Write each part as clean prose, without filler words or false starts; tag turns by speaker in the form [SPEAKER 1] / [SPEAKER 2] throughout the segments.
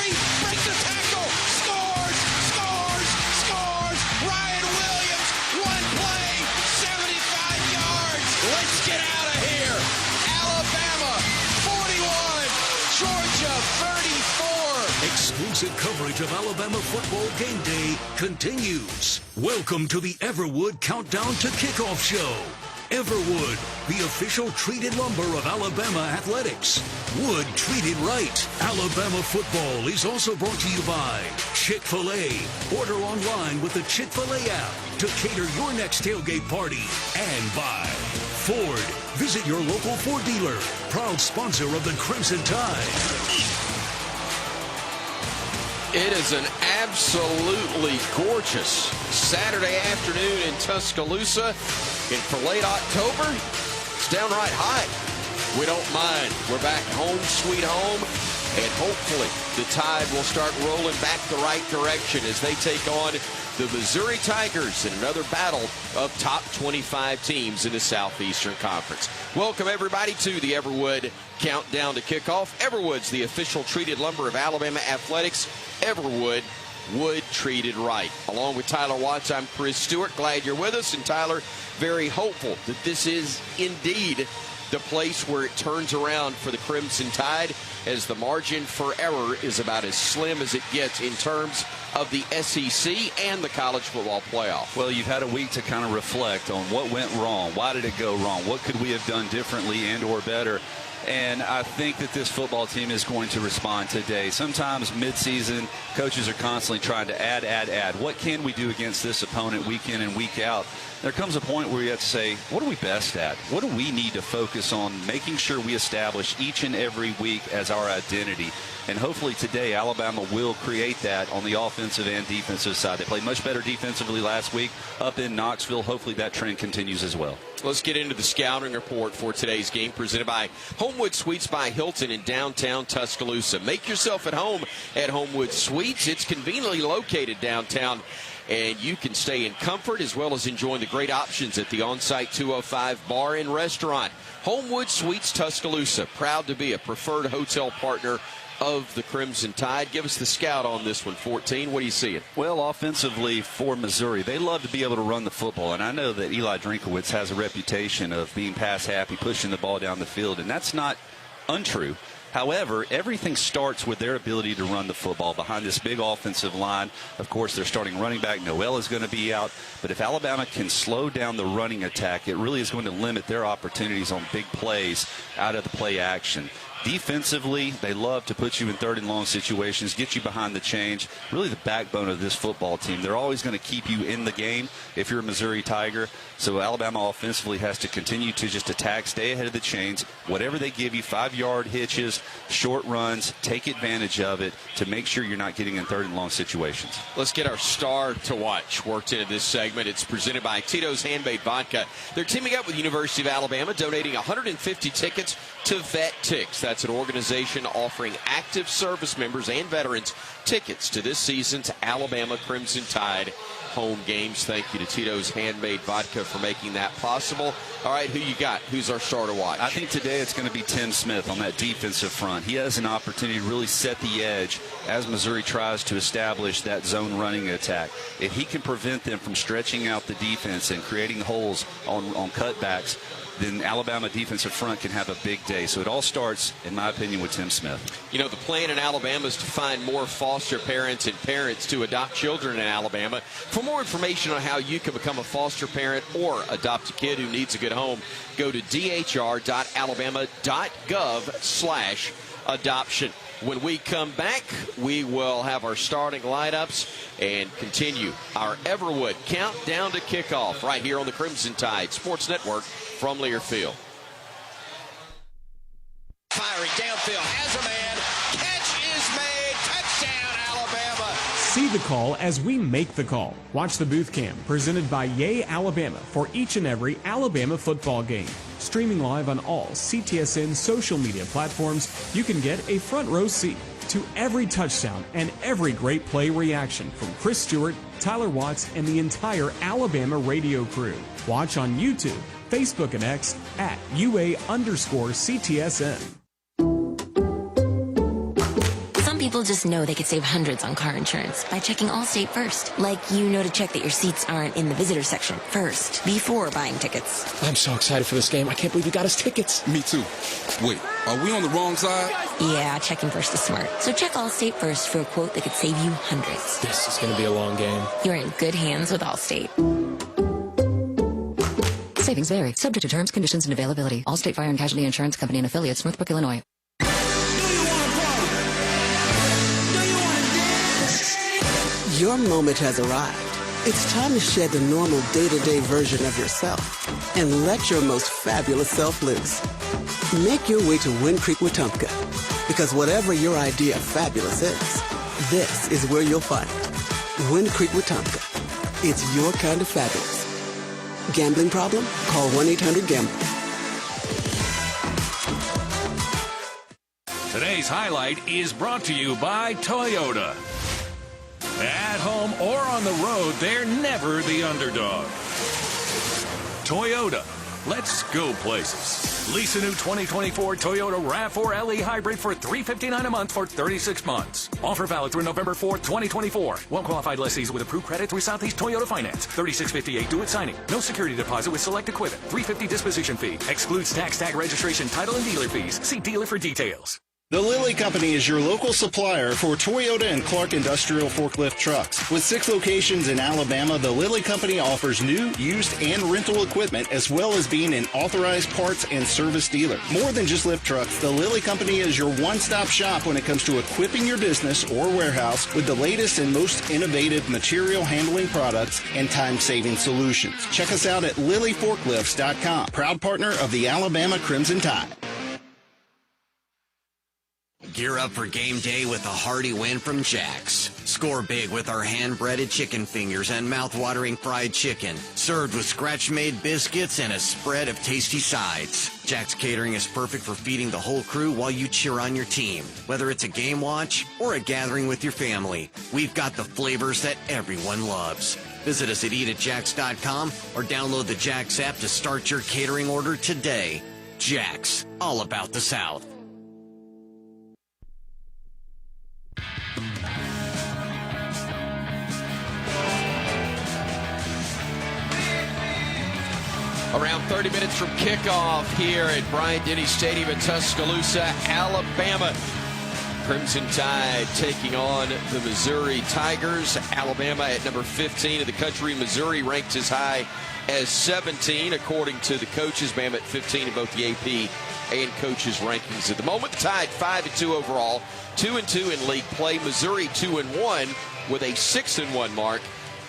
[SPEAKER 1] three, breaks the tackle, scores, scores, scores. Ryan Williams, one play, 75 yards. Let's get out of here. Alabama, 41, Georgia, 34.
[SPEAKER 2] Exclusive coverage of Alabama football game day continues. Welcome to the Everwood Countdown to Kickoff show. Everwood, the official treated lumber of Alabama athletics. Wood treated right. Alabama football is also brought to you by Chick-fil-A. Order online with the Chick-fil-A app to cater your next tailgate party. And by Ford. Visit your local Ford dealer. Proud sponsor of the Crimson Tide.
[SPEAKER 3] It is an absolutely gorgeous Saturday afternoon in Tuscaloosa. And for late October, it's downright hot. We don't mind. We're back home, sweet home. And hopefully the Tide will start rolling back the right direction as they take on the Missouri Tigers in another battle of top 25 teams in the Southeastern Conference. Welcome, everybody, to the Everwood Countdown to Kickoff. Everwood's the official treated lumber of Alabama athletics. Everwood, wood treated right. Along with Tyler Watts, I'm Chris Stewart. Glad you're with us. And Tyler, very hopeful that this is indeed the place where it turns around for the Crimson Tide, as the margin for error is about as slim as it gets in terms of the SEC and the college football playoff.
[SPEAKER 4] Well, you've had a week to kind of reflect on what went wrong. Why did it go wrong? What could we have done differently and or better? And I think that this football team is going to respond today. Sometimes midseason, coaches are constantly trying to add. What can we do against this opponent week in and week out? There comes a point where you have to say, what are we best at? What do we need to focus on making sure we establish each and every week as our identity? And hopefully today, Alabama will create that on the offensive and defensive side. They played much better defensively last week up in Knoxville. Hopefully that trend continues as well.
[SPEAKER 3] Let's get into the scouting report for today's game, presented by Homewood Suites by Hilton in downtown Tuscaloosa. Make yourself at home at Homewood Suites. It's conveniently located downtown, and you can stay in comfort as well as enjoying the great options at the on-site 205 bar and restaurant. Homewood Suites Tuscaloosa, proud to be a preferred hotel partner of the Crimson Tide. Give us the scout on this one, 14. What do you see?
[SPEAKER 4] Well, offensively for Missouri, they love to be able to run the football. And I know that Eli Drinkowitz has a reputation of being pass happy, pushing the ball down the field, and that's not untrue. However, everything starts with their ability to run the football behind this big offensive line. Of course, their starting running back, Noel, is going to be out. But if Alabama can slow down the running attack, it really is going to limit their opportunities on big plays out of the play action. Defensively, they love to put you in third and long situations, get you behind the chains. Really the backbone of this football team. They're always going to keep you in the game if you're a Missouri Tiger. So Alabama offensively has to continue to just attack, stay ahead of the chains. Whatever they give you, 5-yard hitches, short runs, take advantage of it to make sure you're not getting in third and long situations.
[SPEAKER 3] Let's get our star to watch worked into this segment. It's presented by Tito's Handmade Vodka. They're teaming up with the University of Alabama, donating 150 tickets to Vet Tix. That's an organization offering active service members and veterans tickets to this season's Alabama Crimson Tide home games. Thank you to Tito's Handmade Vodka for making that possible. All right, who you got? Who's our star to watch?
[SPEAKER 4] I think today it's going to be Tim Smith on that defensive front. He has an opportunity to really set the edge as Missouri tries to establish that zone running attack. If he can prevent them from stretching out the defense and creating holes on cutbacks, then Alabama defensive front can have a big day. So it all starts, in my opinion, with Tim Smith.
[SPEAKER 3] You know, the plan in Alabama is to find more foster parents and parents to adopt children in Alabama. For more information on how you can become a foster parent or adopt a kid who needs a good home, go to dhr.alabama.gov/adoption. When we come back, we will have our starting lineups and continue our Everwood Countdown to Kickoff right here on the Crimson Tide Sports Network from Learfield.
[SPEAKER 1] Firing downfield, has a man, catch is made, touchdown Alabama.
[SPEAKER 5] See the call as we make the call. Watch the booth cam presented by Yay Alabama for each and every Alabama football game. Streaming live on all CTSN social media platforms, you can get a front row seat to every touchdown and every great play reaction from Chris Stewart, Tyler Watts, and the entire Alabama radio crew. Watch on YouTube, Facebook, and X at UA_CTSN.
[SPEAKER 6] people just know they could save hundreds on car insurance by checking Allstate first. Like, to check that your seats aren't in the visitor section first, before buying tickets.
[SPEAKER 7] I'm so excited for this game. I can't believe you got us tickets.
[SPEAKER 8] Me too. Wait, are we on the wrong side?
[SPEAKER 6] Yeah, checking first is smart. So check Allstate first for a quote that could save you hundreds.
[SPEAKER 7] This is going to be a long game.
[SPEAKER 6] You're in good hands with Allstate.
[SPEAKER 9] Savings vary. Subject to terms, conditions, and availability. Allstate Fire and Casualty Insurance Company and Affiliates, Northbrook, Illinois.
[SPEAKER 10] Your moment has arrived. It's time to shed the normal day-to-day version of yourself and let your most fabulous self loose. Make your way to Wind Creek Wetumpka, because whatever your idea of fabulous is, this is where you'll find it. Wind Creek Wetumpka. It's your kind of fabulous. Gambling problem? Call 1-800-GAMBLER.
[SPEAKER 2] Today's highlight is brought to you by Toyota. At home or on the road, they're never the underdog. Toyota, let's go places. Lease a new 2024 Toyota RAV4 LE Hybrid for $359 a month for 36 months. Offer valid through November 4th, 2024. Well-qualified lessees with approved credit through Southeast Toyota Finance. $36.58 due at signing. No security deposit with select equipment. $350 disposition fee. Excludes tax, tag registration, title, and dealer fees. See dealer for details.
[SPEAKER 11] The Lilly Company is your local supplier for Toyota and Clark Industrial Forklift Trucks. With 6 locations in Alabama, the Lilly Company offers new, used, and rental equipment, as well as being an authorized parts and service dealer. More than just lift trucks, the Lilly Company is your one-stop shop when it comes to equipping your business or warehouse with the latest and most innovative material handling products and time-saving solutions. Check us out at LillyForklifts.com, proud partner of the Alabama Crimson Tide.
[SPEAKER 12] Gear up for game day with a hearty win from Jack's. Score big with our hand-breaded chicken fingers and mouth-watering fried chicken, served with scratch-made biscuits and a spread of tasty sides. Jack's Catering is perfect for feeding the whole crew while you cheer on your team. Whether it's a game watch or a gathering with your family, we've got the flavors that everyone loves. Visit us at eatatjacks.com or download the Jack's app to start your catering order today. Jack's, all about the South.
[SPEAKER 3] Around 30 minutes from kickoff here at Bryant-Denny Stadium in Tuscaloosa, Alabama. Crimson Tide taking on the Missouri Tigers. Alabama at number 15 in the country. Missouri ranked as high as 17, according to the coaches. Bama at 15 in both the AP and coaches rankings at the moment. The Tide 5-2 overall, 2-2 in league play. Missouri 2-1 with a 6-1 mark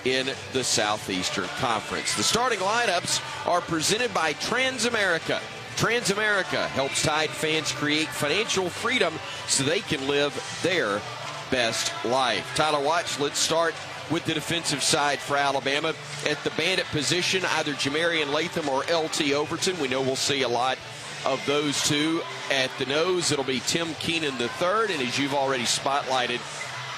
[SPEAKER 3] in the Southeastern Conference. The starting lineups are presented by Transamerica. Transamerica helps Tide fans create financial freedom so they can live their best life. Tyler Watch, let's start with the defensive side for Alabama. At the bandit position, either Jamarian Latham or LT Overton. We know we'll see a lot of those two. At the nose, it'll be Tim Keenan III, and as you've already spotlighted,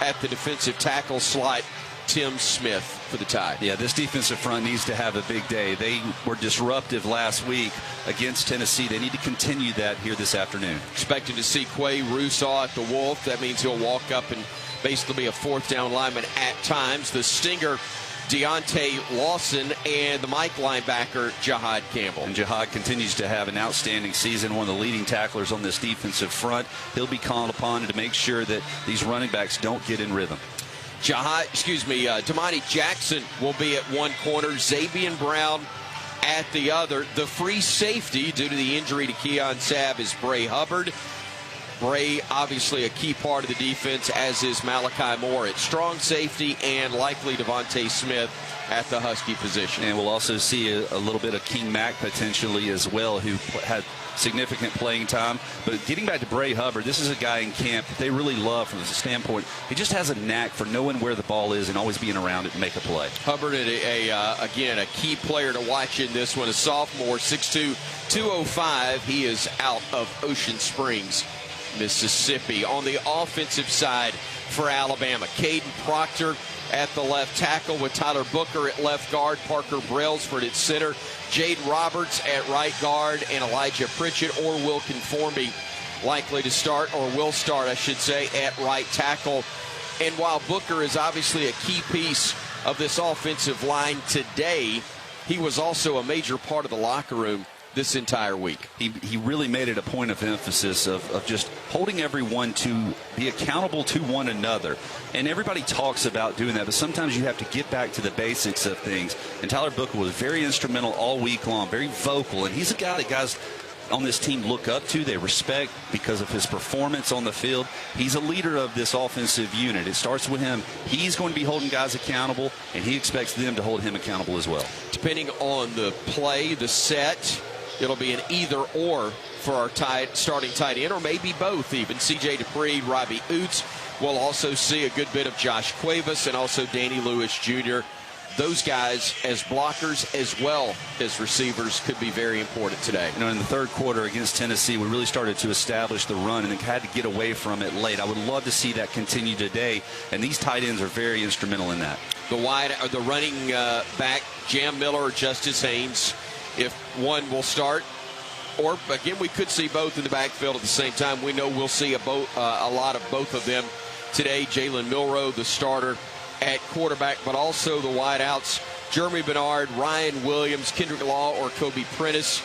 [SPEAKER 3] at the defensive tackle slot, Tim Smith for the Tide.
[SPEAKER 4] Yeah, this defensive front needs to have a big day. They were disruptive last week against Tennessee. They need to continue that here this afternoon.
[SPEAKER 3] Expecting to see Quay Rousseau at the Wolf. That means he'll walk up and basically be a fourth down lineman at times. The Stinger, Deontay Lawson, and the Mike linebacker, Jahad Campbell.
[SPEAKER 4] And Jahad continues to have an outstanding season, one of the leading tacklers on this defensive front. He'll be called upon to make sure that these running backs don't get in rhythm.
[SPEAKER 3] Damani Jackson will be at one corner, Xavier Brown at the other. The free safety due to the injury to Keon Sabb is Bray Hubbard. Bray, obviously a key part of the defense, as is Malachi Moore at strong safety, and likely Devontae Smith at the Husky position.
[SPEAKER 4] And we'll also see a little bit of King Mack potentially as well, who had significant playing time. But getting back to Bray Hubbard, this is a guy in camp that they really love from the standpoint. He just has a knack for knowing where the ball is and always being around it and make a play.
[SPEAKER 3] Hubbard, again, a key player to watch in this one. A sophomore, 6'2", 205. He is out of Ocean Springs, Mississippi. On the offensive side for Alabama, Caden Proctor at the left tackle with Tyler Booker at left guard, Parker Brailsford at center, Jade Roberts at right guard, and Elijah Pritchett or Wilkin Formby likely to start, or will start, I should say, at right tackle. And while Booker is obviously a key piece of this offensive line today, he was also a major part of the locker room this entire week.
[SPEAKER 4] He really made it a point of emphasis of just holding everyone to be accountable to one another. And everybody talks about doing that, but sometimes you have to get back to the basics of things. And Tyler Booker was very instrumental all week long, very vocal. And he's a guy that guys on this team look up to, they respect because of his performance on the field. He's a leader of this offensive unit. It starts with him. He's going to be holding guys accountable, and he expects them to hold him accountable as well.
[SPEAKER 3] Depending on the play, the set, it'll be an either-or for our starting tight end, or maybe both even. C.J. Dupree, Robbie Oots. We'll also see a good bit of Josh Cuevas and also Danny Lewis Jr. Those guys as blockers as well as receivers could be very important today.
[SPEAKER 4] You know, in the third quarter against Tennessee, we really started to establish the run and then had to get away from it late. I would love to see that continue today, and these tight ends are very instrumental in that.
[SPEAKER 3] The running back, Jam Miller or Justice Haynes, if one will start. Or, again, we could see both in the backfield at the same time. We know we'll see a lot of both of them today. Jalen Milroe, the starter at quarterback, but also the wideouts, Jeremy Bernard, Ryan Williams, Kendrick Law, or Kobe Prentice,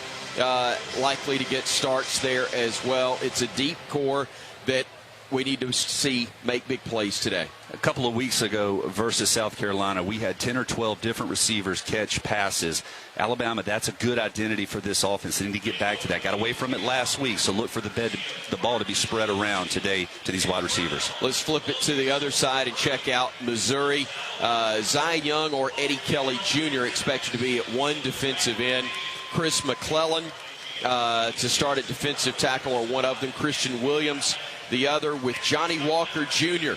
[SPEAKER 3] likely to get starts there as well. It's a deep core that we need to see make big plays today.
[SPEAKER 4] A couple of weeks ago versus South Carolina, we had 10 or 12 different receivers catch passes. Alabama, that's a good identity for this offense. They need to get back to that. Got away from it last week, so look for the ball to be spread around today to these wide receivers.
[SPEAKER 3] Let's flip it to the other side and check out Missouri. Zion Young or Eddie Kelly Jr. expected to be at one defensive end. Chris McClellan to start at defensive tackle, or one of them. Christian Williams, the other, with Johnny Walker Jr.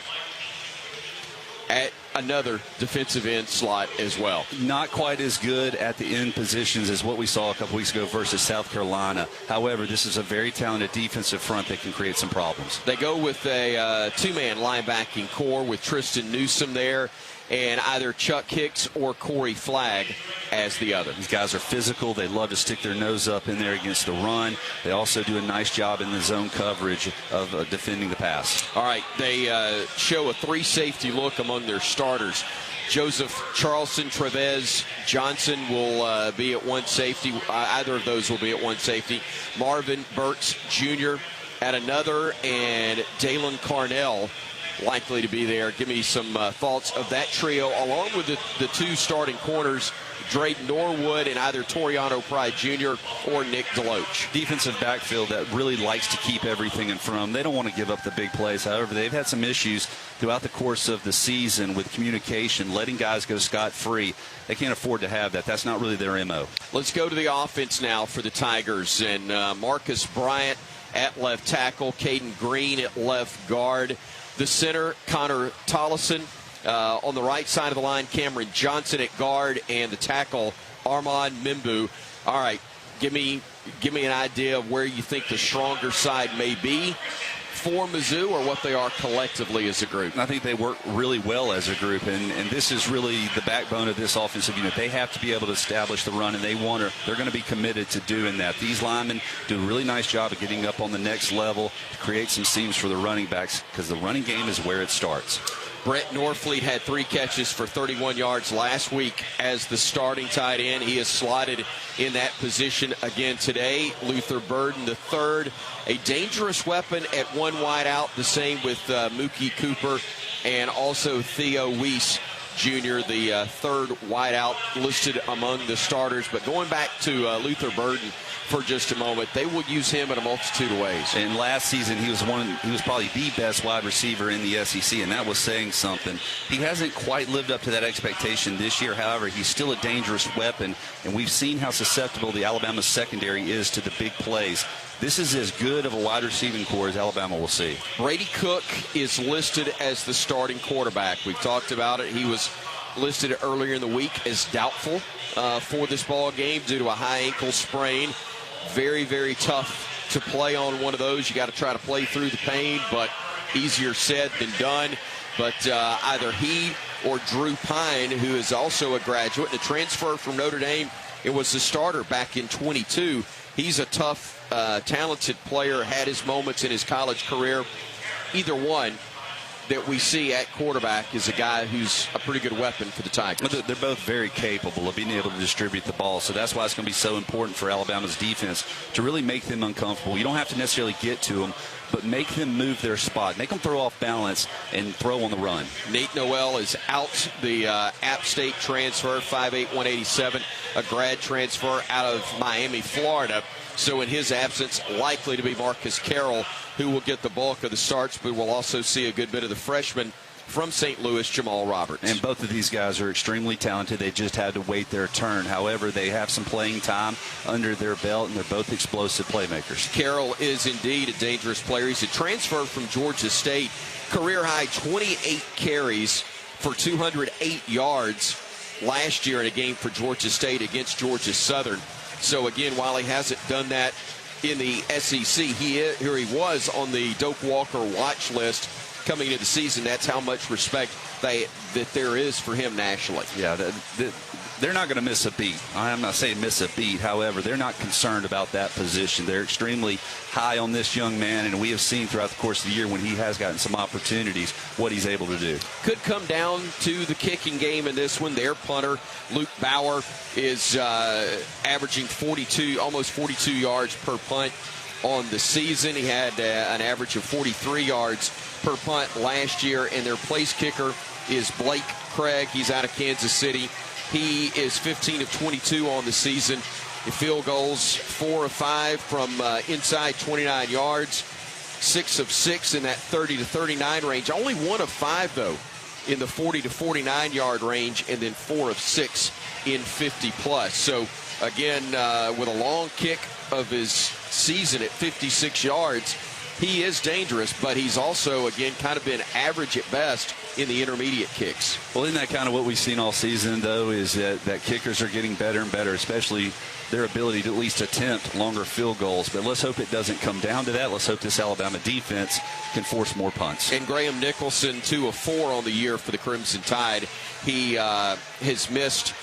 [SPEAKER 3] at another defensive end slot as well.
[SPEAKER 4] Not quite as good at the end positions as what we saw a couple weeks ago versus South Carolina. However, this is a very talented defensive front that can create some problems.
[SPEAKER 3] They go with a two-man linebacking core with Tristan Newsome there, and either Chuck Hicks or Corey Flagg as the other.
[SPEAKER 4] These guys are physical. They love to stick their nose up in there against the run. They also do a nice job in the zone coverage of defending the pass.
[SPEAKER 3] All right, they show a three-safety look among their starters. Joseph Charleston, Trevez Johnson will be at one safety. Either of those will be at one safety. Marvin Burks Jr. at another, and Dalen Carnell likely to be there. Give me some thoughts of that trio, along with the two starting corners, Drayden Norwood and either Toriano Pride Jr. or Nick Deloach.
[SPEAKER 4] Defensive backfield that really likes to keep everything in front of them. They don't want to give up the big plays. However, they've had some issues throughout the course of the season with communication, letting guys go scot-free. They can't afford to have that. That's not really their MO.
[SPEAKER 3] Let's go to the offense now for the Tigers. And Marcus Bryant at left tackle, Caden Green at left guard. The center, Connor Tollison. On the right side of the line, Cameron Johnson at guard, and the tackle, Armand Mimbu. All right, give me an idea of where you think the stronger side may be for Mizzou, or what they are collectively as a group.
[SPEAKER 4] I think they work really well as a group, and this is really the backbone of this offensive unit. They have to be able to establish the run, and they're going to be committed to doing that. These linemen do a really nice job of getting up on the next level to create some seams for the running backs, because the running game is where it starts.
[SPEAKER 3] Brett Norfleet had 3 catches for 31 yards last week as the starting tight end. He is slotted in that position again today. Luther Burden, the third, a dangerous weapon at one wide out. The same with Mookie Cooper and also Theo Weiss Jr., the third wide out listed among the starters. But going back to Luther Burden for just a moment, they will use him in a multitude of ways.
[SPEAKER 4] And last season, he was probably the best wide receiver in the SEC, and that was saying something. He hasn't quite lived up to that expectation this year. However, he's still a dangerous weapon, and we've seen how susceptible the Alabama secondary is to the big plays. This is as good of a wide receiving core as Alabama will see.
[SPEAKER 3] Brady Cook is listed as the starting quarterback. We've talked about it. He was listed earlier in the week as doubtful for this ball game due to a high ankle sprain. Very, very tough to play on one of those. You got to try to play through the pain, but easier said than done. But either he or Drew Pine, who is also a graduate and a transfer from Notre Dame, it was the starter back in 22. He's a tough, talented player, had his moments in his college career. Either one that we see at quarterback is a guy who's a pretty good weapon for the Tigers.
[SPEAKER 4] They're both very capable of being able to distribute the ball, so that's why it's going to be so important for Alabama's defense to really make them uncomfortable. You don't have to necessarily get to them, but make them move their spot. Make them throw off balance and throw on the run.
[SPEAKER 3] Nate Noel is out, the App State transfer, 5'8", 187, a grad transfer out of Miami, Florida. So in his absence, likely to be Marcus Carroll, who will get the bulk of the starts, but we'll also see a good bit of the freshman from St. Louis, Jamal Roberts.
[SPEAKER 4] And both of these guys are extremely talented. They just had to wait their turn. However, they have some playing time under their belt, and they're both explosive playmakers.
[SPEAKER 3] Carroll is indeed a dangerous player. He's a transfer from Georgia State. Career-high 28 carries for 208 yards last year in a game for Georgia State against Georgia Southern. So, again, while he hasn't done that in the SEC, here he was on the Doak Walker watch list coming into the season. That's how much respect that there is for him nationally.
[SPEAKER 4] Yeah, they're not going to miss a beat. I'm not saying miss a beat. However, they're not concerned about that position. They're extremely high on this young man, and we have seen throughout the course of the year when he has gotten some opportunities what he's able to do.
[SPEAKER 3] Could come down to the kicking game in this one. Their punter, Luke Bauer, is averaging almost 42 yards per punt on the season. He had an average of 43 yards per punt last year, and their place kicker is Blake Craig. He's out of Kansas City. He is 15 of 22 on the season. In field goals, 4 of 5 from inside 29 yards, 6 of 6 in that 30 to 39 range. Only 1 of 5, though, in the 40 to 49 yard range, and then 4 of 6 in 50 plus. So, again, with a long kick of his season at 56 yards, he is dangerous, but he's also, again, kind of been average at best in the intermediate kicks.
[SPEAKER 4] Well, isn't that kind of what we've seen all season, though, is that kickers are getting better and better, especially their ability to at least attempt longer field goals. But let's hope it doesn't come down to that. Let's hope this Alabama defense can force more punts.
[SPEAKER 3] And Graham Nicholson, 2 of 4 on the year for the Crimson Tide. He has missed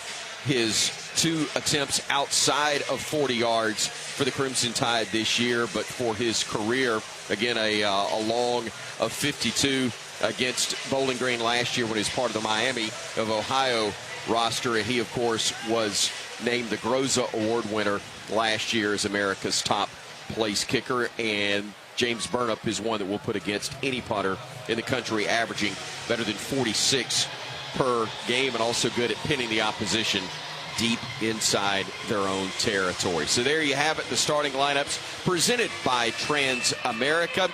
[SPEAKER 3] his 2 attempts outside of 40 yards for the Crimson Tide this year, but for his career, again, a long of 52 against Bowling Green last year when he was part of the Miami of Ohio roster. And he, of course, was named the Groza Award winner last year as America's top place kicker. And James Burnup is one that we'll put against any punter in the country, averaging better than 46 per game, and also good at pinning the opposition deep inside their own territory. So there you have it, the starting lineups presented by Transamerica.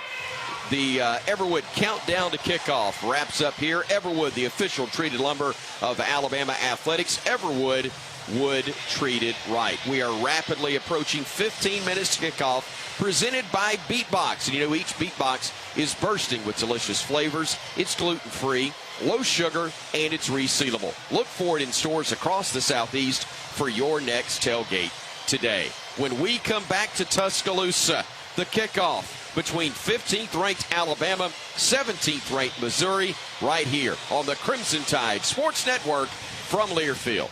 [SPEAKER 3] The Everwood countdown to kickoff wraps up here. Everwood, the official treated lumber of Alabama athletics. Everwood, wood treated right. We are rapidly approaching 15 minutes to kickoff, presented by Beatbox. And you know, each Beatbox is bursting with delicious flavors. It's gluten-free, low sugar, and it's resealable. Look for it in stores across the Southeast for your next tailgate today. When we come back to Tuscaloosa, the kickoff between 15th-ranked Alabama, 17th-ranked Missouri, right here on the Crimson Tide Sports Network from Learfield.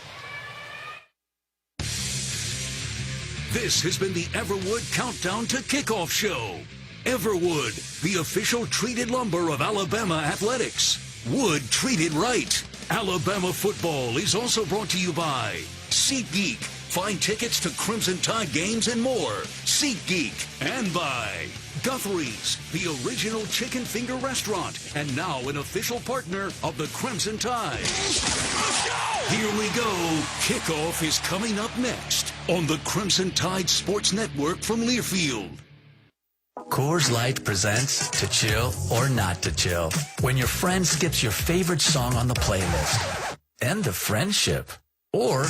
[SPEAKER 2] This has been the Everwood Countdown to Kickoff Show. Everwood, the official treated lumber of Alabama athletics. Wood treated right. Alabama football is also brought to you by SeatGeek. Find tickets to Crimson Tide games and more. SeatGeek. And by Guthrie's, the original chicken finger restaurant, and now an official partner of the Crimson Tide. Here we go. Kickoff is coming up next on the Crimson Tide Sports Network from Learfield.
[SPEAKER 13] Coors Light presents To Chill or Not to Chill. When your friend skips your favorite song on the playlist. End of friendship. Or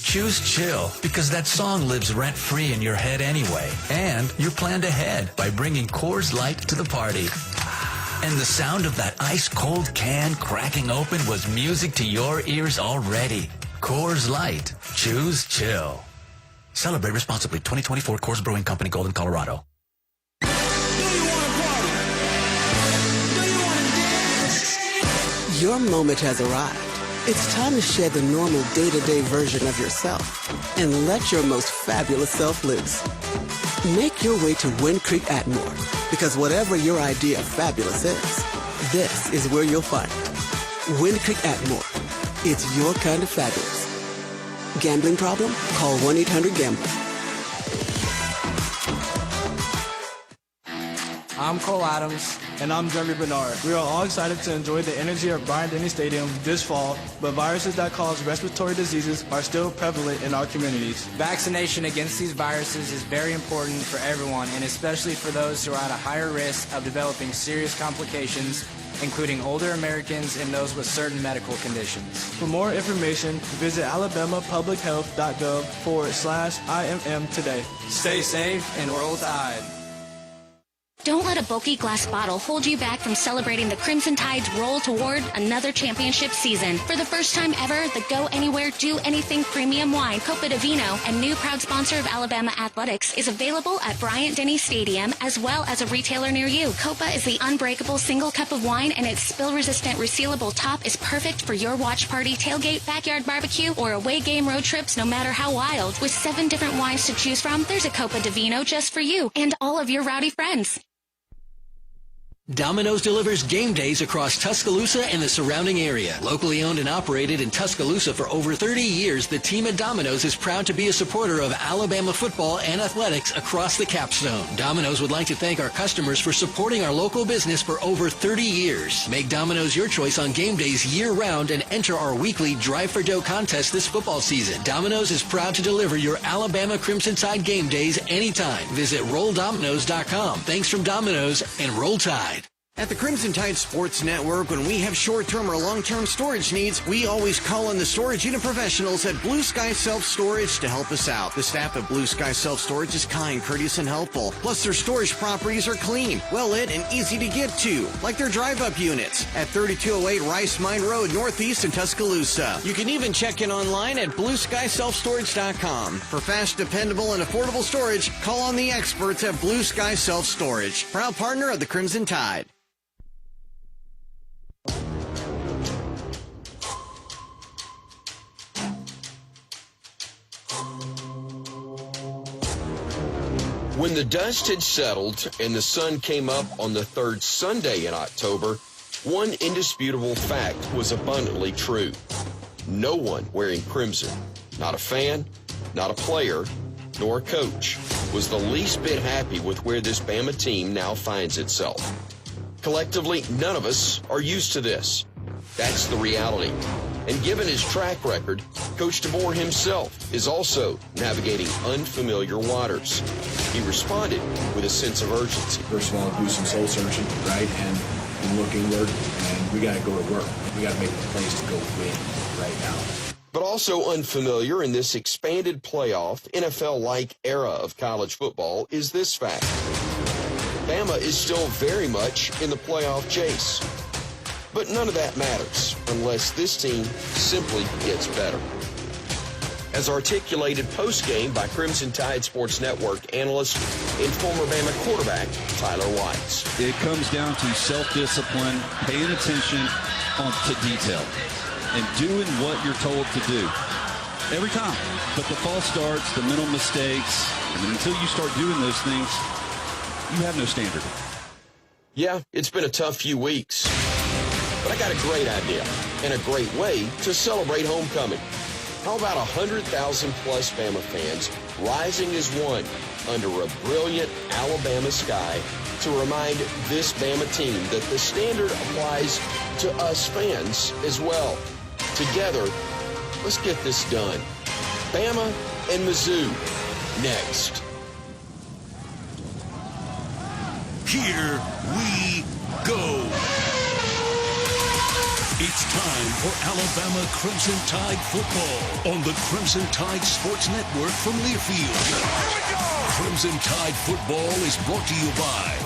[SPEAKER 13] choose chill because that song lives rent-free in your head anyway. And you're planned ahead by bringing Coors Light to the party. And the sound of that ice-cold can cracking open was music to your ears already. Coors Light. Choose chill. Celebrate responsibly. 2024 Coors Brewing Company, Golden, Colorado.
[SPEAKER 10] Your moment has arrived. It's time to shed the normal day-to-day version of yourself and let your most fabulous self loose. Make your way to Wind Creek Atmore, because whatever your idea of fabulous is, this is where you'll find it. Wind Creek Atmore. It's your kind of fabulous. Gambling problem? Call 1-800-GAMBLER.
[SPEAKER 14] I'm Cole Adams. And I'm Jeremy Bernard. We are all excited to enjoy the energy of Bryant-Denny Stadium this fall, but viruses that cause respiratory diseases are still prevalent in our communities.
[SPEAKER 15] Vaccination against these viruses is very important for everyone, and especially for those who are at a higher risk of developing serious complications, including older Americans and those with certain medical conditions.
[SPEAKER 14] For more information, visit alabamapublichealth.gov/IMM today.
[SPEAKER 15] Stay safe and roll Tide.
[SPEAKER 16] Don't let a bulky glass bottle hold you back from celebrating the Crimson Tide's roll toward another championship season. For the first time ever, the Go Anywhere, Do Anything premium wine, Copa Divino, a new proud sponsor of Alabama Athletics, is available at Bryant-Denny Stadium as well as a retailer near you. Copa is the unbreakable single cup of wine, and its spill-resistant resealable top is perfect for your watch party, tailgate, backyard barbecue, or away game road trips, no matter how wild. With 7 different wines to choose from, there's a Copa Divino just for you and all of your rowdy friends.
[SPEAKER 17] Domino's delivers game days across Tuscaloosa and the surrounding area. Locally owned and operated in Tuscaloosa for over 30 years, the team at Domino's is proud to be a supporter of Alabama football and athletics across the capstone. Domino's would like to thank our customers for supporting our local business for over 30 years. Make Domino's your choice on game days year-round and enter our weekly Drive for Dough contest this football season. Domino's is proud to deliver your Alabama Crimson Tide game days anytime. Visit RollDomino's.com. Thanks from Domino's and Roll Tide.
[SPEAKER 12] At the Crimson Tide Sports Network, when we have short-term or long-term storage needs, we always call on the storage unit professionals at Blue Sky Self-Storage to help us out. The staff at Blue Sky Self-Storage is kind, courteous, and helpful. Plus, their storage properties are clean, well-lit, and easy to get to, like their drive-up units at 3208 Rice Mine Road, Northeast in Tuscaloosa. You can even check in online at BlueSkySelfStorage.com. For fast, dependable, and affordable storage, call on the experts at Blue Sky Self-Storage, proud partner of the Crimson Tide.
[SPEAKER 3] When the dust had settled and the sun came up on the third Sunday in October, one indisputable fact was abundantly true. No one wearing crimson, not a fan, not a player, nor a coach, was the least bit happy with where this Bama team now finds itself. Collectively, none of us are used to this. That's the reality. And given his track record, Coach DeBoer himself is also navigating unfamiliar waters. He responded with a sense of urgency.
[SPEAKER 7] First of all, do some soul searching, right? And look inward, and we got to go to work. We got to make the place to go win right now.
[SPEAKER 3] But also unfamiliar in this expanded playoff, NFL-like era of college football is this fact. Bama is still very much in the playoff chase. But none of that matters unless this team simply gets better. As articulated post-game by Crimson Tide Sports Network analyst and former Bama quarterback Tyler Weitz.
[SPEAKER 4] It comes down to self-discipline, paying attention to detail, and doing what you're told to do every time. But the false starts, the mental mistakes, and until you start doing those things, you have no standard.
[SPEAKER 3] Yeah, it's been a tough few weeks. But I got a great idea and a great way to celebrate homecoming. How about 100,000-plus Bama fans rising as one under a brilliant Alabama sky to remind this Bama team that the standard applies to us fans as well. Together, let's get this done. Bama and Mizzou next.
[SPEAKER 2] Here we go. It's time for Alabama Crimson Tide football on the Crimson Tide Sports Network from Learfield. Here we go! Crimson Tide football is brought to you by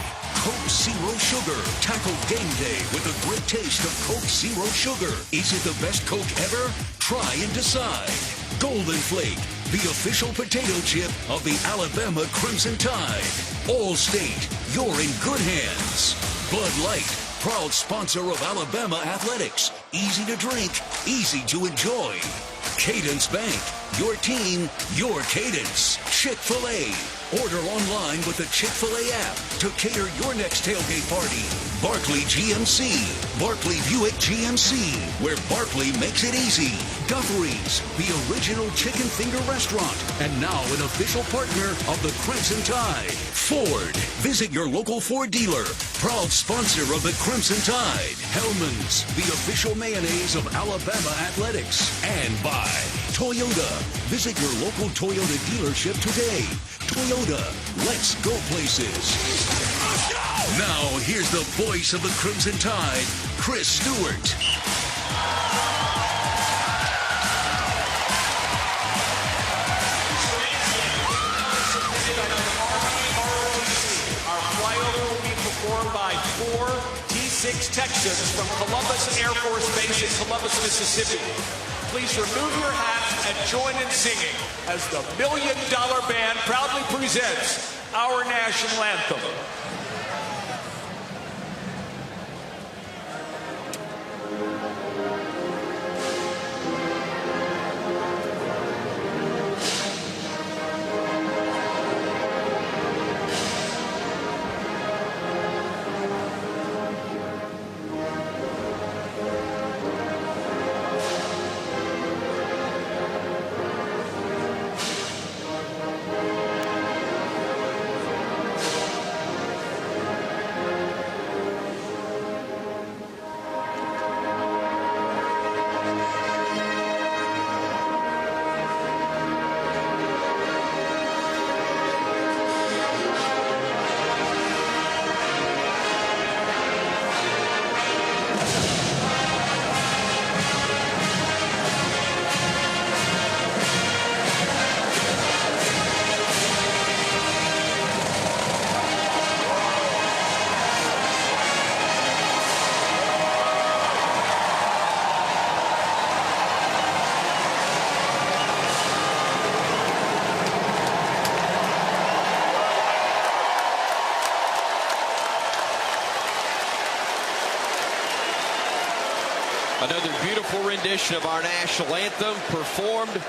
[SPEAKER 2] Coke Zero Sugar. Tackle game day with a great taste of Coke Zero Sugar. Is it the best Coke ever? Try and decide. Golden Flake, the official potato chip of the Alabama Crimson Tide. All-State, you're in good hands. Bud Light, proud sponsor of Alabama Athletics. Easy to drink, easy to enjoy. Cadence Bank, your team, your cadence. Chick-fil-A. Order online with the Chick-fil-A app to cater your next tailgate party. Barkley GMC, Barkley Buick GMC, where Barkley makes it easy. Guthries, the original chicken finger restaurant, and now an official partner of the Crimson Tide. Ford, visit your local Ford dealer. Proud sponsor of the Crimson Tide. Hellman's, the official mayonnaise of Alabama Athletics. And by Toyota, visit your local Toyota dealership today. Toyota, let's go places. Now, here's the voice of the Crimson Tide, Chris Stewart.
[SPEAKER 1] Our flyover will be performed by 4 T-6 Texans from Columbus Air Force Base in Columbus, Mississippi. Please remove your hats and join in singing as the $1 Million Band proudly presents our national anthem. Another beautiful rendition of our national anthem performed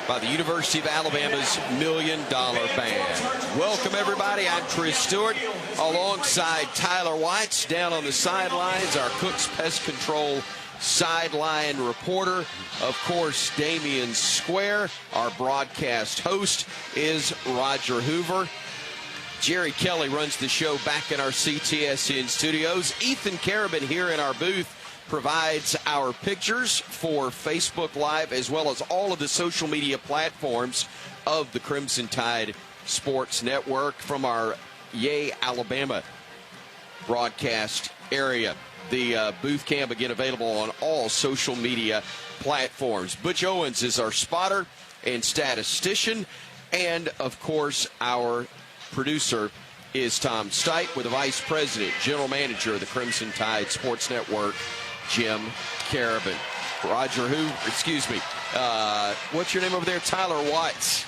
[SPEAKER 1] by the University of Alabama's $1 Million Band. Welcome, everybody. I'm Chris Stewart alongside Tyler White down on the sidelines, our Cook's Pest Control sideline reporter. Of course, Damian Square. Our broadcast host is Roger Hoover. Jerry Kelly runs the show back in our CTSN studios. Ethan Carabin here in our booth provides our pictures for Facebook Live as well as all of the social media platforms of the Crimson Tide Sports Network from our Yay Alabama broadcast area. The booth cam again available on all social media platforms. Butch Owens is our spotter and statistician, and of course our producer is Tom Stipe, with the vice president, general manager of the Crimson Tide Sports Network, Jim Carabin. Roger what's your name over there? Tyler Watts.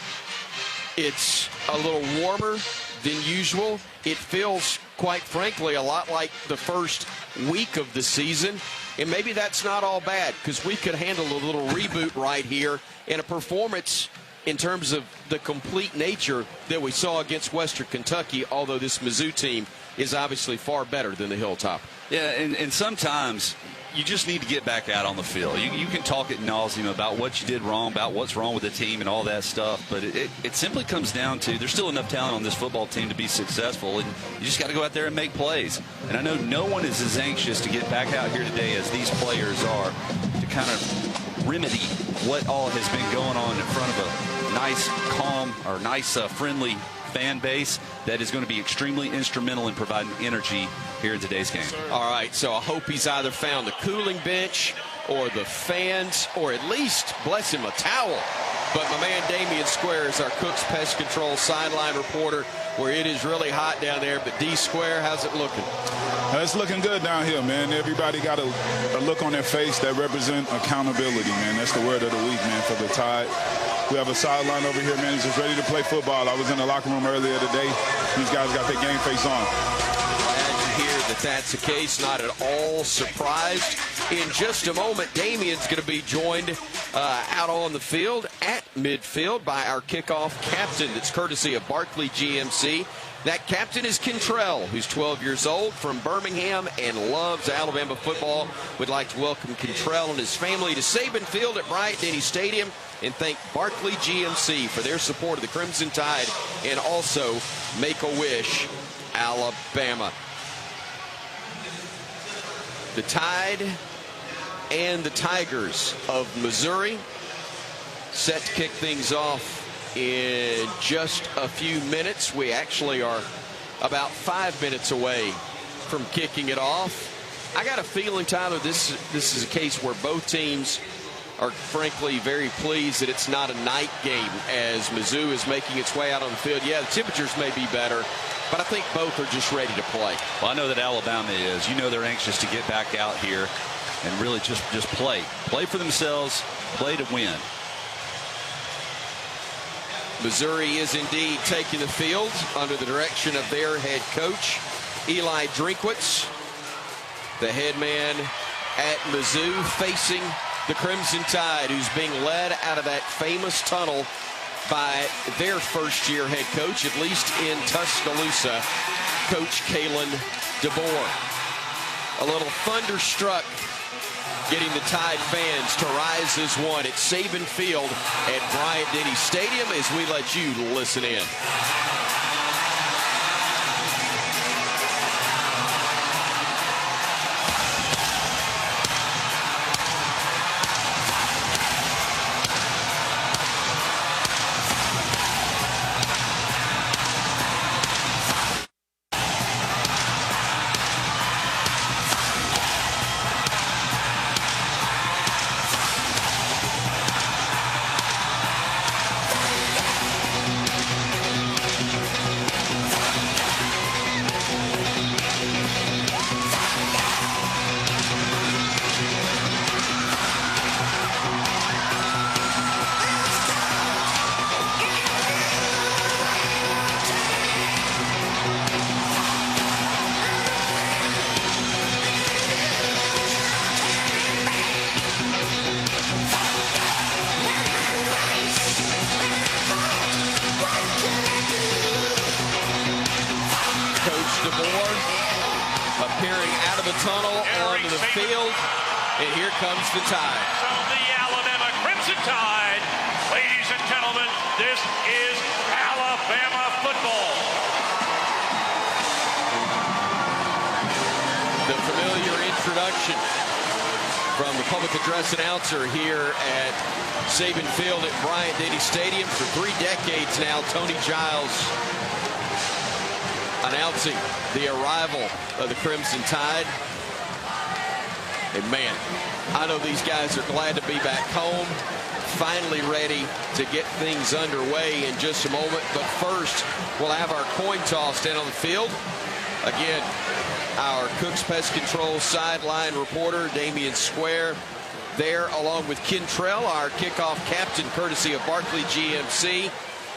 [SPEAKER 1] It's a little warmer than usual. It feels, quite frankly, a lot like the first week of the season. And maybe that's not all bad, because we could handle a little reboot right here in a performance in terms of the complete nature that we saw against Western Kentucky, although this Mizzou team is obviously far better than the Hilltop.
[SPEAKER 4] Yeah, and sometimes you just need to get back out on the field. You can talk ad nauseum about what you did wrong, about what's wrong with the team and all that stuff, but it simply comes down to there's still enough talent on this football team to be successful, and you just got to go out there and make plays. And I know no one is as anxious to get back out here today as these players are to kind of remedy what all has been going on in front of a nice, calm, or nice, friendly fan base that is going to be extremely instrumental in providing energy here in today's game.
[SPEAKER 3] All right, so I hope he's either found the cooling bench or the fans, or at least, bless him, a towel. But my man Damian Square is our Cook's Pest Control sideline reporter, where it is really hot down there. But D Square, how's it looking?
[SPEAKER 18] It's looking good down here, man. Everybody got a look on their face that represent accountability, man. That's the word of the week, man, for the Tide. We have a sideline over here, man. He's just ready to play football. I was in the locker room earlier today. These guys got their game face on.
[SPEAKER 3] Glad to hear
[SPEAKER 1] that that's the case. Not at all surprised. In just a moment, Damien's going to be joined out on the field at midfield by our kickoff captain. That's courtesy of Barkley GMC. That captain is Kentrell, who's 12 years old from Birmingham and loves Alabama football. We'd like to welcome Kentrell and his family to Saban Field at Bryant-Denny Stadium and thank Barkley GMC for their support of the Crimson Tide and also Make-A-Wish Alabama. The Tide and the Tigers of Missouri set to kick things off in just a few minutes. We actually are about 5 minutes away from kicking it off. I got a feeling, Tyler, this is a case where both teams are frankly very pleased that it's not a night game as Mizzou is making its way out on the field. Yeah, the temperatures may be better, but I think both are just ready to play.
[SPEAKER 4] Well, I know that Alabama is. You know they're anxious to get back out here and really just play. Play for themselves, play to win.
[SPEAKER 1] Missouri is indeed taking the field under the direction of their head coach, Eli Drinkwitz. The head man at Mizzou facing the Crimson Tide, who's being led out of that famous tunnel by their first-year head coach, at least in Tuscaloosa, Coach Kalen DeBoer. A little thunderstruck getting the Tide fans to rise as one at Saban Field at Bryant-Denny Stadium as we let you listen in. Tunnel onto the field, and here comes the Tide.
[SPEAKER 19] From the Alabama Crimson Tide, ladies and gentlemen, this is Alabama football.
[SPEAKER 1] The familiar introduction from the public address announcer here at Saban Field at Bryant-Denny Stadium. For 3 decades now, Tony Giles announcing the arrival of the Crimson Tide. And man, I know these guys are glad to be back home, finally ready to get things underway in just a moment. But first, we'll have our coin toss down on the field. Again, our Cooks Pest Control sideline reporter, Damien Square, there along with Kentrell, our kickoff captain, courtesy of Barkley GMC.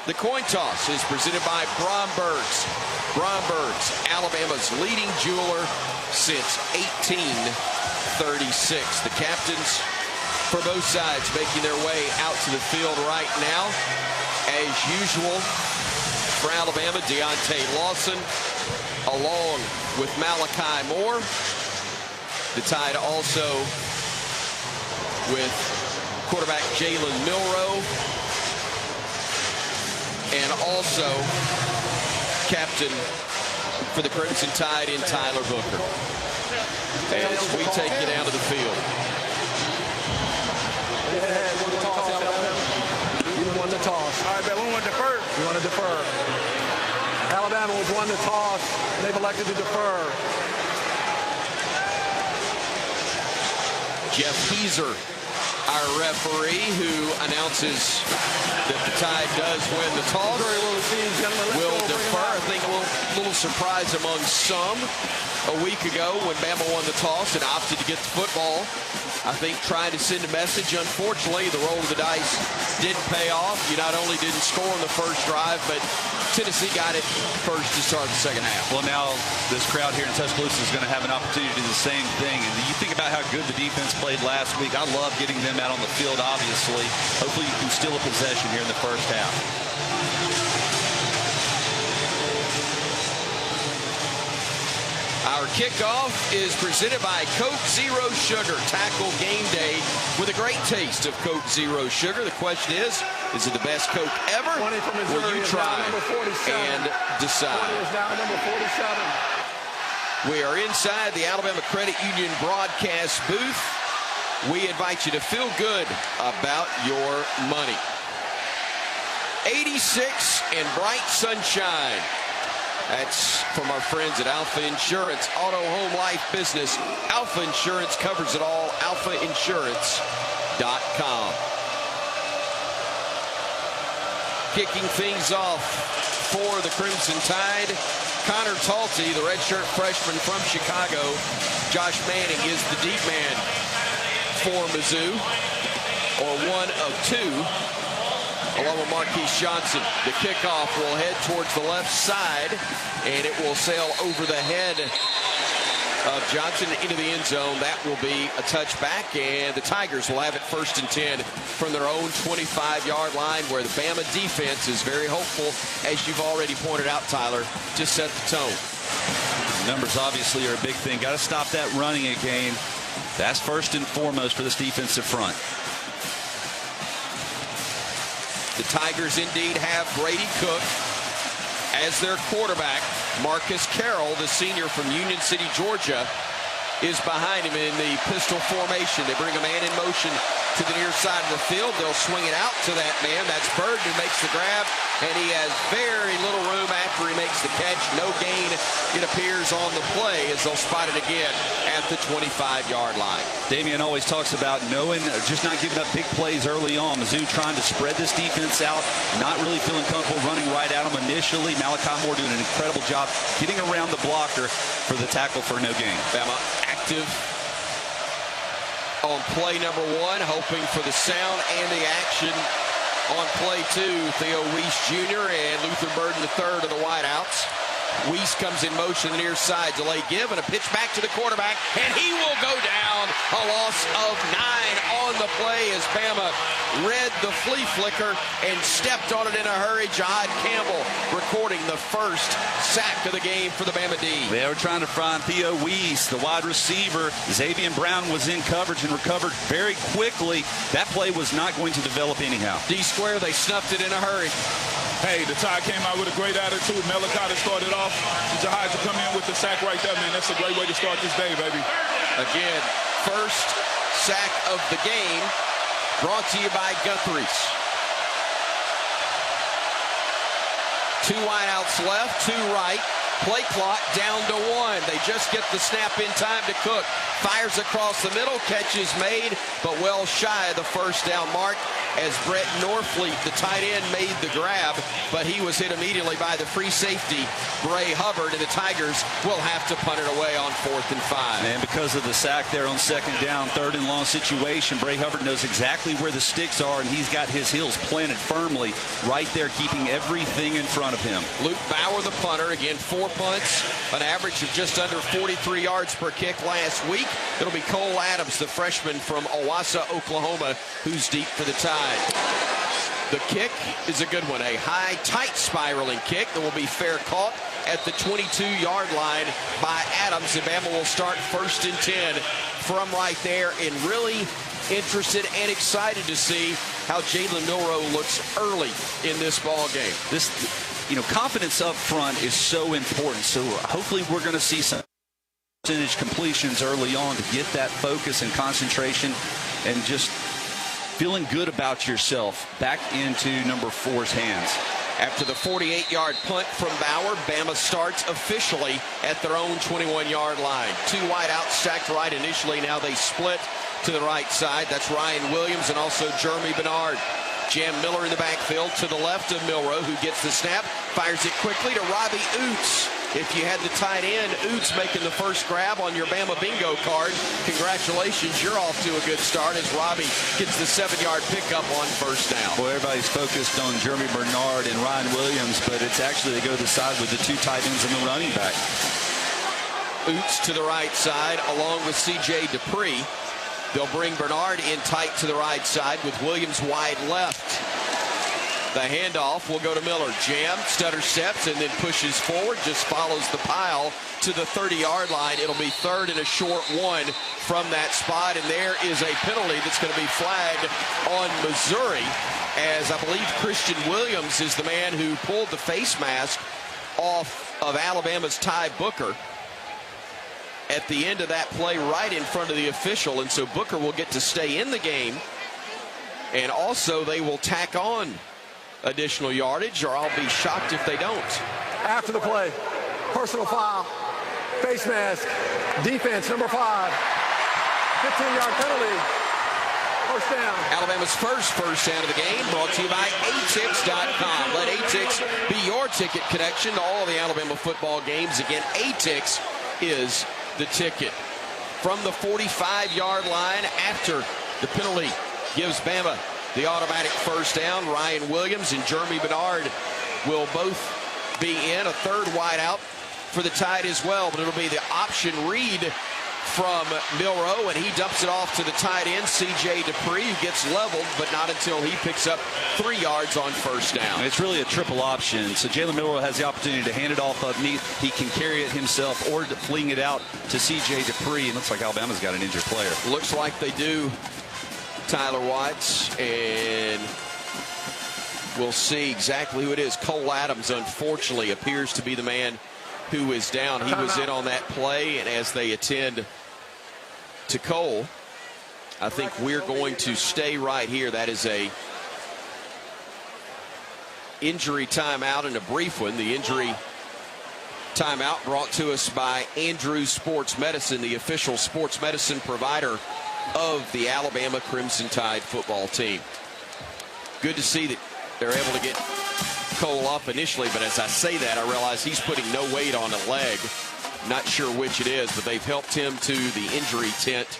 [SPEAKER 1] The coin toss is presented by Bromberg's. Bromberg's, Alabama's leading jeweler since 1836. The captains for both sides making their way out to the field right now. As usual, for Alabama, Deontay Lawson, along with Malachi Moore. The Tide also with quarterback Jalen Milroe. And also captain for the Crimson Tide in Tyler Booker. As we take you down to the field.
[SPEAKER 20] You won the toss.
[SPEAKER 19] All right, but we want to defer.
[SPEAKER 20] You want to defer. Alabama was won the toss. They've elected to defer.
[SPEAKER 1] Jeff Heeser, our referee, who announces that the Tide does win the toss, will defer. I think a little surprise among some a week ago when Bama won the toss and opted to get the football. I think trying to send a message. Unfortunately, the roll of the dice didn't pay off. You not only didn't score on the first drive, but Tennessee got it first to start the second half.
[SPEAKER 4] Well, now this crowd here in Tuscaloosa is going to have an opportunity to do the same thing. And you think about how good the defense played last week. I love getting them out on the field, obviously. Hopefully you can steal a possession here in the first half.
[SPEAKER 1] Our kickoff is presented by Coke Zero Sugar. Tackle game day with a great taste of Coke Zero Sugar. The question is it the best Coke ever? Will you try and decide?
[SPEAKER 20] 20 is now number 47.
[SPEAKER 1] We are inside the Alabama Credit Union broadcast booth. We invite you to feel good about your money. 86 and bright sunshine. That's from our friends at Alpha Insurance, Auto, Home, Life, Business. Alpha Insurance covers it all. AlphaInsurance.com. Kicking things off for the Crimson Tide, Connor Talty, the redshirt freshman from Chicago. Josh Manning is the deep man for Mizzou, or one of two, along with Marquise Johnson. The kickoff will head towards the left side, and it will sail over the head of Johnson into the end zone. That will be a touchback, and the Tigers will have it 1st and 10 from their own 25-yard line, where the Bama defense is very hopeful, as you've already pointed out, Tyler, to set the tone.
[SPEAKER 4] Numbers obviously are a big thing. Got to stop that running game. That's first and foremost for this defensive front.
[SPEAKER 1] The Tigers indeed have Brady Cook as their quarterback. Marcus Carroll, the senior from Union City, Georgia, is behind him in the pistol formation. They bring a man in motion to the near side of the field. They'll swing it out to that man. That's Bird who makes the grab, and he has very little room after he makes the catch. No gain, it appears, on the play, as they'll spot it again at the 25-yard line.
[SPEAKER 4] Damian always talks about knowing, just not giving up big plays early on. Mizzou trying to spread this defense out, not really feeling comfortable running right at them initially. Malachi Moore doing an incredible job getting around the blocker for the tackle for no gain.
[SPEAKER 1] Bama active on play number 1, hoping for the sound and the action on play 2. Theo Weiss Jr. and Luther Burden III of the wideouts. Weiss comes in motion the near side, delay give, and a pitch back to the quarterback, and he will go down. A loss of 9 on the play as Bama read the flea flicker and stepped on it in a hurry. Jahad Campbell recording the first sack of the game for the Bama D.
[SPEAKER 4] They were trying to find Theo Weiss, the wide receiver. Xavier Brown was in coverage and recovered very quickly. That play was not going to develop anyhow.
[SPEAKER 1] D-square, they snuffed it in a hurry.
[SPEAKER 18] Hey, the Tide came out with a great attitude. Malachi started off. Jahad to come in with the sack right there, man. That's a great way to start this day, baby.
[SPEAKER 1] Again, first sack of the game brought to you by Guthrie's. 2 wideouts left, 2 right. Play clock down to 1. They just get the snap in time to Cook. Fires across the middle. Catch is made, but well shy of the first down mark as Brett Norfleet, the tight end, made the grab, but he was hit immediately by the free safety, Bray Hubbard, and the Tigers will have to punt it away on 4th and 5.
[SPEAKER 4] And because of the sack there on 2nd down, 3rd and long situation, Bray Hubbard knows exactly where the sticks are, and he's got his heels planted firmly right there, keeping everything in front of him.
[SPEAKER 1] Luke Bauer, the punter, again 4 punts, an average of just under 43 yards per kick last week. It'll be Cole Adams, the freshman from Owasso, Oklahoma, who's deep for the Tide. The kick is a good one, a high, tight spiraling kick that will be fair caught at the 22-yard line by Adams, and Bama will start 1st and 10 from right there, and really interested and excited to see how Jalen Milroe looks early in this ball game.
[SPEAKER 4] This, confidence up front is so important, so hopefully we're going to see some percentage completions early on to get that focus and concentration and just feeling good about yourself back into number 4's hands.
[SPEAKER 1] After the 48-yard punt from Bauer, Bama starts officially at their own 21-yard line. 2 wideouts stacked right initially. Now they split to the right side. That's Ryan Williams and also Jeremy Bernard. Jam Miller in the backfield to the left of Milroe, who gets the snap, fires it quickly to Robbie Oots. If you had the tight end, Oots, making the first grab on your Bama bingo card, congratulations, you're off to a good start as Robbie gets the 7-yard pickup on first down.
[SPEAKER 4] Boy, everybody's focused on Jeremy Bernard and Ryan Williams, but it's actually they go to the side with the 2 tight ends and the running back.
[SPEAKER 1] Oots to the right side along with C.J. Dupree. They'll bring Bernard in tight to the right side with Williams wide left. The handoff will go to Miller. Jam, stutter steps, and then pushes forward, just follows the pile to the 30-yard line. It'll be 3rd and a short 1 from that spot, and there is a penalty that's going to be flagged on Missouri, as I believe Christian Williams is the man who pulled the face mask off of Alabama's Ty Booker at the end of that play right in front of the official, and so Booker will get to stay in the game, and also they will tack on additional yardage, or I'll be shocked if they don't.
[SPEAKER 20] After the play, personal foul, face mask, defense, number 5, 15-yard penalty, first down.
[SPEAKER 1] Alabama's first down of the game, brought to you by atix.com. Let Atix be your ticket connection to all of the Alabama football games. Again, Atix is the ticket. From the 45-yard line, after the penalty gives Bama the automatic first down, Ryan Williams and Jeremy Bernard will both be in. A third wideout for the Tide as well, but it'll be the option read from Milroe, and he dumps it off to the tight end, C.J. Dupree, who gets leveled, but not until he picks up 3 yards on first down.
[SPEAKER 4] And it's really a triple option. So Jalen Milroe has the opportunity to hand it off underneath. He can carry it himself or to fling it out to C.J. Dupree. And looks like Alabama's got an injured player.
[SPEAKER 1] Looks like they do, Tyler Watts, and we'll see exactly who it is. Cole Adams, unfortunately, appears to be the man who is down. He was in on that play, and as they attend to Cole, I think we're going to stay right here. That is a injury timeout, and a brief one. The injury timeout brought to us by Andrews Sports Medicine, the official sports medicine provider of the Alabama Crimson Tide football team. Good to see that they're able to get Cole up initially, but as I say that, I realize he's putting no weight on a leg. Not sure which it is, but they've helped him to the injury tent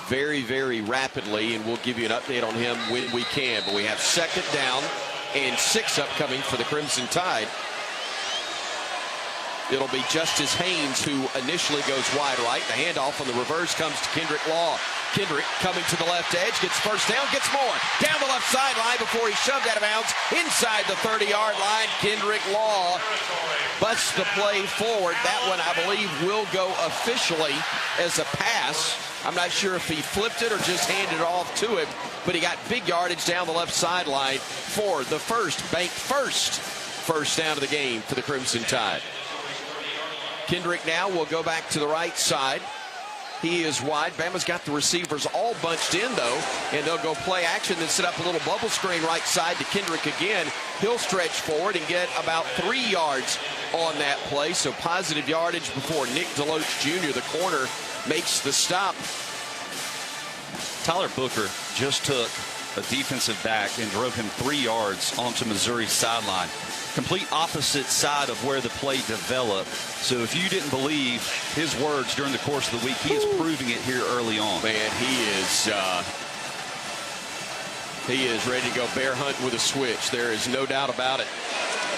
[SPEAKER 1] very, very rapidly, and we'll give you an update on him when we can. But we have 2nd down and 6 upcoming for the Crimson Tide. It'll be Justice Haynes who initially goes wide right. The handoff on the reverse comes to Kendrick Law. Kendrick coming to the left edge, gets first down, gets more. Down the left sideline before he's shoved out of bounds. Inside the 30-yard line, Kendrick Law busts the play forward. That one, I believe, will go officially as a pass. I'm not sure if he flipped it or just handed it off to him, but he got big yardage down the left sideline for the bank first down of the game for the Crimson Tide. Kendrick now will go back to the right side. He is wide. Bama's got the receivers all bunched in, though, and they'll go play action, then set up a little bubble screen right side to Kendrick again. He'll stretch forward and get about 3 yards on that play, so positive yardage before Nick DeLoach Jr., the corner, makes the stop.
[SPEAKER 4] Tyler Booker just took a defensive back and drove him 3 yards onto Missouri's sideline. Complete opposite side of where the play developed. So if you didn't believe his words during the course of the week, he is proving it here early on.
[SPEAKER 1] Man, he is ready to go bear hunt with a switch. There is no doubt about it.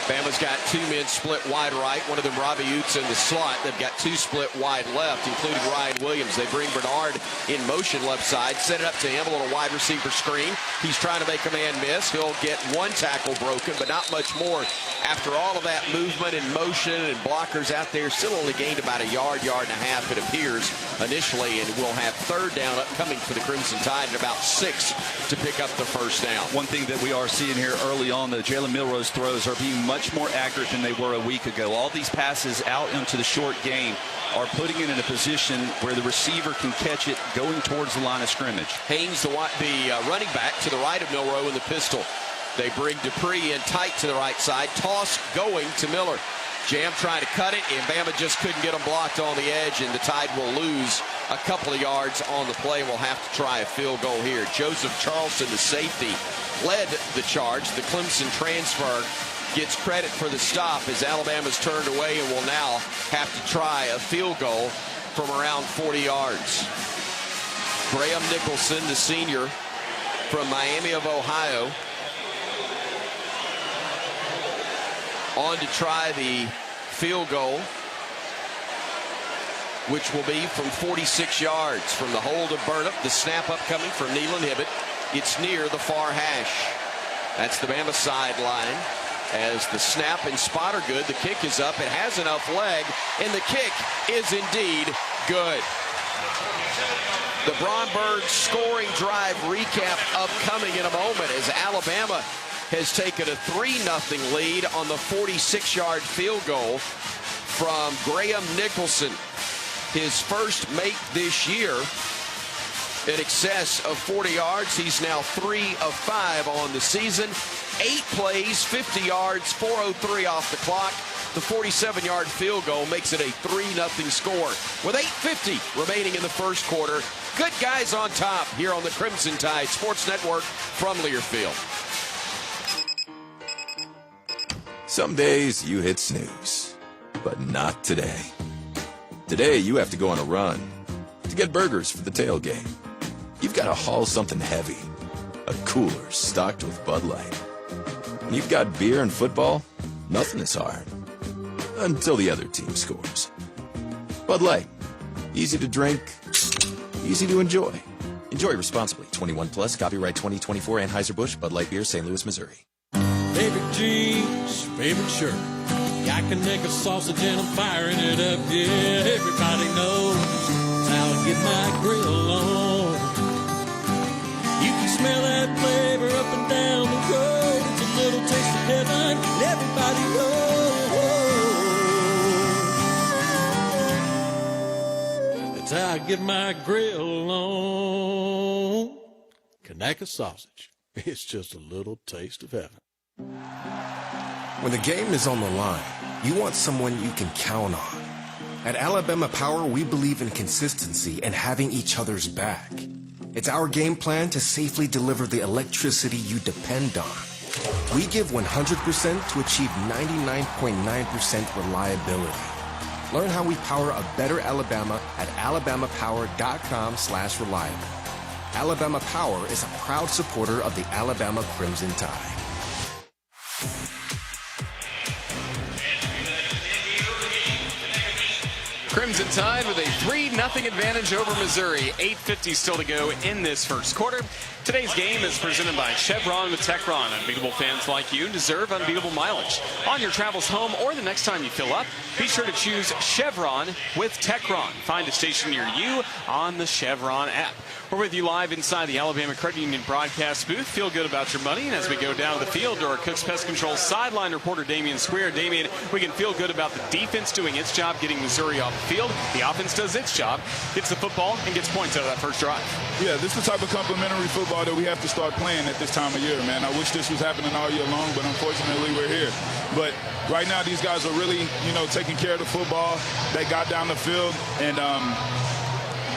[SPEAKER 1] Bama's got 2 men split wide right. One of them, Robbie Oots, in the slot. They've got 2 split wide left, including Ryan Williams. They bring Bernard in motion left side, set it up to him, a little wide receiver screen. He's trying to make a man miss. He'll get 1 tackle broken, but not much more. After all of that movement and motion and blockers out there, still only gained about a yard and a half, it appears, initially, and we'll have 3rd down upcoming for the Crimson Tide and about 6 to pick up the first down.
[SPEAKER 4] One thing that we are seeing here early on, the Jalen Milroe's throws are being much more accurate than they were a week ago. All these passes out into the short game are putting it in a position where the receiver can catch it going towards the line of scrimmage.
[SPEAKER 1] Haynes, the running back, to the right of Milroe in the pistol. They bring Dupree in tight to the right side. Toss going to Miller. Jam trying to cut it, and Bama just couldn't get them blocked on the edge, and the Tide will lose a couple of yards on the play. We'll have to try a field goal here. Joseph Charleston, the safety, led the charge. The Clemson transfer gets credit for the stop as Alabama's turned away and will now have to try a field goal from around 40 yards. Graham Nicholson, the senior from Miami of Ohio, on to try the field goal, which will be from 46 yards from the hold of Burnham. The snap upcoming from Nealon Hibbett. It's near the far hash. That's the Bama sideline. As the snap and spot are good, the kick is up. It has enough leg, and the kick is indeed good. The Bromberg scoring drive recap upcoming in a moment as Alabama has taken a 3-0 lead on the 46-yard field goal from Graham Nicholson. His first make this year in excess of 40 yards. He's now 3 of 5 on the season. 8 plays, 50 yards, 4:03 off the clock. The 47-yard field goal makes it a 3-0 score with 8:50 remaining in the first quarter. Good guys on top here on the Crimson Tide Sports Network from Learfield.
[SPEAKER 21] Some days you hit snooze, but not today. Today you have to go on a run to get burgers for the tailgate. You've got to haul something heavy, a cooler stocked with Bud Light. When you've got beer and football, nothing is hard. Until the other team scores. Bud Light. Easy to drink, easy to enjoy. Enjoy responsibly. 21 plus, copyright 2024, Anheuser-Busch, Bud Light Beer, St. Louis, Missouri.
[SPEAKER 22] Favorite jeans, favorite shirt. I can make a sausage and I'm firing it up. Yeah, everybody knows how I get my grill on. You can smell that flavor up and down the road. It's a little taste of heaven, and everybody knows. That's how I get my grill on. Kanaka sausage. It's just a little taste of heaven.
[SPEAKER 23] When the game is on the line, you want someone you can count on. At Alabama Power, we believe in consistency and having each other's back. It's our game plan to safely deliver the electricity you depend on. We give 100% to achieve 99.9% reliability. Learn how we power a better Alabama at alabamapower.com/reliable. Alabama Power is a proud supporter of the Alabama Crimson Tide.
[SPEAKER 24] Crimson Tide with a 3-0 advantage over Missouri. 8:50 still to go in this first quarter. Today's game is presented by Chevron with Techron. Unbeatable fans like you deserve unbeatable mileage. On your travels home or the next time you fill up, be sure to choose Chevron with Techron. Find a station near you on the Chevron app. We're with you live inside the Alabama Credit Union broadcast booth. Feel good about your money. And as we go down to the field to our Cooks Pest Control sideline reporter, Damian Square. Damian, we can feel good about the defense doing its job, getting Missouri off the field. The offense does its job, gets the football, and gets points out of that first drive.
[SPEAKER 18] Yeah, this is the type of complementary football that we have to start playing at this time of year, man. I wish this was happening all year long, but unfortunately we're here. But right now these guys are really, taking care of the football. They got down the field and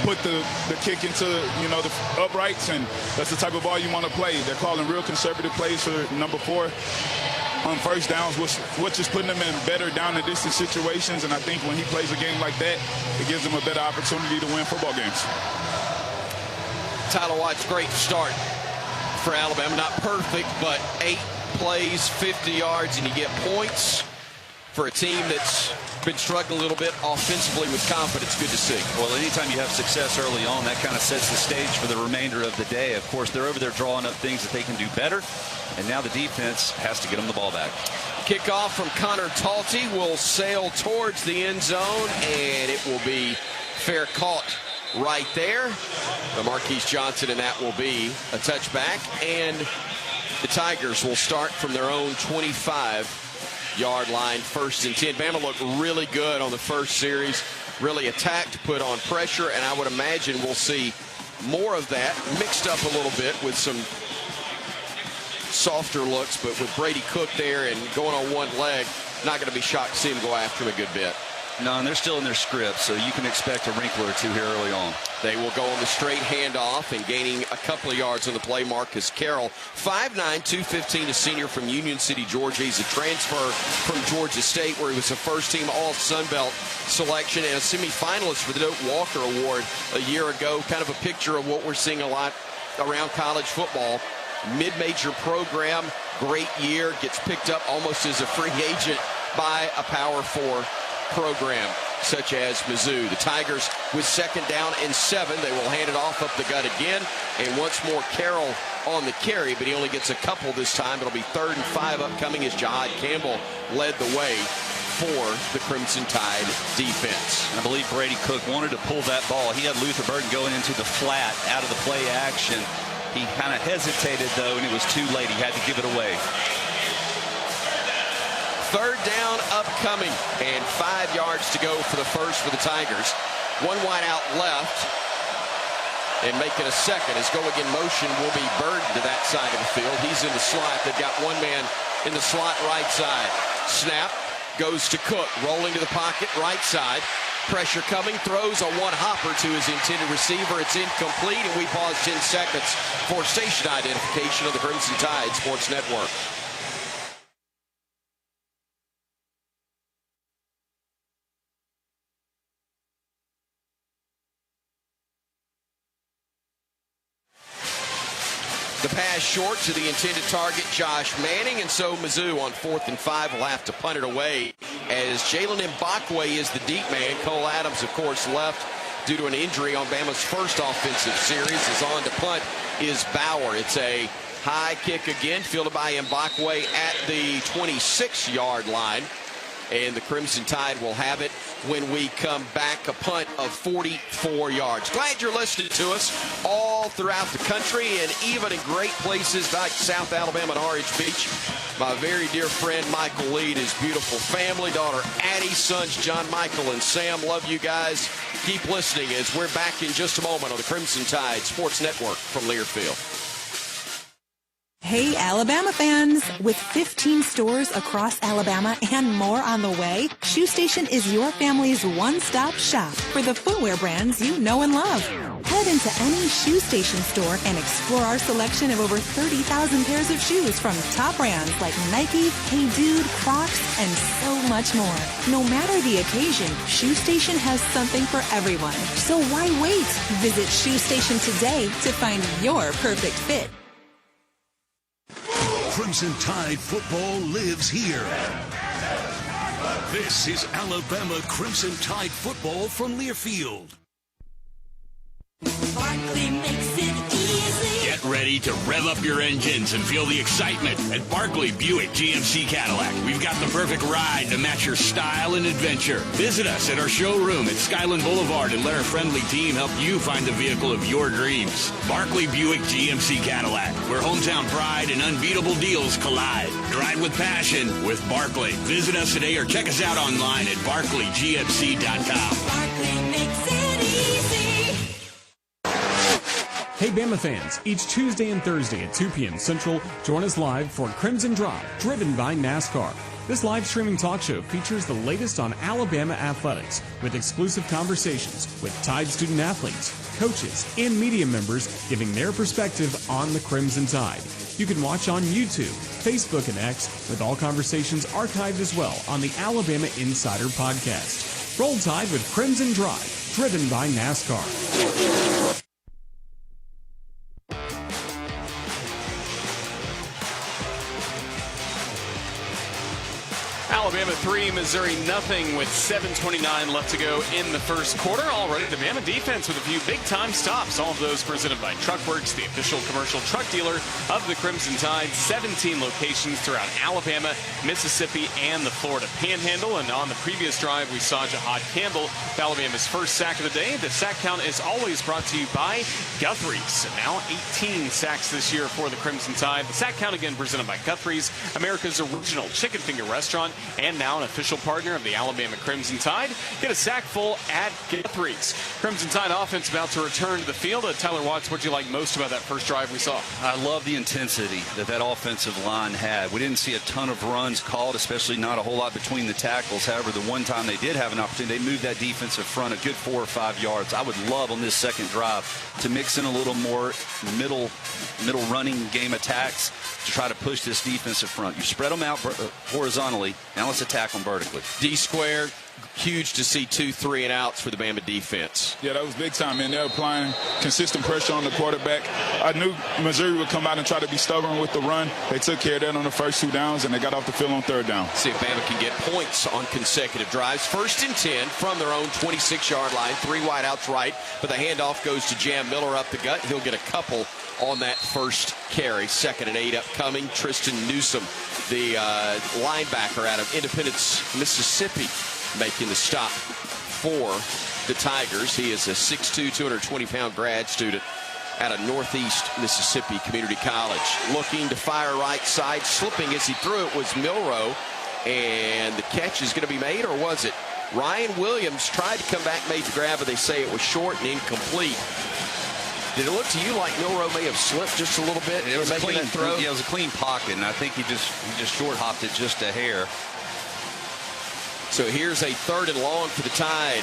[SPEAKER 18] put the kick into, the uprights, and that's the type of ball you want to play. They're calling real conservative plays for number 4 on first downs, which is putting them in better down and distance situations. And I think when he plays a game like that, it gives him a better opportunity to win football games.
[SPEAKER 1] Tyler White's great start for Alabama. Not perfect, but 8 plays, 50 yards, and you get points for a team that's been struggling a little bit offensively with confidence. Good to see.
[SPEAKER 4] Well, anytime you have success early on, that kind of sets the stage for the remainder of the day. Of course, they're over there drawing up things that they can do better, and now the defense has to get them the ball back.
[SPEAKER 1] Kickoff from Connor Talty will sail towards the end zone, and it will be fair caught right there. The Marquise Johnson, and that will be a touchback. And the Tigers will start from their own 25-yard line, 1st and 10. Bama looked really good on the first series, really attacked, put on pressure, and I would imagine we'll see more of that, mixed up a little bit with some softer looks, but with Brady Cook there and going on one leg, not going to be shocked to see him go after him a good bit.
[SPEAKER 4] No, and they're still in their script, so you can expect a wrinkle or two here early on.
[SPEAKER 1] They will go on the straight handoff and gaining a couple of yards on the play. Marcus Carroll, 5'9", 215, a senior from Union City, Georgia. He's a transfer from Georgia State, where he was a first-team All-Sun Belt selection and a semifinalist for the Doak Walker Award a year ago. Kind of a picture of what we're seeing a lot around college football. Mid-major program, great year, gets picked up almost as a free agent by a Power 4 program such as Mizzou. The Tigers with 2nd down and 7. They will hand it off up the gut again. And once more Carroll on the carry, but he only gets a couple this time. It'll be 3rd and 5 upcoming as Jahad Campbell led the way for the Crimson Tide defense.
[SPEAKER 4] And I believe Brady Cook wanted to pull that ball. He had Luther Burton going into the flat out of the play action. He kind of hesitated, though, and it was too late. He had to give it away.
[SPEAKER 1] 3rd down upcoming and 5 yards to go for the first for the Tigers. One wide out left and making a second as go-again motion will be Burton to that side of the field. He's in the slot. They've got one man in the slot right side. Snap goes to Cook, rolling to the pocket right side. Pressure coming, throws a one-hopper to his intended receiver. It's incomplete, and we pause 10 seconds for station identification of the Crimson Tide Sports Network. The pass short to the intended target, Josh Manning, and so Mizzou on 4th and 5 will have to punt it away as Jalen Mbakwe is the deep man. Cole Adams, of course, left due to an injury on Bama's first offensive series. Is on to punt is Bauer. It's a high kick again, fielded by Mbakwe at the 26-yard line. And the Crimson Tide will have it when we come back, a punt of 44 yards. Glad you're listening to us all throughout the country and even in great places like South Alabama and Orange Beach. My very dear friend Michael Lee, his beautiful family, daughter Addie, sons John Michael and Sam. Love you guys. Keep listening as we're back in just a moment on the Crimson Tide Sports Network from Learfield.
[SPEAKER 5] Hey, Alabama fans! With 15 stores across Alabama and more on the way, Shoe Station is your family's one-stop shop for the footwear brands you know and love. Head into any Shoe Station store and explore our selection of over 30,000 pairs of shoes from top brands like Nike, Hey Dude, Crocs, and so much more. No matter the occasion, Shoe Station has something for everyone. So why wait? Visit Shoe Station today to find your perfect fit.
[SPEAKER 2] Crimson Tide football lives here. This is Alabama Crimson Tide football from Learfield.
[SPEAKER 6] Barkley makes it easy. Get ready to rev up your engines and feel the excitement at Barkley Buick GMC Cadillac. We've got the perfect ride to match your style and adventure. Visit us at our showroom at Skyland Boulevard and let our friendly team help you find the vehicle of your dreams. Barkley Buick GMC Cadillac, where hometown pride and unbeatable deals collide. Drive with passion with Barkley. Visit us today or check us out online at barkleygmc.com. Barkley makes it easy.
[SPEAKER 8] Hey Bama fans, each Tuesday and Thursday at 2 p.m. Central, join us live for Crimson Drive, driven by NASCAR. This live streaming talk show features the latest on Alabama athletics with exclusive conversations with Tide student athletes, coaches, and media members giving their perspective on the Crimson Tide. You can watch on YouTube, Facebook, and X, with all conversations archived as well on the Alabama Insider podcast. Roll Tide with Crimson Drive, driven by NASCAR.
[SPEAKER 24] Alabama 3, Missouri nothing with 7:29 left to go in the first quarter. Already the Bama defense with a few big-time stops. All of those presented by Truckworks, the official commercial truck dealer of the Crimson Tide. 17 locations throughout Alabama, Mississippi, and the Florida Panhandle. And on the previous drive, we saw Jahad Campbell, Alabama's first sack of the day. The sack count is always brought to you by Guthrie's. And now 18 sacks this year for the Crimson Tide. The sack count again presented by Guthrie's, America's original chicken finger restaurant and now an official partner of the Alabama Crimson Tide. Get a sack full at threes. Crimson Tide offense about to return to the field. Tyler Watts, what did you like most about that first drive we saw?
[SPEAKER 4] I love the intensity that offensive line had. We didn't see a ton of runs called, especially not a whole lot between the tackles. However, the one time they did have an opportunity, they moved that defensive front a good 4 or 5 yards. I would love on this second drive to mix in a little more middle running game attacks to try to push this defensive front. You spread them out horizontally. Now let's attack them vertically.
[SPEAKER 1] D-square, huge to see 2 3-and-outs for the Bama defense.
[SPEAKER 18] Yeah, that was big time, man. They're applying consistent pressure on the quarterback. I knew Missouri would come out and try to be stubborn with the run. They took care of that on the first 2 downs, and they got off the field on 3rd down.
[SPEAKER 1] See if Bama can get points on consecutive drives. 1st and 10 from their own 26-yard line. 3 wideouts right, but the handoff goes to Jam Miller up the gut. He'll get a couple on that first carry. 2nd and 8 upcoming. Tristan Newsom, the linebacker out of Independence, Mississippi, making the stop for the Tigers. He is a 6'2", 220-pound grad student out of Northeast Mississippi Community College. Looking to fire right side, slipping as he threw it was Milroe, and the catch is going to be made, or was it? Ryan Williams tried to come back, made the grab, but they say it was short and incomplete. Did it look to you like Milroe may have slipped just a little bit?
[SPEAKER 4] It was a clean
[SPEAKER 1] throw.
[SPEAKER 4] Yeah, it was a clean pocket, and I think he just short hopped it just a hair.
[SPEAKER 1] So here's a 3rd and long for the Tide.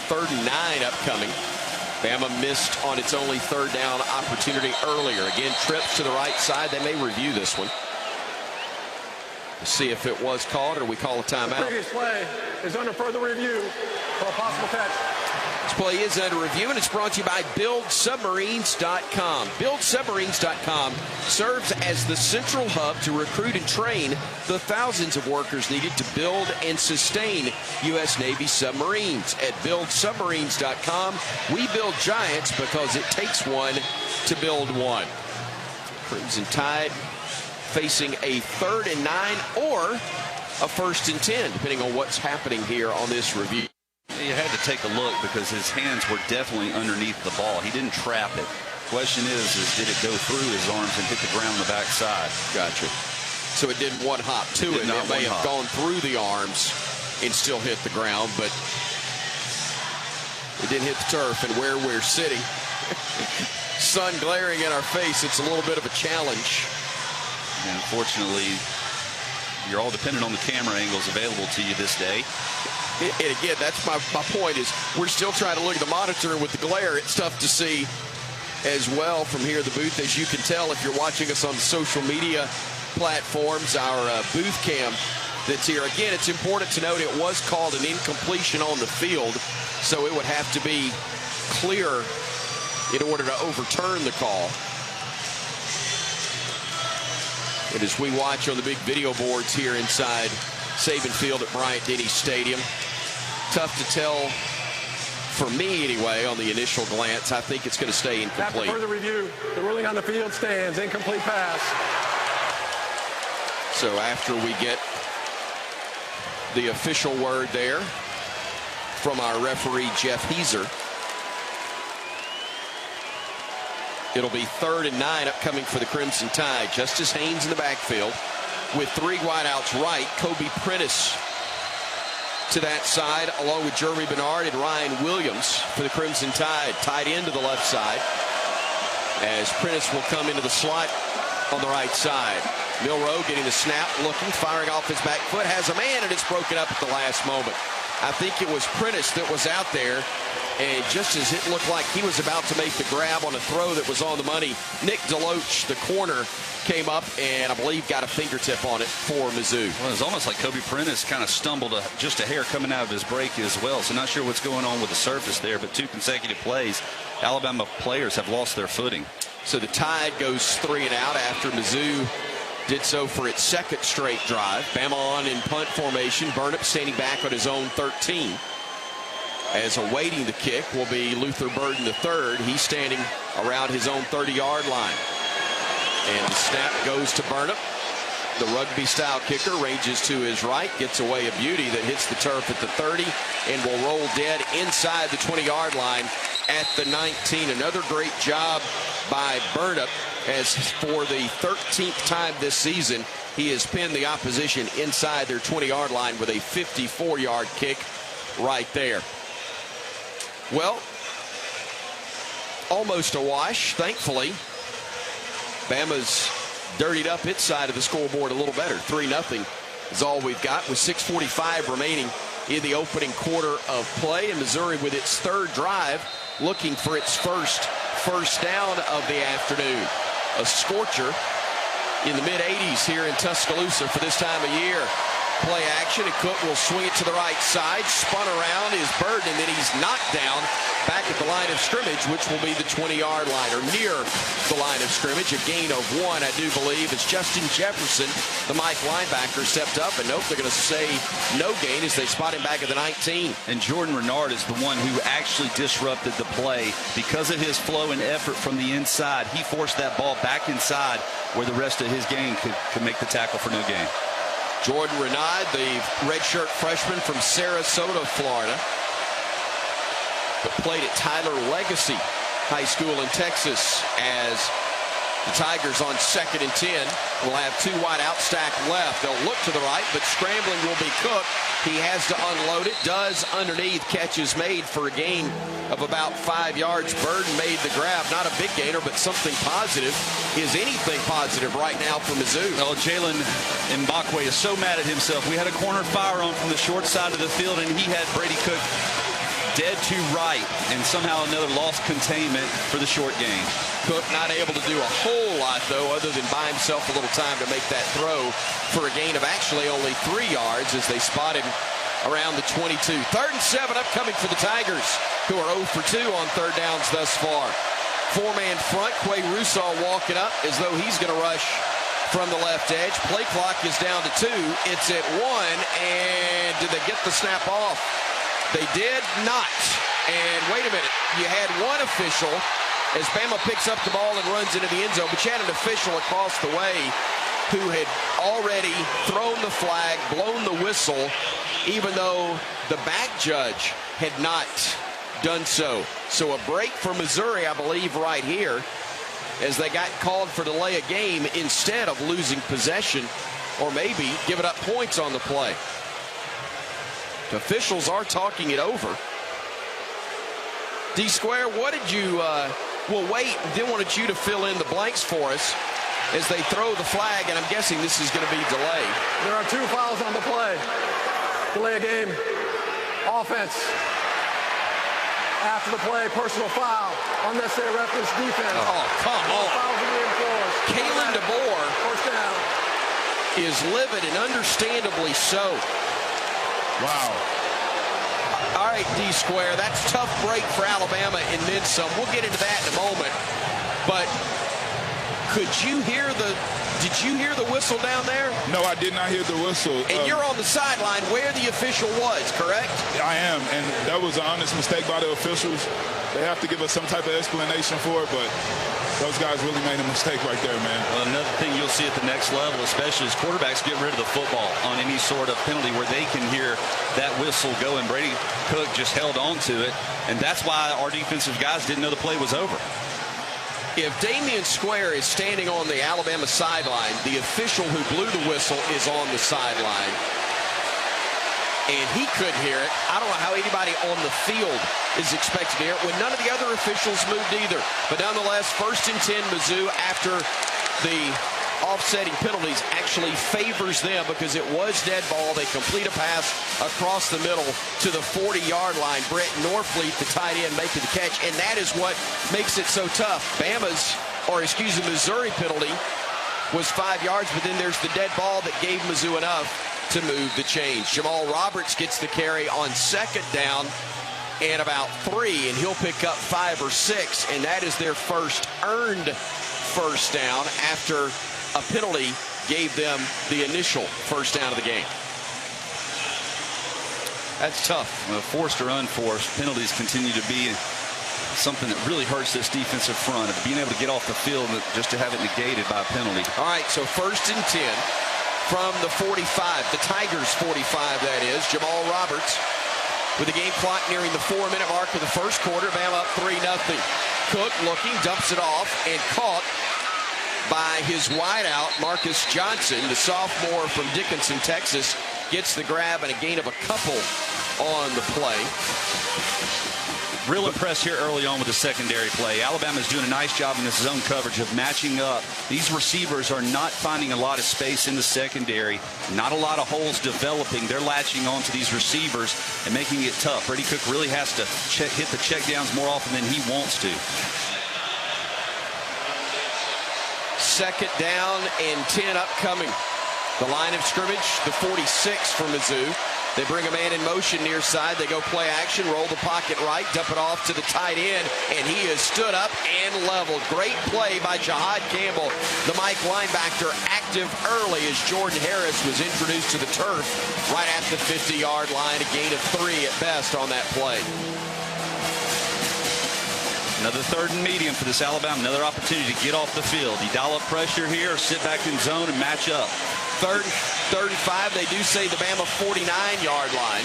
[SPEAKER 1] 3rd and 9 upcoming. Bama missed on its only 3rd down opportunity earlier. Again, trips to the right side. They may review this one. We'll see if it was called or we call a timeout.
[SPEAKER 20] The previous play is under further review for a possible catch.
[SPEAKER 1] This play is under review, and it's brought to you by BuildSubmarines.com. BuildSubmarines.com serves as the central hub to recruit and train the thousands of workers needed to build and sustain U.S. Navy submarines. At BuildSubmarines.com, we build giants because it takes one to build one. Crimson Tide facing a 3rd and 9 or a 1st and 10, depending on what's happening here on this review.
[SPEAKER 4] You had to take a look because his hands were definitely underneath the ball. He didn't trap it. Question is did it go through his arms and hit the ground on the backside?
[SPEAKER 1] Gotcha. So it didn't one hop to it. It may have gone through the arms and still hit the ground, but it didn't hit the turf. And where we're sitting, sun glaring in our face, it's a little bit of a challenge.
[SPEAKER 4] And unfortunately, you're all dependent on the camera angles available to you this day.
[SPEAKER 1] And again, that's my point is we're still trying to look at the monitor, and with the glare, it's tough to see as well from here at the booth. As you can tell if you're watching us on the social media platforms, our booth cam that's here. Again, it's important to note it was called an incompletion on the field, so it would have to be clear in order to overturn the call. And as we watch on the big video boards here inside Saban Field at Bryant-Denny Stadium, tough to tell, for me anyway, on the initial glance. I think it's going to stay incomplete.
[SPEAKER 20] After further review, the ruling on the field stands. Incomplete pass.
[SPEAKER 1] So after we get the official word there from our referee, Jeff Heiser, it'll be 3rd and 9 upcoming for the Crimson Tide. Justice Haynes in the backfield with 3 wideouts right. Kobe Prentice to that side, along with Jeremy Bernard and Ryan Williams for the Crimson Tide. Tied into the left side as Prentice will come into the slot on the right side. Milroe getting the snap, looking, firing off his back foot, has a man, and it's broken up at the last moment. I think it was Prentice that was out there, and just as it looked like he was about to make the grab on a throw that was on the money, Nick DeLoach, the corner, came up and I believe got a fingertip on it for Mizzou.
[SPEAKER 4] Well, it was almost like Kobe Prentice kind of stumbled just a hair coming out of his break as well. So not sure what's going on with the surface there, but 2 consecutive plays. Alabama players have lost their footing.
[SPEAKER 1] So the Tide goes 3 and out after Mizzou did so for its 2nd straight drive. Bama on in punt formation. Burnip standing back on his own 13. As awaiting the kick will be Luther Burden III. He's standing around his own 30-yard line. And the snap goes to Burnip. The rugby-style kicker ranges to his right, gets away a beauty that hits the turf at the 30 and will roll dead inside the 20-yard line at the 19. Another great job by Burnip as for the 13th time this season, he has pinned the opposition inside their 20-yard line with a 54-yard kick right there. Well, almost a wash, thankfully. Bama's dirtied up its side of the scoreboard a little better. 3-0 is all we've got with 6:45 remaining in the opening quarter of play. And Missouri with its third drive looking for its first down of the afternoon. A scorcher in the mid-80s here in Tuscaloosa for this time of year. Play action, and Cook will swing it to the right side. Spun around is Burden, and then he's knocked down back at the line of scrimmage, which will be the 20-yard line, or near the line of scrimmage. A gain of 1, I do believe, as Justin Jefferson, the Mike linebacker, stepped up. And nope, they're going to say no gain as they spot him back at the 19.
[SPEAKER 4] And Jordan Renard is the one who actually disrupted the play. Because of his flow and effort from the inside, he forced that ball back inside where the rest of his gang could make the tackle for no gain.
[SPEAKER 1] Jordan Renard, the redshirt freshman from Sarasota, Florida, but played at Tyler Legacy High School in Texas, as the Tigers on 2nd and 10 will have 2 wide out stack left. They'll look to the right, but scrambling will be Cook. He has to unload it. Does underneath. Catch is made for a gain of about 5 yards. Burden made the grab. Not a big gainer, but something positive. Is anything positive right now for Mizzou?
[SPEAKER 4] Oh, Jalen Mbakwe is so mad at himself. We had a corner fire on from the short side of the field, and he had Brady Cook dead to right, and somehow another lost containment for the short game.
[SPEAKER 1] Cook not able to do a whole lot, though, other than buy himself a little time to make that throw for a gain of actually only 3 yards as they spot him around the 22. 3rd and 7 upcoming for the Tigers, who are 0 for 2 on third downs thus far. 4-man front, Quay Russaw walking up as though he's going to rush from the left edge. Play clock is down to 2. It's at 1, and did they get the snap off? They did not. And wait a minute, you had one official as Bama picks up the ball and runs into the end zone, but you had an official across the way who had already thrown the flag, blown the whistle, even though the back judge had not done so. So a break for Missouri, I believe, right here, as they got called for delay of game instead of losing possession or maybe giving up points on the play. The officials are talking it over. D-Square, what did you, well, wait, then wanted you to fill in the blanks for us as they throw the flag, and I'm guessing this is going to be delayed.
[SPEAKER 20] There are 2 fouls on the play. Delay a game. Offense. After the play, personal foul. Unnecessary reference defense.
[SPEAKER 1] Oh, come on.
[SPEAKER 20] Fouls are reinforced.
[SPEAKER 1] Kalen DeBoer
[SPEAKER 20] First down.
[SPEAKER 1] is livid, and understandably so.
[SPEAKER 18] Wow.
[SPEAKER 1] All right, D-Square, that's a tough break for Alabama and then some. We'll get into that in a moment. But did you hear the whistle down there?
[SPEAKER 18] No, I did not hear the whistle.
[SPEAKER 1] And you're on the sideline where the official was, correct?
[SPEAKER 18] I am, and that was an honest mistake by the officials. They have to give us some type of explanation for it, but those guys really made a mistake right there, man.
[SPEAKER 4] Well, another thing you'll see at the next level, especially as quarterbacks get rid of the football on any sort of penalty where they can hear that whistle go, and Brady Cook just held on to it, and that's why our defensive guys didn't know the play was over.
[SPEAKER 1] If Damian Square is standing on the Alabama sideline, the official who blew the whistle is on the sideline, and he couldn't hear it. I don't know how anybody on the field is expected to hear it when none of the other officials moved either. But nonetheless, 1st and 10 Mizzou, after the offsetting penalties, actually favors them because it was dead ball. They complete a pass across the middle to the 40-yard line. Brett Norfleet, the tight end, making the catch, and that is what makes it so tough. Missouri penalty was 5 yards, but then there's the dead ball that gave Mizzou enough to move the chains. Jamal Roberts gets the carry on 2nd down and about 3, and he'll pick up 5 or 6, and that is their first earned first down after a penalty gave them the initial first down of the game. That's tough.
[SPEAKER 4] Forced or unforced, penalties continue to be something that really hurts this defensive front, of being able to get off the field just to have it negated by a penalty.
[SPEAKER 1] All right, so 1st and 10 from the 45, the Tigers 45, that is. Jamal Roberts with the game clock nearing the 4-minute mark of the first quarter. Bama up 3-0. Cook looking, dumps it off, and caught by his wideout, Marcus Johnson, the sophomore from Dickinson, Texas, gets the grab and a gain of a couple on the play.
[SPEAKER 4] Real impressed here early on with the secondary play. Alabama's doing a nice job in this zone coverage of matching up. These receivers are not finding a lot of space in the secondary. Not a lot of holes developing. They're latching onto these receivers and making it tough. Brady Cook really has to hit the checkdowns more often than he wants to.
[SPEAKER 1] Second down and 10 upcoming. The line of scrimmage, the 46 for Mizzou. They bring a man in motion near side. They go play action, roll the pocket right, dump it off to the tight end, and he is stood up and leveled. Great play by Jahad Campbell, the Mike linebacker, active early as Jordan Harris was introduced to the turf right at the 50-yard line. A gain of 3 at best on that play.
[SPEAKER 4] Another third and medium for this Alabama. Another opportunity to get off the field. You dial up pressure here or sit back in zone and match up.
[SPEAKER 1] Third and 5. They do say the Bama 49-yard line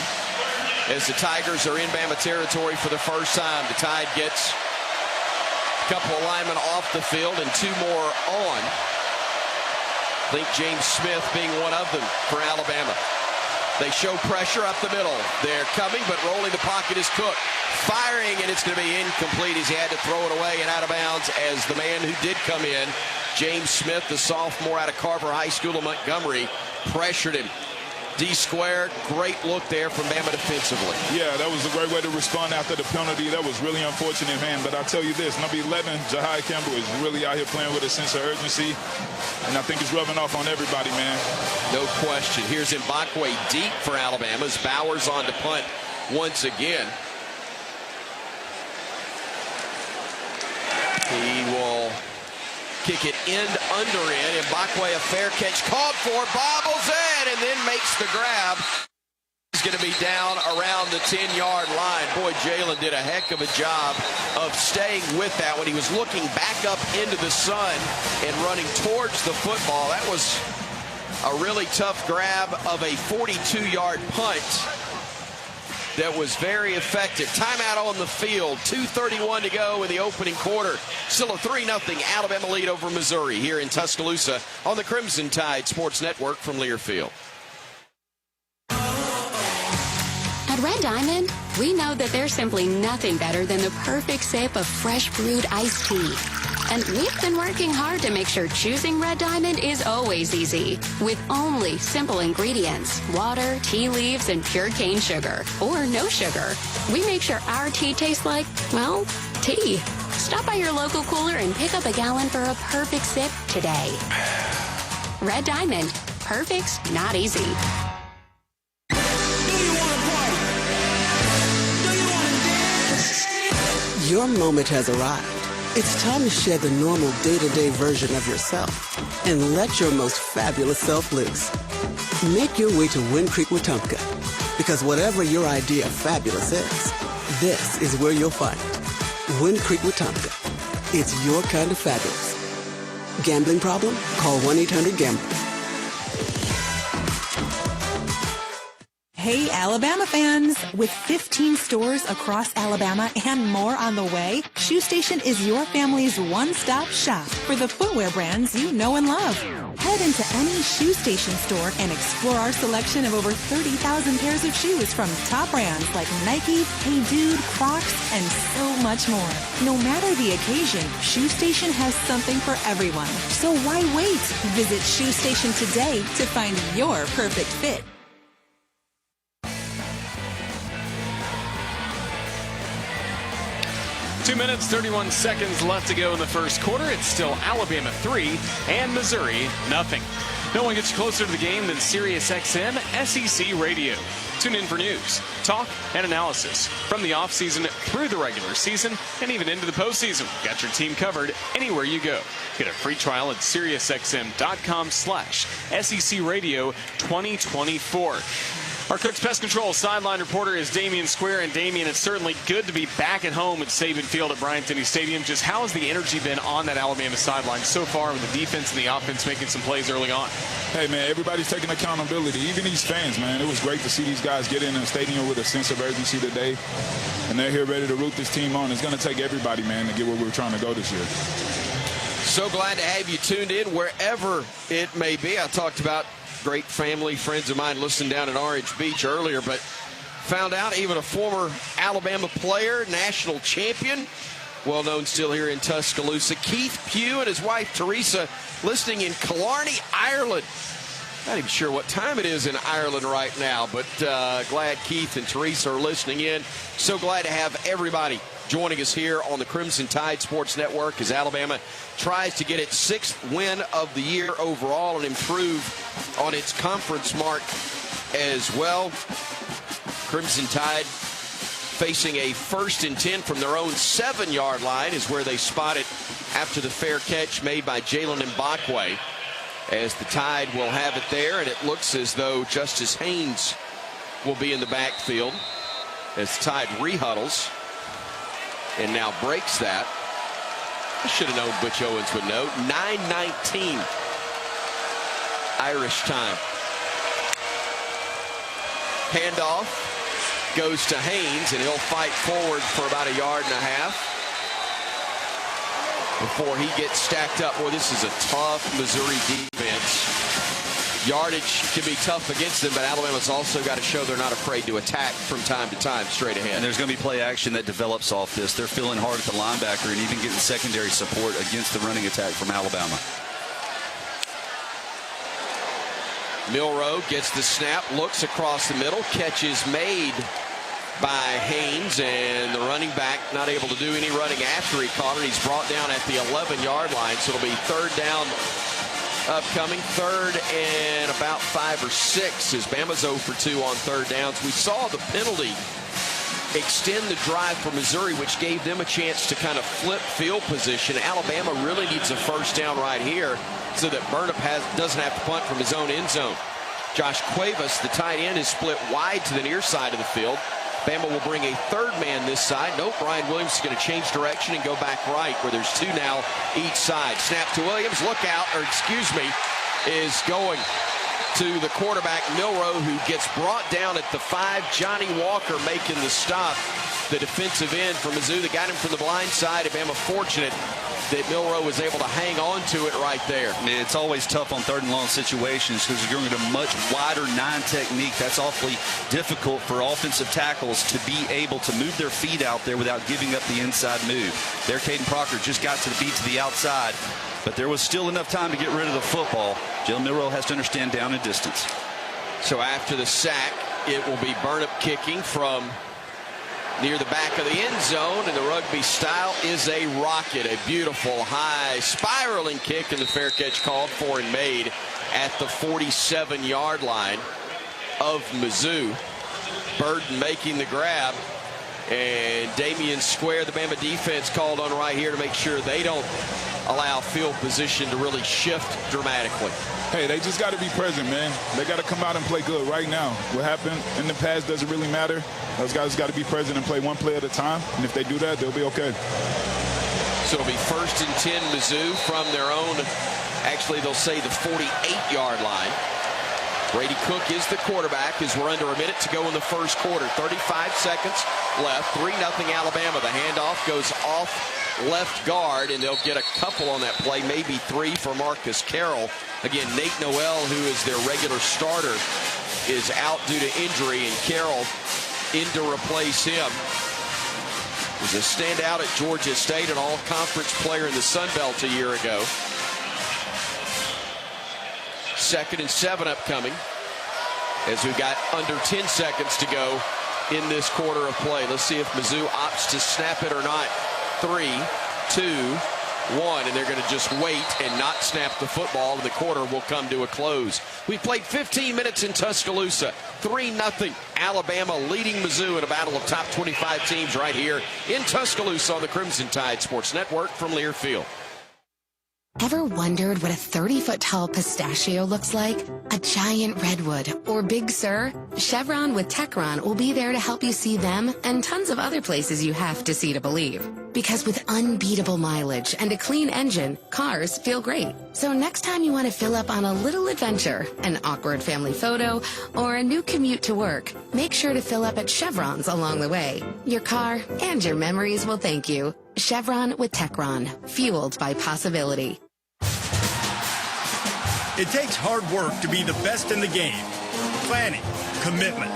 [SPEAKER 1] as the Tigers are in Bama territory for the first time. The Tide gets a couple of linemen off the field and 2 more on. I think James Smith being one of them for Alabama. They show pressure up the middle. They're coming, but rolling the pocket is Cook. Firing, and it's going to be incomplete as he had to throw it away and out of bounds as the man who did come in, James Smith, the sophomore out of Carver High School in Montgomery, pressured him. D-squared, great look there from Bama defensively.
[SPEAKER 18] Yeah, that was a great way to respond after the penalty. That was really unfortunate, man. But I'll tell you this, number 11, Jahad Campbell, is really out here playing with a sense of urgency. And I think it's rubbing off on everybody, man.
[SPEAKER 1] No question. Here's Mbakwe deep for Alabama as Bowers on to punt once again. He will kick it end under in. Mbakwe, a fair catch called for, bobbles in, and then makes the grab. He's going to be down around the 10-yard line. Boy, Jalen did a heck of a job of staying with that when he was looking back up into the sun and running towards the football. That was a really tough grab of a 42-yard punt that was very effective. Timeout on the field. 2:31 to go in the opening quarter. Still a 3-0 Alabama lead over Missouri here in Tuscaloosa on the Crimson Tide Sports Network from Learfield.
[SPEAKER 16] At Red Diamond, we know that there's simply nothing better than the perfect sip of fresh brewed iced tea. And we've been working hard to make sure choosing Red Diamond is always easy. With only simple ingredients, water, tea leaves, and pure cane sugar. Or no sugar. We make sure our tea tastes like, well, tea. Stop by your local cooler and pick up a gallon for a perfect sip today. Red Diamond. Perfect's not easy.
[SPEAKER 9] Your moment has arrived. It's time to shed the normal day-to-day version of yourself and let your most fabulous self loose. Make your way to Wind Creek Wetumpka, because whatever your idea of fabulous is, this is where you'll find it. Wind Creek Wetumpka. It's your kind of fabulous. Gambling problem? Call 1-800-GAMBLER.
[SPEAKER 5] Hey, Alabama fans! With 15 stores across Alabama and more on the way, Shoe Station is your family's one-stop shop for the footwear brands you know and love. Head into any Shoe Station store and explore our selection of over 30,000 pairs of shoes from top brands like Nike, Hey Dude, Crocs, and so much more. No matter the occasion, Shoe Station has something for everyone. So why wait? Visit Shoe Station today to find your perfect fit.
[SPEAKER 24] 2 minutes, 31 seconds left to go in the first quarter. It's still Alabama 3 and Missouri nothing. No one gets you closer to the game than SiriusXM SEC Radio. Tune in for news, talk, and analysis from the offseason through the regular season and even into the postseason. Got your team covered anywhere you go. Get a free trial at SiriusXM.com/SEC Radio 2024. Our Cook's Pest Control sideline reporter is Damian Square. And Damian, it's certainly good to be back at home at Saban Field at Bryant-Denny Stadium. Just how has the energy been on that Alabama sideline so far with the defense and the offense making some plays early on?
[SPEAKER 18] Hey, man, everybody's taking accountability, even these fans, man. It was great to see these guys get in the stadium with a sense of urgency today. And they're here ready to root this team on. It's going to take everybody, man, to get where we're trying to go this year.
[SPEAKER 1] So glad to have you tuned in wherever it may be. I talked about great family, friends of mine listening down at Orange Beach earlier, but found out even a former Alabama player, national champion, well known still here in Tuscaloosa, Keith Pugh and his wife Teresa, listening in Killarney, Ireland. Not even sure what time it is in Ireland right now, but glad Keith and Teresa are listening in. So glad to have everybody joining us here on the Crimson Tide Sports Network as Alabama tries to get its 6th win of the year overall and improve on its conference mark as well. Crimson Tide facing a 1st and 10 from their own 7-yard line is where they spot it after the fair catch made by Jalen Mbakwe, as the Tide will have it there, and it looks as though Justice Haynes will be in the backfield as the Tide rehuddles and now breaks that. I should have known Butch Owens would know. 9:19 Irish time. Handoff goes to Haynes, and he'll fight forward for about a yard and a half before he gets stacked up. Boy, this is a tough Missouri defense. Yardage can be tough against them, but Alabama's also got to show they're not afraid to attack from time to time straight ahead.
[SPEAKER 4] And there's going to be play action that develops off this. They're feeling hard at the linebacker and even getting secondary support against the running attack from Alabama.
[SPEAKER 1] Milroe gets the snap, looks across the middle, catch is made by Haynes, and the running back not able to do any running after he caught it. He's brought down at the 11-yard line, so it'll be 3rd down upcoming, 3rd and about 5 or 6 as Bama's 0 for 2 on 3rd downs. We saw the penalty extend the drive for Missouri, which gave them a chance to kind of flip field position. Alabama really needs a 1st down right here so that Burnip doesn't have to punt from his own end zone. Josh Cuevas, the tight end, is split wide to the near side of the field. Bama will bring a 3rd man this side. Nope, Ryan Williams is going to change direction and go back right, where there's 2 now each side. Snap to Williams, look out, or excuse me, is going to the quarterback, Milroe, who gets brought down at the 5. Johnny Walker making the stop, the defensive end from Mizzou that got him from the blind side. And Bama fortunate that Milroe was able to hang on to it right there.
[SPEAKER 4] It's always tough on 3rd and long situations because you're going to a much wider 9 technique. That's awfully difficult for offensive tackles to be able to move their feet out there without giving up the inside move. There, Caden Proctor just got to the beat to the outside, but there was still enough time to get rid of the football. Jalen Milroe has to understand down and distance.
[SPEAKER 1] So after the sack, it will be Burnip kicking from near the back of the end zone, and the rugby style is a rocket. A beautiful high spiraling kick, and the fair catch called for and made at the 47-yard line of Mizzou. Burden making the grab, and Damian Square, the Bama defense, called on right here to make sure they don't allow field position to really shift dramatically.
[SPEAKER 18] Hey, they just got to be present, man. They got to come out and play good right now. What happened in the past doesn't really matter. Those guys got to be present and play one play at a time, and if they do that, they'll be okay.
[SPEAKER 1] So it'll be 1st and 10 Mizzou from their own, actually they'll say the 48-yard line. Brady Cook is the quarterback as we're under a minute to go in the 1st quarter. 35 seconds left, 3-0 Alabama. The handoff goes off left guard, and they'll get a couple on that play, maybe 3 for Marcus Carroll. Again, Nate Noel, who is their regular starter, is out due to injury, and Carroll in to replace him. Was a standout at Georgia State, an all-conference player in the Sun Belt a year ago. 2nd and 7 upcoming as we've got under 10 seconds to go in this quarter of play. Let's see if Mizzou opts to snap it or not. 3, 2, 1, and they're going to just wait and not snap the football, and the quarter will come to a close. We played 15 minutes in Tuscaloosa. 3-0 Alabama leading Mizzou in a battle of top 25 teams right here in Tuscaloosa on the Crimson Tide Sports Network from Lear Field.
[SPEAKER 10] Ever wondered what a 30-foot tall pistachio looks like? A giant redwood or Big Sur? Chevron with Techron will be there to help you see them and tons of other places you have to see to believe. Because with unbeatable mileage and a clean engine, cars feel great. So next time you want to fill up on a little adventure, an awkward family photo, or a new commute to work, make sure to fill up at Chevron's along the way. Your car and your memories will thank you. Chevron with Techron, fueled by possibility.
[SPEAKER 11] It takes hard work to be the best in the game. Planning, commitment,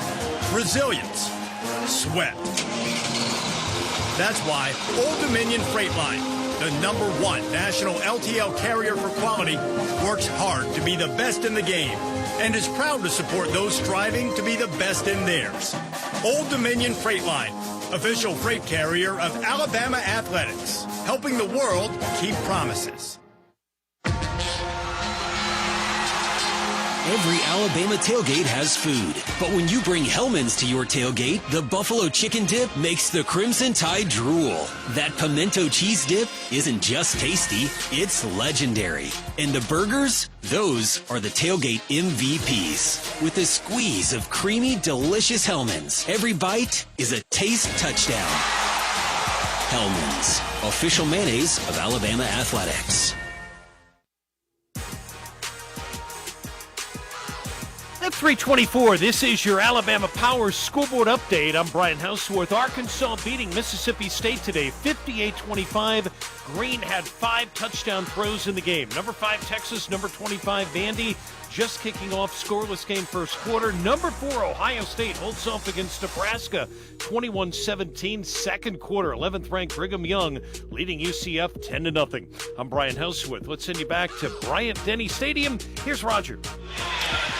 [SPEAKER 11] resilience, sweat. That's why Old Dominion Freight Line, the #1 national LTL carrier for quality, works hard to be the best in the game and is proud to support those striving to be the best in theirs. Old Dominion Freight Line, official freight carrier of Alabama Athletics, helping the world keep promises.
[SPEAKER 17] Every Alabama tailgate has food. But when you bring Hellman's to your tailgate, the buffalo chicken dip makes the Crimson Tide drool. That pimento cheese dip isn't just tasty, it's legendary. And the burgers? Those are the tailgate MVPs. With a squeeze of creamy, delicious Hellman's, every bite is a taste touchdown. Hellman's, official mayonnaise of Alabama Athletics.
[SPEAKER 13] At 3:24, this is your Alabama Power Scoreboard Update. I'm Brian Houseworth. Arkansas beating Mississippi State today, 58-25. Green had 5 touchdown throws in the game. Number 5, Texas. Number 25, Vandy. Just kicking off scoreless game first quarter. Number 4, Ohio State holds off against Nebraska, 21-17. Second quarter, 11th ranked Brigham Young leading UCF 10-0. I'm Brian Houseworth. Let's send you back to Bryant-Denny Stadium. Here's Roger.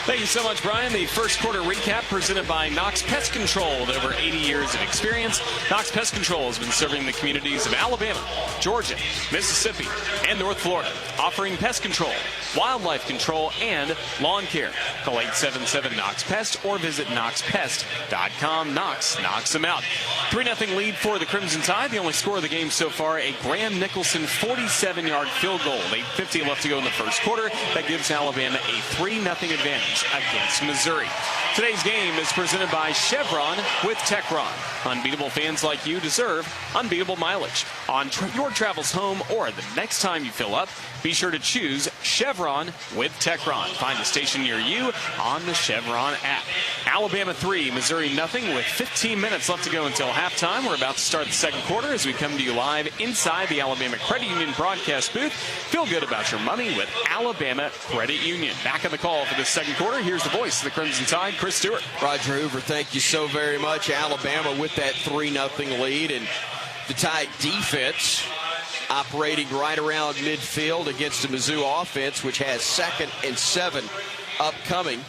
[SPEAKER 24] Thank you so much, Brian. The first quarter recap presented by Knox Pest Control. With over 80 years of experience, Knox Pest Control has been serving the communities of Alabama, Georgia, Mississippi, and North Florida, offering pest control, wildlife control, and lawn care. Call 877-KNOX-PEST or visit knoxpest.com. Knox knocks them out. 3-0 lead for the Crimson Tide. The only score of the game so far, a Graham Nicholson 47-yard field goal. 8:50 left to go in the first quarter. That gives Alabama a 3-0 advantage against Missouri. Today's game is presented by Chevron with Techron. Unbeatable fans like you deserve unbeatable mileage. On your travels home or the next time you fill up, be sure to choose Chevron with Techron. Find a station near you on the Chevron app. Alabama 3, Missouri 0 with 15 minutes left to go until halftime. We're about to start the second quarter as we come to you live inside the Alabama Credit Union broadcast booth. Feel good about your money with Alabama Credit Union. Back on the call for the second quarter. Here's the voice of the Crimson Tide, Chris Stewart.
[SPEAKER 1] Roger Hoover, thank you so very much. Alabama with that 3-0 lead, and the Tide defense operating right around midfield against the Mizzou offense, which has 2nd and 7 upcoming.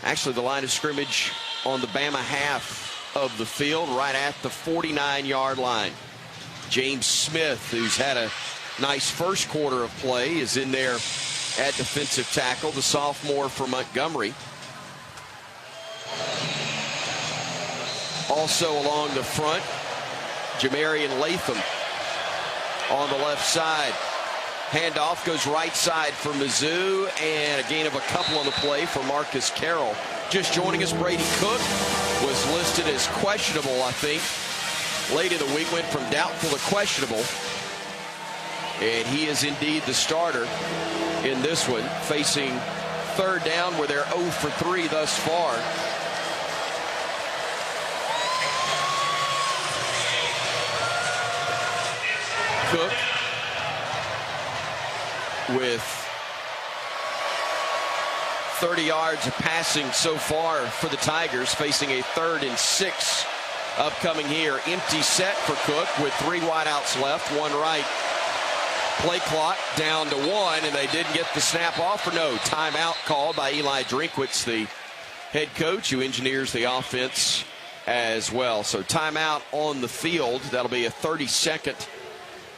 [SPEAKER 1] Actually, the line of scrimmage on the Bama half of the field, right at the 49-yard line. James Smith, who's had a nice first quarter of play, is in there at defensive tackle, the sophomore from Montgomery. Also along the front, Jamarian Latham on the left side. Handoff goes right side for Mizzou, and a gain of a couple on the play for Marcus Carroll. Just joining us, Brady Cook was listed as questionable, I think. Late in the week, went from doubtful to questionable. And he is indeed the starter in this one, facing third down where they're 0 for 3 thus far. Cook with 30 yards of passing so far for the Tigers, facing a 3rd and 6 upcoming here. Empty set for Cook with 3 wideouts left, 1 right. Play clock down to 1, and they didn't get the snap off or no. Timeout called by Eli Drinkwitz, the head coach who engineers the offense as well. So timeout on the field. That'll be a 30-second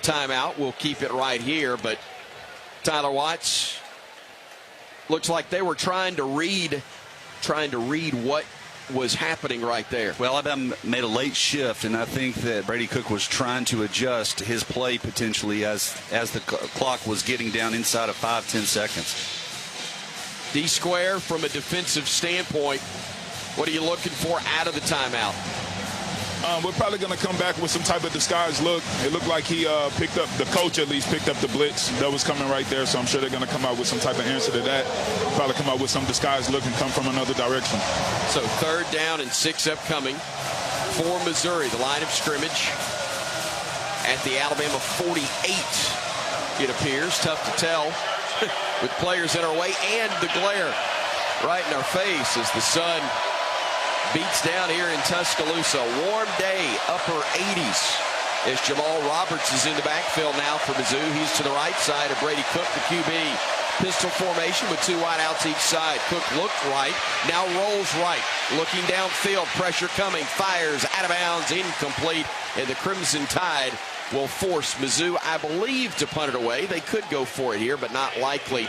[SPEAKER 1] timeout. We'll keep it right here, but Tyler Watts, looks like they were trying to read what was happening right there.
[SPEAKER 4] Well, Alabama made a late shift, and I think that Brady Cook was trying to adjust his play potentially as the clock was getting down inside of 5-10 seconds.
[SPEAKER 1] D-Square, from a defensive standpoint, what are you looking for out of the timeout?
[SPEAKER 18] We're probably going to come back with some type of disguised look. It looked like he picked up, the coach at least picked up the blitz that was coming right there, so I'm sure they're going to come out with some type of answer to that. Probably come out with some disguised look and come from another direction.
[SPEAKER 1] So 3rd down and 6 upcoming for Missouri. The line of scrimmage at the Alabama 48, it appears. Tough to tell with players in our way and the glare right in our face as the sun beats down here in Tuscaloosa. Warm day, upper 80s. As Jamal Roberts is in the backfield now for Mizzou. He's to the right side of Brady Cook, the QB. Pistol formation with 2 wideouts each side. Cook looked right, now rolls right. Looking downfield, pressure coming, fires out of bounds, incomplete. And the Crimson Tide will force Mizzou, I believe, to punt it away. They could go for it here, but not likely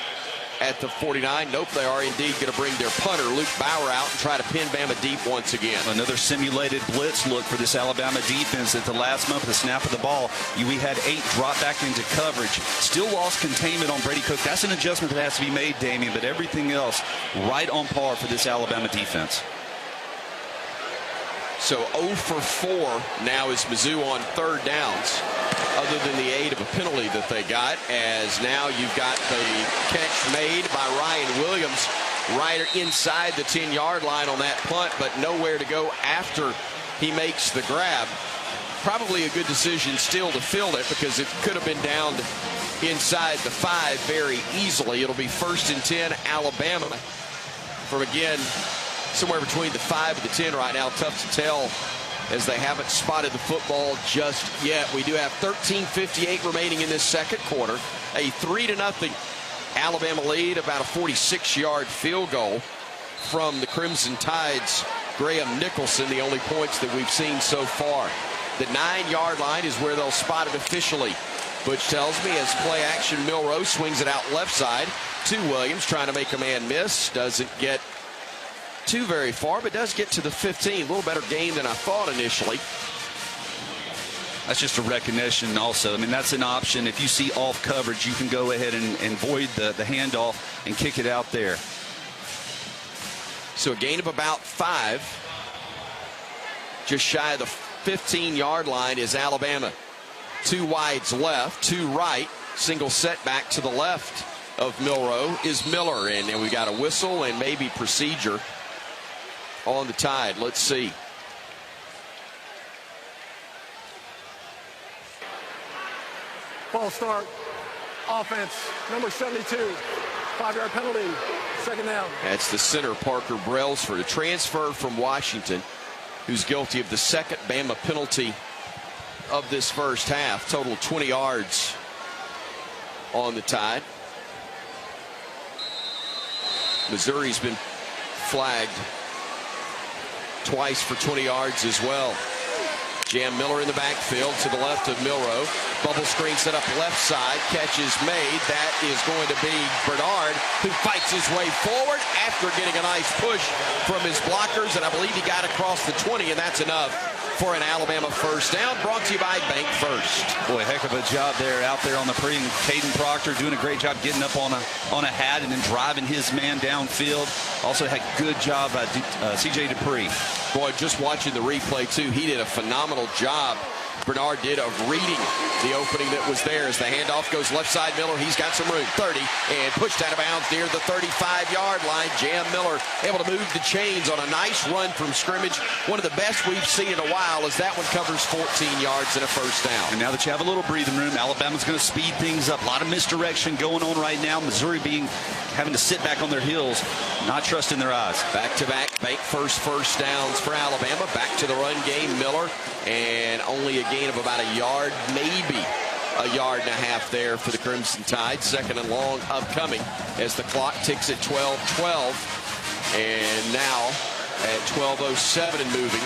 [SPEAKER 1] at the 49. Nope, they are indeed going to bring their punter, Luke Bauer, out and try to pin Bama deep once again.
[SPEAKER 4] Another simulated blitz look for this Alabama defense at the last moment of the snap of the ball. We had 8 drop back into coverage. Still lost containment on Brady Cook. That's an adjustment that has to be made, Damian, but everything else right on par for this Alabama defense.
[SPEAKER 1] So 0 for 4 now is Mizzou on third downs, other than the aid of a penalty that they got, as now you've got the catch made by Ryan Williams right inside the 10-yard line on that punt, but nowhere to go after he makes the grab. Probably a good decision still to field it, because it could have been down inside the 5 very easily. It'll be 1st and 10 Alabama from, again, somewhere between the 5 and the 10 right now. Tough to tell as they haven't spotted the football just yet. We do have 13:58 remaining in this second quarter. A 3-0 Alabama lead, about a 46-yard field goal from the Crimson Tide's Graham Nicholson, the only points that we've seen so far. The 9-yard line is where they'll spot it officially. Butch tells me as play action, Milroe swings it out left side to Williams, trying to make a man miss. Doesn't get too very far, but does get to the 15. A little better game than I thought initially.
[SPEAKER 4] That's just a recognition also. I mean, that's an option. If you see off coverage, you can go ahead and void the handoff and kick it out there.
[SPEAKER 1] So a gain of about 5. Just shy of the 15-yard line is Alabama. 2 wides left, 2 right. Single setback to the left of Milroe is Miller. And we got a whistle and maybe procedure on the Tide. Let's see.
[SPEAKER 20] False start. Offense, number 72. 5-yard penalty. 2nd down.
[SPEAKER 1] That's the center, Parker Brailsford, a transfer from Washington, who's guilty of the 2nd Bama penalty of this first half. Total 20 yards on the Tide. Missouri's been flagged twice for 20 yards as well. Jam Miller in the backfield to the left of Milroe. Bubble screen set up left side. Catch is made. That is going to be Bernard, who fights his way forward after getting a nice push from his blockers. And I believe he got across the 20, and that's enough for an Alabama first down. Brought to you by Bank First.
[SPEAKER 4] Boy, heck of a job there out there on the pre. Caden Proctor doing a great job getting up on a hat and then driving his man downfield. Also had good job by C.J. Dupree.
[SPEAKER 1] Boy, just watching the replay, too, he did a phenomenal job. Bernard did of reading the opening that was there as the handoff goes left side. Miller, he's got some room. 30 and pushed out of bounds near the 35-yard line. Jam Miller able to move the chains on a nice run from scrimmage. One of the best we've seen in a while as that one covers 14 yards and a first down.
[SPEAKER 4] And now that you have a little breathing room, Alabama's going to speed things up. A lot of misdirection going on right now. Missouri having to sit back on their heels, not trusting their eyes.
[SPEAKER 1] Back-to-back Bank First downs for Alabama. Back to the run game, Miller, and only a gain of about a yard, maybe a yard and a half there for the Crimson Tide. 2nd and long upcoming as the clock ticks at 12:12. And now at 12:07 and moving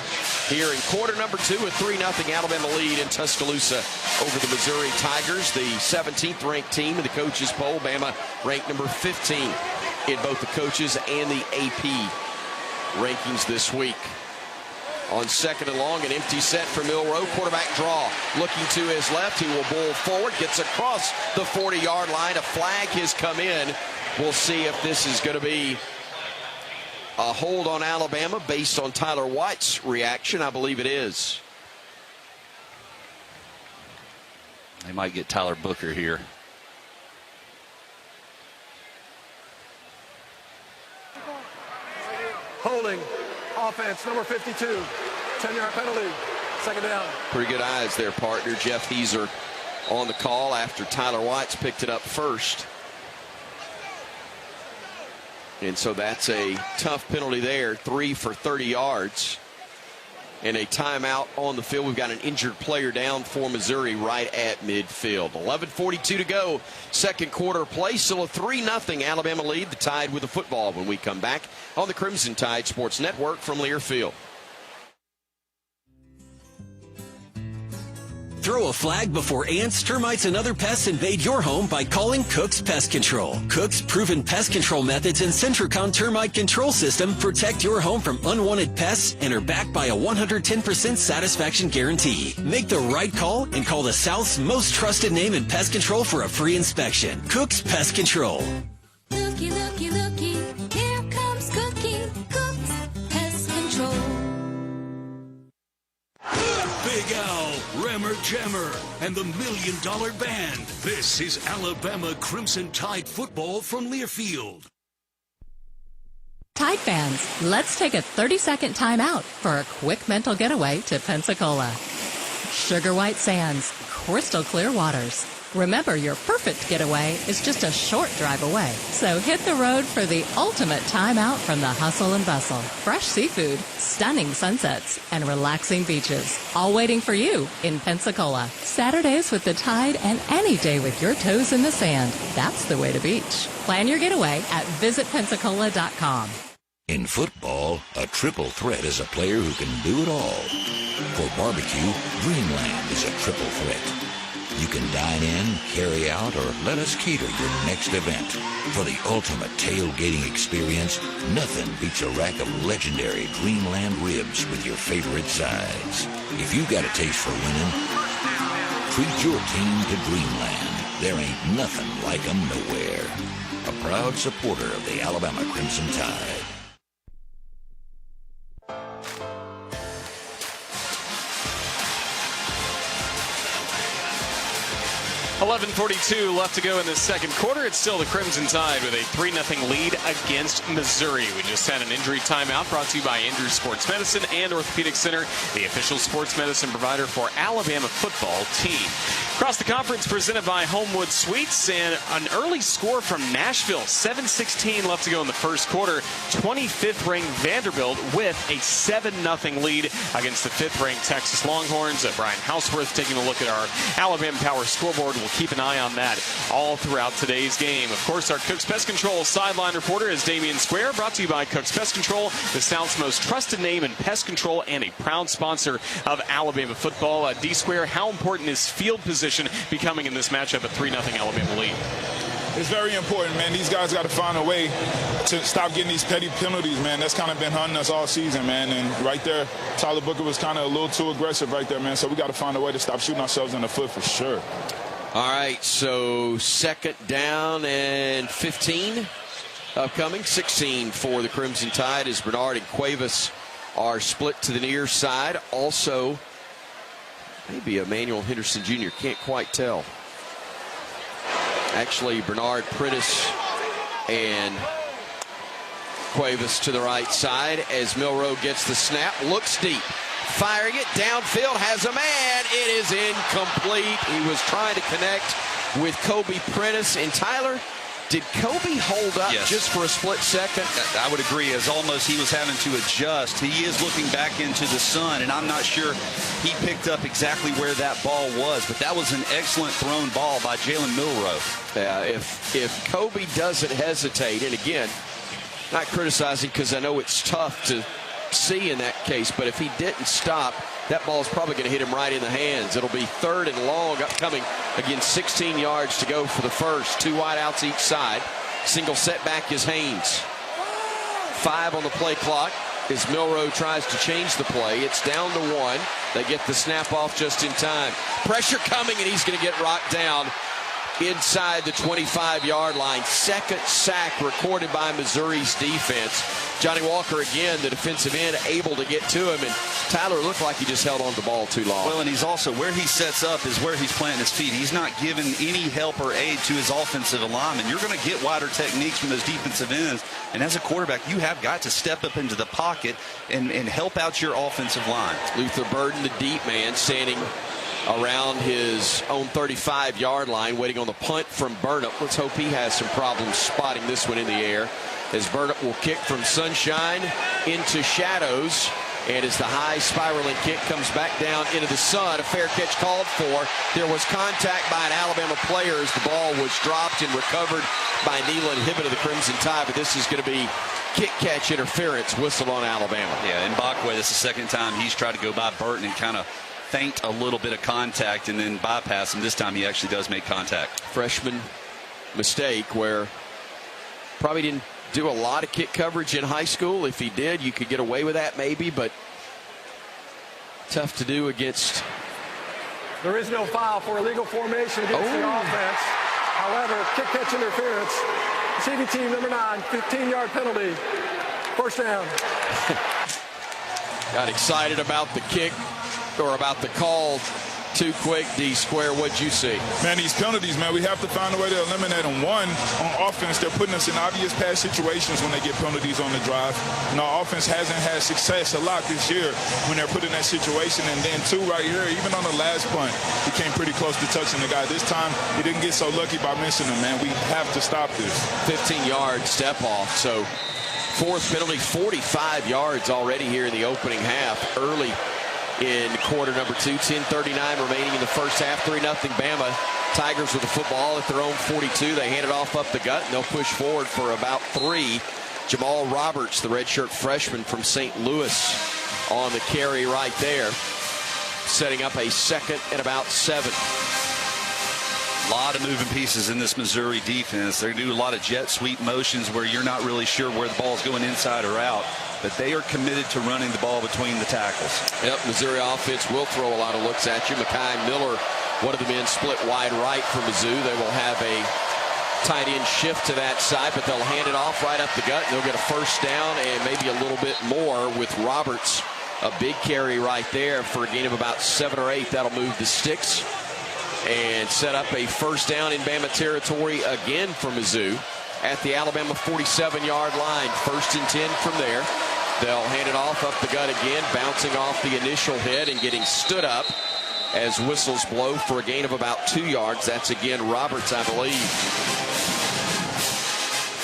[SPEAKER 1] here in quarter number 2, a 3-0 Alabama lead in Tuscaloosa over the Missouri Tigers, the 17th ranked team in the coaches poll. Bama ranked number 15 in both the coaches and the AP rankings this week. On 2nd and long, an empty set for Milroe. Quarterback draw. Looking to his left. He will bowl forward. Gets across the 40-yard line. A flag has come in. We'll see if this is going to be a hold on Alabama based on Tyler White's reaction. I believe it is.
[SPEAKER 4] They might get Tyler Booker here.
[SPEAKER 20] Holding. Offense, number 52. 10-yard penalty. Second down.
[SPEAKER 1] Pretty good eyes there, partner. Jeff Heeser on the call after Tyler Watts picked it up first. And so that's a tough penalty there, 3 for 30 yards. And a timeout on the field. We've got an injured player down for Missouri right at midfield. 11:42 to go. Second quarter play. Still a 3-0 Alabama lead. The Tide with the football when we come back on the Crimson Tide Sports Network from Learfield.
[SPEAKER 17] Throw a flag before ants, termites, and other pests invade your home by calling Cook's Pest Control. Cook's proven pest control methods and Centricon termite control system protect your home from unwanted pests and are backed by a 110% satisfaction guarantee. Make the right call and call the South's most trusted name in pest control for a free inspection. Cook's Pest Control.
[SPEAKER 7] Looky, looky, looky, here comes Cookie, Cook's Pest Control.
[SPEAKER 2] Big Al, Rammer Jammer, and the $1 Million Band. This is Alabama Crimson Tide football from Learfield.
[SPEAKER 12] Tide fans, let's take a 30-second timeout for a quick mental getaway to Pensacola. Sugar white sands, crystal clear waters. Remember, your perfect getaway is just a short drive away. So hit the road for the ultimate timeout from the hustle and bustle. Fresh seafood, stunning sunsets, and relaxing beaches. All waiting for you in Pensacola. Saturdays with the Tide and any day with your toes in the sand. That's the way to beach. Plan your getaway at visitpensacola.com.
[SPEAKER 14] In football, a triple threat is a player who can do it all. For barbecue, Dreamland is a triple threat. You can dine in, carry out, or let us cater your next event. For the ultimate tailgating experience, nothing beats a rack of legendary Dreamland ribs with your favorite sides. If you got a taste for winning, treat your team to Dreamland. There ain't nothing like them nowhere. A proud supporter of the Alabama Crimson Tide.
[SPEAKER 24] 11:42 left to go in the second quarter. It's still the Crimson Tide with a 3-0 lead against Missouri. We just had an injury timeout brought to you by Andrews Sports Medicine and Orthopedic Center, the official sports medicine provider for Alabama football team. Across the conference, presented by Homewood Suites, and an early score from Nashville. 7:16 left to go in the first quarter. 25th-ranked Vanderbilt with a 7-0 lead against the 5th-ranked Texas Longhorns. Brian Houseworth taking a look at our Alabama Power scoreboard. We'll keep an eye on that all throughout today's game. Of course, our Cook's Pest Control sideline reporter is Damian Square, brought to you by Cook's Pest Control, the South's most trusted name in pest control and a proud sponsor of Alabama football. D Square, how important is field position becoming in this matchup, a 3-0 Alabama lead?
[SPEAKER 18] It's very important, man. These guys got to find a way to stop getting these petty penalties, man. That's kind of been hunting us all season, man. And right there, Tyler Booker was kind of a little too aggressive right there, man. So we got to find a way to stop shooting ourselves in the foot for sure.
[SPEAKER 1] All right, so second down and 15 upcoming. 16 for the Crimson Tide as Bernard and Cuevas are split to the near side. Also, maybe Emmanuel Henderson Jr., can't quite tell. Actually, Bernard Prentice and Cuevas to the right side as Milroe gets the snap, looks deep, firing it downfield, has a man. It is incomplete. He was trying to connect with Kobe Prentice. And Tyler, did Kobe hold up just for a split second?
[SPEAKER 4] I would agree. As almost he was having to adjust. He is looking back into the sun, and I'm not sure he picked up exactly where that ball was, but that was an excellent thrown ball by Jalen Milroe.
[SPEAKER 1] Yeah, if Kobe doesn't hesitate, and again, not criticizing because I know it's tough to see in that case, but if he didn't stop, that ball is probably going to hit him right in the hands. It'll be 3rd and long upcoming. Again, 16 yards to go for the first. 2 wideouts each side. Single setback is Haynes. 5 on the play clock as Milroe tries to change the play. It's down to 1. They get the snap off just in time. Pressure coming, and he's going to get rocked down. inside the 25-yard line. Second sack recorded by Missouri's defense. Johnny Walker, again, the defensive end, able to get to him, and Tyler looked like he just held on to the ball too long.
[SPEAKER 4] Well, and he's also, where he sets up is where he's planting his feet. He's not giving any help or aid to his offensive alignment. You're going to get wider techniques from those defensive ends, and as a quarterback, you have got to step up into the pocket and help out your offensive line.
[SPEAKER 1] Luther Burden, the deep man, standing around his own 35-yard line, waiting on the punt from Burnham. Let's hope he has some problems spotting this one in the air, as Burnham will kick from sunshine into shadows. And as the high spiraling kick comes back down into the sun, a fair catch called for. There was contact by an Alabama player as the ball was dropped and recovered by Nealon Hibbett of the Crimson Tide. But this is going to be kick-catch interference, whistle on Alabama.
[SPEAKER 4] Yeah, and Bakwe, this is the second time he's tried to go by Burton and kind of feint a little bit of contact and then bypass him. This time he actually does make contact.
[SPEAKER 1] Freshman mistake where probably didn't do a lot of kick coverage in high school. If he did, you could get away with that maybe, but tough to do against.
[SPEAKER 20] There is no foul for illegal formation against the offense. However, kick-catch interference. CV team number 9, 15-yard penalty. First down.
[SPEAKER 1] Got excited about the kick or about the call too quick. D-Square, what'd you see?
[SPEAKER 18] Man, these penalties, man, we have to find a way to eliminate them. One, on offense, they're putting us in obvious pass situations when they get penalties on the drive. And our offense hasn't had success a lot this year when they're put in that situation. And then two, right here, even on the last punt, he came pretty close to touching the guy. This time, he didn't get so lucky by missing him, man. We have to stop this. 15-yard
[SPEAKER 1] step off. So fourth penalty, 45 yards already here in the opening half. Early in quarter number 2, 10:39 remaining in the first half. 3-0 Bama. Tigers with the football at their own 42. They hand it off up the gut, and they'll push forward for about 3. Jamal Roberts, the redshirt freshman from St. Louis, on the carry right there, setting up a second and about 7.
[SPEAKER 4] A lot of moving pieces in this Missouri defense. They do a lot of jet sweep motions where you're not really sure where the ball's going inside or out, but they are committed to running the ball between the tackles.
[SPEAKER 1] Yep, Missouri offense will throw a lot of looks at you. Mekhi Miller, one of the men, split wide right for Mizzou. They will have a tight end shift to that side, but they'll hand it off right up the gut, and they'll get a first down and maybe a little bit more with Roberts. A big carry right there for a gain of about 7 or 8. That'll move the sticks and set up a first down in Bama territory again for Mizzou at the Alabama 47-yard line. 1st and 10 from there. They'll hand it off up the gut again, bouncing off the initial hit and getting stood up as whistles blow for a gain of about 2 yards. That's again Roberts, I believe.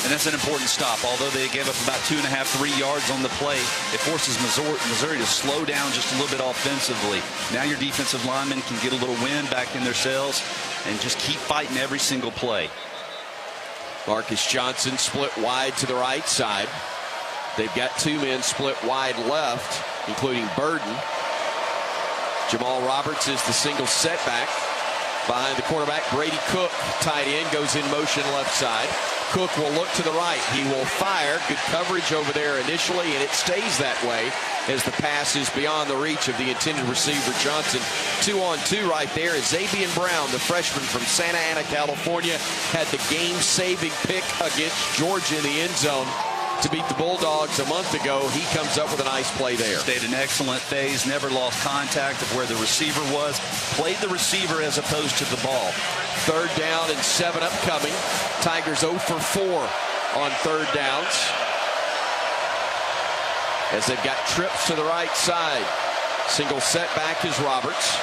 [SPEAKER 4] And that's an important stop. Although they gave up about 2.5, 3 yards on the play, it forces Missouri to slow down just a little bit offensively. Now your defensive linemen can get a little wind back in their cells and just keep fighting every single play.
[SPEAKER 1] Marcus Johnson split wide to the right side. They've got 2 men split wide left, including Burden. Jamal Roberts is the single setback. Behind the quarterback, Brady Cook, tight end, goes in motion left side. Cook will look to the right. He will fire. Good coverage over there initially, and it stays that way as the pass is beyond the reach of the intended receiver, Johnson. 2-on-2 right there is Xavier Brown, the freshman from Santa Ana, California, had the game-saving pick against Georgia in the end zone to beat the Bulldogs a month ago. He comes up with a nice play there.
[SPEAKER 4] Stayed an excellent phase, never lost contact of where the receiver was, played the receiver as opposed to the ball.
[SPEAKER 1] 3rd down and 7 upcoming. Tigers 0 for 4 on 3rd downs, as they've got trips to the right side. Single setback is Roberts.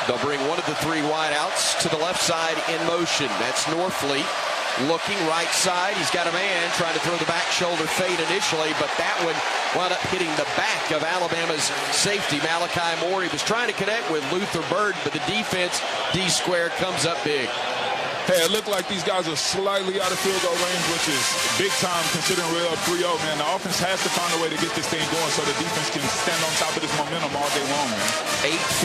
[SPEAKER 1] They'll bring one of the 3 wideouts to the left side in motion. That's Norfleet. Looking right side. He's got a man trying to throw the back shoulder fade initially, but that one wound up hitting the back of Alabama's safety, Malachi Moore. He was trying to connect with Luther Bird, but the defense, D-Square, comes up big.
[SPEAKER 18] Hey, it looked like these guys are slightly out of field goal range, which is big time considering we're up 3-0, man. The offense has to find a way to get this thing going so the defense can stand on top of this momentum all day long, man.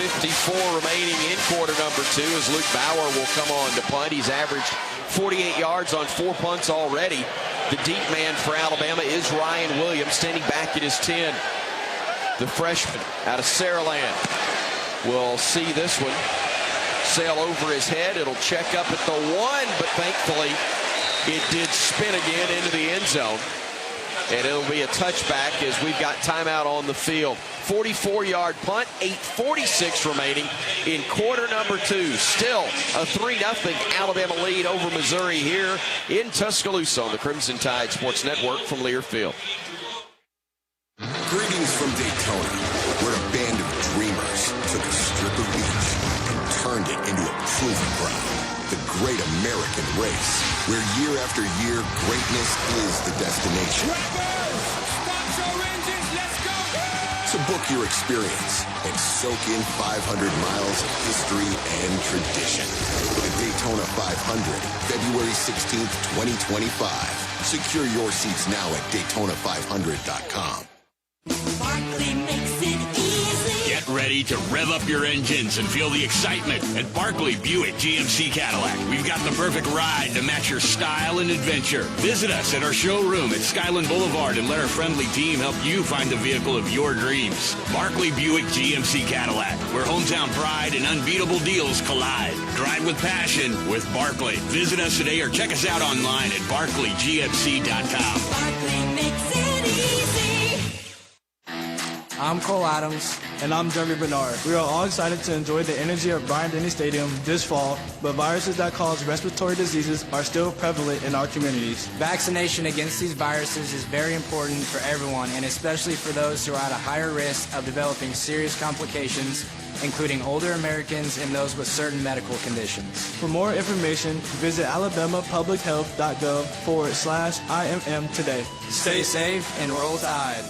[SPEAKER 1] 8:54 remaining in quarter number 2 as Luke Bauer will come on to punt. He's averaged 48 yards on 4 punts already. The deep man for Alabama is Ryan Williams, standing back at his 10. The freshman out of Saraland will see this one. sail over his head. It'll check up at the 1, but thankfully it did spin again into the end zone. And it'll be a touchback as we've got timeout on the field. 44-yard punt, 8:46 remaining in quarter number 2. Still a 3-0 Alabama lead over Missouri here in Tuscaloosa on the Crimson Tide Sports Network from Learfield.
[SPEAKER 23] Greetings from Daytona, where a band of dreamers took a strip of beach and turned it into a proving ground. The great American race, where year after year, greatness is the destination. So book your experience and soak in 500 miles of history and tradition. The Daytona 500, February 16th, 2025. Secure your seats now at Daytona500.com.
[SPEAKER 7] Barkley makes it easy.
[SPEAKER 6] Get ready to rev up your engines and feel the excitement at Barkley Buick GMC Cadillac. We've got the perfect ride to match your style and adventure. Visit us at our showroom at Skyland Boulevard and let our friendly team help you find the vehicle of your dreams. Barkley Buick GMC Cadillac, where hometown pride and unbeatable deals collide. Drive with passion with Barkley. Visit us today or check us out online at barkleygmc.com.
[SPEAKER 7] Barkley makes it easy.
[SPEAKER 3] I'm Cole Adams. And I'm Jeremy Bernard. We are all excited to enjoy the energy of Bryant-Denny Stadium this fall, but viruses that cause respiratory diseases are still prevalent in our communities.
[SPEAKER 15] Vaccination against these viruses is very important for everyone, and especially for those who are at a higher risk of developing serious complications, including older Americans and those with certain medical conditions.
[SPEAKER 3] For more information, visit alabamapublichealth.gov/IMM today.
[SPEAKER 15] Stay safe and roll Tide.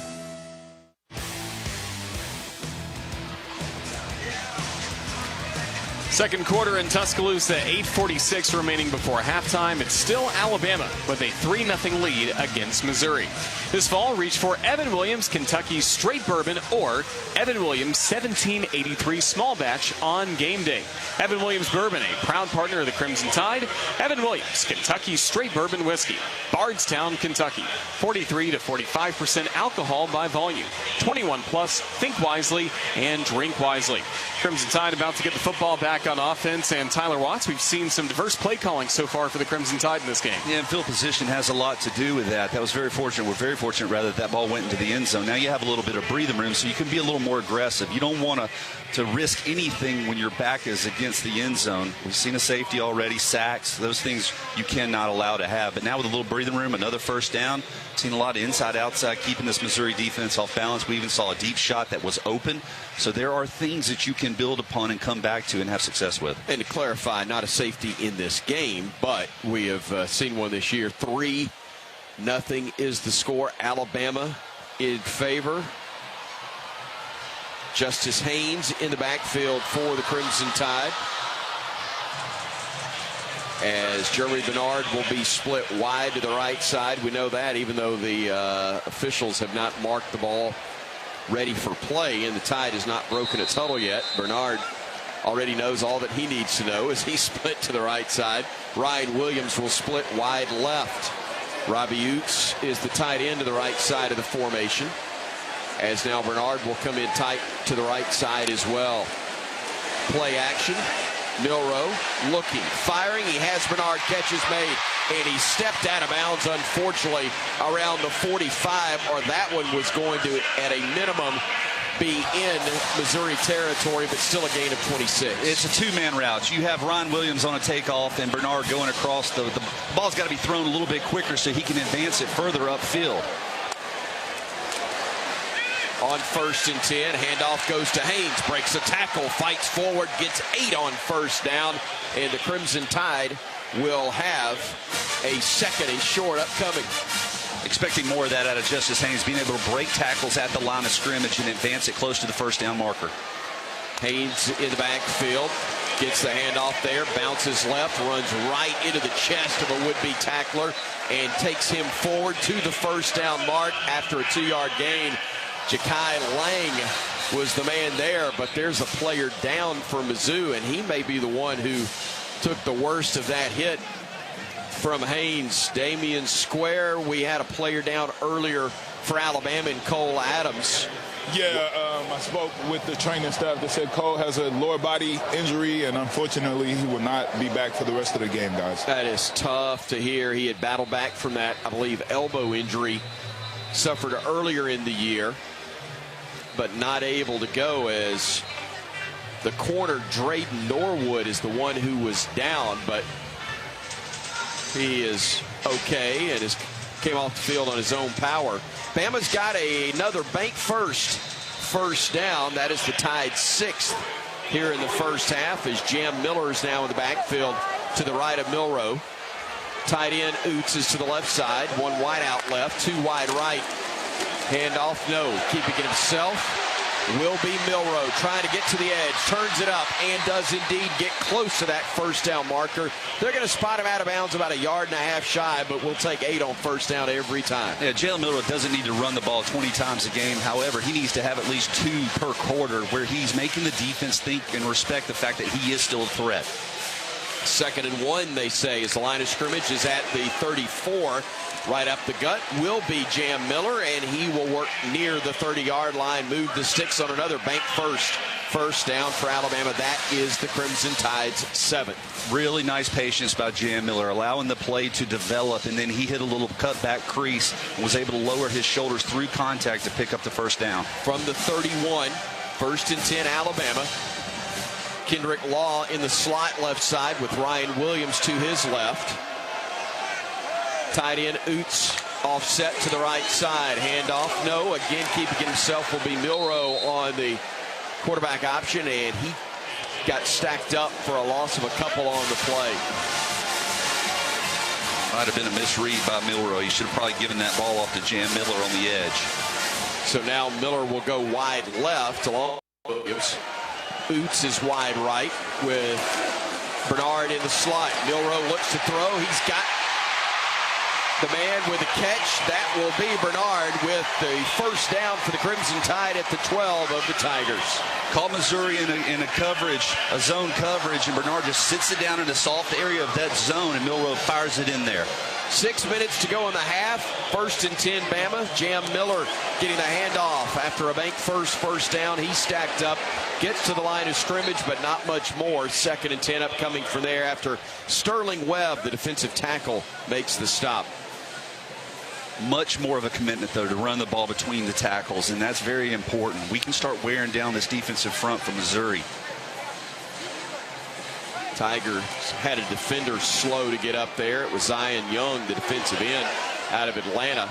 [SPEAKER 24] Second quarter in Tuscaloosa, 8:46 remaining before halftime. It's still Alabama with a 3-0 lead against Missouri. This fall, reach for Evan Williams Kentucky's Straight Bourbon or Evan Williams 1783 Small Batch on game day. Evan Williams Bourbon, a proud partner of the Crimson Tide. Evan Williams Kentucky Straight Bourbon Whiskey, Bardstown, Kentucky. 43 to 45% alcohol by volume. 21 plus. Think wisely and drink wisely. Crimson Tide about to get the football back on offense, and Tyler Watts, we've seen some diverse play calling so far for the Crimson Tide in this game.
[SPEAKER 4] Yeah, and field position has a lot to do with that. That was very fortunate. We're very fortunate, rather, that ball went into the end zone. Now you have a little bit of breathing room, so you can be a little more aggressive. You don't want to risk anything when your back is against the end zone. We've seen a safety already, sacks, those things you cannot allow to have. But now with a little breathing room, another first down, seen a lot of inside-outside, keeping this Missouri defense off balance. We even saw a deep shot that was open. So there are things that you can build upon and come back to and have success with.
[SPEAKER 1] And to clarify, not a safety in this game, but we have seen one this year. 3-0 is the score. Alabama in favor. Justice Haynes in the backfield for the Crimson Tide, as Jeremy Bernard will be split wide to the right side. We know that, even though the officials have not marked the ball ready for play, and the Tide has not broken its huddle yet. Bernard already knows all that he needs to know as he split to the right side. Ryan Williams will split wide left. Robbie Utes is the tight end to the right side of the formation, as now Bernard will come in tight to the right side as well. Play action. Milroe looking, firing. He has Bernard, catches made, and he stepped out of bounds, unfortunately, around the 45, or that one was going to, at a minimum, be in Missouri territory, but still a gain of 26.
[SPEAKER 4] It's a two-man route. You have Ryan Williams on a takeoff and Bernard going across. The ball's got to be thrown a little bit quicker so he can advance it further upfield.
[SPEAKER 1] On 1st and 10, handoff goes to Haynes, breaks a tackle, fights forward, gets 8 on first down, and the Crimson Tide will have a second and short upcoming.
[SPEAKER 4] Expecting more of that out of Justice Haynes, being able to break tackles at the line of scrimmage and advance it close to the first down marker.
[SPEAKER 1] Haynes in the backfield, gets the handoff there, bounces left, runs right into the chest of a would-be tackler, and takes him forward to the first down mark after a 2-yard gain. Ja'Kai Lang was the man there, but there's a player down for Mizzou, and he may be the one who took the worst of that hit. from Haynes. Damian Square, we had a player down earlier for Alabama in Cole Adams.
[SPEAKER 18] Yeah, I spoke with the training staff. They said Cole has a lower body injury, and unfortunately he will not be back for the rest of the game, guys.
[SPEAKER 1] That is tough to hear. He had battled back from that, I believe, elbow injury suffered earlier in the year, but not able to go, as the corner, Drayden Norwood, is the one who was down, but he is okay and came off the field on his own power. Bama's got another bank first down. That is the Tide's 6th here in the first half, as Jam Miller is now in the backfield to the right of Milroe. Tight end Oots is to the left side. One wide out left, two wide right. Handoff, no. Keeping it himself will be Milroe, trying to get to the edge, turns it up, and does indeed get close to that first down marker. They're going to spot him out of bounds about a yard and a half shy, but we'll take 8 on first down every time.
[SPEAKER 4] Yeah, Jalen Milroe doesn't need to run the ball 20 times a game. However, he needs to have at least 2 per quarter where he's making the defense think and respect the fact that he is still a threat.
[SPEAKER 1] 2nd and 1, they say, as the line of scrimmage is at the 34. Right up the gut will be Jam Miller, and he will work near the 30-yard line, move the sticks on another bank first down for Alabama. That is the Crimson Tide's 7th.
[SPEAKER 4] Really nice patience by Jam Miller, allowing the play to develop, and then he hit a little cutback crease and was able to lower his shoulders through contact to pick up the first down.
[SPEAKER 1] From the 31, 1st and 10 Alabama. Kendrick Law in the slot left side with Ryan Williams to his left. Tight end Oots offset to the right side. Handoff, no. Again, keeping it himself will be Milroe on the quarterback option, and he got stacked up for a loss of a couple on the play.
[SPEAKER 4] Might have been a misread by Milroe. He should have probably given that ball off to Jam Miller on the edge.
[SPEAKER 1] So now Miller will go wide left along Williams. Oots is wide right with Bernard in the slot. Milroe looks to throw. He's got the man with a catch. That will be Bernard with the first down for the Crimson Tide at the 12 of the Tigers.
[SPEAKER 4] Call Missouri in a coverage, a zone coverage, and Bernard just sits it down in the soft area of that zone, and Milroe fires it in there.
[SPEAKER 1] 6 minutes to go in the half. 1st and 10 Bama. Jam Miller getting the handoff after a bank first down. He's stacked up, gets to the line of scrimmage, but not much more. 2nd and 10 upcoming from there after Sterling Webb, the defensive tackle, makes the stop.
[SPEAKER 4] Much more of a commitment, though, to run the ball between the tackles, and that's very important. We can start wearing down this defensive front for Missouri.
[SPEAKER 1] Tigers had a defender slow to get up there. It was Zion Young, the defensive end out of Atlanta.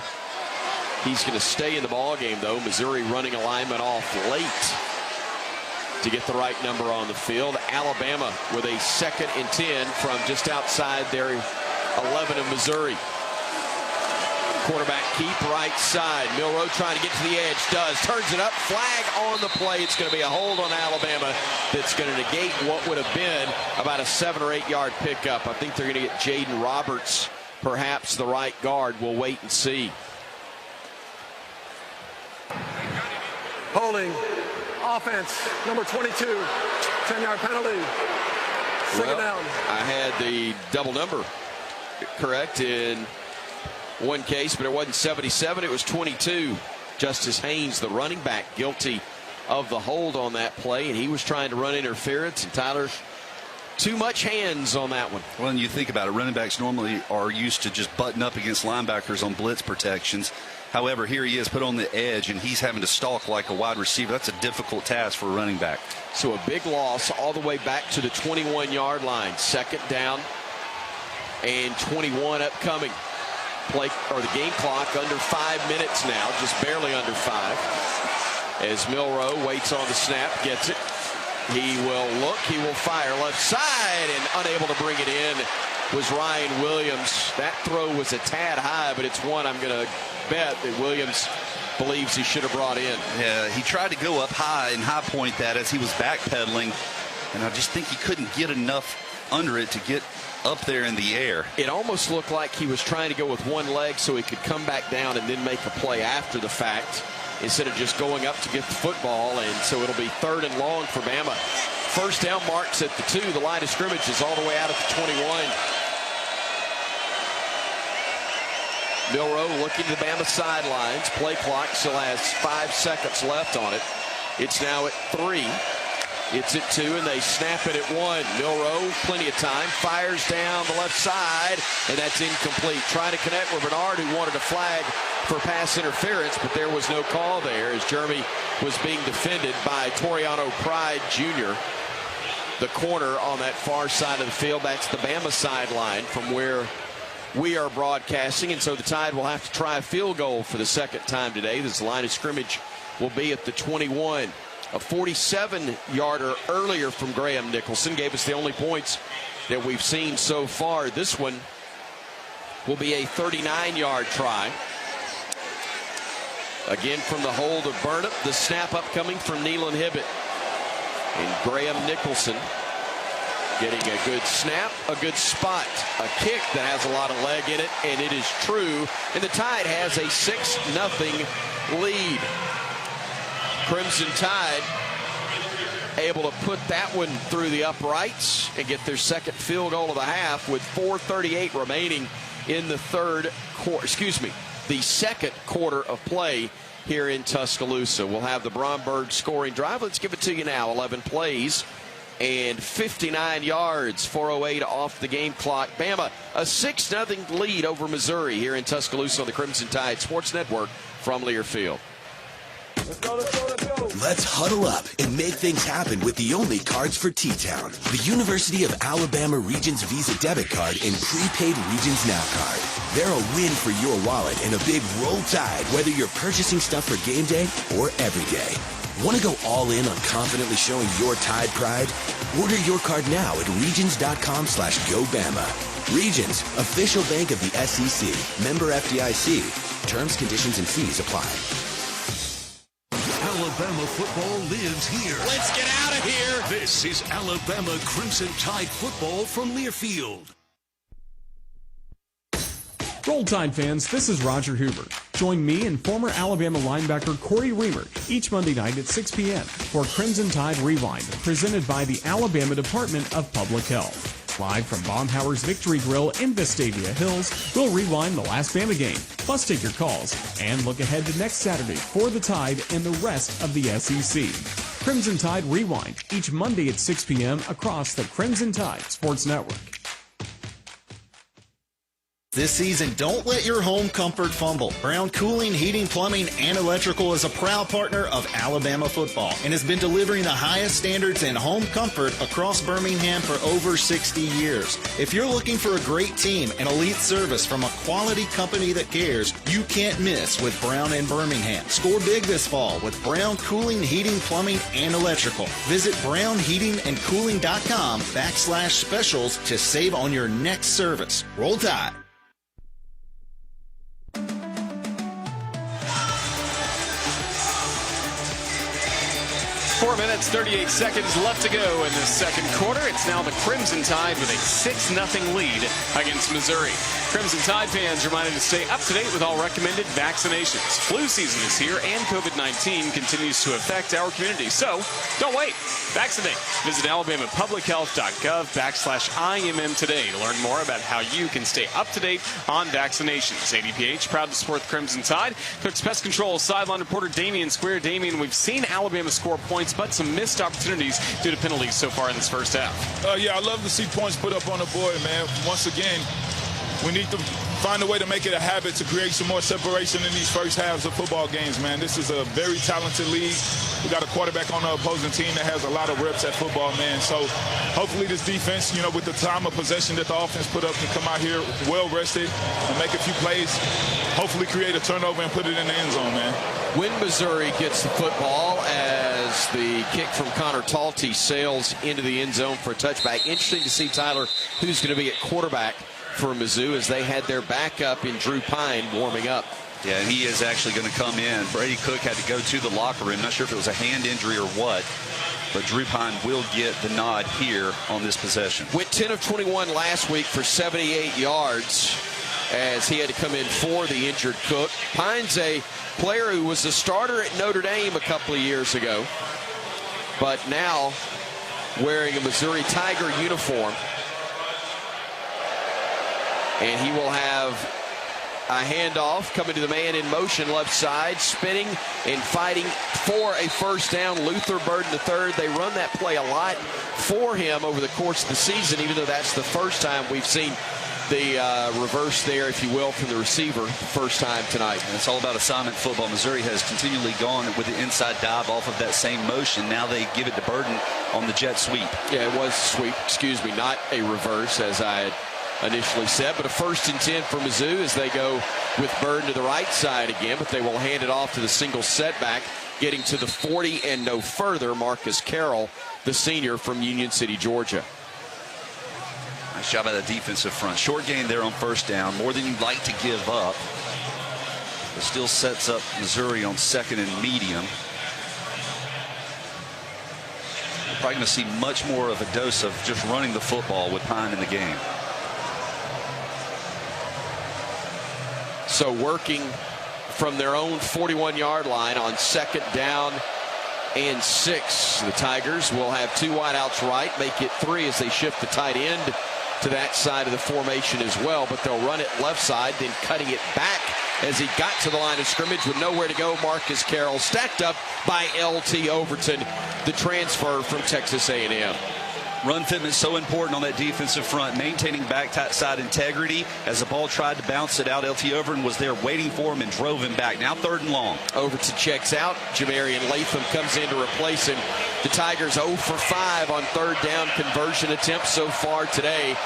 [SPEAKER 1] He's going to stay in the ball game, though. Missouri running alignment off late to get the right number on the field. Alabama with a 2nd and 10 from just outside their 11 of Missouri. Quarterback keep right side. Milroe trying to get to the edge. Does. Turns it up. Flag on the play. It's going to be a hold on Alabama that's going to negate what would have been about a 7 or 8 yard pickup. I think they're going to get Jaden Roberts, perhaps the right guard. We'll wait and see.
[SPEAKER 20] Holding. Offense. Number 22. 10-yard penalty. Second down.
[SPEAKER 1] I had the double number correct in one case, but it wasn't 77, it was 22. Justice Haynes, the running back, guilty of the hold on that play, and he was trying to run interference, and Tyler, too much hands on that one.
[SPEAKER 4] Well, and you think about it, running backs normally are used to just button up against linebackers on blitz protections. However, here he is put on the edge, and he's having to stalk like a wide receiver. That's a difficult task for a running back.
[SPEAKER 1] So a big loss all the way back to the 21-yard line. 2nd down and 21 upcoming. Play or the game clock under 5 minutes now, just barely under 5. As Milroe waits on the snap, gets it. He will look, he will fire left side, and unable to bring it in was Ryan Williams. That throw was a tad high, but it's one I'm going to bet that Williams believes he should have brought in.
[SPEAKER 4] Yeah, he tried to go up high and high point that as he was backpedaling, and I just think he couldn't get enough under it to get up there in the air.
[SPEAKER 1] It almost looked like he was trying to go with one leg so he could come back down and then make a play after the fact instead of just going up to get the football. And so it'll be 3rd and long for Bama. First down marks at the 2. The line of scrimmage is all the way out at the 21. Milroe looking to the Bama sidelines. Play clock still has 5 seconds left on it. It's now at 3. It's at 2, and they snap it at 1. Milroe, plenty of time, fires down the left side, and that's incomplete. Trying to connect with Bernard, who wanted a flag for pass interference, but there was no call there as Jeremy was being defended by Toriano Pride Jr., the corner on that far side of the field. That's the Bama sideline from where we are broadcasting, and so the Tide will have to try a field goal for the second time today. This line of scrimmage will be at the 21. A 47-yarder earlier from Graham Nicholson gave us the only points that we've seen so far. This one will be a 39-yard try. Again from the hold of Burnham. The snap up coming from Nealon Hibbett. And Graham Nicholson getting a good snap, a good spot, a kick that has a lot of leg in it, and it is true. And the Tide has a 6-0 lead. Crimson Tide able to put that one through the uprights and get their second field goal of the half with 4:38 remaining in the the second quarter of play here in Tuscaloosa. We'll have the Bromberg scoring drive. Let's give it to you now. 11 plays and 59 yards, 4:08 off the game clock. Bama, a 6-0 lead over Missouri here in Tuscaloosa on the Crimson Tide Sports Network from Learfield.
[SPEAKER 8] Let's huddle up and make things happen with the only cards for T-Town. The University of Alabama Regions Visa Debit Card and Prepaid Regions Now Card. They're a win for your wallet and a big roll Tide, whether you're purchasing stuff for game day or every day. Want to go all in on confidently showing your Tide pride? Order your card now at regions.com/GoBama. Regions, official bank of the SEC. Member FDIC. Terms, conditions, and fees apply.
[SPEAKER 2] Alabama football lives here.
[SPEAKER 6] Let's get out of here.
[SPEAKER 2] This is Alabama Crimson Tide football from Learfield.
[SPEAKER 19] Roll Tide fans, this is Roger Hoover. Join me and former Alabama linebacker Corey Reamer each Monday night at 6 p.m. for Crimson Tide Rewind, presented by the Alabama Department of Public Health. Live from Baumhauer's Victory Grill in Vestavia Hills, we'll rewind the last Bama game, plus take your calls, and look ahead to next Saturday for the Tide and the rest of the SEC. Crimson Tide Rewind, each Monday at 6 p.m. across the Crimson Tide Sports Network.
[SPEAKER 21] This season, don't let your home comfort fumble. Brown Cooling, Heating, Plumbing, and Electrical is a proud partner of Alabama football and has been delivering the highest standards in home comfort across Birmingham for over 60 years. If you're looking for a great team and elite service from a quality company that cares, you can't miss with Brown in Birmingham. Score big this fall with Brown Cooling, Heating, Plumbing, and Electrical. Visit brownheatingandcooling.com/specials to save on your next service. Roll Tide.
[SPEAKER 24] 4 minutes, 38 seconds left to go in the second quarter. It's now the Crimson Tide with a 6-0 lead against Missouri. Crimson Tide fans reminded to stay up to date with all recommended vaccinations. Flu season is here and COVID-19 continues to affect our community. So don't wait. Vaccinate. Visit alabamapublichealth.gov/IMM today to learn more about how you can stay up to date on vaccinations. ADPH proud to support the Crimson Tide. Cook's Pest Control sideline reporter Damian Square. Damian, we've seen Alabama score points, but some missed opportunities due to penalties so far in this first half.
[SPEAKER 18] Yeah, I love to see points put up on the board, man. Once again, we need to find a way to make it a habit to create some more separation in these first halves of football games, man. This is a very talented league. We got a quarterback on the opposing team that has a lot of reps at football, man. So hopefully this defense, with the time of possession that the offense put up, can come out here well rested and make a few plays, hopefully create a turnover and put it in the end zone, man.
[SPEAKER 1] When Missouri gets the football as the kick from Connor Talty sails into the end zone for a touchback. Interesting to see, Tyler, who's going to be at quarterback for Mizzou as they had their backup in Drew Pine warming up.
[SPEAKER 4] Yeah, and he is actually going to come in. Brady Cook had to go to the locker room. Not sure if it was a hand injury or what, but Drew Pine will get the nod here on this possession.
[SPEAKER 1] Went 10 of 21 last week for 78 yards as he had to come in for the injured Cook. Pine's a player who was a starter at Notre Dame a couple of years ago, but now wearing a Missouri Tiger uniform. And he will have a handoff coming to the man in motion left side, spinning and fighting for a first down. Luther Burden III. They run that play a lot for him over the course of the season, even though that's the first time we've seen the reverse there, if you will, from the receiver first time tonight.
[SPEAKER 4] And it's all about assignment football. Missouri has continually gone with the inside dive off of that same motion. Now they give it to Burden on the jet sweep.
[SPEAKER 1] Yeah, it was sweep, excuse me, not a reverse as I had initially said, but a 1st and 10 for Mizzou as they go with Burden to the right side again, but they will hand it off to the single setback, getting to the 40 and no further. Marcus Carroll, the senior from Union City, Georgia.
[SPEAKER 4] Nice job by the defensive front. Short gain there on first down, more than you'd like to give up. It still sets up Missouri on 2nd and medium. We're probably going to see much more of a dose of just running the football with Pine in the game.
[SPEAKER 1] So working from their own 41-yard line on 2nd down and 6. The Tigers will have 2 wideouts right, make it 3 as they shift the tight end to that side of the formation as well, but they'll run it left side, then cutting it back as he got to the line of scrimmage with nowhere to go. Marcus Carroll stacked up by L.T. Overton, the transfer from Texas A&M.
[SPEAKER 4] Run fitness so important on that defensive front, maintaining backside integrity. As the ball tried to bounce it out, L.T. Overton was there waiting for him and drove him back. Now 3rd and long.
[SPEAKER 1] Overton checks out. Jamarian Latham comes in to replace him. The Tigers 0 for 5 on 3rd down conversion attempts so far today.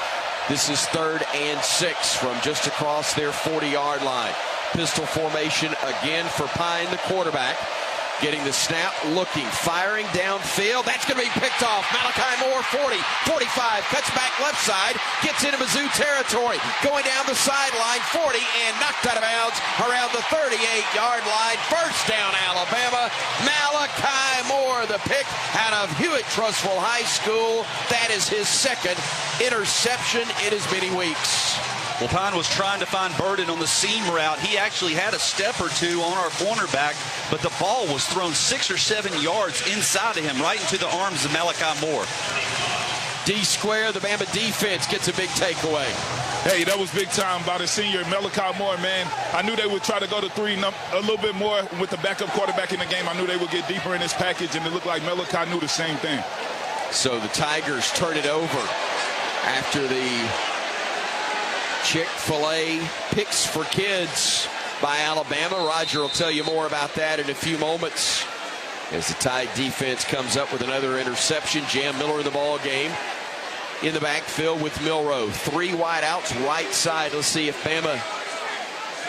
[SPEAKER 1] This is 3rd and 6 from just across their 40-yard line. Pistol formation again for Pine, the quarterback. Getting the snap, looking, firing downfield. That's going to be picked off. Malachi Moore, 40, 45, cuts back left side, gets into Mizzou territory, going down the sideline, 40, and knocked out of bounds around the 38-yard line. First down, Alabama. Malachi Moore, the pick out of Hewitt-Trussville High School. That is his 2nd interception in as many weeks.
[SPEAKER 4] Well, Pine was trying to find Burden on the seam route. He actually had a step or two on our cornerback, but the ball was thrown 6 or 7 yards inside of him, right into the arms of Malachi Moore.
[SPEAKER 1] D-square, the Bama defense gets a big takeaway.
[SPEAKER 18] Hey, that was big time by the senior Malachi Moore, man. I knew they would try to go to 3 a little bit more with the backup quarterback in the game. I knew they would get deeper in this package, and it looked like Malachi knew the same thing.
[SPEAKER 1] So the Tigers turn it over after the Chick-fil-A picks for kids by Alabama. Roger will tell you more about that in a few moments as the Tide defense comes up with another interception. Jam Miller in the ball game in the backfield with Milroe. 3 wideouts right side. Let's see if Bama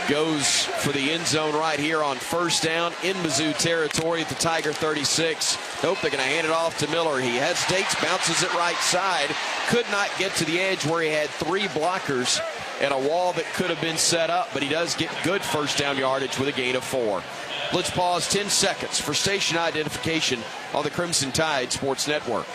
[SPEAKER 1] goes for the end zone right here on first down in Mizzou territory at the Tiger 36. Nope, they're going to hand it off to Miller. He hesitates, bounces it right side. Could not get to the edge where he had 3 blockers and a wall that could have been set up, but he does get good first down yardage with a gain of 4. Let's pause 10 seconds for station identification on the Crimson Tide Sports Network.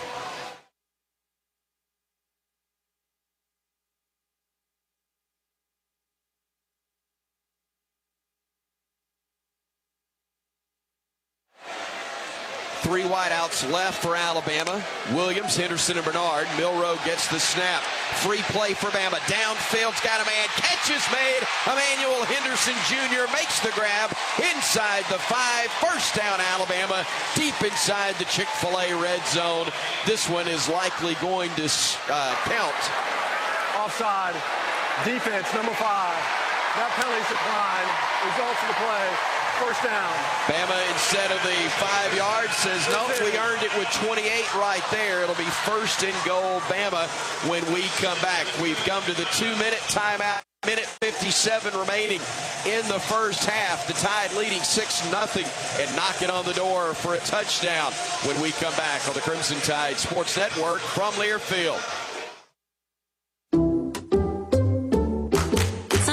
[SPEAKER 1] Three wideouts left for Alabama. Williams, Henderson, and Bernard. Milroe gets the snap. Free play for Bama. Downfield's got a man. Catch is made. Emmanuel Henderson Jr. makes the grab inside the 5. First down, Alabama. Deep inside the Chick-fil-A red zone. This one is likely going to count.
[SPEAKER 20] Offside. Defense, number 5. That penalty's declined. Results of the play. First down.
[SPEAKER 1] Bama, instead of the 5 yards, says, no, we earned it with 28 right there. It'll be 1st and goal, Bama, when we come back. We've come to the 2-minute timeout. Minute 57 remaining in the first half. The Tide leading 6-0 and knocking on the door for a touchdown when we come back on the Crimson Tide Sports Network from Learfield.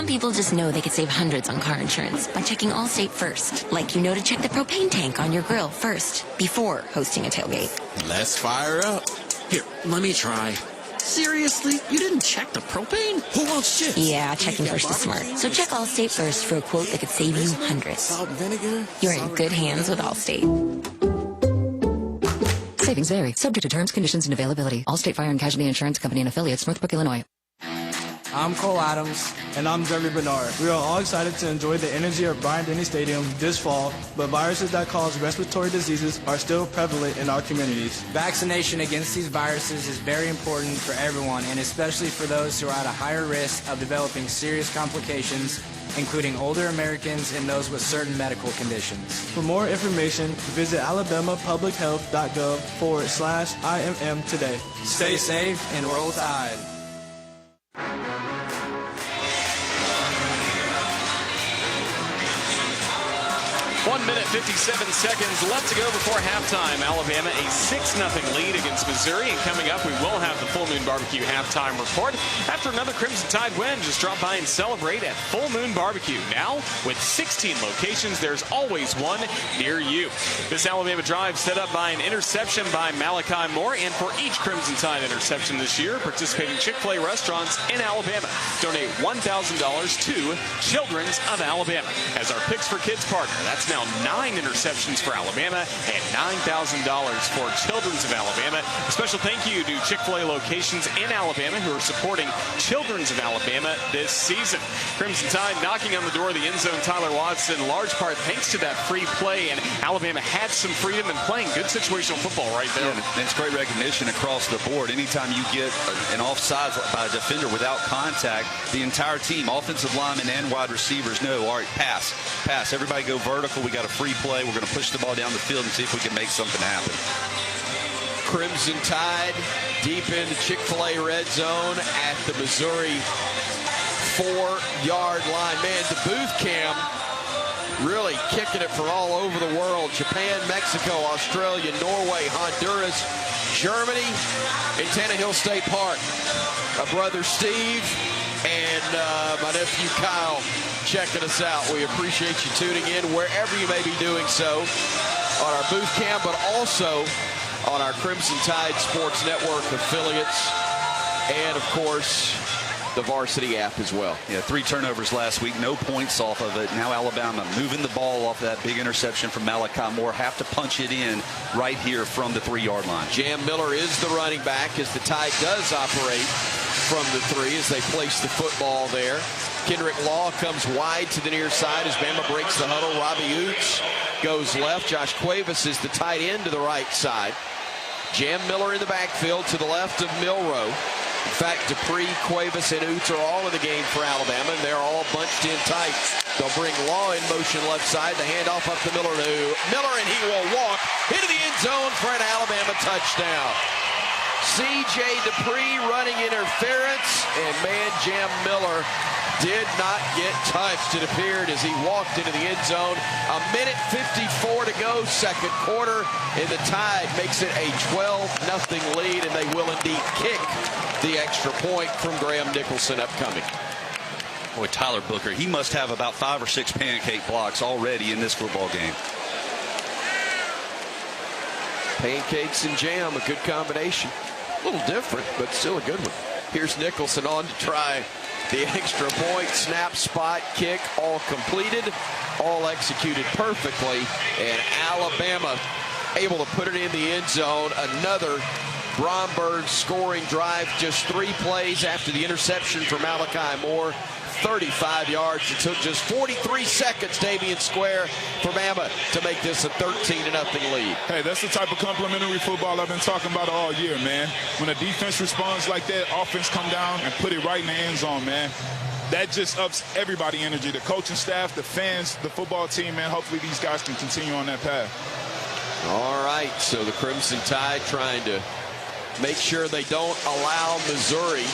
[SPEAKER 5] People just know they could save hundreds on car insurance by checking Allstate first. Like you know to check the propane tank on your grill first before hosting a tailgate.
[SPEAKER 21] Let's fire up.
[SPEAKER 17] Here, let me try. Seriously? You didn't check the propane? Who wants chips?
[SPEAKER 5] Yeah, checking first is smart. So check Allstate first for a quote that could save you hundreds.
[SPEAKER 21] Salt and vinegar?
[SPEAKER 5] You're in good hands with Allstate.
[SPEAKER 9] Savings vary. Subject to terms, conditions, and availability. Allstate Fire and Casualty Insurance Company and affiliates, Northbrook, Illinois.
[SPEAKER 15] I'm Cole Adams.
[SPEAKER 3] And I'm Jeremy Bernard. We are all excited to enjoy the energy of Bryant-Denny Stadium this fall, but viruses that cause respiratory diseases are still prevalent in our communities.
[SPEAKER 15] Vaccination against these viruses is very important for everyone, and especially for those who are at a higher risk of developing serious complications, including older Americans and those with certain medical conditions.
[SPEAKER 3] For more information, visit alabamapublichealth.gov/IMM today.
[SPEAKER 15] Stay safe and roll Tide.
[SPEAKER 24] 1 minute, 57 seconds left to go before halftime. Alabama a 6-0 lead against Missouri. And coming up, we will have the Full Moon Barbecue halftime report. After another Crimson Tide win, just drop by and celebrate at Full Moon Barbecue. Now, with 16 locations, there's always one near you. This Alabama drive set up by an interception by Malachi Moore. And for each Crimson Tide interception this year, participating Chick-fil-A restaurants in Alabama donate $1,000 to Children's of Alabama as our Picks for Kids partner. That's now 9 interceptions for Alabama and $9,000 for Children's of Alabama. A special thank you to Chick-fil-A locations in Alabama who are supporting Children's of Alabama this season. Crimson Tide knocking on the door of the end zone. Tyler Watson, large part thanks to that free play, and Alabama had some freedom and playing good situational football right there.
[SPEAKER 4] Yeah, and it's great recognition across the board. Anytime you get an offside by a defender without contact, the entire team, offensive linemen and wide receivers know, all right, pass. Everybody go vertical. We got a free play. We're going to push the ball down the field and see if we can make something happen.
[SPEAKER 1] Crimson Tide deep into Chick-fil-A red zone at the Missouri 4-yard line. Man, the booth cam really kicking it for all over the world. Japan, Mexico, Australia, Norway, Honduras, Germany, and Tannehill State Park. My brother Steve and my nephew Kyle checking us out. We appreciate you tuning in wherever you may be doing so on our booth cam, but also on our Crimson Tide Sports Network affiliates, and of course the varsity app as well.
[SPEAKER 4] Yeah, 3 turnovers last week, no points off of it. Now Alabama moving the ball off that big interception from Malachi Moore. Have to punch it in right here from the 3-yard line.
[SPEAKER 1] Jam Miller is the running back as the Tide does operate from the 3 as they place the football there. Kendrick Law comes wide to the near side as Bama breaks the huddle. Robbie Oots goes left. Josh Cuevas is the tight end to the right side. Jam Miller in the backfield to the left of Milroe. In fact, Dupree, Cuevas, and Oots are all in the game for Alabama, and they're all bunched in tight. They'll bring Law in motion left side. The handoff up to Miller, and he will walk into the end zone for an Alabama touchdown. C.J. Dupree running interference, and man, Jam Miller did not get touched, it appeared, as he walked into the end zone. 1:54 to go, second quarter, and the Tide makes it a 12-0 lead, and they will indeed kick the extra point from Graham Nicholson upcoming.
[SPEAKER 4] Boy, Tyler Booker, he must have about 5 or 6 pancake blocks already in this football game.
[SPEAKER 1] Pancakes and jam, a good combination. A little different, but still a good one. Here's Nicholson on to try the extra point. Snap, spot, kick, all completed, all executed perfectly, and Alabama able to put it in the end zone. Another Bromberg scoring drive, just 3 plays after the interception for Malachi Moore. 35 yards. It took just 43 seconds, Damian Square, for Bama to make this a 13-0 lead.
[SPEAKER 18] Hey, that's the type of complementary football I've been talking about all year, man. When a defense responds like that, offense come down and put it right in the end zone, man. That just ups everybody's energy. The coaching staff, the fans, the football team, man. Hopefully these guys can continue on that path.
[SPEAKER 1] All right, so the Crimson Tide trying to make sure they don't allow Missouri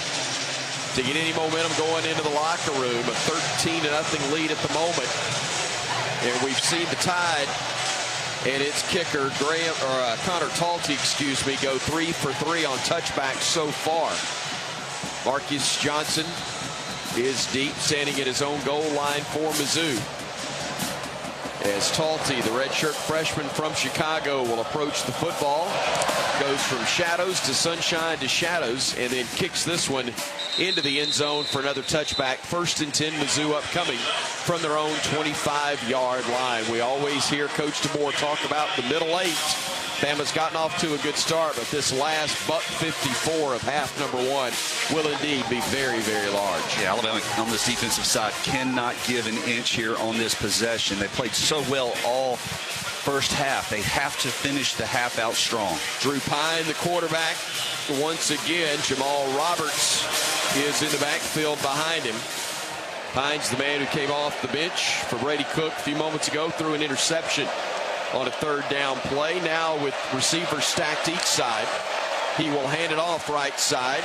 [SPEAKER 1] to get any momentum going into the locker room. A 13-0 lead at the moment. And we've seen the Tide and its kicker, Connor Talty, go 3 for 3 on touchbacks so far. Marcus Johnson is deep, standing at his own goal line for Mizzou. As Talty, the redshirt freshman from Chicago, will approach the football. Goes from shadows to sunshine to shadows, and then kicks this one into the end zone for another touchback. 1st and 10, Mizzou upcoming from their own 25-yard line. We always hear Coach DeBoer talk about the middle 8 Bama's gotten off to a good start, but this last $1.54 of half number one will indeed be very, very large.
[SPEAKER 4] Yeah, Alabama on this defensive side cannot give an inch here on this possession. They played so well all first half. They have to finish the half out strong.
[SPEAKER 1] Drew Pine, the quarterback. Once again, Jamal Roberts is in the backfield behind him. Pine's the man who came off the bench for Brady Cook a few moments ago, threw an interception on a third down play. Now with receivers stacked each side, he will hand it off right side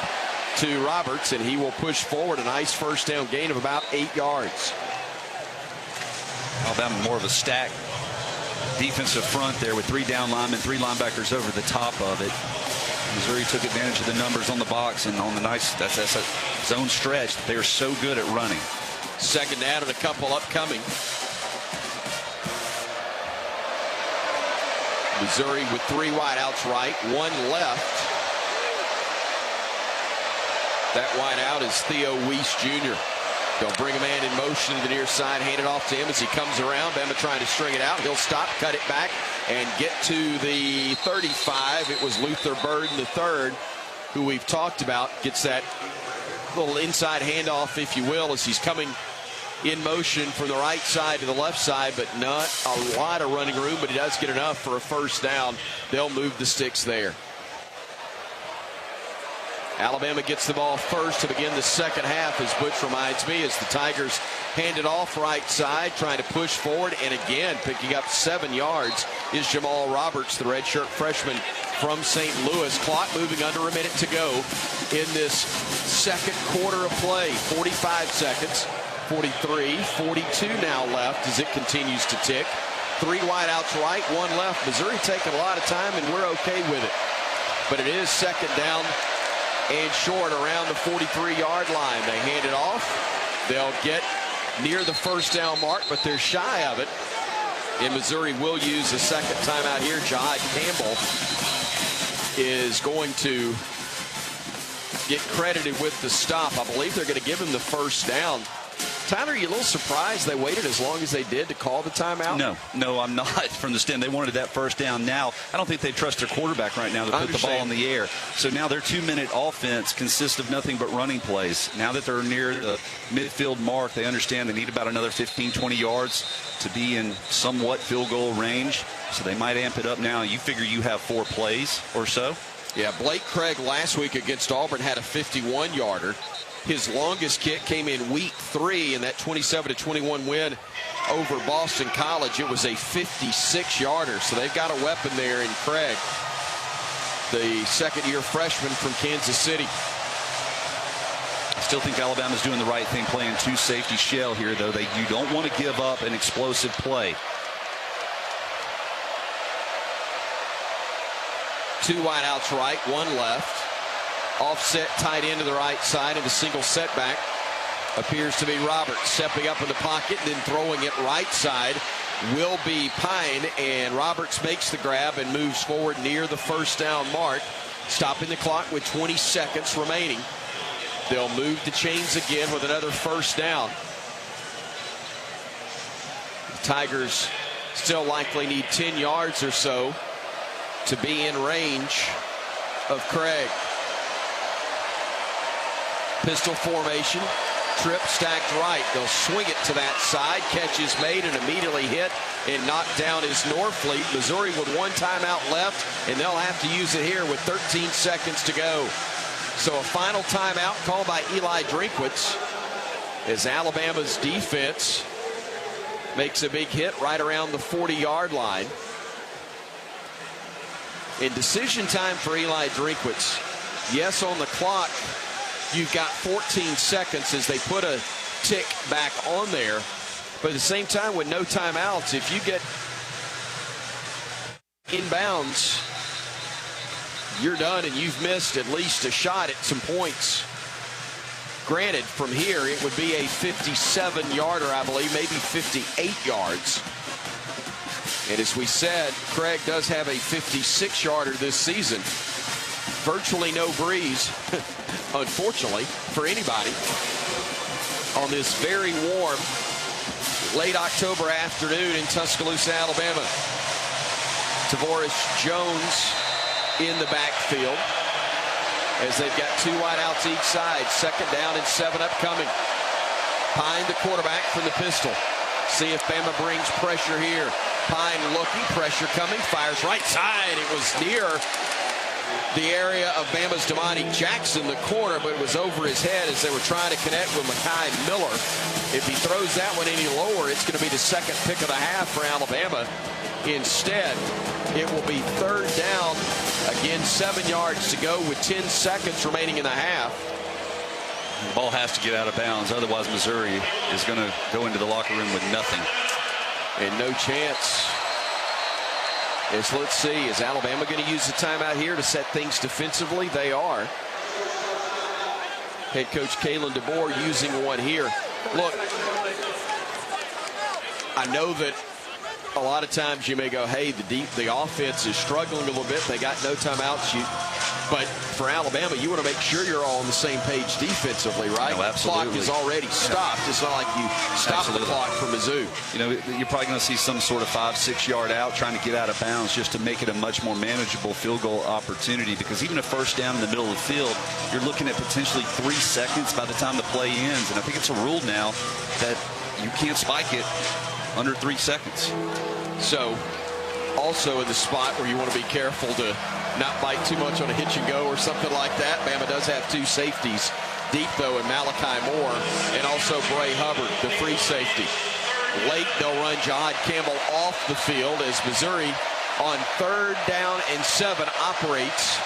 [SPEAKER 1] to Roberts, and he will push forward a nice first down gain of about 8 yards.
[SPEAKER 4] Alabama more of a stack defensive front there with 3 down linemen, 3 linebackers over the top of it. Missouri took advantage of the numbers on the box and on the nice, that's a zone stretch that they are so good at running.
[SPEAKER 1] Second down and a couple upcoming. Missouri with 3 wideouts right, 1 left. That wideout is Theo Weiss Jr. They'll bring a man in motion to the near side, hand it off to him as he comes around. Bama trying to string it out. He'll stop, cut it back, and get to the 35. It was Luther Burden III, who we've talked about, gets that little inside handoff, if you will, as he's coming in motion from the right side to the left side, but not a lot of running room, but he does get enough for a first down. They'll move the sticks there. Alabama gets the ball first to begin the second half, as Butch reminds me, as the Tigers hand it off right side, trying to push forward, and again picking up 7 yards is Jamal Roberts, the redshirt freshman from St. Louis. Clock moving under a minute to go in this second quarter of play. 45 seconds, 43, 42 now left as it continues to tick. 3 wideouts right, 1 left. Missouri taking a lot of time, and we're okay with it. But it is second down and short around the 43-yard line. They hand it off. They'll get near the first down mark, but they're shy of it. And Missouri will use a second timeout here. Jahad Campbell is going to get credited with the stop. I believe they're going to give him the first down. Tyler, are you a little surprised they waited as long as they did to call the timeout?
[SPEAKER 4] No, I'm not. From the stand, they wanted that first down now. I don't think they trust their quarterback right now to put the ball in the air. So now their 2-minute offense consists of nothing but running plays. Now that they're near the midfield mark, they understand they need about another 15, 20 yards to be in somewhat field goal range. So they might amp it up now. You figure you have 4 plays or so.
[SPEAKER 1] Yeah, Blake Craig last week against Auburn had a 51-yarder. His longest kick came in week 3 in that 27-21 win over Boston College. It was a 56-yarder, so they've got a weapon there in Craig, the second-year freshman from Kansas City.
[SPEAKER 4] I still think Alabama's doing the right thing, playing 2 safety shell here, though. You don't want to give up an explosive play.
[SPEAKER 1] 2 wideouts right, 1 left. Offset tight end to the right side, and the single setback appears to be Roberts. Stepping up in the pocket and then throwing it right side will be Pine, and Roberts makes the grab and moves forward near the first down mark, stopping the clock with 20 seconds remaining. They'll move the chains again with another first down. The Tigers still likely need 10 yards or so to be in range of Craig. Pistol formation, trip stacked right. They'll swing it to that side. Catch is made and immediately hit and knocked down is Norfleet. Missouri with 1 timeout left, and they'll have to use it here with 13 seconds to go. So a final timeout called by Eli Drinkwitz as Alabama's defense makes a big hit right around the 40-yard line. In decision time for Eli Drinkwitz. Yes, on the clock, you've got 14 seconds as they put a tick back on there. But at the same time, with no timeouts, if you get inbounds, you're done and you've missed at least a shot at some points. Granted, from here, it would be a 57-yarder, I believe, maybe 58 yards. And as we said, Craig does have a 56-yarder this season. Virtually no breeze, unfortunately, for anybody on this very warm late October afternoon in Tuscaloosa, Alabama. Tavoris Jones in the backfield as they've got 2 wideouts each side. 2nd down and 7 upcoming. Pine, the quarterback, from the pistol. See if Bama brings pressure here. Pine looking, pressure coming, fires right side. It was near the area of Bama's Damani Jackson, the corner, but it was over his head as they were trying to connect with Mekhi Miller. If he throws that one any lower, it's going to be the 2nd pick of the half for Alabama. Instead, it will be 3rd down. Again, 7 yards to go with 10 seconds remaining in the half.
[SPEAKER 4] The ball has to get out of bounds. Otherwise, Missouri is going to go into the locker room with nothing.
[SPEAKER 1] And no chance. Let's see, is Alabama going to use the timeout here to set things defensively? They are. Head coach Kalen DeBoer using one here. Look, I know that a lot of times you may go, hey, the offense is struggling a little bit. They got no timeouts. But for Alabama, you want to make sure you're all on the same page defensively, right?
[SPEAKER 4] No, absolutely.
[SPEAKER 1] The clock is already stopped. It's not like you stop the clock for Mizzou.
[SPEAKER 4] You know, you're probably going to see some sort of 5-6 yard out trying to get out of bounds just to make it a much more manageable field goal opportunity, because even a 1st down in the middle of the field, you're looking at potentially 3 seconds by the time the play ends. And I think it's a rule now that you can't spike it under 3 seconds.
[SPEAKER 1] So also in the spot where you want to be careful to not bite too much on a hitch and go or something like that. Bama does have 2 safeties deep, though, in Malachi Moore and also Bray Hubbard, the free safety. Late, they'll run John Campbell off the field as Missouri on 3rd down and 7 operates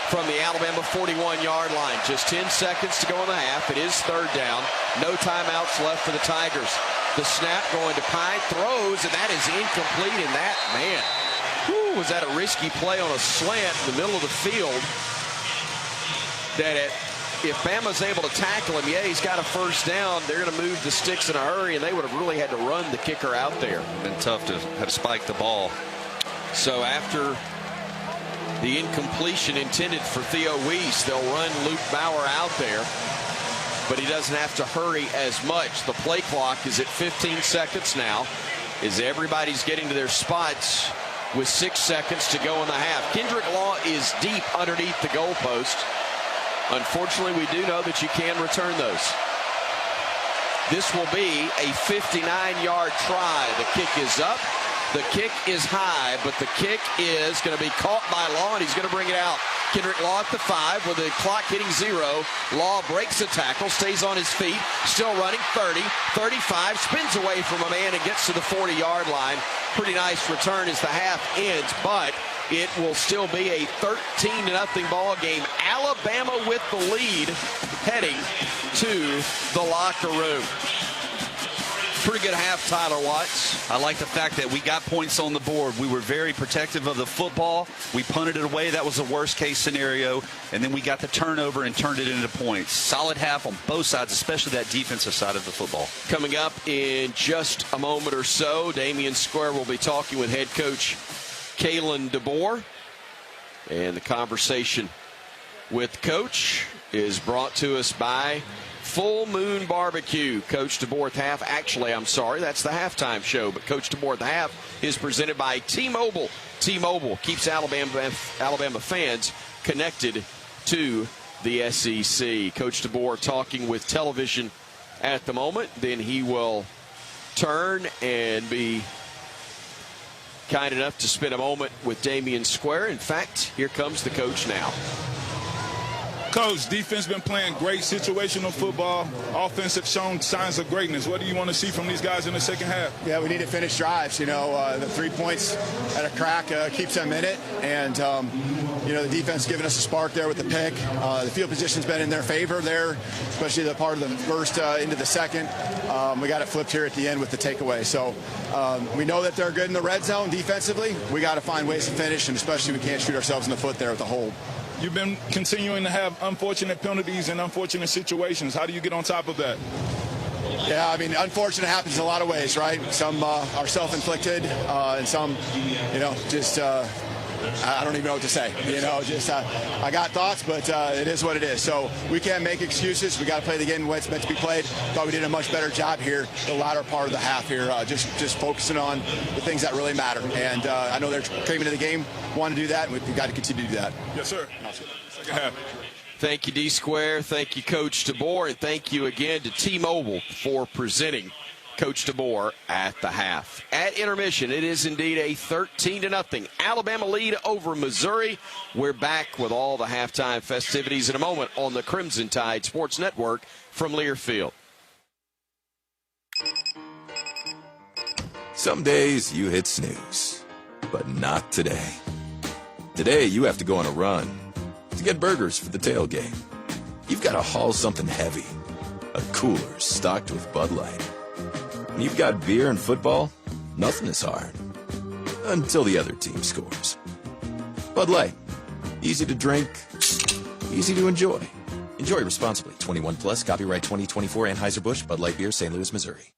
[SPEAKER 1] from the Alabama 41-yard line. Just 10 seconds to go in the half. It is 3rd down. No timeouts left for the Tigers. The snap going to Pine, throws, and that is incomplete. And that, man, was that a risky play on a slant in the middle of the field? If Bama's able to tackle him, yeah, he's got a 1st down. They're going to move the sticks in a hurry, and they would have really had to run the kicker out there.
[SPEAKER 4] Been tough to have spiked the ball.
[SPEAKER 1] So after the incompletion intended for Theo Weiss, they'll run Luke Bauer out there, but he doesn't have to hurry as much. The play clock is at 15 seconds now as everybody's getting to their spots with 6 seconds to go in the half. Kendrick Law is deep underneath the goalpost. Unfortunately, we do know that you can return those. This will be a 59-yard try. The kick is up. The kick is high, but the kick is going to be caught by Law, and he's going to bring it out. Kendrick Law at the 5 with the clock hitting 0. Law breaks the tackle, stays on his feet, still running. 30, 35, spins away from a man and gets to the 40-yard line. Pretty nice return as the half ends, but it will still be a 13-0 ball game. Alabama with the lead heading to the locker room. Pretty good half, Tyler Watts.
[SPEAKER 4] I like the fact that we got points on the board. We were very protective of the football. We punted it away. That was the worst case scenario. And then we got the turnover and turned it into points. Solid half on both sides, especially that defensive side of the football.
[SPEAKER 1] Coming up in just a moment or so, Damian Square will be talking with head coach Kalen DeBoer. And the conversation with Coach is brought to us by Full Moon Barbecue. Coach DeBoer at the half. Actually, I'm sorry, that's the halftime show. But Coach DeBoer at the half is presented by T-Mobile. T-Mobile keeps Alabama fans connected to the SEC. Coach DeBoer talking with television at the moment. Then he will turn and be kind enough to spend a moment with Damian Square. In fact, here comes the coach now.
[SPEAKER 18] Coach, defense been playing great situational football. Offense have shown signs of greatness. What do you want to see from these guys in the second half?
[SPEAKER 9] Yeah, we need to finish drives. You know, the 3 points at a crack keeps them in it. And, you know, the defense giving us a spark there with the pick. The field position's been in their favor there, especially the part of the first into the second. We got it flipped here at the end with the takeaway. So we know that they're good in the red zone defensively. We got to find ways to finish, and especially we can't shoot ourselves in the foot there with the hold.
[SPEAKER 18] You've been continuing to have unfortunate penalties and unfortunate situations. How do you get on top of that?
[SPEAKER 9] Yeah, I mean, unfortunate happens in a lot of ways, right? Some are self-inflicted, and some, you know, just I don't even know what to say. Just I got thoughts, but it is what it is. So we can't make excuses. We got to play the game the way it's meant to be played. Thought we did a much better job here the latter part of the half here, just focusing on the things that really matter. And I know they're came into the game, want to do that, and we've got to continue to do that.
[SPEAKER 18] Yes, sir. Second half.
[SPEAKER 1] Thank you, D-Square. Thank you, Coach DeBoer. And thank you again to T-Mobile for presenting Coach DeBoer at the half. At intermission, it is indeed a 13-0 Alabama lead over Missouri. We're back with all the halftime festivities in a moment on the Crimson Tide Sports Network from Learfield.
[SPEAKER 10] Some days you hit snooze, but not today. Today you have to go on a run to get burgers for the tailgate. You've got to haul something heavy, a cooler stocked with Bud Light. And you've got beer and football, nothing is hard. Until the other team scores. Bud Light, easy to drink, easy to enjoy. Enjoy responsibly. 21 plus, copyright 2024, Anheuser-Busch, Bud Light Beer, St. Louis, Missouri.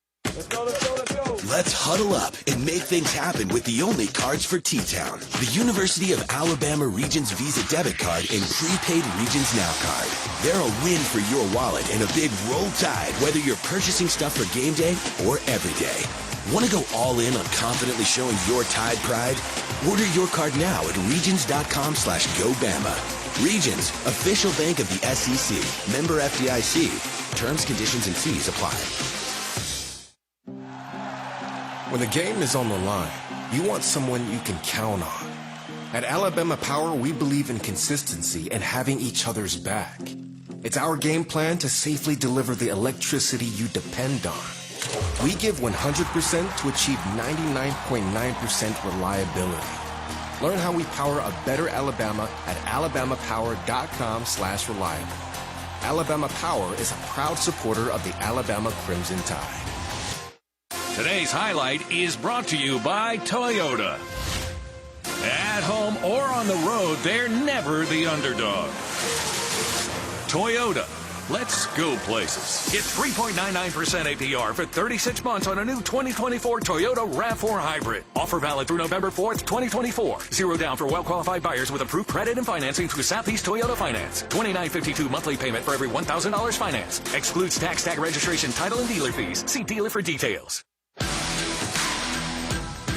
[SPEAKER 8] Let's huddle up and make things happen with the only cards for T-Town. The University of Alabama Regions Visa Debit Card and Prepaid Regions Now Card. They're a win for your wallet and a big roll tide, whether you're purchasing stuff for game day or every day. Want to go all in on confidently showing your Tide pride? Order your card now at regions.com/GoBama. Regions, official bank of the SEC. Member FDIC. Terms, conditions, and fees apply.
[SPEAKER 23] When the game is on the line, you want someone you can count on. At Alabama Power, we believe in consistency and having each other's back. It's our game plan to safely deliver the electricity you depend on. We give 100% to achieve 99.9% reliability. Learn how we power a better Alabama at alabamapower.com/reliable. Alabama Power is a proud supporter of the Alabama Crimson Tide.
[SPEAKER 2] Today's highlight is brought to you by Toyota. At home or on the road, they're never the underdog. Toyota. Let's go places. Get 3.99% APR for 36 months on a new 2024 Toyota RAV4 Hybrid. Offer valid through November 4th, 2024. Zero down for well-qualified buyers with approved credit and financing through Southeast Toyota Finance. $29.52 monthly payment for every $1,000 finance. Excludes tax, tag registration, title, and dealer fees. See dealer for details.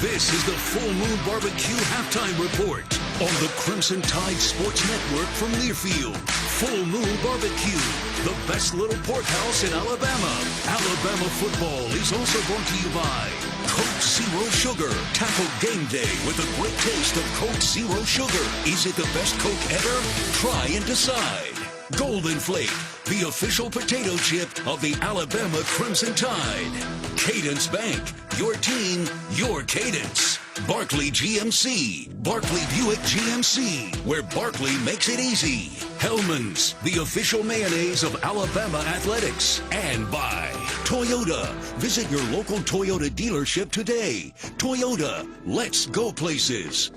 [SPEAKER 2] This is the Full Moon Barbecue Halftime Report on the Crimson Tide Sports Network from Learfield. Full Moon Barbecue, the best little porkhouse in Alabama. Alabama football is also brought to you by Coke Zero Sugar. Tackle game day with a great taste of Coke Zero Sugar. Is it the best Coke ever? Try and decide. Golden Flake, the official potato chip of the Alabama Crimson Tide. Cadence Bank, your team, your cadence. Barkley GMC, Barkley Buick GMC, where Barkley makes it easy. Hellman's, the official mayonnaise of Alabama athletics. And by Toyota. Visit your local Toyota dealership today. Toyota, let's go places.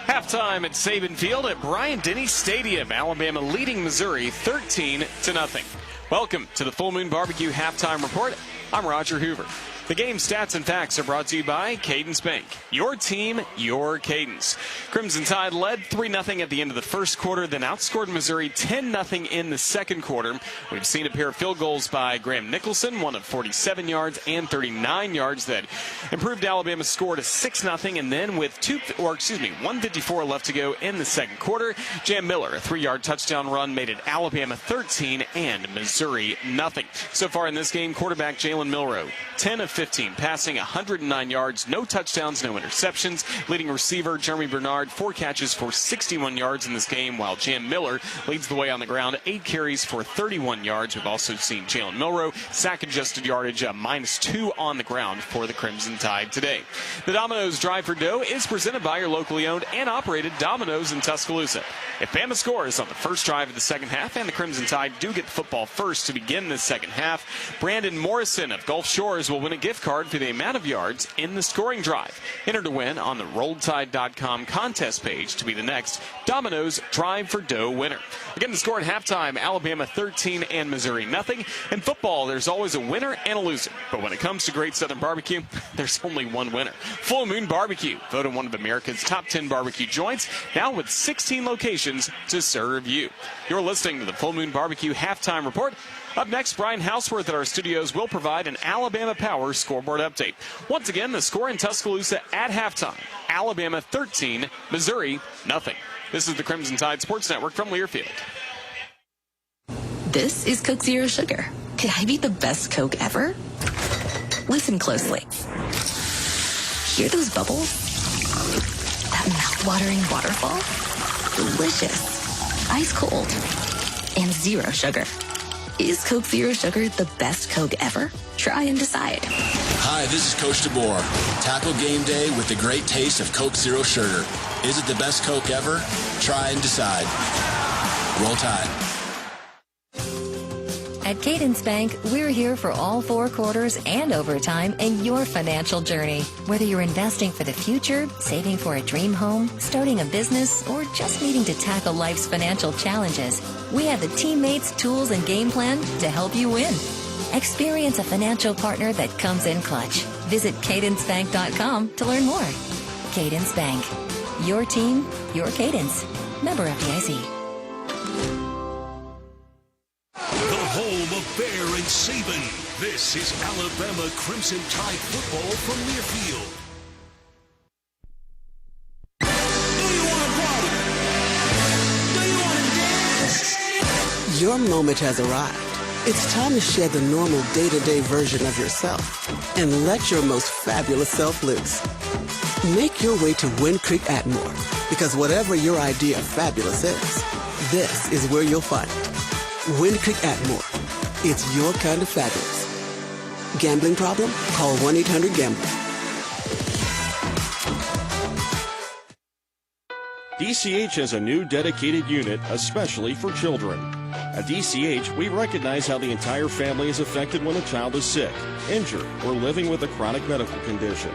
[SPEAKER 24] Halftime at Saban Field at Bryant-Denny Stadium. Alabama leading Missouri 13-0. Welcome to the Full Moon Barbecue Halftime Report. I'm Roger Hoover. The game stats and facts are brought to you by Cadence Bank. Your team, your cadence. Crimson Tide led 3-0 at the end of the first quarter, then outscored Missouri 10-0 in the second quarter. We've seen a pair of field goals by Graham Nicholson, one of 47 yards and 39 yards that improved Alabama's score to 6-0. And then with 1:54 left to go in the second quarter, Jam Miller, a 3-yard touchdown run, made it Alabama 13 and Missouri 0. So far in this game, quarterback Jalen Milroe, 10 of 15, passing 109 yards, no touchdowns, no interceptions. Leading receiver Jeremy Bernard, 4 catches for 61 yards in this game, while Jam Miller leads the way on the ground, 8 carries for 31 yards. We've also seen Jalen Milroe sack-adjusted yardage -2 on the ground for the Crimson Tide today. The Domino's Drive for Dough is presented by your locally owned and operated Domino's in Tuscaloosa. If Bama scores on the first drive of the second half and the Crimson Tide do get the football first to begin this second half, Brandon Morrison of Gulf Shores will win a gift card for the amount of yards in the scoring drive. Enter to win on the RolledTide.com contest page to be the next Domino's Drive for Dough winner. Again, the score at halftime, Alabama 13 and Missouri nothing. In football, there's always a winner and a loser. But when it comes to Great Southern Barbecue, there's only one winner. Full Moon Barbecue, voted one of America's top 10 barbecue joints, now with 16 locations to serve you. You're listening to the Full Moon Barbecue Halftime Report. Up next, Brian Houseworth at our studios will provide an Alabama Power scoreboard update. Once again, the score in Tuscaloosa at halftime, Alabama 13, Missouri nothing. This is the Crimson Tide Sports Network from Learfield.
[SPEAKER 5] This is Coke Zero Sugar. Could I be the best Coke ever? Listen closely. Hear those bubbles? That mouth-watering waterfall? Delicious. Ice cold. And zero sugar. Is Coke Zero Sugar the best Coke ever? Try and decide.
[SPEAKER 11] Hi, this is Coach DeBoer. Tackle game day with the great taste of Coke Zero Sugar. Is it the best Coke ever? Try and decide. Roll Tide.
[SPEAKER 13] At Cadence Bank, we're here for all 4 quarters and overtime in your financial journey. Whether you're investing for the future, saving for a dream home, starting a business, or just needing to tackle life's financial challenges, we have the teammates, tools, and game plan to help you win. Experience a financial partner that comes in clutch. Visit cadencebank.com to learn more. Cadence Bank. Your team, your cadence. Member FDIC.
[SPEAKER 2] The home of Bear and Saban. This is Alabama Crimson Tide football from Learfield.
[SPEAKER 16] Your moment has arrived. It's time to shed the normal day-to-day version of yourself and let your most fabulous self loose. Make your way to Wind Creek Atmore, because whatever your idea of fabulous is, this is where you'll find it. Wind Creek Atmore. It's your kind of fabulous. Gambling problem? Call 1-800-GAMBLER.
[SPEAKER 22] DCH has a new dedicated unit especially for children. At DCH, we recognize how the entire family is affected when a child is sick, injured, or living with a chronic medical condition.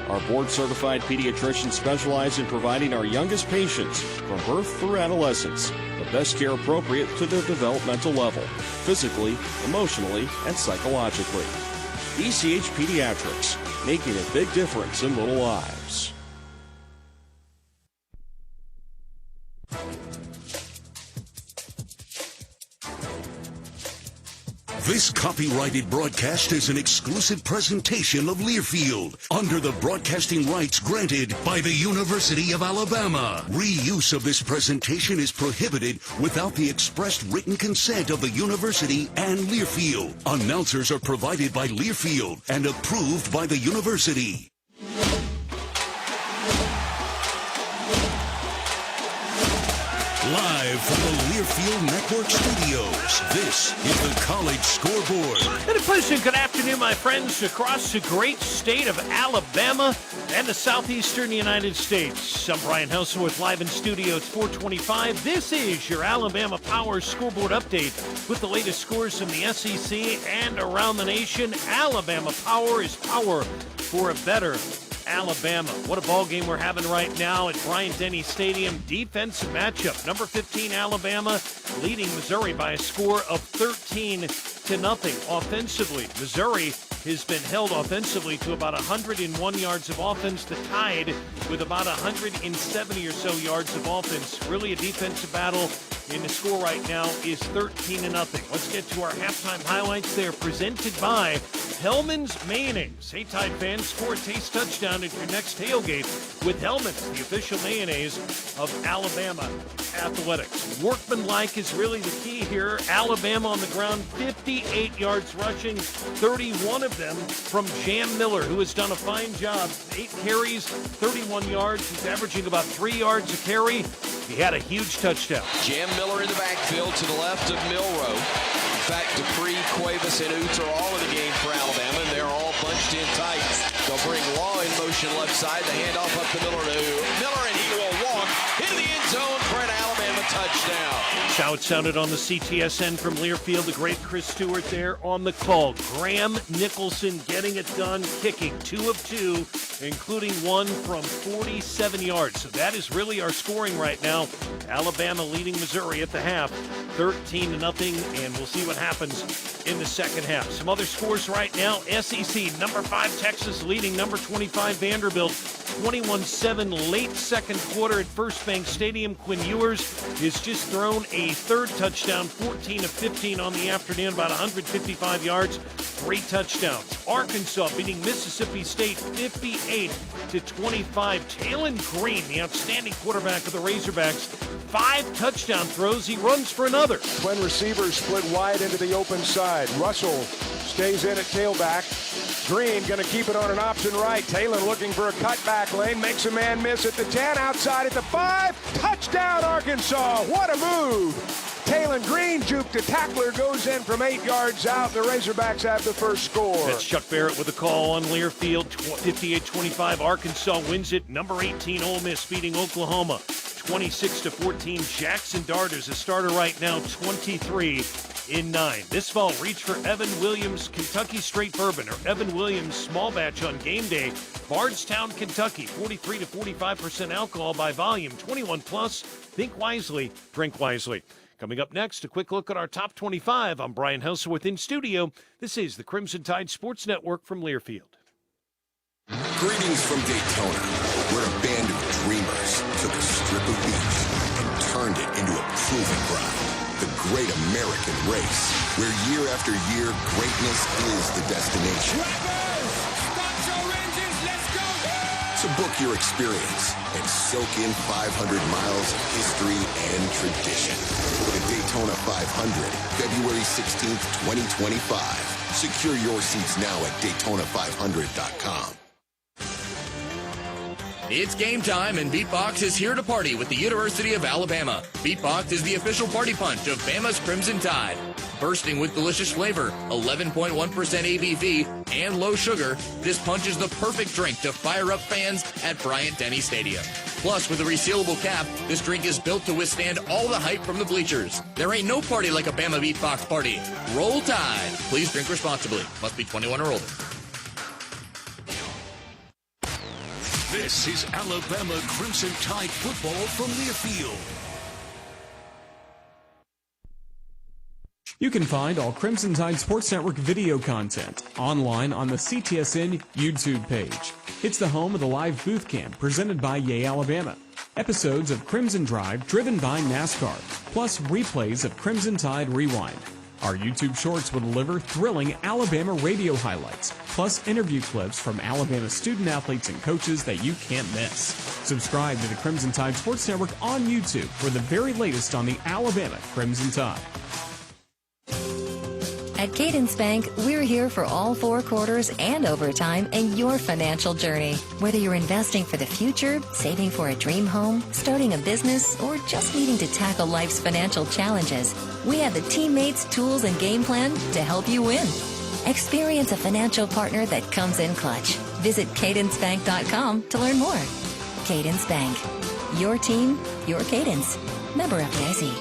[SPEAKER 22] Our board-certified pediatricians specialize in providing our youngest patients, from birth through adolescence, the best care appropriate to their developmental level, physically, emotionally, and psychologically. DCH Pediatrics, making a big difference in little lives.
[SPEAKER 2] This copyrighted broadcast is an exclusive presentation of Learfield under the broadcasting rights granted by the University of Alabama. Reuse of this presentation is prohibited without the expressed written consent of the university and Learfield. Announcers are provided by Learfield and approved by the university. Live from the Learfield Network Studios, this is the College Scoreboard.
[SPEAKER 25] And a pleasant good afternoon, my friends, across the great state of Alabama and the southeastern United States. I'm Brian Houseworth, live in studio. It's 425. This is your Alabama Power Scoreboard Update with the latest scores from the SEC and around the nation. Alabama Power is power for a better Alabama. What a ball game we're having right now at Bryant-Denny Stadium. Defensive matchup. Number 15 Alabama leading Missouri by a score of 13-0. Offensively, Missouri has been held offensively to about 101 yards of offense. The Tide with about 170 or so yards of offense. Really a defensive battle. And the score right now is 13-0. Let's get to our halftime highlights. They are presented by Hellman's Mayonnaise. Hey, Tide fans, score a taste touchdown at your next tailgate with Hellman's, the official mayonnaise of Alabama Athletics. Workmanlike is really the key here. Alabama on the ground, 58 yards rushing, 31 of them from Jam Miller, who has done a fine job. 8 carries, 31 yards. He's averaging about 3 yards a carry. He had a huge touchdown.
[SPEAKER 1] Jam Miller in the backfield to the left of Milroe. In fact, Dupree, Cuevas, and Oots are all in the game for Alabama, and they're all bunched in tight. They'll bring Law in motion left side. The handoff up to Miller, and he will walk into the end zone for an Alabama touchdown.
[SPEAKER 25] Shout sounded on the CTSN from Learfield. The great Chris Stewart there on the call. Graham Nicholson getting it done, kicking 2 of 2, including one from 47 yards. So that is really our scoring right now. Alabama leading Missouri at the half, 13-0, and we'll see what happens in the second half. Some other scores right now. SEC, number 5 Texas leading number 25 Vanderbilt, 21-7 late second quarter at First Bank Stadium. Quinn Ewers has just thrown a third touchdown, 14 of 15 on the afternoon, about 155 yards, 3 touchdowns. Arkansas beating Mississippi State 58-25. Taylon Green, the outstanding quarterback of the Razorbacks, 5 touchdown throws. He runs for another.
[SPEAKER 6] Twin receivers split wide into the open side. Russell stays in at tailback. Green going to keep it on an option right. Taylor looking for a cutback lane. Makes a man miss at the 10. Outside at the 5. Touchdown, Arkansas. What a move. Taylon Green juked a tackler. Goes in from 8 yards out. The Razorbacks have the first score.
[SPEAKER 25] That's Chuck Barrett with a call on Learfield. 58-25. Arkansas wins it. Number 18 Ole Miss beating Oklahoma 26-14. Jackson Darter's a starter right now, 23-9. This fall, reach for Evan Williams Kentucky Straight Bourbon or Evan Williams Small Batch on game day. Bardstown, Kentucky, 43 to 45% alcohol by volume, 21 plus. Think wisely, drink wisely. Coming up next, a quick look at our top 25. I'm Brian Helsworth in studio. This is the Crimson Tide Sports Network from Learfield.
[SPEAKER 8] Greetings from Daytona, where a band of dreamers took a strip of beach and turned it into a proving ground. The great American race, where year after year, greatness is the destination. So book your experience and soak in 500 miles of history and tradition. The Daytona 500, February 16th, 2025. Secure your seats now at Daytona500.com.
[SPEAKER 7] It's game time, and Beatbox is here to party with the University of Alabama. Beatbox is the official party punch of Bama's Crimson Tide. Bursting with delicious flavor, 11.1% ABV, and low sugar, this punch is the perfect drink to fire up fans at Bryant-Denny Stadium. Plus, with a resealable cap, this drink is built to withstand all the hype from the bleachers. There ain't no party like a Bama Beatbox party. Roll Tide. Please drink responsibly. Must be 21 or older.
[SPEAKER 2] This is Alabama Crimson Tide football from Learfield.
[SPEAKER 12] You can find all Crimson Tide Sports Network video content online on the CTSN YouTube page. It's the home of the live booth camp presented by Yay Alabama. Episodes of Crimson Drive driven by NASCAR, plus replays of Crimson Tide Rewind. Our YouTube Shorts will deliver thrilling Alabama radio highlights, plus interview clips from Alabama student athletes and coaches that you can't miss. Subscribe to the Crimson Tide Sports Network on YouTube for the very latest on the Alabama Crimson Tide.
[SPEAKER 13] At Cadence Bank, we're here for all 4 quarters and overtime in your financial journey. Whether you're investing for the future, saving for a dream home, starting a business, or just needing to tackle life's financial challenges, we have the teammates, tools, and game plan to help you win. Experience a financial partner that comes in clutch. Visit cadencebank.com to learn more. Cadence Bank. Your team, your cadence. Member FDIC.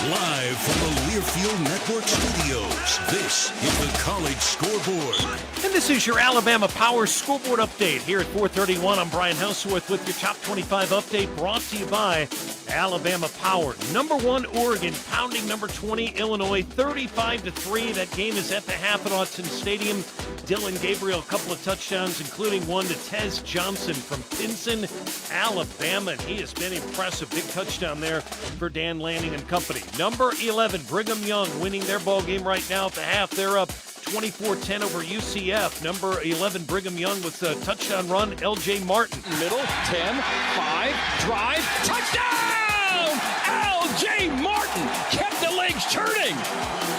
[SPEAKER 2] Live from the Learfield Network Studios, this is the College Scoreboard.
[SPEAKER 25] And this is your Alabama Power Scoreboard Update here at 4:31. I'm Brian Helsworth with your Top 25 Update brought to you by Alabama Power. Number 1, Oregon, pounding number 20, Illinois, 35-3. That game is at the half at Autzen Stadium. Dylan Gabriel, a couple of touchdowns, including one to Tez Johnson from Pinson, Alabama, and he has been impressive. Big touchdown there for Dan Lanning and company. Number 11, Brigham Young, winning their ball game right now at the half. They're up 24-10 over UCF. Number 11, Brigham Young with a touchdown run, L.J. Martin.
[SPEAKER 14] Middle, 10, 5, drive, touchdown! L.J. Martin kept the legs turning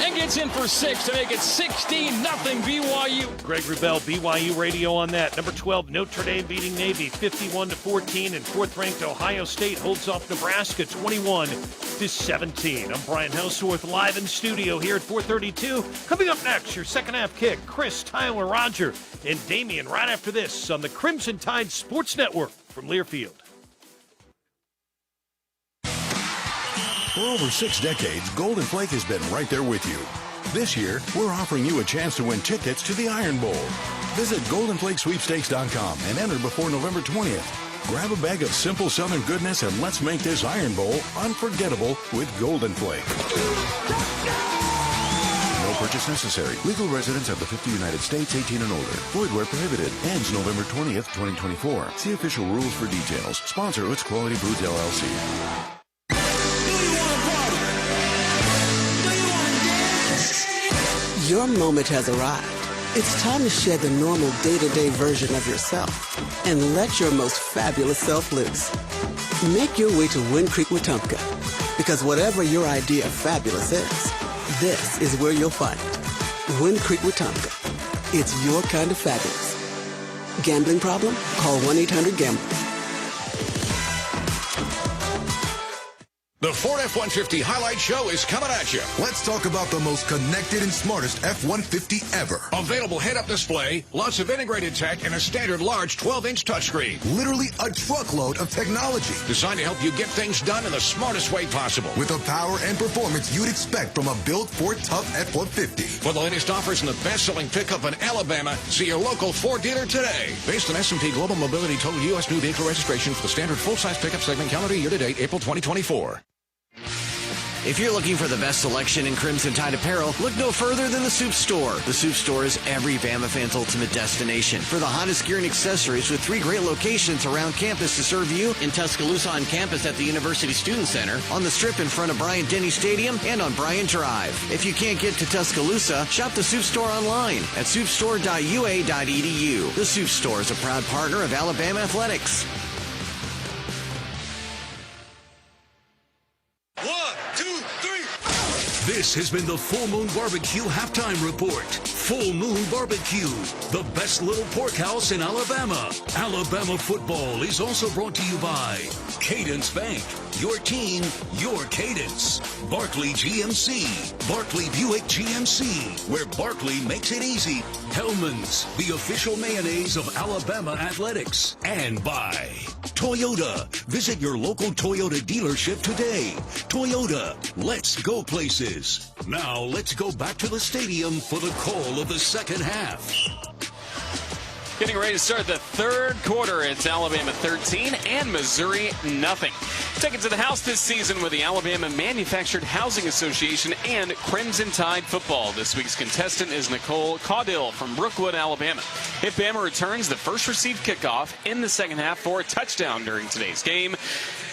[SPEAKER 14] and gets gets in for 6 to make it 16-0 BYU.
[SPEAKER 25] Greg Wrubell, BYU Radio on that. Number 12, Notre Dame beating Navy 51-14, and fourth-ranked Ohio State holds off Nebraska 21-17. I'm Brian Houseworth, live in studio here at 432. Coming up next, your second half kick, Chris, Tyler, Roger, and Damian right after this on the Crimson Tide Sports Network from Learfield.
[SPEAKER 3] For over 6 decades, Golden Flake has been right there with you. This year, we're offering you a chance to win tickets to the Iron Bowl. Visit GoldenFlakeSweepstakes.com and enter before November 20th. Grab a bag of simple Southern goodness and let's make this Iron Bowl unforgettable with Golden Flake. No purchase necessary. Legal residents of the 50 United States, 18 and older. Void where prohibited. Ends November 20th, 2024. See official rules for details. Sponsor Utz Quality Foods, LLC.
[SPEAKER 16] Your moment has arrived. It's time to shed the normal day-to-day version of yourself and let your most fabulous self loose. Make your way to Wind Creek, Wetumpka, because whatever your idea of fabulous is, this is where you'll find it. Wind Creek, Wetumpka. It's your kind of fabulous. Gambling problem? Call 1-800-GAMBLER.
[SPEAKER 17] The Ford F-150 Highlight Show is coming at you.
[SPEAKER 3] Let's talk about the most connected and smartest F-150 ever.
[SPEAKER 17] Available head-up display, lots of integrated tech, and a standard large 12-inch touchscreen.
[SPEAKER 3] Literally a truckload of technology.
[SPEAKER 17] Designed to help you get things done in the smartest way possible.
[SPEAKER 3] With the power and performance you'd expect from a built Ford Tough F-150.
[SPEAKER 17] For the latest offers in the best-selling pickup in Alabama, see your local Ford dealer today. Based on S&P Global Mobility Total U.S. New Vehicle Registration for the standard full-size pickup segment calendar year-to-date, April 2024.
[SPEAKER 19] If you're looking for the best selection in Crimson Tide apparel, look no further than the Soup Store. The Soup Store is every Bama fan's ultimate destination for the hottest gear and accessories, with 3 great locations around campus to serve you: in Tuscaloosa on campus at the University Student Center, on the Strip in front of Bryant-Denny Stadium, and on Bryant Drive. If you can't get to Tuscaloosa, shop the Soup Store online at soupstore.ua.edu. The Soup Store is a proud partner of Alabama Athletics.
[SPEAKER 2] 1, 2, 3. This has been the Full Moon Barbecue Halftime Report. Full Moon Barbecue, the best little pork house in Alabama. Alabama football is also brought to you by Cadence Bank. Your team, your cadence. Barkley GMC. Barkley Buick GMC, where Barkley makes it easy. Hellman's, the official mayonnaise of Alabama athletics. And by Toyota. Visit your local Toyota dealership today. Toyota, let's go places. Now let's go back to the stadium for the call of the second half.
[SPEAKER 24] Getting ready to start the third quarter. It's Alabama 13 and Missouri nothing. Take it to the house this season with the Alabama Manufactured Housing Association and Crimson Tide football. This week's contestant is Nicole Caudill from Brookwood, Alabama. If Bama returns the first received kickoff in the second half for a touchdown during today's game,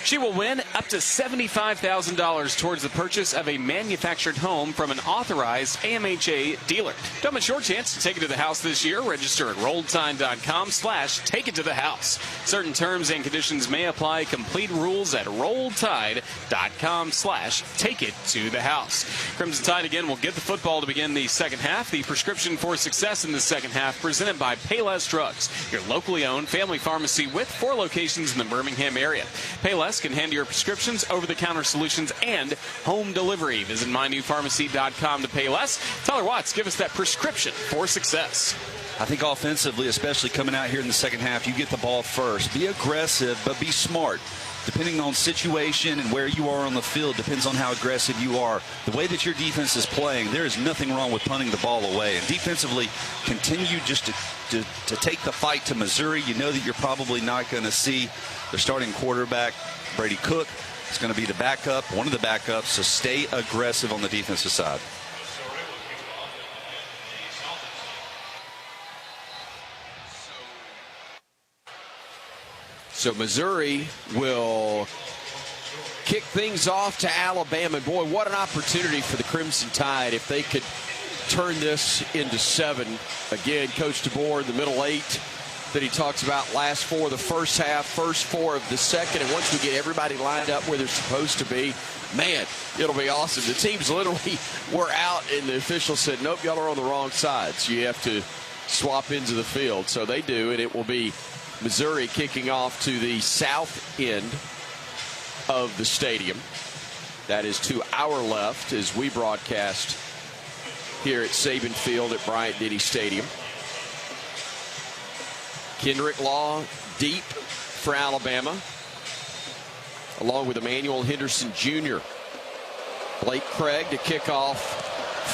[SPEAKER 24] she will win up to $75,000 towards the purchase of a manufactured home from an authorized AMHA dealer. Don't miss your chance to take it to the house this year. Register at RolledTide.com/take-it-to-the-house. Certain terms and conditions may apply. Complete rules at RolledTide.com/take-it-to-the-house. Crimson Tide again will get the football to begin the second half. The prescription for success in the second half presented by Payless Drugs, your locally owned family pharmacy with 4 locations in the Birmingham area. Payless can hand your prescriptions, over-the-counter solutions, and home delivery. Visit mynewpharmacy.com to pay less. Tyler Watts, give us that prescription for success.
[SPEAKER 4] I think offensively, especially coming out here in the second half, you get the ball first. Be aggressive, but be smart. Depending on situation and where you are on the field, depends on how aggressive you are. The way that your defense is playing, there is nothing wrong with punting the ball away. And defensively, continue just to take the fight to Missouri. You know that you're probably not going to see their starting quarterback, Brady Cook. It's going to be the backup, one of the backups, so stay aggressive on the defensive side.
[SPEAKER 1] So Missouri will kick things off to Alabama. Boy, what an opportunity for the Crimson Tide if they could turn this into 7. Again, Coach DeBoer in the middle 8. that he talks about. Last 4 of the first half, first 4 of the second. And once we get everybody lined up where they're supposed to be, man, it'll be awesome. The teams literally were out, and the officials said, nope, y'all are on the wrong side. So you have to swap into the field. So they do, and it will be Missouri kicking off to the south end of the stadium. That is to our left as we broadcast here at Saban Field at Bryant-Denny Stadium. Kendrick Law deep for Alabama, along with Emmanuel Henderson Jr. Blake Craig to kick off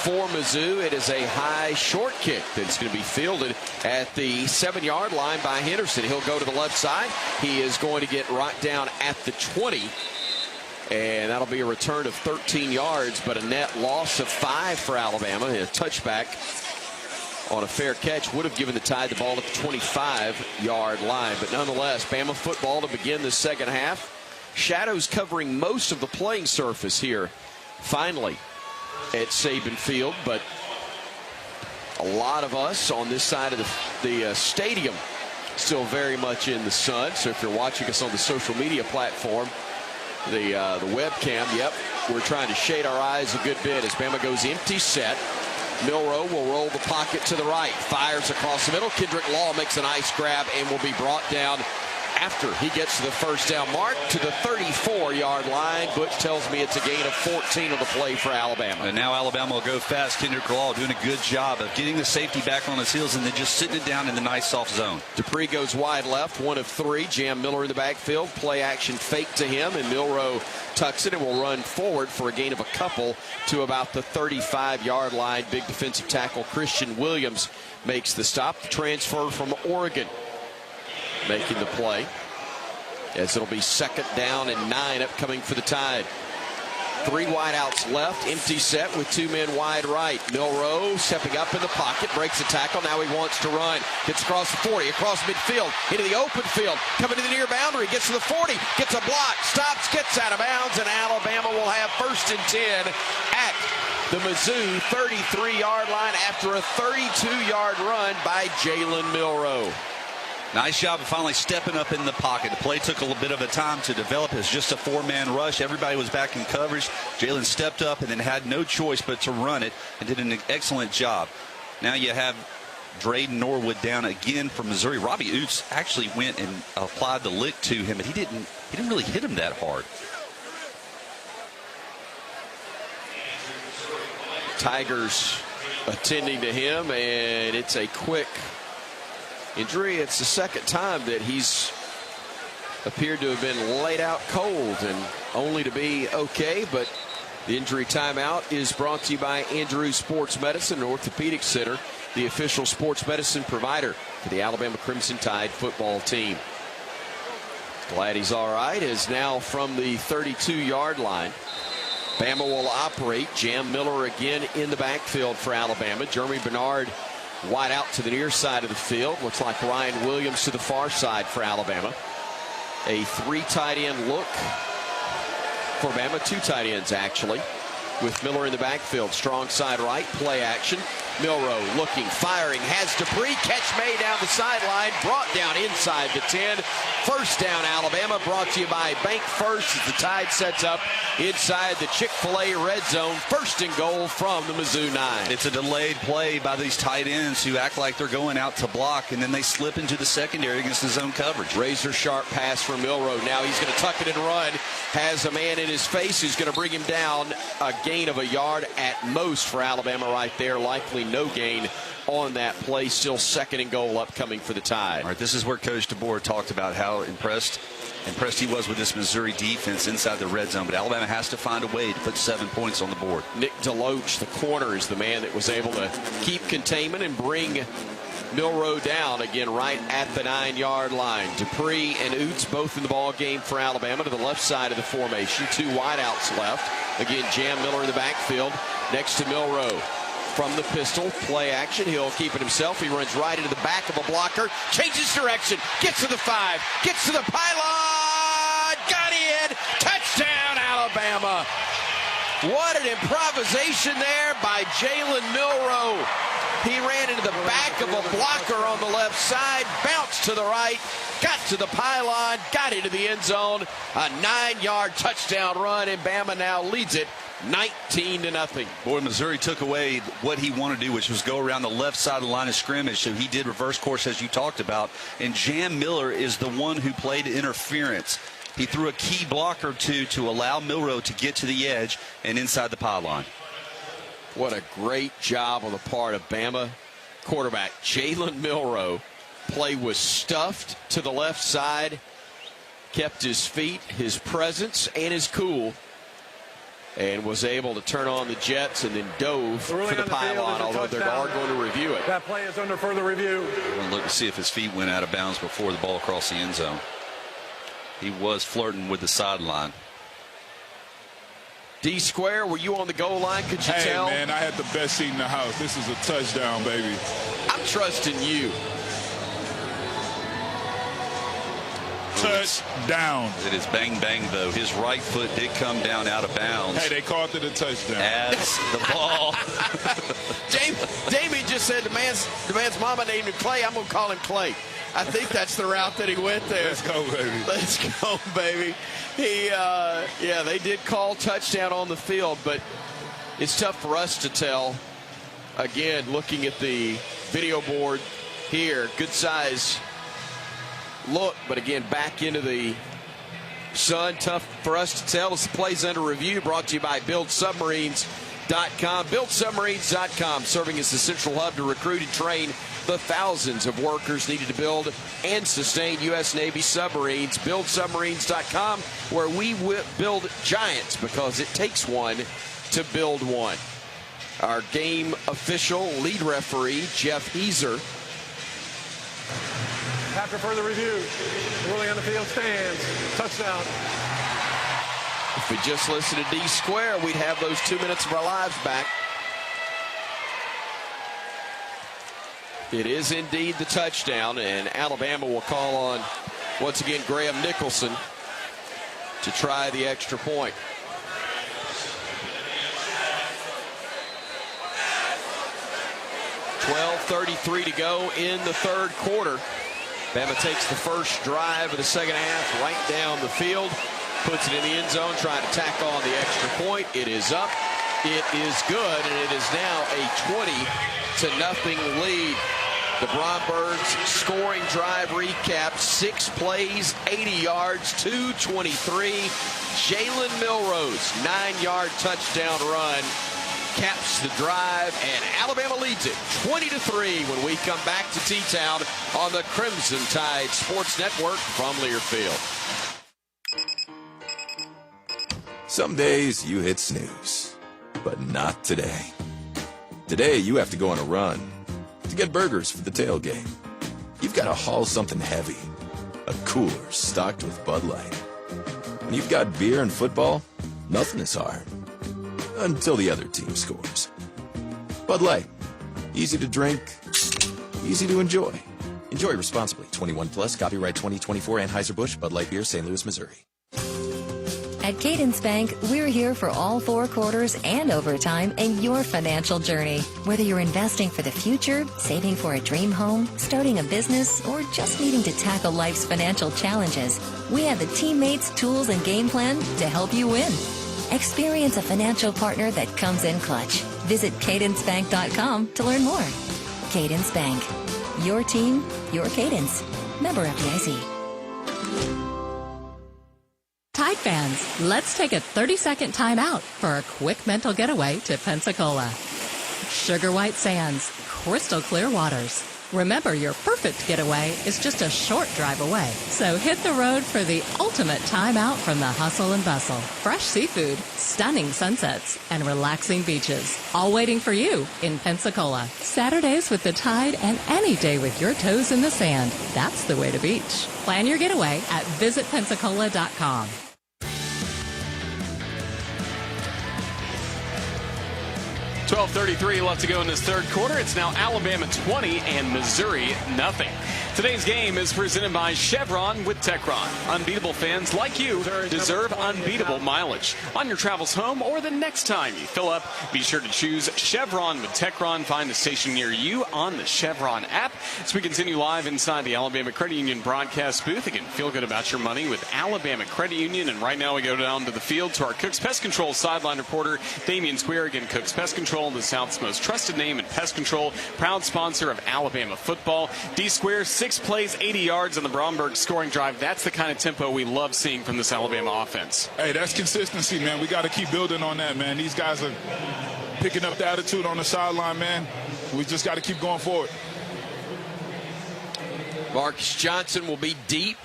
[SPEAKER 1] for Mizzou. It is a high short kick that's going to be fielded at the 7-yard line by Henderson. He'll go to the left side. He is going to get right down at the 20. And that'll be a return of 13 yards, but a net loss of 5 for Alabama. A touchback on a fair catch would have given the Tide the ball at the 25-yard line. But nonetheless, Bama football to begin the second half. Shadows covering most of the playing surface here, finally, at Saban Field. But a lot of us on this side of the stadium still very much in the sun. So if you're watching us on the social media platform, the webcam, yep, we're trying to shade our eyes a good bit as Bama goes empty set. Milroe will roll the pocket to the right, fires across the middle. Kendrick Law makes a nice grab and will be brought down after he gets to the first down mark to the 34-yard line. Butch tells me it's a gain of 14 on the play for Alabama.
[SPEAKER 4] And now Alabama will go fast. Kendrick Law doing a good job of getting the safety back on his heels and then just sitting it down in the nice soft zone.
[SPEAKER 1] Dupree goes wide left, 1 of 3. Jam Miller in the backfield. Play action fake to him, and Milroe tucks it and will run forward for a gain of a couple to about the 35-yard line. Big defensive tackle Christian Williams makes the stop. The transfer from Oregon making the play, as it'll be 2nd down and 9 upcoming for the Tide. 3 wideouts left, empty set with 2 men wide right. Milroe stepping up in the pocket, breaks the tackle. Now he wants to run. Gets across the 40, across midfield, into the open field, coming to the near boundary, gets to the 40, gets a block, stops, gets out of bounds, and Alabama will have 1st and 10 at the Mizzou 33-yard line after a 32-yard run by Jalen Milroe.
[SPEAKER 4] Nice job of finally stepping up in the pocket. The play took a little bit of a time to develop as just a 4-man rush. Everybody was back in coverage. Jalen stepped up and then had no choice but to run it and did an excellent job. Now you have Drayden Norwood down again for Missouri. Robbie Oots actually went and applied the lick to him, but he didn't really hit him that hard.
[SPEAKER 1] Tigers attending to him, and it's a quick injury. It's the 2nd time that he's appeared to have been laid out cold and only to be okay. But the injury timeout is brought to you by Andrews Sports Medicine and Orthopedic Center, the official sports medicine provider for the Alabama Crimson Tide football team. Glad he's all right, as now from the 32-yard line, Bama will operate. Jam Miller again in the backfield for Alabama. Jeremy Bernard wide out to the near side of the field. Looks like Ryan Williams to the far side for Alabama. A 3 tight end look for Bama. 2 tight ends, actually, with Miller in the backfield. Strong side right, play action. Milroe looking, firing, has Dupree. Catch made down the sideline, brought down inside the 10. 1st down, Alabama, brought to you by Bank First as the Tide sets up inside the Chick-fil-A red zone. 1st and goal from the Mizzou 9.
[SPEAKER 4] It's a delayed play by these tight ends who act like they're going out to block, and then they slip into the secondary against the zone coverage.
[SPEAKER 1] Razor sharp pass from Milroe. Now he's going to tuck it and run. Has a man in his face who's going to bring him down. A gain of a yard at most for Alabama right there. Likely no gain on that play. Still 2nd and goal upcoming for the Tide.
[SPEAKER 4] All right, this is where Coach DeBoer talked about how impressed he was with this Missouri defense inside the red zone. But Alabama has to find a way to put 7 points on the board.
[SPEAKER 1] Nick DeLoach, the corner, is the man that was able to keep containment and bring Milroe down again right at the 9-yard line. Dupree and Oots both in the ball game for Alabama to the left side of the formation. 2 wideouts left. Again, Jam Miller in the backfield next to Milroe. From the pistol, play action. He'll keep it himself. He runs right into the back of a blocker, changes direction, gets to the 5, gets to the pylon, got in, touchdown Alabama. What an improvisation there by Jalen Milroe. He ran into the back of a blocker on the left side, bounced to the right, got to the pylon, got into the end zone. A 9-yard touchdown run, and Bama now leads it 19-0.
[SPEAKER 4] Boy, Missouri took away what he wanted to do, which was go around the left side of the line of scrimmage. So he did reverse course, as you talked about. And Jam Miller is the one who played interference. He threw a key block or two to allow Milroe to get to the edge and inside the pylon.
[SPEAKER 1] What a great job on the part of Bama quarterback Jalen Milroe. Play was stuffed to the left side, kept his feet, his presence, and his cool, and was able to turn on the jets and then dove for the pylon, although they are going to review it.
[SPEAKER 6] That play is under further review.
[SPEAKER 4] We're going to look to see if his feet went out of bounds before the ball crossed the end zone. He was flirting with the sideline.
[SPEAKER 1] D-Square, were you on the goal line? Could you tell?
[SPEAKER 9] Hey, man, I had the best seat in the house. This is a touchdown, baby.
[SPEAKER 1] I'm trusting you.
[SPEAKER 9] Touchdown.
[SPEAKER 4] It is bang, bang, though. His right foot did come down out of bounds.
[SPEAKER 9] Hey, they called it a touchdown.
[SPEAKER 4] As the ball.
[SPEAKER 1] Jamie just said the man's mama named him Clay. I'm going to call him Clay. I think that's the route that he went there.
[SPEAKER 9] Let's go, baby.
[SPEAKER 1] Let's go, baby. They did call touchdown on the field, but it's tough for us to tell. Again, looking at the video board here, good size look, but again, back into the sun. Tough for us to tell. This play's under review, brought to you by BuildSubmarines.com. BuildSubmarines.com, serving as the central hub to recruit and train the thousands of workers needed to build and sustain U.S. Navy submarines. BuildSubmarines.com, where we build giants because it takes one to build one. Our game official, lead referee, Jeff Heiser.
[SPEAKER 6] After further review, ruling on the field stands. Touchdown.
[SPEAKER 1] If we just listen to D-Square, we'd have those 2 minutes of our lives back. It is indeed the touchdown, and Alabama will call on, once again, Graham Nicholson to try the extra point. .12:33 to go in the third quarter. Bama takes the first drive of the second half right down the field, puts it in the end zone, trying to tack on the extra point. It is up. It is good, and it is now a 20-0 lead. The Brombergs scoring drive recap, 6 plays, 80 yards, 223. Jalen Milroe's 9-yard touchdown run caps the drive, and Alabama leads it 20-3 when we come back to T-Town on the Crimson Tide Sports Network from Learfield.
[SPEAKER 10] Some days you hit snooze, but not today. Today you have to go on a run to get burgers for the tailgate. You've got to haul something heavy, a cooler stocked with Bud Light. When you've got beer and football, nothing is hard. Until the other team scores. Bud Light. Easy to drink, easy to enjoy. Enjoy responsibly. 21 plus, copyright 2024, Anheuser-Busch, Bud Light Beer, St. Louis, Missouri.
[SPEAKER 13] At Cadence Bank, we're here for all 4 quarters and overtime in your financial journey. Whether you're investing for the future, saving for a dream home, starting a business, or just needing to tackle life's financial challenges, we have the teammates, tools, and game plan to help you win. Experience a financial partner that comes in clutch. Visit cadencebank.com to learn more. Cadence Bank. Your team, your cadence. Member FDIC.
[SPEAKER 15] Tide fans, let's take a 30-second time out for a quick mental getaway to Pensacola. Sugar white sands, crystal clear waters. Remember, your perfect getaway is just a short drive away. So hit the road for the ultimate time out from the hustle and bustle. Fresh seafood, stunning sunsets, and relaxing beaches. All waiting for you in Pensacola. Saturdays with the Tide and any day with your toes in the sand. That's the way to beach. Plan your getaway at visitpensacola.com.
[SPEAKER 24] 12:33 left to go in this third quarter. It's now Alabama 20 and Missouri nothing. Today's game is presented by Chevron with Techron. Unbeatable fans like you deserve unbeatable mileage. On your travels home or the next time you fill up, be sure to choose Chevron with Techron. Find the station near you on the Chevron app. As we continue live inside the Alabama Credit Union broadcast booth, again, feel good about your money with Alabama Credit Union. And right now we go down to the field to our Cook's Pest Control sideline reporter, Damian Square. Again, Cook's Pest Control, the South's most trusted name in pest control, proud sponsor of Alabama football. D Square, 6 plays, 80 yards on the Bromberg scoring drive. That's the kind of tempo we love seeing from this Alabama offense.
[SPEAKER 9] Hey, that's consistency, man. We got to keep building on that, man. These guys are picking up the attitude on the sideline, man. We just got to keep going forward.
[SPEAKER 1] Marcus Johnson will be deep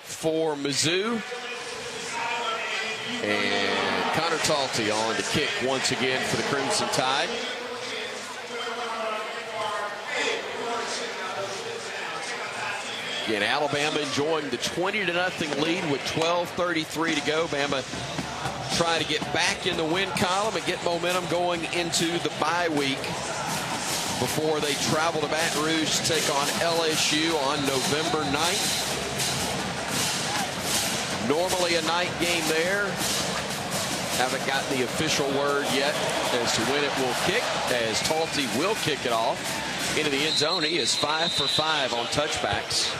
[SPEAKER 1] for Mizzou. And Connor Talty on to kick once again for the Crimson Tide. Again, Alabama enjoying the 20-0 lead with 12:33 to go. Bama trying to get back in the win column and get momentum going into the bye week before they travel to Baton Rouge to take on LSU on November 9th. Normally a night game there. Haven't gotten the official word yet as to when it will kick, as Talty will kick it off into the end zone. He is 5 for 5 on touchbacks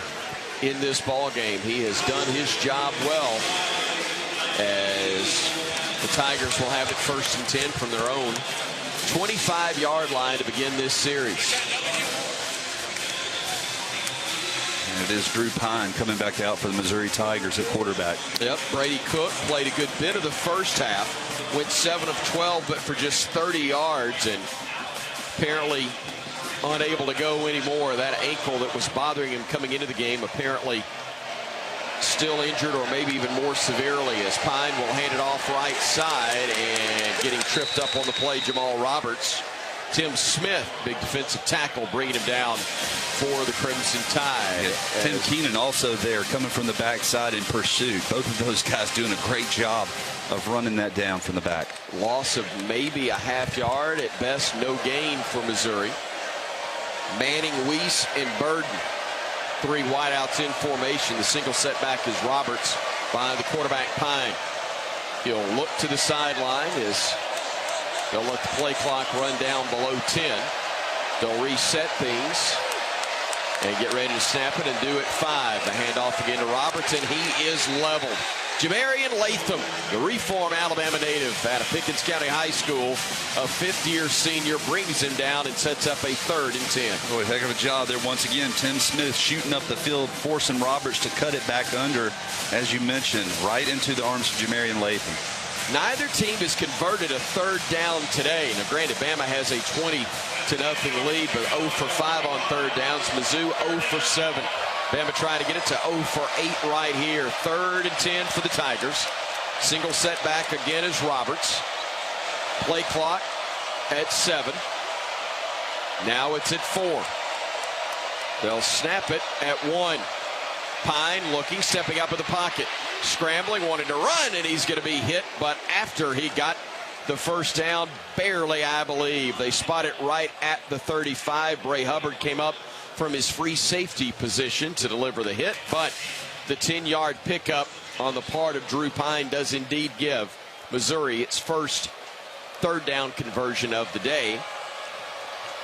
[SPEAKER 1] in this ball game. He has done his job well, as the Tigers will have it 1st and 10 from their own 25-yard line to begin this series.
[SPEAKER 4] And it is Drew Pine coming back out for the Missouri Tigers at quarterback.
[SPEAKER 1] Yep, Brady Cook played a good bit of the first half, went 7 of 12, but for just 30 yards, and apparently unable to go anymore. That ankle that was bothering him coming into the game apparently still injured, or maybe even more severely, as Pine will hand it off right side, and getting tripped up on the play, Jamal Roberts. Tim Smith, big defensive tackle, bringing him down for the Crimson Tide.
[SPEAKER 4] Yeah, Tim Keenan also there, coming from the backside in pursuit. Both of those guys doing a great job of running that down from the back.
[SPEAKER 1] Loss of maybe a half yard, at best no gain for Missouri. Manning, Weiss, and Burden, 3 wideouts in formation. The single setback is Roberts behind the quarterback, Pine. He'll look to the sideline as they'll let the play clock run down below 10. They'll reset things and get ready to snap it and do it 5. The handoff again to Roberts, and he is leveled. Jamarian Latham, the reform Alabama native out of Pickens County High School, a 5th-year senior, brings him down and sets up a 3rd and 10.
[SPEAKER 4] Boy, heck of a job there once again. Tim Smith shooting up the field, forcing Roberts to cut it back under, as you mentioned, right into the arms of Jamarian Latham.
[SPEAKER 1] Neither team has converted a 3rd down today. Now, granted, Bama has a 20-0 lead, but 0 for 5 on 3rd downs. Mizzou 0 for 7. Bama trying to get it to 0 for 8 right here. 3rd and 10 for the Tigers. Single setback again is Roberts. Play clock at 7. Now it's at 4. They'll snap it at 1. Pine looking, stepping up in the pocket, scrambling, wanting to run, and he's going to be hit. But after he got the 1st down, barely, I believe. They spot it right at the 35. Bray Hubbard came up from his free safety position to deliver the hit, but the 10-yard pickup on the part of Drew Pine does indeed give Missouri its first 3rd down conversion of the day,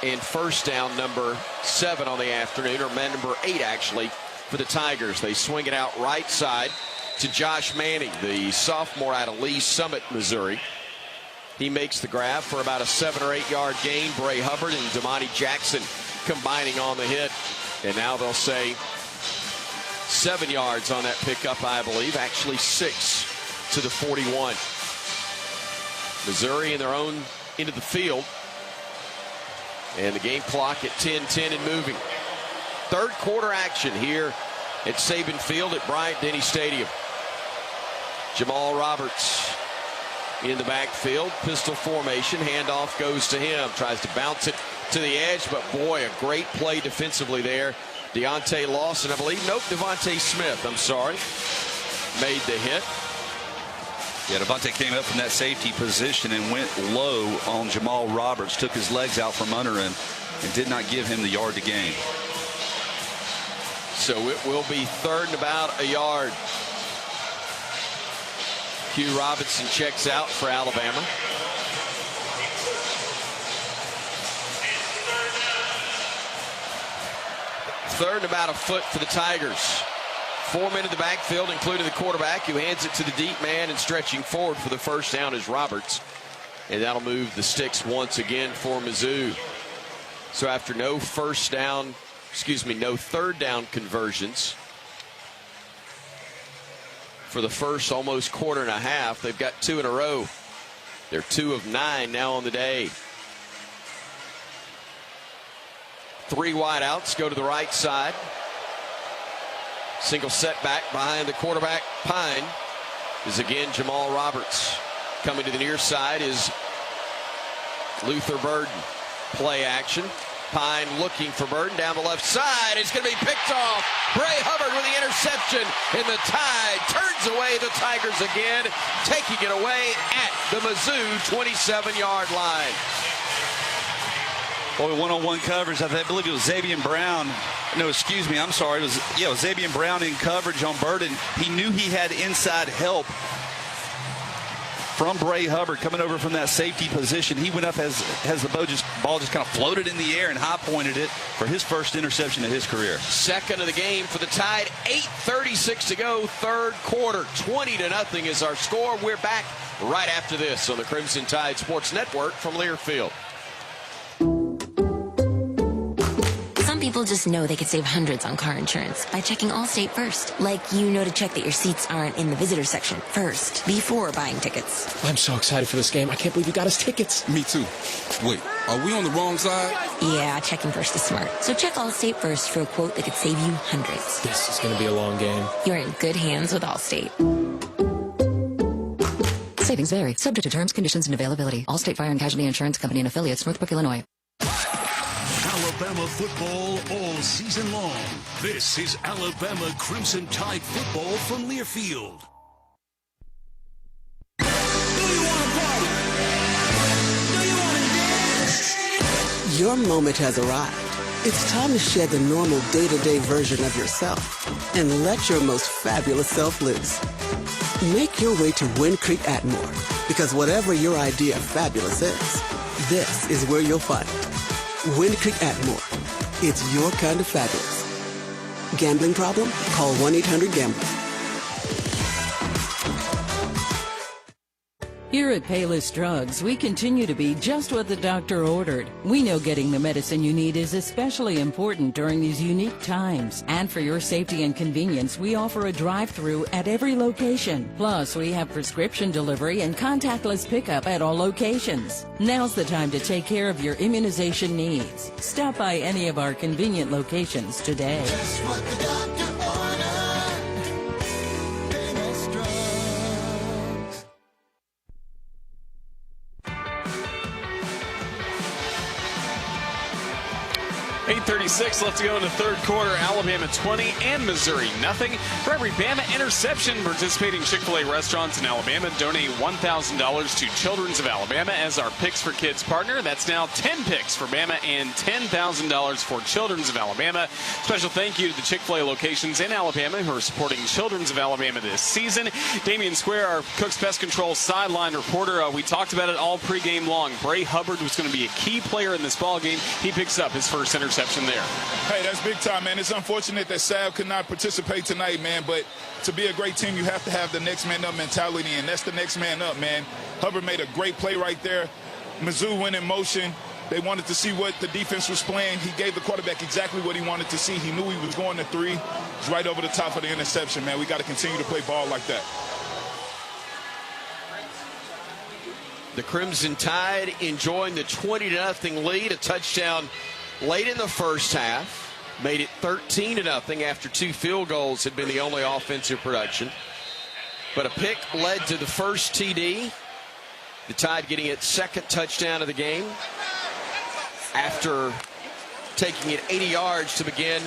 [SPEAKER 1] and 1st down number 7 on the afternoon, or number 8 actually, for the Tigers. They swing it out right side to Josh Manning, the sophomore out of Lee Summit, Missouri. He makes the grab for about a 7 or 8 yard gain. Bray Hubbard and Damani Jackson combining on the hit, and now they'll say 7 yards on that pickup, I believe, actually 6 to the 41. Missouri in their own into the field, and the game clock at 10:10 and moving. 3rd quarter action here at Saban Field at Bryant-Denny Stadium. Jamal Roberts in the backfield, pistol formation, handoff goes to him, tries to bounce it to the edge, but boy, a great play defensively there. Deontay Lawson, I believe, nope, Devontae Smith, I'm sorry, made the hit.
[SPEAKER 4] Yeah, Devontae came up from that safety position and went low on Jamal Roberts, took his legs out from under him, and did not give him the yard to gain.
[SPEAKER 1] So it will be 3rd and about a yard. Q Robinson checks out for Alabama. Third and about a foot for the Tigers. 4 men in the backfield, including the quarterback, who hands it to the deep man, and stretching forward for the first down is Roberts. And that'll move the sticks once again for Mizzou. So after no third down conversions for the first almost quarter and a half, they've got 2 in a row. They're 2 of 9 now on the day. 3 wideouts go to the right side. Single setback behind the quarterback. Pine is again Jamal Roberts. Coming to the near side is Luther Burden. Play action. Pine looking for Burden down the left side. It's going to be picked off. Bray Hubbard with the interception, and the Tide turns away the Tigers again, taking it away at the Mizzou 27-yard line.
[SPEAKER 4] Boy, one-on-one coverage. I believe it was Xavier Brown. No, excuse me. I'm sorry. It was Xavier Brown in coverage on Burden. He knew he had inside help from Bray Hubbard coming over from that safety position. He went up as the ball just kind of floated in the air and high-pointed it for his first interception of his career.
[SPEAKER 1] Second of the game for the Tide. 8:36 to go, third quarter. 20-0 is our score. We're back right after this on the Crimson Tide Sports Network from Learfield.
[SPEAKER 5] People just know they could save hundreds on car insurance by checking Allstate first. Like, to check that your seats aren't in the visitor section first before buying tickets.
[SPEAKER 18] I'm so excited for this game. I can't believe you got us tickets.
[SPEAKER 20] Me too. Wait, are we on the wrong side?
[SPEAKER 5] Yeah, checking first is smart. So check Allstate first for a quote that could save you hundreds.
[SPEAKER 18] This is going to be a long game.
[SPEAKER 5] You're in good hands with Allstate.
[SPEAKER 21] Savings vary. Subject to terms, conditions, and availability. Allstate Fire and Casualty Insurance Company and Affiliates, Northbrook, Illinois.
[SPEAKER 2] Alabama football all season long. This is Alabama Crimson Tide football from Learfield.
[SPEAKER 16] Your moment has arrived. It's time to shed the normal day-to-day version of yourself and let your most fabulous self loose. Make your way to Wind Creek Atmore, because whatever your idea of fabulous is, this is where you'll find it. Wind Creek Atmore. It's your kind of fabulous. Gambling problem? Call 1-800-GAMBLER.
[SPEAKER 23] Here at Payless Drugs, we continue to be just what the doctor ordered. We know getting the medicine you need is especially important during these unique times. And for your safety and convenience, we offer a drive-through at every location. Plus, we have prescription delivery and contactless pickup at all locations. Now's the time to take care of your immunization needs. Stop by any of our convenient locations today.
[SPEAKER 26] Just what the doctor ordered. Payless Drugs.
[SPEAKER 24] 8:36 left to go in the third quarter. Alabama 20 and Missouri nothing. For every Bama interception, participating Chick-fil-A restaurants in Alabama donate $1,000 to Children's of Alabama as our Picks for Kids partner. That's now 10 picks for Bama and $10,000 for Children's of Alabama. Special thank you to the Chick-fil-A locations in Alabama who are supporting Children's of Alabama this season. Damian Square, our Cook's Pest Control sideline reporter, we talked about it all pregame long. Bray Hubbard was going to be a key player in this ball game. He picks up his first interception there.
[SPEAKER 9] Hey, that's big time, man. It's unfortunate that Sav could not participate tonight, man, but to be a great team, you have to have the next man up mentality, and that's the next man up, man. Hubbard made a great play right there. Mizzou went in motion. They wanted to see what the defense was playing. He gave the quarterback exactly what he wanted to see. He knew he was going to three. It's right over the top of the interception, man. We got to continue to play ball like that.
[SPEAKER 1] The Crimson Tide enjoying the 20-0 lead. A touchdown late in the first half. Made it 13-0 after 2 field goals had been the only offensive production. But a pick led to the first TD. The Tide getting its second touchdown of the game after taking it 80 yards to begin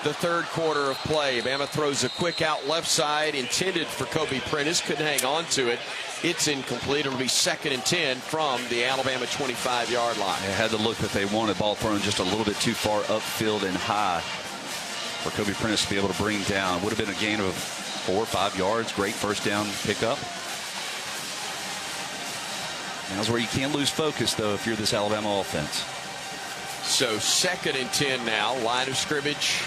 [SPEAKER 1] the third quarter of play. Bama throws a quick out left side intended for Kobe Prentice. Couldn't hang on to it. It's incomplete. It'll be 2nd and 10 from the Alabama 25-yard line.
[SPEAKER 4] They had the look that they wanted. Ball thrown just a little bit too far upfield and high for Kobe Prentice to be able to bring down. Would have been a gain of 4 or 5 yards. Great first down pickup. Now's where you can't lose focus, though, if you're this Alabama offense.
[SPEAKER 1] So 2nd and 10 now. Line of scrimmage.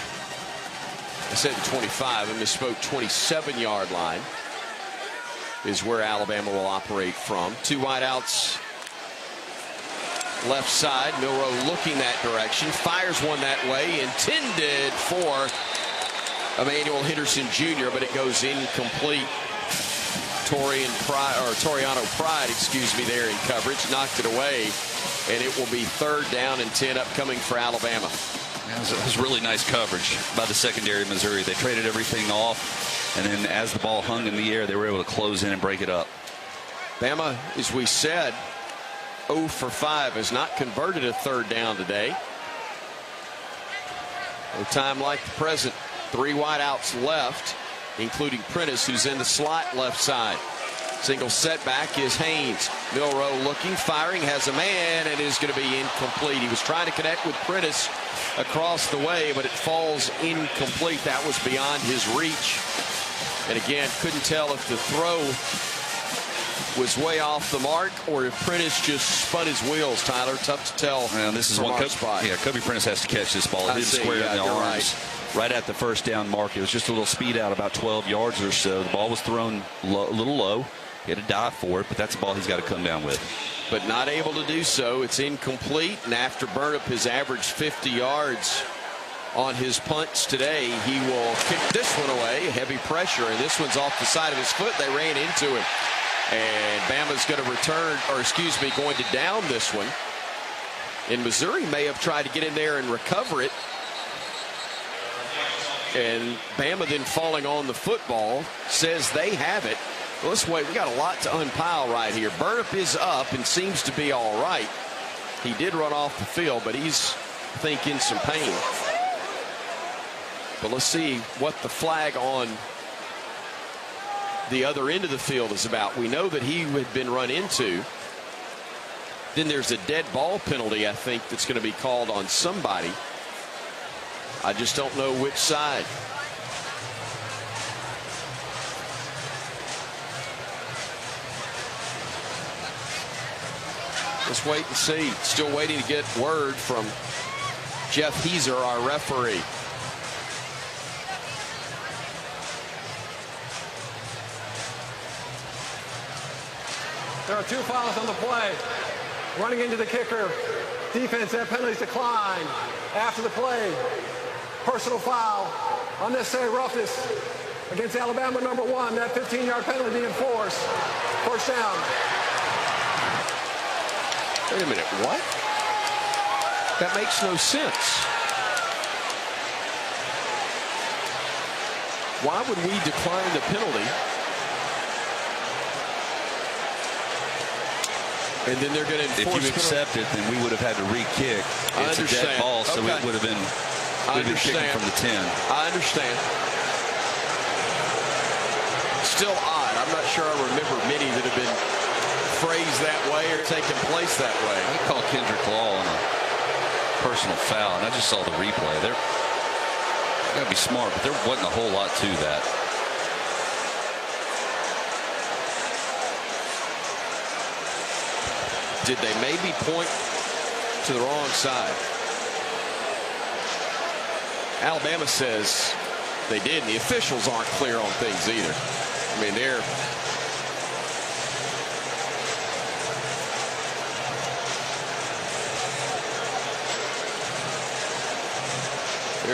[SPEAKER 1] I said the 25. I misspoke. 27-yard line is where Alabama will operate from. 2 wideouts left side. Milroe looking that direction. Fires one that way. Intended for Emmanuel Henderson Jr., but it goes incomplete. Toriano Pride, there in coverage. Knocked it away. And it will be 3rd down and 10 upcoming for Alabama.
[SPEAKER 4] It was really nice coverage by the secondary of Missouri. They traded everything off, and then as the ball hung in the air, they were able to close in and break it up.
[SPEAKER 1] Bama, as we said, 0 for 5, has not converted a 3rd down today. No time like the present. 3 wideouts left, including Prentice, who's in the slot left side. Single setback is Haynes. Milroe looking, firing, has a man, and is going to be incomplete. He was trying to connect with Prentice across the way, but it falls incomplete. That was beyond his reach. And again, couldn't tell if the throw was way off the mark or if Prentice just spun his wheels, Tyler. Tough to tell.
[SPEAKER 4] And this is one spot. Yeah, Kobe Prentice has to catch this ball. It hit square in the arms. Right at the first down mark. It was just a little speed out, about 12 yards or so. The ball was thrown a little low. He had to dive for it, but that's the ball he's got to come down with.
[SPEAKER 1] But not able to do so. It's incomplete, and after Burnip has averaged 50 yards on his punts today, he will kick this one away. Heavy pressure, and this one's off the side of his foot. They ran into him. And Bama's going to return, going to down this one. And Missouri may have tried to get in there and recover it. And Bama then falling on the football says they have it. Well, let's wait. We got a lot to unpile right here. Burnip is up and seems to be all right. He did run off the field, but he's, I think, in some pain. But let's see what the flag on the other end of the field is about. We know that he had been run into. Then there's a dead ball penalty, I think, that's going to be called on somebody. I just don't know which side. Let's wait and see. Still waiting to get word from Jeff Heiser, our referee.
[SPEAKER 7] There are 2 fouls on the play. Running into the kicker. Defense, that penalty's declined. After the play, personal foul. Unnecessary roughness against Alabama number 1. That 15-yard penalty enforced. First down.
[SPEAKER 1] Wait a minute, what? That makes no sense. Why would we decline the penalty? And then they're going to enforce.
[SPEAKER 4] If you accept it, then we would have had to re-kick. It's a dead ball, so it would have been kicking from the 10.
[SPEAKER 1] I understand. Still odd. I'm not sure I remember many that have been phrased that way or taken place that way.
[SPEAKER 4] I called Kendrick Law on a personal foul, and I just saw the replay. They're got to be smart, but there wasn't a whole lot to that.
[SPEAKER 1] Did they maybe point to the wrong side? Alabama says they did, and the officials aren't clear on things either. I mean, they're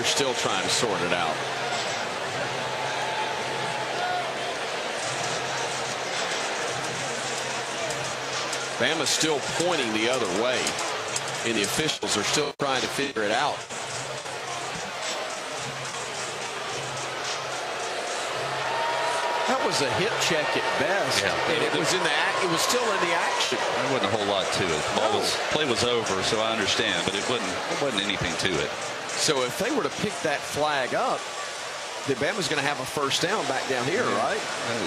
[SPEAKER 1] still trying to sort it out. Bama's still pointing the other way, and the officials are still trying to figure it out. That was a hip check at best, and it was still in the action.
[SPEAKER 4] There wasn't a whole lot to it. Play was over, so I understand, but it wasn't anything to it.
[SPEAKER 1] So if they were to pick that flag up, then Bama's going to have a first down back down here, right?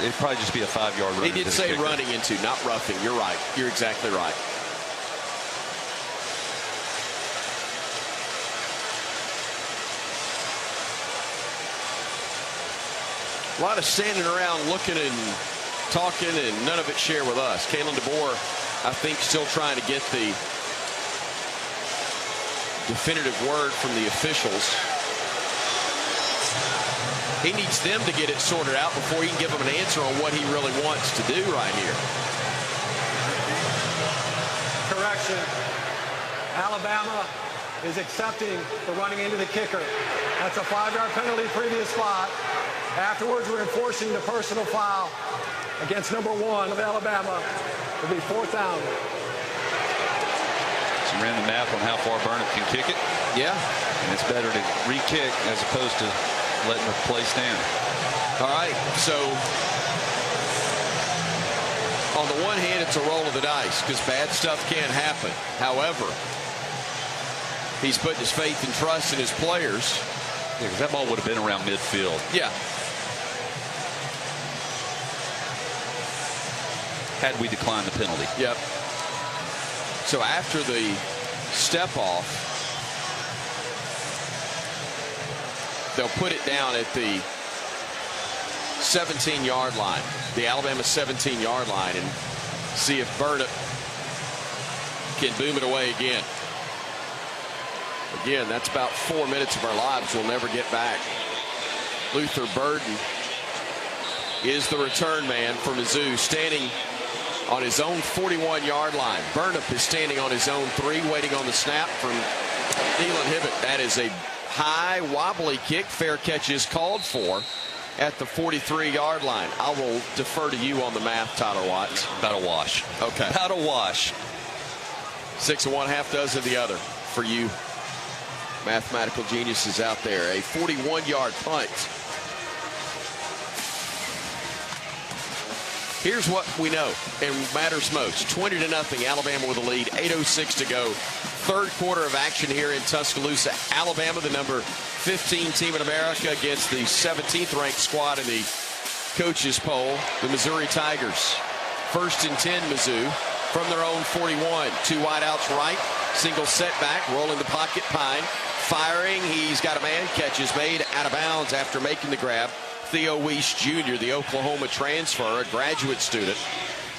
[SPEAKER 4] It'd probably just be a 5-yard run.
[SPEAKER 1] He did say running into, not roughing. You're right. You're exactly right. A lot of standing around looking and talking, and none of it shared with us. Kalen DeBoer, I think, still trying to get the definitive word from the officials. He needs them to get it sorted out before he can give them an answer on what he really wants to do right here.
[SPEAKER 7] Correction. Alabama is accepting the running into the kicker. That's a 5-yard penalty previous spot. Afterwards, we're enforcing the personal foul against number 1 of Alabama. It'll be 4th down.
[SPEAKER 4] So ran the math on how far Burnett can kick it.
[SPEAKER 1] Yeah.
[SPEAKER 4] And it's better to re-kick as opposed to letting the play stand.
[SPEAKER 1] All right, so on the one hand, it's a roll of the dice because bad stuff can't happen. However, he's putting his faith and trust in his players.
[SPEAKER 4] Yeah, because that ball would have been around midfield.
[SPEAKER 1] Yeah.
[SPEAKER 4] Had we declined the penalty.
[SPEAKER 1] Yep. So after the step off, they'll put it down at the 17-yard line, the Alabama 17-yard line, and see if Burnett can boom it away again. Again, that's about 4 minutes of our lives we'll never get back. Luther Burden is the return man for Mizzou, standing on his own 41-yard line. Burnett is standing on his own 3, waiting on the snap from Elon Hibbett. That is a high, wobbly kick. Fair catch is called for at the 43-yard line. I will defer to you on the math, Tyler Watts.
[SPEAKER 4] About a wash.
[SPEAKER 1] Okay.
[SPEAKER 4] About a wash.
[SPEAKER 1] 6 1/2 dozen the other for you mathematical geniuses out there. A 41-yard punt. Here's what we know and matters most. 20-0, Alabama with a lead. 8:06 to go. Third quarter of action here in Tuscaloosa. Alabama, the number 15 team in America, against the 17th ranked squad in the coaches poll, the Missouri Tigers. 1st and 10, Mizzou from their own 41. 2 wideouts right, single setback, rolling the pocket. Pine firing. He's got a man. Catch is made out of bounds after making the grab. Theo Weiss Jr., the Oklahoma transfer, a graduate student,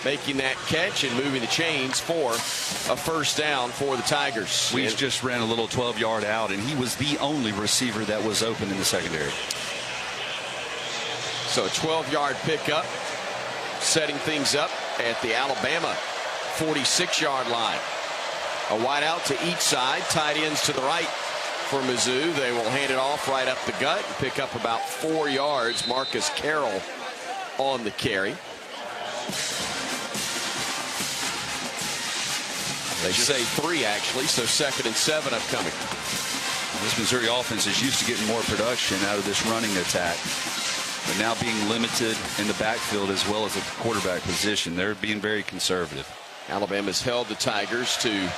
[SPEAKER 1] making that catch and moving the chains for a first down for the Tigers.
[SPEAKER 4] Weiss just ran a little 12-yard out, and he was the only receiver that was open in the secondary.
[SPEAKER 1] So a 12-yard pickup, setting things up at the Alabama 46-yard line. A wide out to each side, tight ends to the right for Mizzou. They will hand it off right up the gut and pick up about 4 yards. Marcus Carroll on the carry. They say 3 actually, so 2nd and 7 upcoming.
[SPEAKER 4] This Missouri offense is used to getting more production out of this running attack, but now being limited in the backfield as well as at the quarterback position. They're being very conservative.
[SPEAKER 1] Alabama's held the Tigers to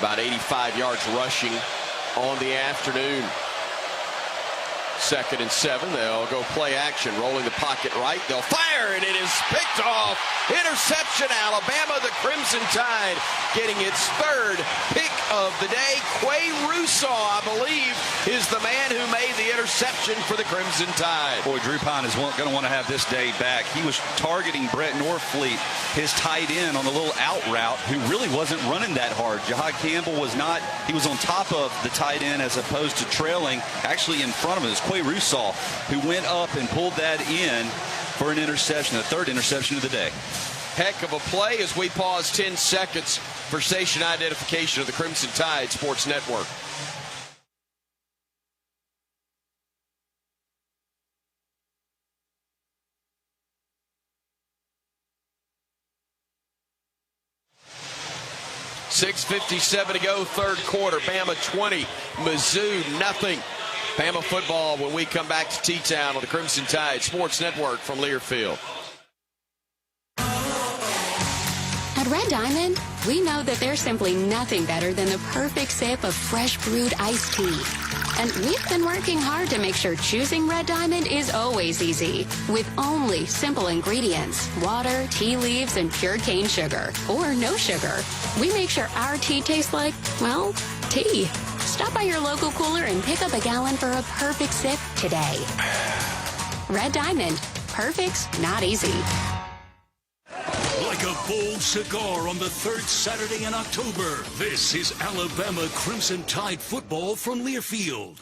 [SPEAKER 1] about 85 yards rushing on the afternoon. 2nd and 7. They'll go play action, rolling the pocket right. They'll fire, and it is picked off. Interception, Alabama. The Crimson Tide getting its 3rd pick of the day. Quay Rousseau, I believe, is the man who made the interception for the Crimson Tide.
[SPEAKER 4] Boy, Drew Pine is going to want to have this day back. He was targeting Brett Norfleet, his tight end, on the little out route, who really wasn't running that hard. Jahad Campbell was not. He was on top of the tight end as opposed to trailing, actually in front of him. It was Quay Rousseau who went up and pulled that in for an interception, the 3rd interception of the day.
[SPEAKER 1] Heck of a play as we pause 10 seconds for station identification of the Crimson Tide Sports Network. .6:57 to go, 3rd quarter. Bama 20, Mizzou nothing. Bama football when we come back to T-Town on the Crimson Tide Sports Network from Learfield.
[SPEAKER 8] At Red Diamond, we know that there's simply nothing better than the perfect sip of fresh brewed iced tea. And we've been working hard to make sure choosing Red Diamond is always easy. With only simple ingredients, water, tea leaves, and pure cane sugar. Or no sugar. We make sure our tea tastes like, well, tea. Stop by your local cooler and pick up a gallon for a perfect sip today. Red Diamond. Perfect, not easy.
[SPEAKER 2] Like a bold cigar on the third Saturday in October, this is Alabama Crimson Tide football from Learfield.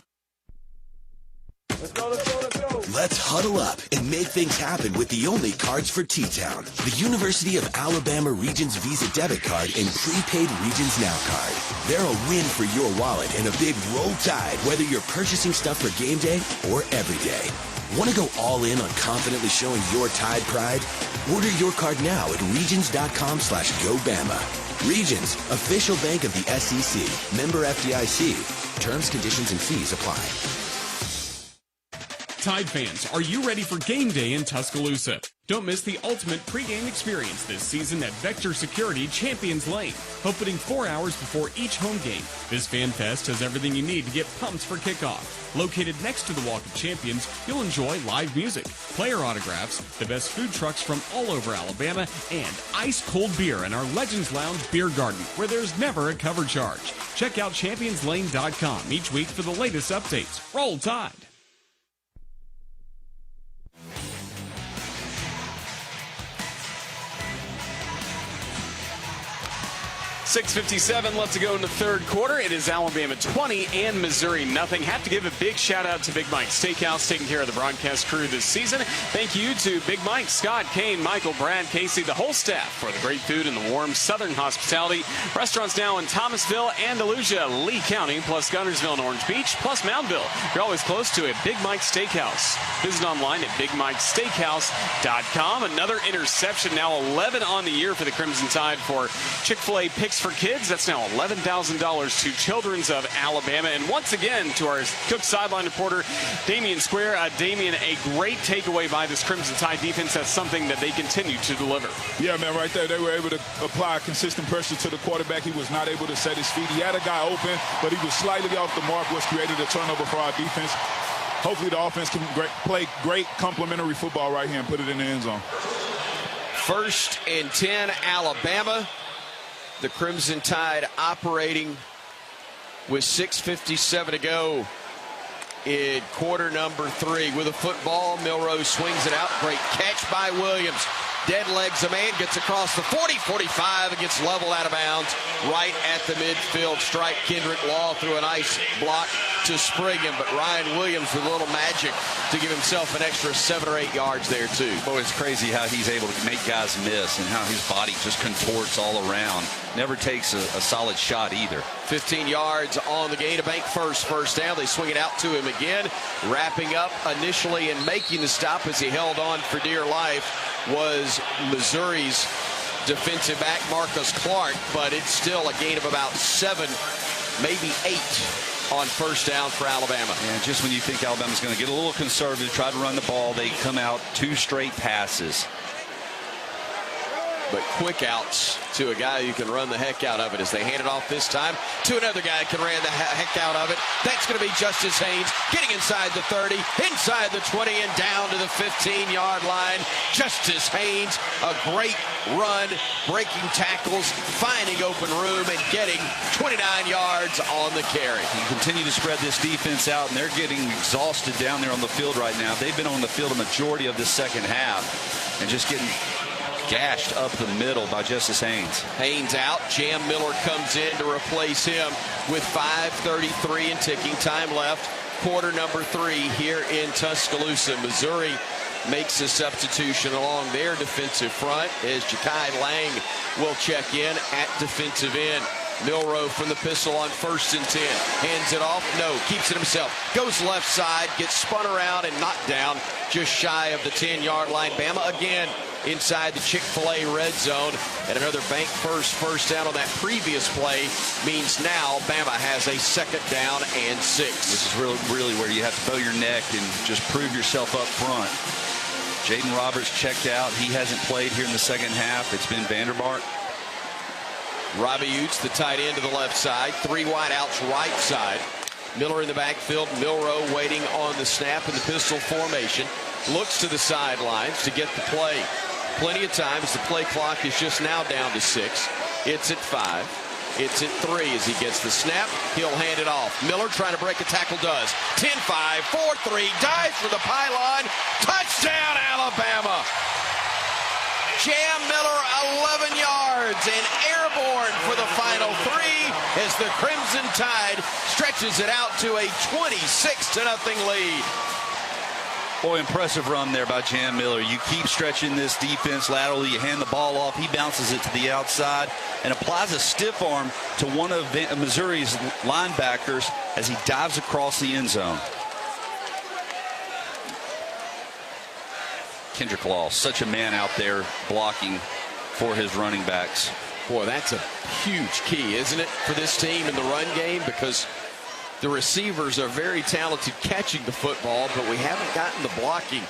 [SPEAKER 6] Let's go, let's go, let's go.
[SPEAKER 3] Let's huddle up and make things happen with the only cards for T-Town. The University of Alabama Regions Visa debit card and prepaid Regions Now card. They're a win for your wallet and a big roll tide, whether you're purchasing stuff for game day or every day. Want to go all in on confidently showing your Tide pride? Order your card now at regions.com/GoBama. Regions, official bank of the SEC. Member FDIC. Terms, conditions, and fees apply.
[SPEAKER 11] Tide fans, are you ready for game day in Tuscaloosa? Don't miss the ultimate pregame experience this season at Vector Security Champions Lane, opening 4 hours before each home game. This fan fest has everything you need to get pumped for kickoff. Located next to the Walk of Champions, you'll enjoy live music, player autographs, the best food trucks from all over Alabama, and ice-cold beer in our Legends Lounge Beer Garden, where there's never a cover charge. Check out ChampionsLane.com each week for the latest updates. Roll Tide!
[SPEAKER 24] 6:57 left to go in the third quarter. It is Alabama 20 and Missouri nothing. Have to give a big shout out to Big Mike's Steakhouse, taking care of the broadcast crew this season. Thank you to Big Mike, Scott, Kane, Michael, Brad, Casey, the whole staff for the great food and the warm southern hospitality. Restaurants now in Thomasville, Andalusia, Lee County, plus Guntersville and Orange Beach, plus Moundville. You're always close to a Big Mike's Steakhouse. Visit online at BigMike'sSteakhouse.com. Another interception, now 11 on the year for the Crimson Tide for Chick-fil-A Picks for Kids. That's now $11,000 to Children's of Alabama. And once again, to our Cook Sideline reporter, Damian Square. Damian, a great takeaway by this Crimson Tide defense. That's something that they continue to deliver.
[SPEAKER 9] Yeah, man, right there. They were able to apply consistent pressure to the quarterback. He was not able to set his feet. He had a guy open, but he was slightly off the mark, which created a turnover for our defense. Hopefully the offense can play great complementary football right here and put it in the end zone.
[SPEAKER 1] 1st and 10, Alabama. The Crimson Tide operating with 6:57 to go in quarter number 3. With a football, Milrose swings it out. Great catch by Williams. Dead legs a man, gets across the 40, 45, and gets leveled out of bounds right at the midfield stripe. Kendrick Law threw a nice block to spring him, but Ryan Williams with a little magic to give himself an extra 7 or 8 yards there, too.
[SPEAKER 4] Boy, it's crazy how he's able to make guys miss and how his body just contorts all around. Never takes a solid shot either.
[SPEAKER 1] 15 yards on the gain. A bank first down. They swing it out to him again. Wrapping up initially and making the stop as he held on for dear life was Missouri's defensive back, Marcus Clark, but it's still a gain of about 7, maybe 8 on first down for Alabama.
[SPEAKER 4] And just when you think Alabama's going to get a little conservative, try to run the ball, they come out 2 straight passes.
[SPEAKER 1] But quick outs to a guy who can run the heck out of it as they hand it off this time to another guy who can run the heck out of it. That's going to be Justice Haynes getting inside the 30, inside the 20, and down to the 15-yard line. Justice Haynes, a great run, breaking tackles, finding open room, and getting 29 yards on the carry.
[SPEAKER 4] You continue to spread this defense out, and they're getting exhausted down there on the field right now. They've been on the field a majority of the second half and just getting gashed up the middle by Justice Haynes.
[SPEAKER 1] Haynes out. Jam Miller comes in to replace him with 5:33 and ticking time left. Quarter number 3 here in Tuscaloosa. Missouri makes a substitution along their defensive front as Ja'Kai Lang will check in at defensive end. Milroe from the pistol on 1st and 10. Hands it off. No. Keeps it himself. Goes left side. Gets spun around and knocked down just shy of the 10-yard line. Bama again inside the Chick-fil-A red zone. And another bank first down on that previous play means now Bama has a 2nd down and 6.
[SPEAKER 4] This is really where you have to bow your neck and just prove yourself up front. Jaden Roberts checked out. He hasn't played here in the second half. It's been Vanderbart.
[SPEAKER 1] Robbie Utes, the tight end to the left side. 3 wide outs right side. Miller in the backfield. Milroe waiting on the snap in the pistol formation. Looks to the sidelines to get the play. Plenty of times. The play clock is just now down to 6. It's at 5. It's at 3 as he gets the snap. He'll hand it off. Miller trying to break a tackle, does. 10-5, 4-3, dives for the pylon. Touchdown, Alabama. Jam Miller 11 yards and airborne for the final 3 as the Crimson Tide stretches it out to a 26-0 lead.
[SPEAKER 4] Boy, impressive run there by Jam Miller. You keep stretching this defense laterally. You hand the ball off. He bounces it to the outside and applies a stiff arm to one of Missouri's linebackers as he dives across the end zone. Kendrick Law, such a man out there blocking for his running backs.
[SPEAKER 1] Boy, that's a huge key, isn't it, for this team in the run game, because the receivers are very talented catching the football, but we haven't gotten the blocking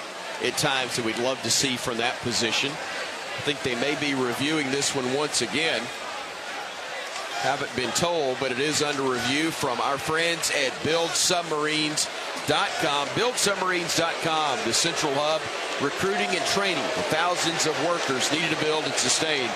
[SPEAKER 1] at times that we'd love to see from that position. I think they may be reviewing this one once again. Haven't been told, but it is under review from our friends at BuildSubmarines.com. BuildSubmarines.com, the central hub, recruiting and training for thousands of workers needed to build and sustain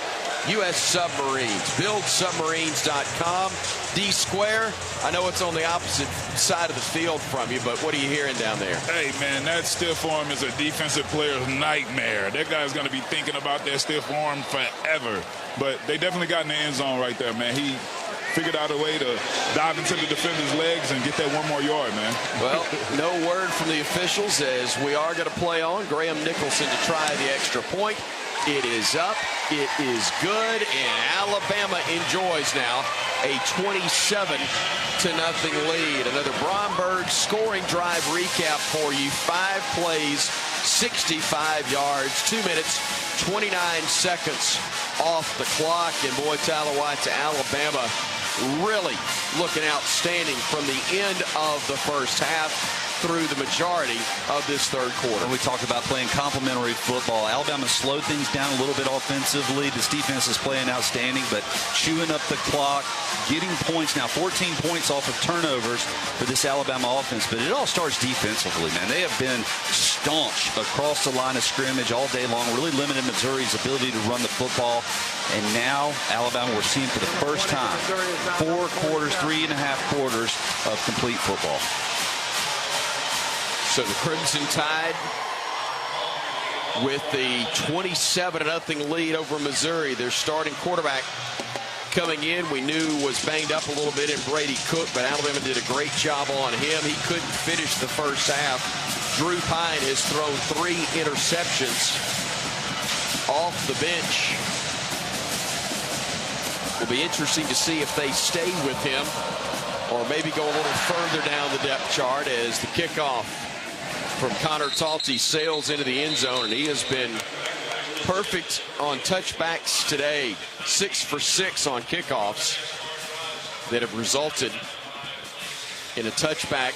[SPEAKER 1] U.S. submarines. BuildSubmarines.com. D Square, I know it's on the opposite side of the field from you, but what are you hearing down there?
[SPEAKER 9] Hey, man, that stiff arm is a defensive player's nightmare. That guy's going to be thinking about that stiff arm forever. But they definitely got in the end zone right there, man. He figured out a way to dive into the defender's legs and get that one more yard, man.
[SPEAKER 1] Well, no word from the officials as we are going to play on. Graham Nicholson to try the extra point. It is up. It is good. And Alabama enjoys now a 27-0 lead. Another Bromberg scoring drive recap for you. 5 plays, 65 yards, 2 minutes, 29 seconds off the clock. And boy, Tyler White, to Alabama really looking outstanding from the end of the first half through the majority of this third quarter.
[SPEAKER 4] We talked about playing complementary football. Alabama slowed things down a little bit offensively. This defense is playing outstanding, but chewing up the clock, getting points now, 14 points off of turnovers for this Alabama offense. But it all starts defensively, man. They have been staunch across the line of scrimmage all day long, really limited Missouri's ability to run the football. And now Alabama, we're seeing for the first time 4 quarters, 3.5 quarters of complete football.
[SPEAKER 1] So the Crimson Tide with the 27-0 lead over Missouri. Their starting quarterback coming in, we knew was banged up a little bit in Brady Cook, but Alabama did a great job on him. He couldn't finish the first half. Drew Pine has thrown 3 interceptions off the bench. Will be interesting to see if they stay with him or maybe go a little further down the depth chart as the kickoff from Connor Talty sails into the end zone, and he has been perfect on touchbacks today. 6 for 6 on kickoffs that have resulted in a touchback,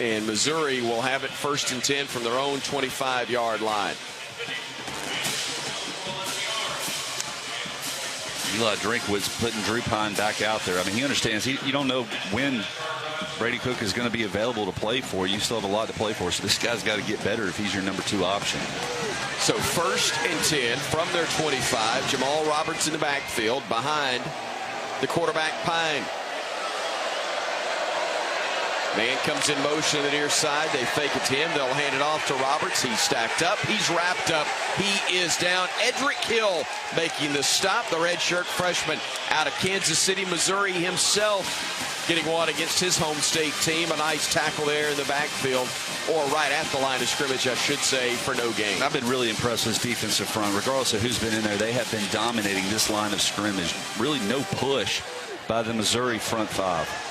[SPEAKER 1] and Missouri will have it 1st and 10 from their own 25-yard line.
[SPEAKER 4] Eli Drinkwitz putting Drew Pine back out there. I mean, he understands. You don't know when Brady Cook is going to be available to play for. You still have a lot to play for, so this guy's got to get better if he's your number 2 option.
[SPEAKER 1] So 1st and 10 from their 25. Jamal Roberts in the backfield behind the quarterback Pine. Man comes in motion to the near side. They fake it to him. They'll hand it off to Roberts. He's stacked up. He's wrapped up. He is down. Edric Hill making the stop. The redshirt freshman out of Kansas City, Missouri himself getting one against his home state team. A nice tackle there in the backfield, or right at the line of scrimmage, I should say, for no gain.
[SPEAKER 4] I've been really impressed with this defensive front. Regardless of who's been in there, they have been dominating this line of scrimmage. Really no push by the Missouri front 5.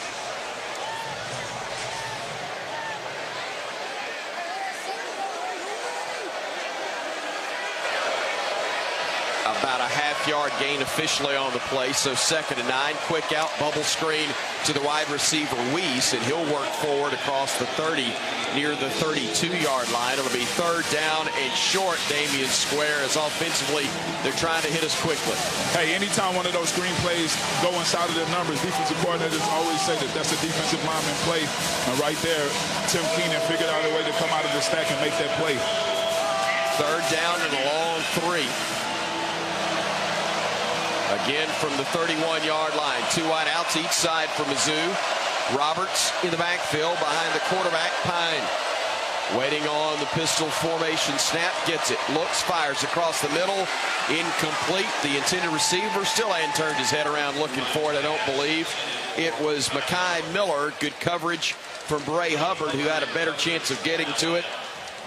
[SPEAKER 1] About a half 2.5-yard gain officially on the play. So 2nd and 9. Quick out, bubble screen to the wide receiver Weiss, and he'll work forward across the 30 near the 32-yard line. It'll be 3rd down and short. Damian Square, as offensively they're trying to hit us quickly.
[SPEAKER 9] Hey, anytime one of those screen plays go inside of their numbers, defensive coordinators always say that that's a defensive lineman play. And right there, Tim Keenan figured out a way to come out of the stack and make that play.
[SPEAKER 1] 3rd down and a long 3. Again from the 31-yard line. 2 wide outs each side for Mizzou. Roberts in the backfield behind the quarterback, Pine. Waiting on the pistol formation snap. Gets it. Looks, fires across the middle. Incomplete. The intended receiver still hadn't turned his head around looking for it, I don't believe. It was Mekhi Miller. Good coverage from Bray Hubbard, who had a better chance of getting to it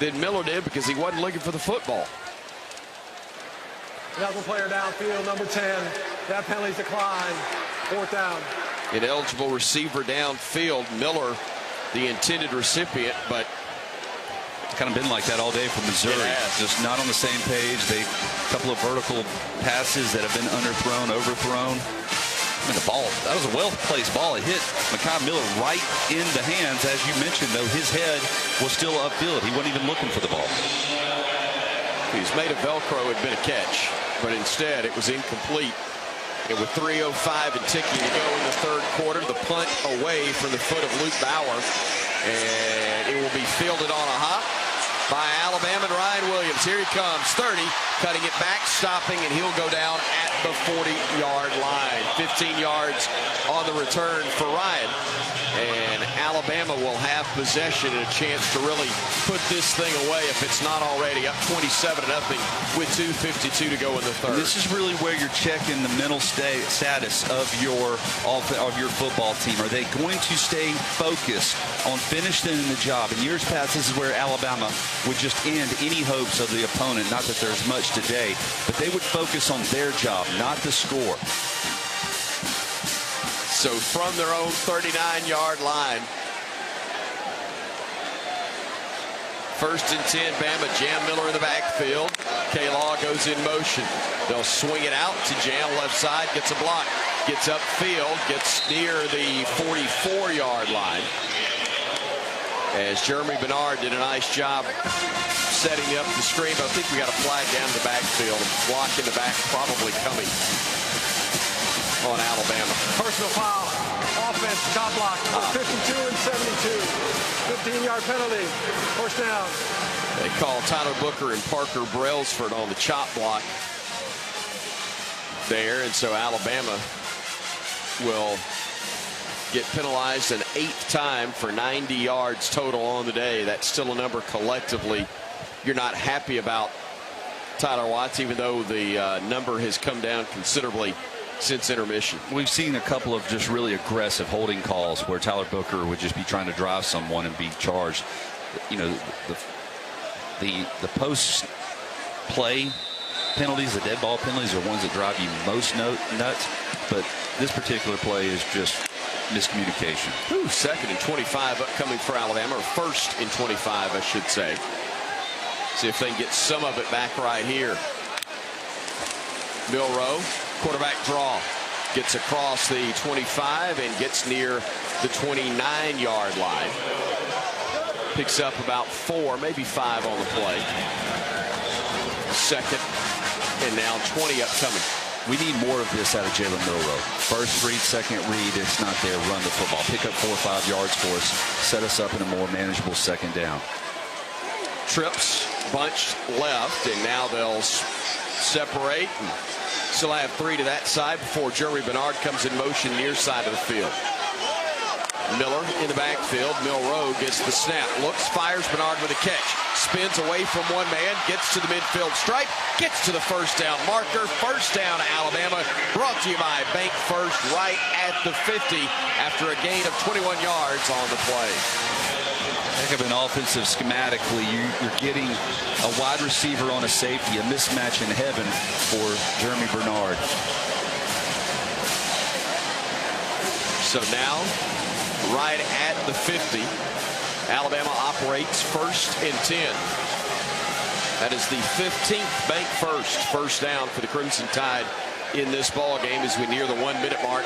[SPEAKER 1] than Miller did because he wasn't looking for the football.
[SPEAKER 7] Another player downfield, number 10. That penalty's declined. 4th down.
[SPEAKER 1] Ineligible receiver downfield. Miller, the intended recipient, but
[SPEAKER 4] kind of been like that all day for Missouri. Just not on the same page. A couple of vertical passes that have been underthrown, overthrown. I mean, the ball, that was a well-placed ball. It hit Mekhi Miller right in the hands. As you mentioned, though, his head was still upfield. He wasn't even looking for the ball.
[SPEAKER 1] He's made a Velcro had been a catch, but instead it was incomplete. And with 3:05 and ticking to go in the 3rd quarter, the punt away from the foot of Luke Bauer. And it will be fielded on a hop by Alabama and Ryan Williams. Here he comes, 30, cutting it back, stopping, and he'll go down at the 40-yard line. 15 yards on the return for Ryan. And Alabama will have possession and a chance to really put this thing away if it's not already up 27-0 with 2:52 to go in the 3rd.
[SPEAKER 4] This is really where you're checking the mental status of your football team. Are they going to stay focused on finishing the job? In years past, this is where Alabama would just end any hopes of the opponent. Not that there's much today, but they would focus on their job, not the score.
[SPEAKER 1] So from their own 39-yard line, 1st and 10, Bama. Jam Miller in the backfield. K-Law goes in motion. They'll swing it out to Jam left side, gets a block, gets upfield, gets near the 44-yard line. As Jeremy Bernard did a nice job setting up the screen, but I think we got a flag down the backfield. Block in the back probably coming on Alabama.
[SPEAKER 7] Personal foul. Offense, top block. 52 and 72. 15-yard penalty. 1st down.
[SPEAKER 1] They call Tyler Booker and Parker Brailsford on the chop block there, and so Alabama will get penalized an 8th time for 90 yards total on the day. That's still a number collectively you're not happy about, Tyler Watts, even though the number has come down considerably since intermission.
[SPEAKER 4] We've seen a couple of just really aggressive holding calls where Tyler Booker would just be trying to drive someone and be charged. You know, the post play penalties, the dead ball penalties, are ones that drive you most nuts. But this particular play is just miscommunication.
[SPEAKER 1] 2nd and 25 upcoming for Alabama, or 1st and 25, I should say. See if they can get some of it back right here. Milroe, quarterback draw, gets across the 25 and gets near the 29-yard line. Picks up about 4, maybe 5 on the play. 2nd and now 20 upcoming.
[SPEAKER 4] We need more of this out of Jalen Milroe. 1st read, 2nd read, it's not there. Run the football. Pick up 4 or 5 yards for us. Set us up in a more manageable 2nd down.
[SPEAKER 1] Trips bunched left, and now they'll separate and still have 3 to that side before Jeremy Bernard comes in motion near side of the field. Miller in the backfield. Milroe gets the snap, looks, fires, Bernard with a catch, spins away from one man, gets to the midfield stripe, gets to the 1st down marker. 1st down Alabama, brought to you by Bank First, right at the 50 after a gain of 21 yards on the play.
[SPEAKER 4] Heck of an offensive schematically. You're getting a wide receiver on a safety, a mismatch in heaven for Jeremy Bernard.
[SPEAKER 1] So now, right at the 50, Alabama operates 1st and 10. That is the 15th Bank First 1st down for the Crimson Tide in this ball game as we near the 1 minute mark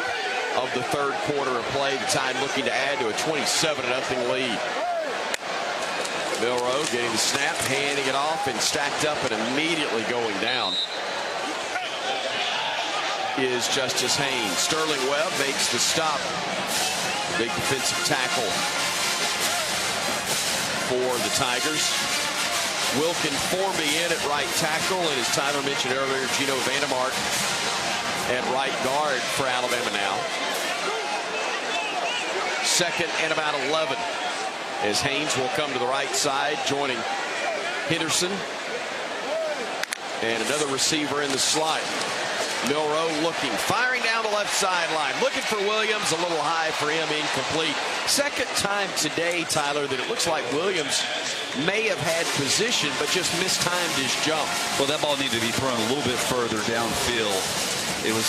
[SPEAKER 1] of the third quarter of play. The Tide looking to add to a 27-0 lead. Milroe getting the snap, handing it off, and stacked up and immediately going down is Justice Haynes. Sterling Webb makes the stop. Big defensive tackle for the Tigers. Wilkin Formby in at right tackle, and as Tyler mentioned earlier, Gino Vandermark at right guard for Alabama now. Second and about 11 as Haynes will come to the right side, joining Henderson and another receiver in the slot. Milroe looking, firing down the left sideline, looking for Williams, a little high for him, incomplete. Second time today, Tyler, that it looks like Williams may have had position but just mistimed his jump.
[SPEAKER 4] Well, that ball needed to be thrown a little bit further downfield. It was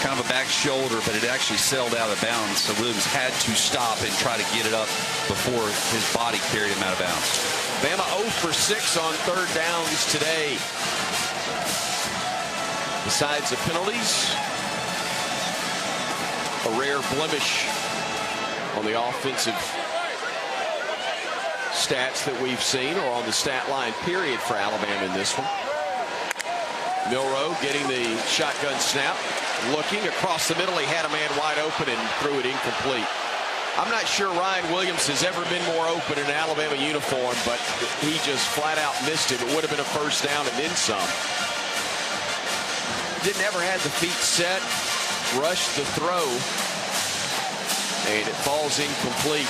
[SPEAKER 4] kind of a back shoulder, but it actually sailed out of bounds, so Williams had to stop and try to get it up before his body carried him out of bounds.
[SPEAKER 1] Bama 0 for 6 on third downs today. Besides the penalties, a rare blemish on the offensive stats that we've seen, or on the stat line period for Alabama in this one. Milroe getting the shotgun snap, looking across the middle. He had a man wide open and threw it incomplete. I'm not sure Ryan Williams has ever been more open in an Alabama uniform, but he just flat out missed it. It would have been a first down and then some. Didn't ever have the feet set, rushed the throw, and it falls incomplete.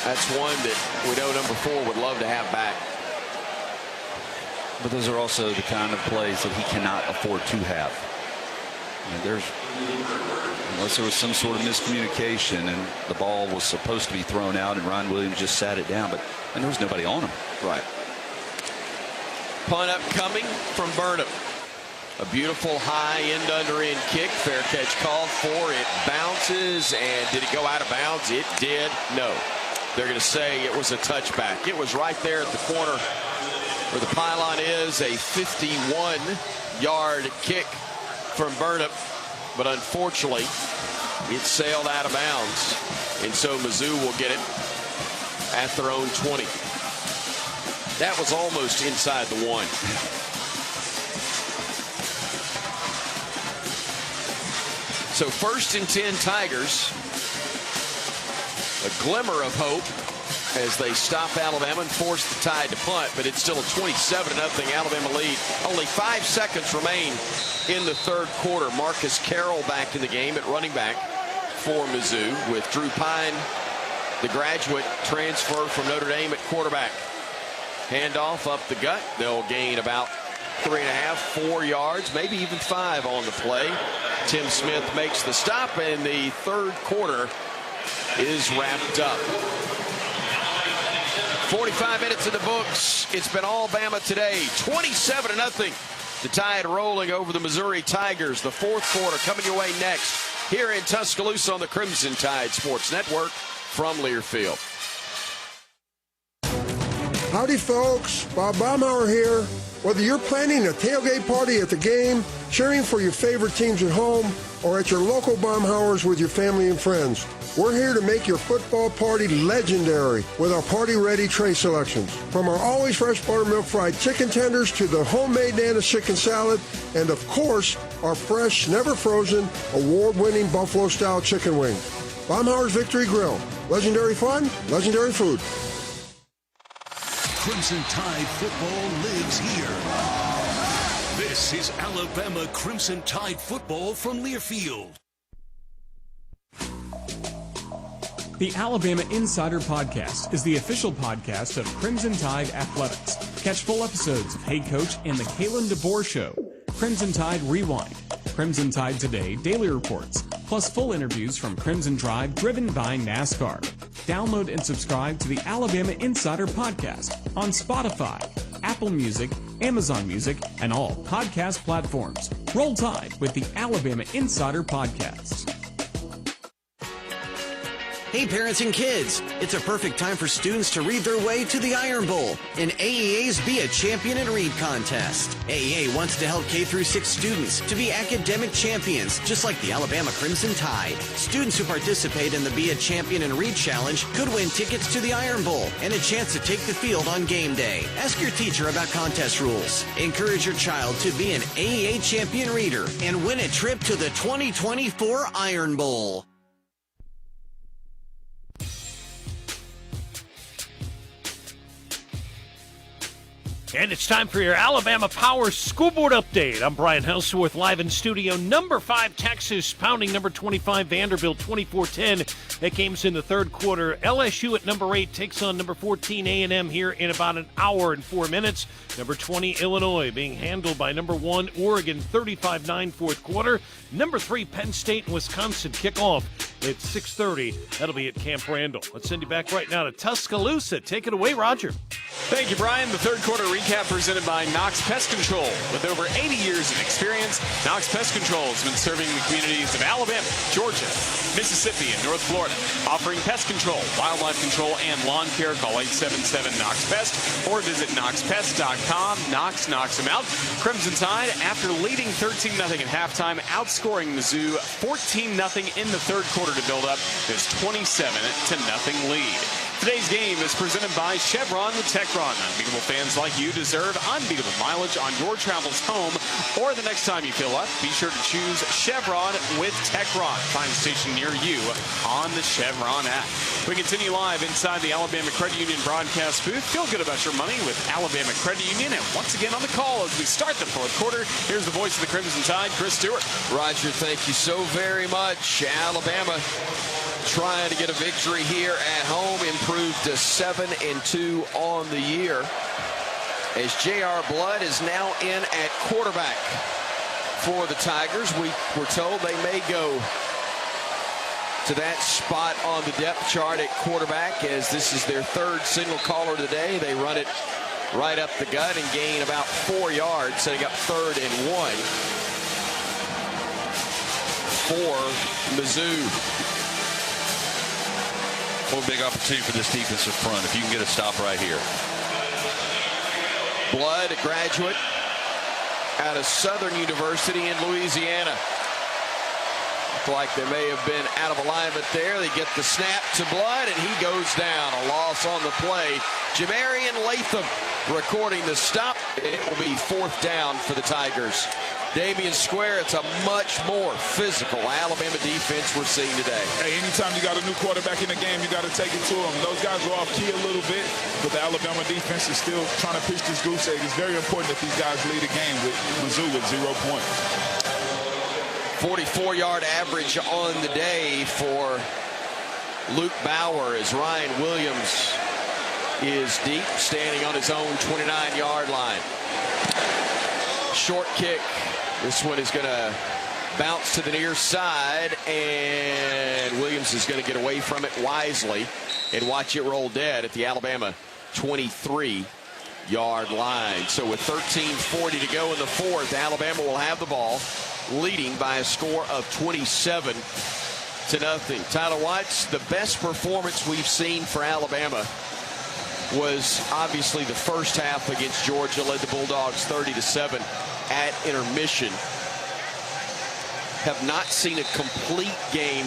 [SPEAKER 1] That's one that we know number 4 would love to have back.
[SPEAKER 4] But those are also the kind of plays that he cannot afford to have. I mean, unless there was some sort of miscommunication and the ball was supposed to be thrown out and Ryan Williams just sat it down, but and there was nobody on him.
[SPEAKER 1] Right. Punt up coming from Burnham. A beautiful high end under end kick. Fair catch called for. It bounces, and did it go out of bounds? It did. No. They're going to say it was a touchback. It was right there at the corner where the pylon is. A 51-yard kick from Burnham, but unfortunately it sailed out of bounds, and so Mizzou will get it at their own 20. That was almost inside the 1. So 1st and 10 Tigers. A glimmer of hope as they stop Alabama and force the Tide to punt, but it's still a 27-0 Alabama lead. Only 5 seconds remain in the third quarter. Marcus Carroll back in the game at running back for Mizzou, with Drew Pine, the graduate transfer from Notre Dame, at quarterback. Handoff up the gut. They'll gain about 3.5, 4 yards, maybe even 5 on the play. Tim Smith makes the stop, and the third quarter is wrapped up. 45 minutes in the books. It's been all Bama today. 27-0. The Tide rolling over the Missouri Tigers. The fourth quarter coming your way next here in Tuscaloosa on the Crimson Tide Sports Network from Learfield.
[SPEAKER 12] Howdy, folks. Bob Baumhauer here. Whether you're planning a tailgate party at the game, cheering for your favorite teams at home, or at your local Baumhauers with your family and friends, we're here to make your football party legendary with our party-ready tray selections. From our always fresh buttermilk fried chicken tenders to the homemade Nana's chicken salad, and of course, our fresh, never frozen, award-winning Buffalo-style chicken wings. Baumhauer's Victory Grill. Legendary fun, legendary food.
[SPEAKER 2] Crimson Tide football lives here. This is Alabama Crimson Tide football from Learfield.
[SPEAKER 11] The Alabama Insider Podcast is the official podcast of Crimson Tide Athletics. Catch full episodes of Head Coach and the Kalen DeBoer Show, Crimson Tide Rewind, Crimson Tide Today Daily Reports, plus full interviews from Crimson Tribe driven by NASCAR. Download and subscribe to the Alabama Insider Podcast on Spotify, Apple Music, Amazon Music, and all podcast platforms. Roll Tide with the Alabama Insider Podcast.
[SPEAKER 10] Hey parents and kids, it's a perfect time for students to read their way to the Iron Bowl in AEA's Be a Champion and Read contest. AEA wants to help K-6 students to be academic champions, just like the Alabama Crimson Tide. Students who participate in the Be a Champion and Read challenge could win tickets to the Iron Bowl and a chance to take the field on game day. Ask your teacher about contest rules. Encourage your child to be an AEA champion reader and win a trip to the 2024 Iron Bowl.
[SPEAKER 14] And it's time for your Alabama Power School Board Update. I'm Brian Houseworth, live in studio. Number 5, Texas, pounding number 25, Vanderbilt, 24-10. That game's in the third quarter. LSU at number 8 takes on number 14, A&M, here in about an hour and 4 minutes. Number 20, Illinois, being handled by number 1, Oregon, 35-9, fourth quarter. Number 3, Penn State and Wisconsin kickoff at 6:30. That'll be at Camp Randall. Let's send you back right now to Tuscaloosa. Take it away, Roger.
[SPEAKER 24] Thank you, Brian. The third quarter recap presented by Knox Pest Control. With over 80 years of experience, Knox Pest Control has been serving the communities of Alabama, Georgia, Mississippi, and North Florida, offering pest control, wildlife control, and lawn care. Call 877-KNOX-PEST or visit KnoxPest.com. Knox knocks them out. Crimson Tide, after leading 13-0 at halftime, outscoring Mizzou 14-0 in the third quarter to build up this 27-0 lead. Today's game is presented by Chevron with Techron. Unbeatable fans like you deserve unbeatable mileage on your travels home or the next time you fill up. Be sure to choose Chevron with Techron. Find a station near you on the Chevron app. We continue live inside the Alabama Credit Union broadcast booth. Feel good about your money with Alabama Credit Union. And once again on the call as we start the fourth quarter, here's the voice of the Crimson Tide, Chris Stewart.
[SPEAKER 1] Roger, thank you so very much. Alabama trying to get a victory here at home, improved to 7-2 on the year, as J.R. Blood is now in at quarterback for the Tigers. We were told they may go to that spot on the depth chart at quarterback, as this is their third signal caller today. They run it right up the gut and gain about 4 yards, setting up 3rd and 1 for Mizzou.
[SPEAKER 4] One big opportunity for this defensive front if you can get a stop right here.
[SPEAKER 1] Blood, a graduate out of Southern University in Louisiana. Looked like there may have been out of alignment there. They get the snap to Blood, and he goes down. A loss on the play. Jamarian Latham recording the stop. It will be 4th down for the Tigers. Damian Square, it's a much more physical Alabama defense we're seeing today.
[SPEAKER 9] Hey, anytime you got a new quarterback in the game, you got to take it to them. Those guys were off key a little bit, but the Alabama defense is still trying to pitch this goose egg. It's very important that these guys lead a game with Mizzou with 0 points.
[SPEAKER 1] 44-yard average on the day for Luke Bauer, as Ryan Williams is deep, standing on his own 29-yard line. Short kick. This one is going to bounce to the near side, and Williams is going to get away from it wisely and watch it roll dead at the Alabama 23-yard line. So with 13:40 to go in the fourth, Alabama will have the ball, leading by a score of 27-0. Tyler Watts, the best performance we've seen for Alabama was obviously the first half against Georgia, led the Bulldogs 30-7 at intermission. Have not seen a complete game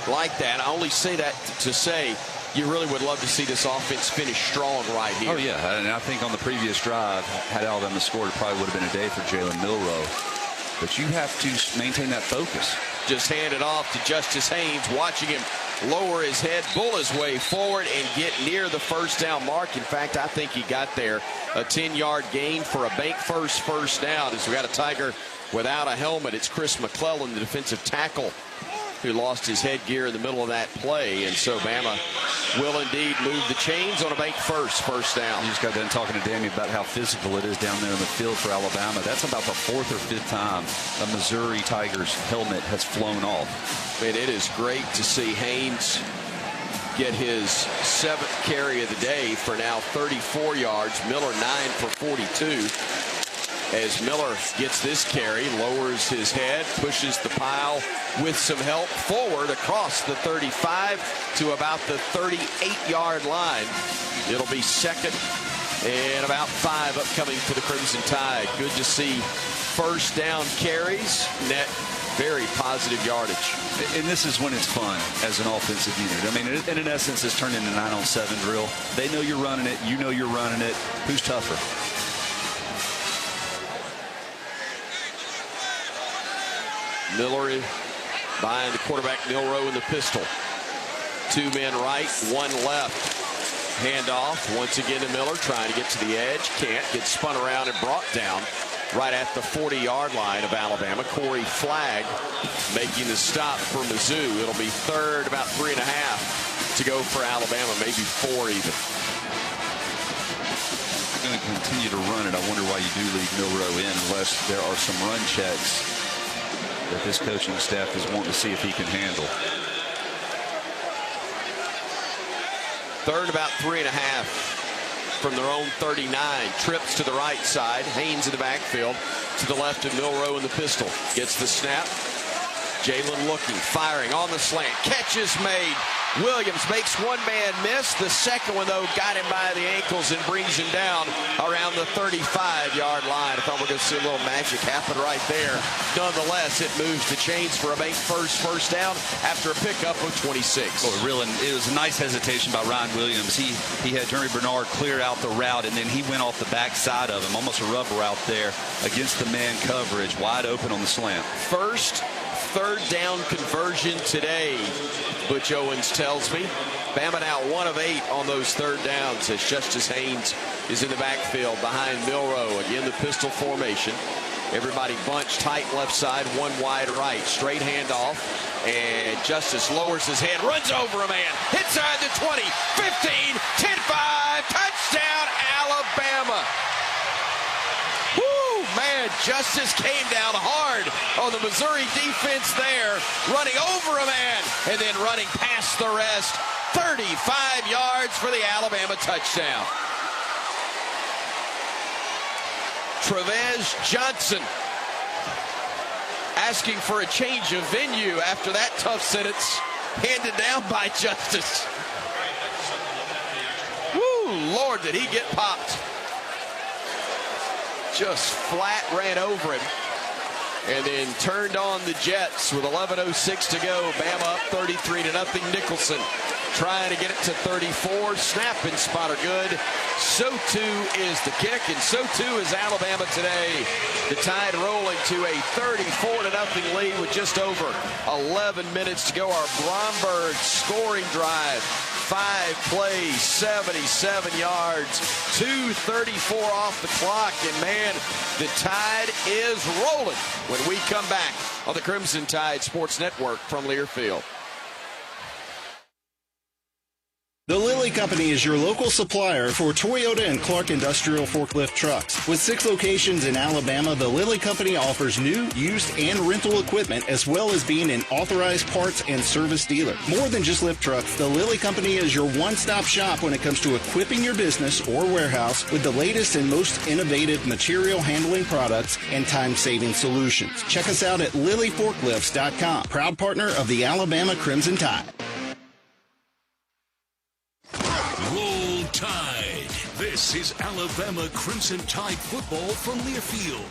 [SPEAKER 1] like that. I only say that to say you really would love to see this offense finish strong right here.
[SPEAKER 4] Oh, yeah, and I think on the previous drive, had Alabama scored, it probably would have been a day for Jalen Milroe. But you have to maintain that focus.
[SPEAKER 1] Just hand it off to Justice Haynes, watching him lower his head, bull his way forward, and get near the first down mark. In fact, I think he got there. A 10-yard gain for a bank first down, as we got a Tiger without a helmet. It's Chris McClellan, the defensive tackle, who lost his headgear in the middle of that play. And so Bama will indeed move the chains on a bank first down.
[SPEAKER 4] You just got done talking to Danny about how physical it is down there in the field for Alabama. That's about the 4th or 5th time a Missouri Tigers helmet has flown off.
[SPEAKER 1] I mean, it is great to see Haynes get his 7th carry of the day for now 34 yards. Miller 9 for 42. as Miller gets this carry, lowers his head, pushes the pile with some help forward across the 35 to about the 38-yard line. It'll be second and about 5 upcoming for the Crimson Tide. Good to see first down carries, net very positive yardage.
[SPEAKER 4] And this is when it's fun as an offensive unit. I mean, in essence, it's turned into a 9-on-7 drill. They know you're running it. You know you're running it. Who's tougher?
[SPEAKER 1] Miller behind the quarterback, Milroe in the pistol. 2 men right, 1 left. Handoff once again to Miller, trying to get to the edge. Can't. Gets spun around and brought down right at the 40-yard line of Alabama. Corey Flagg making the stop for Mizzou. It'll be third, about 3.5 to go for Alabama, maybe 4 even.
[SPEAKER 4] They're going to continue to run it. I wonder why you do leave Milroe in unless there are some run checks that this coaching staff is wanting to see if he can handle.
[SPEAKER 1] Third, about 3.5 from their own 39. Trips to the right side. Haynes in the backfield. To the left of Milroe in the pistol. Gets the snap. Jalen looking, firing on the slant. Catch is made. Williams makes one man miss. The second one, though, got him by the ankles and brings him down around the 35-yard line. I thought we were going to see a little magic happen right there. Nonetheless, it moves the chains for a bank first down after a pickup of 26.
[SPEAKER 4] Oh, it was a nice hesitation by Ryan Williams. He had Jeremy Bernard clear out the route, and then he went off the backside of him, almost a rubber route there against the man coverage, wide open on the slant.
[SPEAKER 1] First third down conversion today, Butch Owens tells me. Bama now 1 of 8 on those third downs as Justice Haynes is in the backfield behind Milroe. Again, the pistol formation. Everybody bunched tight left side, 1 wide right. Straight handoff. And Justice lowers his head, runs over a man. Inside the 20, 15, 10-5. Touchdown, Alabama. Man, Justice came down hard on the Missouri defense there, running over a man and then running past the rest. 35 yards for the Alabama touchdown. Trevez Johnson asking for a change of venue after that tough sentence handed down by Justice. Woo, Lord, did he get popped. Just flat ran over him and then turned on the Jets with 11:06 to go. Bama up 33-0. Nicholson trying to get it to 34. Snap and spot are good. So too is the kick, and so too is Alabama today. The Tide rolling to a 34-0 lead with just over 11 minutes to go. Our Bromberg scoring drive. 5 plays, 77 yards, 2:34 off the clock, and man, the Tide is rolling when we come back on the Crimson Tide Sports Network from Learfield.
[SPEAKER 13] The Lilly Company is your local supplier for Toyota and Clark Industrial forklift trucks. With 6 locations in Alabama, the Lilly Company offers new, used, and rental equipment, as well as being an authorized parts and service dealer. More than just lift trucks, the Lilly Company is your one-stop shop when it comes to equipping your business or warehouse with the latest and most innovative material handling products and time-saving solutions. Check us out at LillyForklifts.com, proud partner of the Alabama Crimson Tide.
[SPEAKER 2] Roll Tide. This is Alabama Crimson Tide football from Learfield.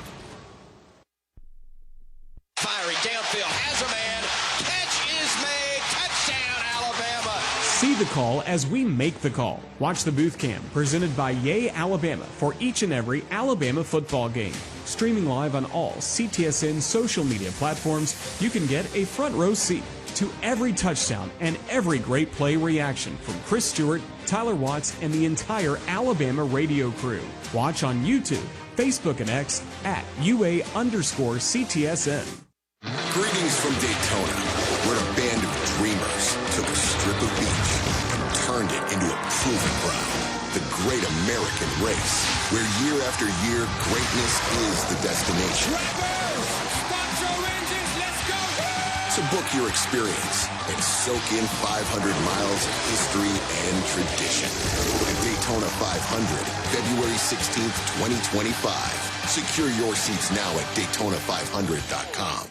[SPEAKER 1] Firing downfield, has a man. Catch is made. Touchdown, Alabama.
[SPEAKER 11] See the call as we make the call. Watch the booth cam presented by Yay Alabama for each and every Alabama football game. Streaming live on all CTSN social media platforms, you can get a front row seat to every touchdown and every great play reaction from Chris Stewart, Tyler Watts, and the entire Alabama radio crew. Watch on YouTube, Facebook, and X at UA_CTSN.
[SPEAKER 3] Greetings from Daytona, where a band of dreamers took a strip of beach and turned it into a proving ground. The Great American Race, where year after year, greatness is the destination. So book your experience and soak in 500 miles of history and tradition. The Daytona 500, February 16th, 2025. Secure your seats now at Daytona500.com.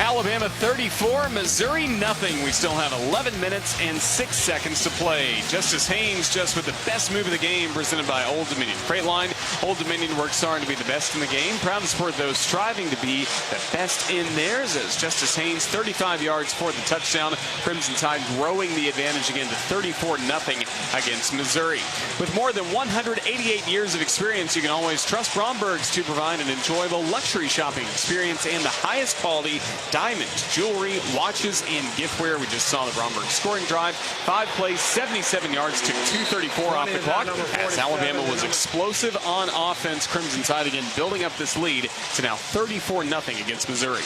[SPEAKER 24] Alabama 34, Missouri nothing. We still have 11 minutes and 6 seconds to play. Justice Haynes just with the best move of the game presented by Old Dominion. Freight Line, Old Dominion works hard to be the best in the game. Proud to support those striving to be the best in theirs as Justice Haynes 35 yards for the touchdown. Crimson Tide growing the advantage again to 34-0 against Missouri. With more than 188 years of experience, you can always trust Bromberg's to provide an enjoyable luxury shopping experience and the highest quality diamonds, jewelry, watches, and giftware. We just saw the Bromberg scoring drive. 5 plays, 77 yards, took 2:34 off the clock as Alabama was explosive on offense. Crimson Tide again building up this lead to now 34-0 against Missouri.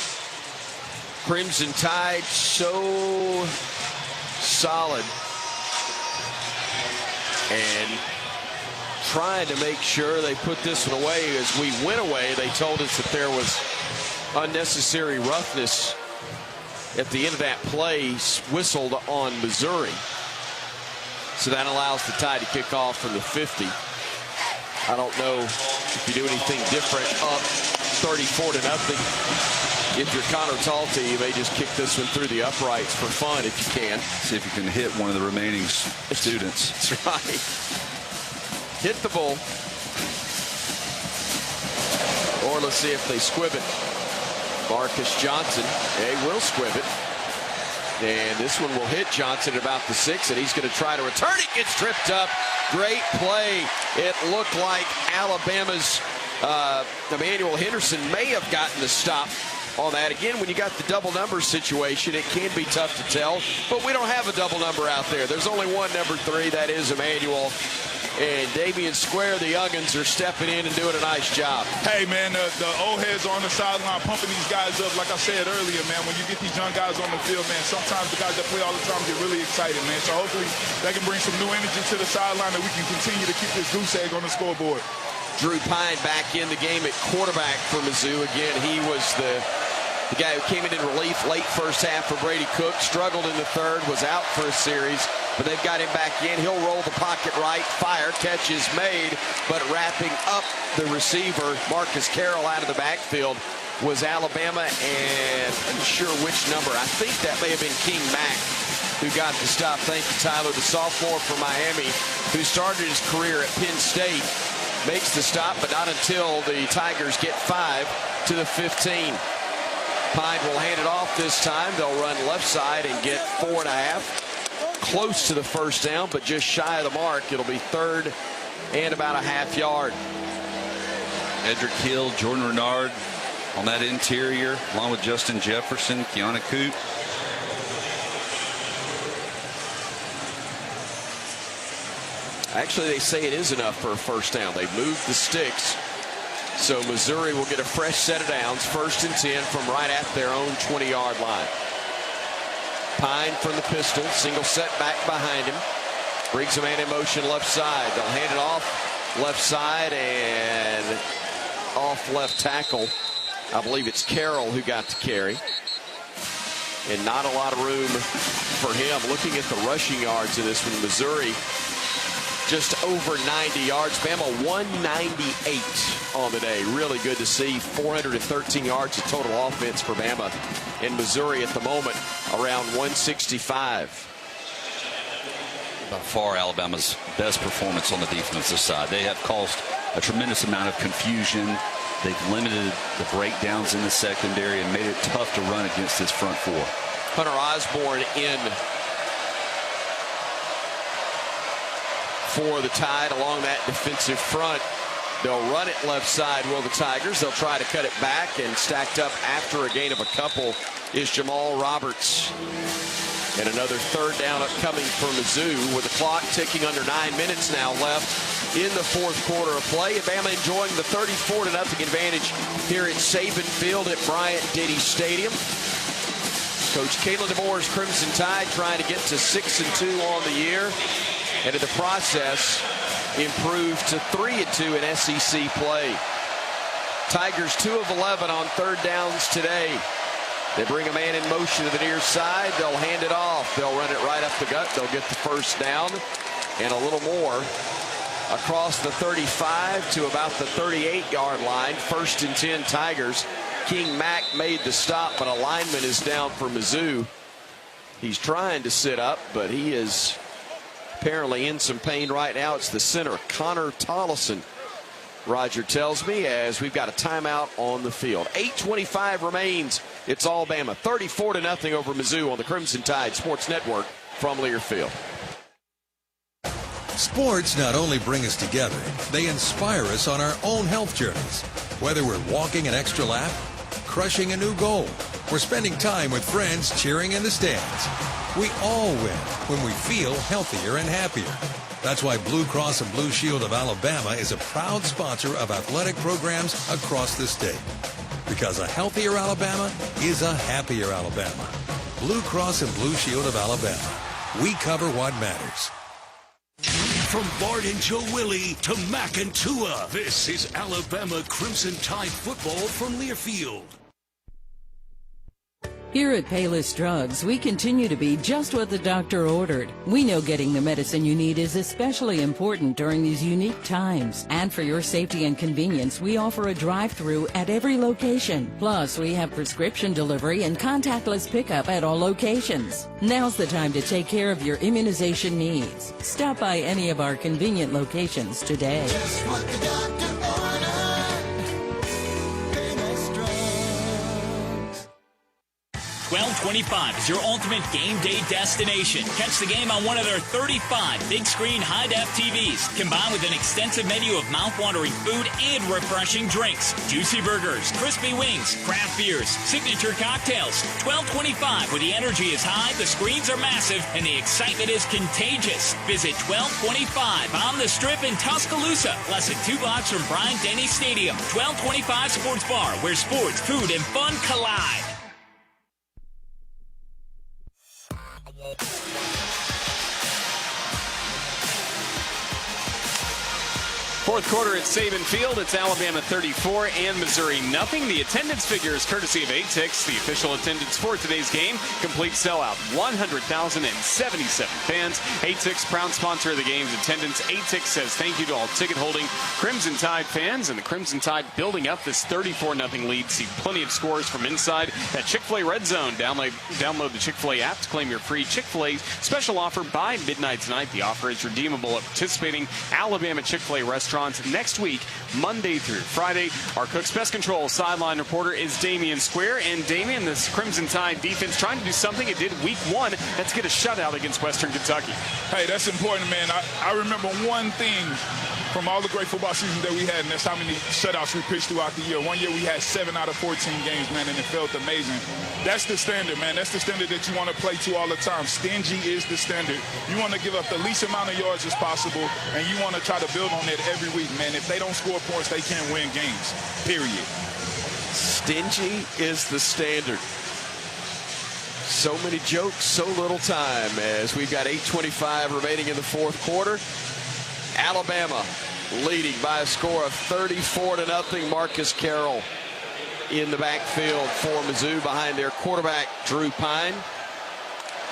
[SPEAKER 1] Crimson Tide so solid and trying to make sure they put this one away. As we went away, they told us that there was unnecessary roughness at the end of that play whistled on Missouri. So that allows the Tide to kick off from the 50. I don't know if you do anything different up 34-0. If you're Connor Talty, you may just kick this one through the uprights for fun if you can.
[SPEAKER 4] See if you can hit one of the remaining students.
[SPEAKER 1] That's right. Hit the bull. Or let's see if they squib it. Marcus Johnson, they will squib it. And this one will hit Johnson at about the 6, and he's going to try to return it. Gets tripped up. Great play. It looked like Alabama's Emmanuel Henderson may have gotten the stop on that. Again, when you got the double number situation, it can be tough to tell, but we don't have a double number out there. There's only one number 3, that is Emmanuel. And Damian Square, the youngins, are stepping in and doing a nice job.
[SPEAKER 9] Hey, man, the old heads on the sideline pumping these guys up. Like I said earlier, man, when you get these young guys on the field, man, sometimes the guys that play all the time get really excited, man. So hopefully they can bring some new energy to the sideline and we can continue to keep this goose egg on the scoreboard.
[SPEAKER 1] Drew Pine back in the game at quarterback for Mizzou. Again, he was the guy who came in relief late first half for Brady Cook, struggled in the third, was out for a series, but they've got him back in. He'll roll the pocket right, fire, catch is made, but wrapping up the receiver, Marcus Carroll out of the backfield, was Alabama, and I'm not sure which number. I think that may have been King Mack who got the stop. Thank you, Tyler, the sophomore from Miami, who started his career at Penn State, makes the stop, but not until the Tigers get 5 to the 15. Pine will hand it off this time. They'll run left side and get 4.5. Close to the first down, but just shy of the mark. It'll be 3rd and about a half yard.
[SPEAKER 4] Edric Hill, Jordan Renard on that interior, along with Justin Jefferson, Keanu Coop.
[SPEAKER 1] Actually, they say it is enough for a first down. They've moved the sticks. So Missouri will get a fresh set of downs, 1st and 10 from right at their own 20-yard line. Pine from the pistol, single set back behind him. Brings a man in motion left side. They'll hand it off left side and off left tackle. I believe it's Carroll who got the carry. And not a lot of room for him. Looking at the rushing yards of this one, Missouri just over 90 yards. Bama 198 on the day. Really good to see. 413 yards of total offense for Bama. In Missouri at the moment around 165.
[SPEAKER 4] By far Alabama's best performance on the defensive side. They have caused a tremendous amount of confusion. They've limited the breakdowns in the secondary and made it tough to run against this front 4.
[SPEAKER 1] Hunter Osborne in for the Tide along that defensive front. They'll run it left side, will the Tigers. They'll try to cut it back, and stacked up after a gain of a couple is Jamal Roberts. And another 3rd down upcoming for Mizzou with the clock ticking under 9 minutes now left in the 4th quarter of play. Bama enjoying the 34-0 advantage here at Saban Field at Bryant-Denny Stadium. Coach Kalen DeMoore's Crimson Tide trying to get to 6-2 on the year, and in the process improved to 3-2 in SEC play. Tigers 2 of 11 on 3rd downs today. They bring a man in motion to the near side. They'll hand it off. They'll run it right up the gut. They'll get the first down and a little more across the 35 to about the 38-yard line. 1st and 10 Tigers. King Mack made the stop, but a lineman is down for Mizzou. He's trying to sit up, but he is apparently in some pain right now. It's the center, Connor Tollison, Roger tells me, as we've got a timeout on the field. 8:25 remains. It's Alabama 34-0 over Mizzou on the Crimson Tide Sports Network from Learfield.
[SPEAKER 15] Sports not only bring us together, they inspire us on our own health journeys. Whether we're walking an extra lap, crushing a new goal, or spending time with friends cheering in the stands, we all win when we feel healthier and happier. That's why Blue Cross and Blue Shield of Alabama is a proud sponsor of athletic programs across the state. Because a healthier Alabama is a happier Alabama. Blue Cross and Blue Shield of Alabama. We cover what matters.
[SPEAKER 2] From Bart and Joe Willie to Mac and Tua, this is Alabama Crimson Tide football from Learfield.
[SPEAKER 23] Here at Payless Drugs, we continue to be just what the doctor ordered. We know getting the medicine you need is especially important during these unique times. And for your safety and convenience, we offer a drive-through at every location. Plus, we have prescription delivery and contactless pickup at all locations. Now's the time to take care of your immunization needs. Stop by any of our convenient locations today.
[SPEAKER 26] Just what the doctor ordered. Payless Drugs.
[SPEAKER 17] 1225 is your ultimate game day destination. Catch the game on one of their 35 big screen high-def TVs, combined with an extensive menu of mouth-watering food and refreshing drinks. Juicy burgers, crispy wings, craft beers, signature cocktails. 1225, where the energy is high, the screens are massive, and the excitement is contagious. Visit 1225 on the Strip in Tuscaloosa, less than 2 blocks from Bryant-Denny Stadium. 1225 Sports Bar, where sports, food, and fun collide.
[SPEAKER 24] Fourth quarter at Saban Field. It's Alabama 34 and Missouri nothing. The attendance figure is courtesy of 8Tix, the official attendance for today's game. Complete sellout, 100,077 fans. 8Tix, proud sponsor of the game's attendance. 8Tix says thank you to all ticket-holding Crimson Tide fans, and the Crimson Tide building up this 34-0 lead. See plenty of scores from inside that Chick-fil-A Red Zone. Download the Chick-fil-A app to claim your free Chick-fil-A special offer by midnight tonight. The offer is redeemable at participating Alabama Chick-fil-A restaurants next week, Monday through Friday. Our Cook's Pest Control sideline reporter is Damian Square. And Damian, this Crimson Tide defense trying to do something it did week 1. That's get a shutout against Western Kentucky.
[SPEAKER 9] Hey, that's important, man. I remember one thing from all the great football seasons that we had, and that's how many shutouts we pitched throughout the year. One year we had 7 out of 14 games, man, and it felt amazing. That's the standard, man. That's the standard that you want to play to all the time. Stingy is the standard. You want to give up the least amount of yards as possible, and you want to try to build on that every week, man. If they don't score points, they can't win games, period.
[SPEAKER 1] Stingy is the standard. So many jokes, so little time, as we've got 8:25 remaining in the fourth quarter. Alabama leading by a score of 34-0. Marcus Carroll in the backfield for Mizzou behind their quarterback, Drew Pine.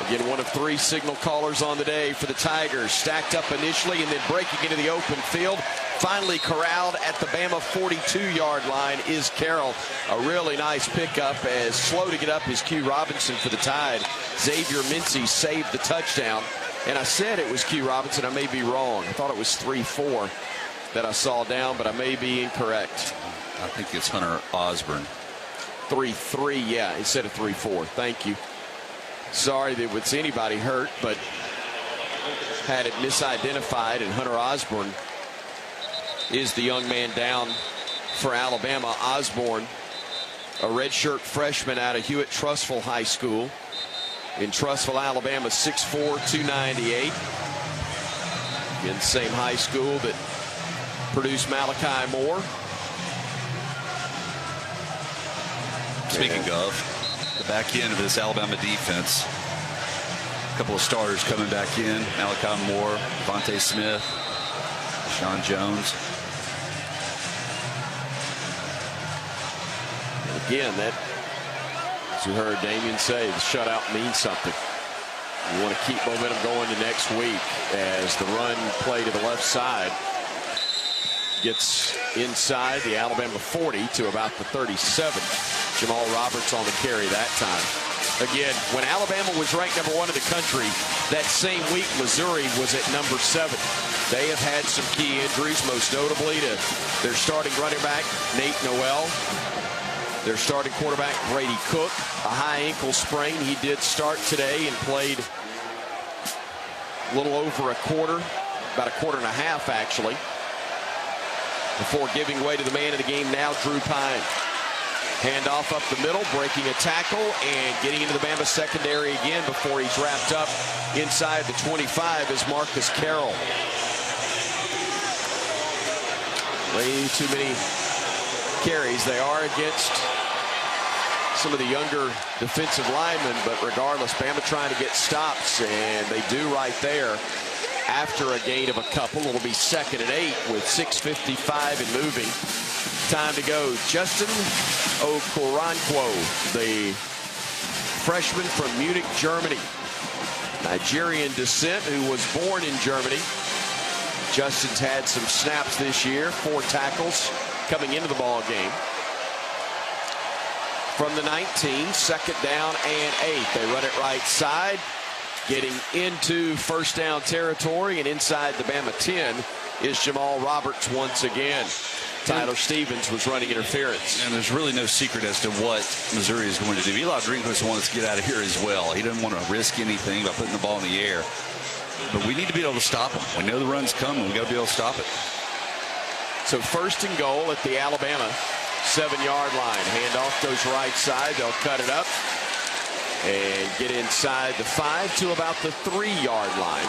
[SPEAKER 1] Again, one of 3 signal callers on the day for the Tigers. Stacked up initially and then breaking into the open field. Finally corralled at the Bama 42-yard line is Carroll. A really nice pickup, as slow to get up is Q Robinson for the Tide. Xavier Mincy saved the touchdown. And I said it was Q Robinson. I may be wrong. I thought it was 3-4 that I saw down, but I may be incorrect.
[SPEAKER 4] I think it's Hunter Osborne.
[SPEAKER 1] 3-3, yeah, instead of 3-4. Thank you. Sorry that was anybody hurt, but had it misidentified, and Hunter Osborne is the young man down for Alabama. Osborne, a redshirt freshman out of Hewitt-Trussville High School in Trussville, Alabama, 6'4", 298. In the same high school that produced Malachi Moore.
[SPEAKER 4] Speaking of the back end of this Alabama defense, a couple of starters coming back in. Malachi Moore, Devontae Smith, Sean Jones.
[SPEAKER 1] And again, that As we heard Damian say, the shutout means something. You want to keep momentum going to next week as the run play to the left side gets inside the Alabama 40 to about the 37. Jamal Roberts on the carry that time. Again, when Alabama was ranked number 1 in the country, that same week Missouri was at number 7. They have had some key injuries, most notably to their starting running back, Nate Noel. Their starting quarterback, Brady Cook, a high ankle sprain. He did start today and played a little over a quarter, about a quarter and a half actually, before giving way to the man of the game now, Drew Pine. Handoff up the middle, breaking a tackle and getting into the Bama secondary again before he's wrapped up inside the 25 is Marcus Carroll. Way too many carries. They are against some of the younger defensive linemen, but regardless, Bama trying to get stops, and they do right there. After a gain of a couple, it'll be 2nd and 8 with 6:55 and moving. Time to go. Justin Okoronkwo, the freshman from Munich, Germany. Nigerian descent who was born in Germany. Justin's had some snaps this year, 4 tackles coming into the ball game. From the 19, 2nd down and 8. They run it right side, getting into first down territory, and inside the Bama 10 is Jamal Roberts once again. Tyler Stevens was running interference.
[SPEAKER 4] And there's really no secret as to what Missouri is going to do. Eli Drinkwitz wants to get out of here as well. He doesn't want to risk anything by putting the ball in the air. But we need to be able to stop him. We know the run's coming. We got to be able to stop it.
[SPEAKER 1] So 1st and goal at the Alabama 7-yard line. Handoff goes right side. They'll cut it up and get inside the 5 to about the 3-yard line.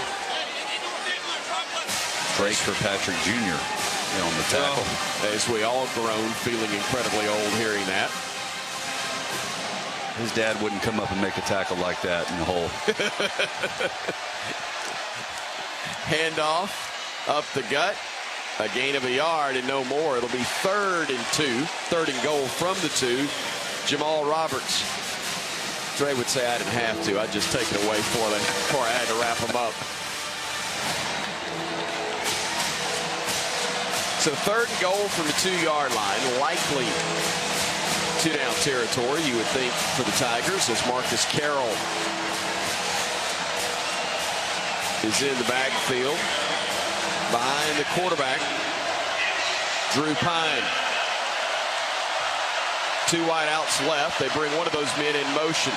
[SPEAKER 4] Drake Kirkpatrick Jr. on the tackle.
[SPEAKER 1] Well, as we all groan, feeling incredibly old hearing that.
[SPEAKER 4] His dad wouldn't come up and make a tackle like that in the hole.
[SPEAKER 1] Handoff up the gut. A gain of a yard and no more. It'll be 3rd and 2. 3rd and goal from the 2. Jamal Roberts. Dre would say I didn't have to. I'd just take it away before I had to wrap him up. So 3rd and goal from the 2-yard line. Likely 2-down territory, you would think, for the Tigers, as Marcus Carroll is in the backfield behind the quarterback, Drew Pine. 2 wideouts left. They bring one of those men in motion.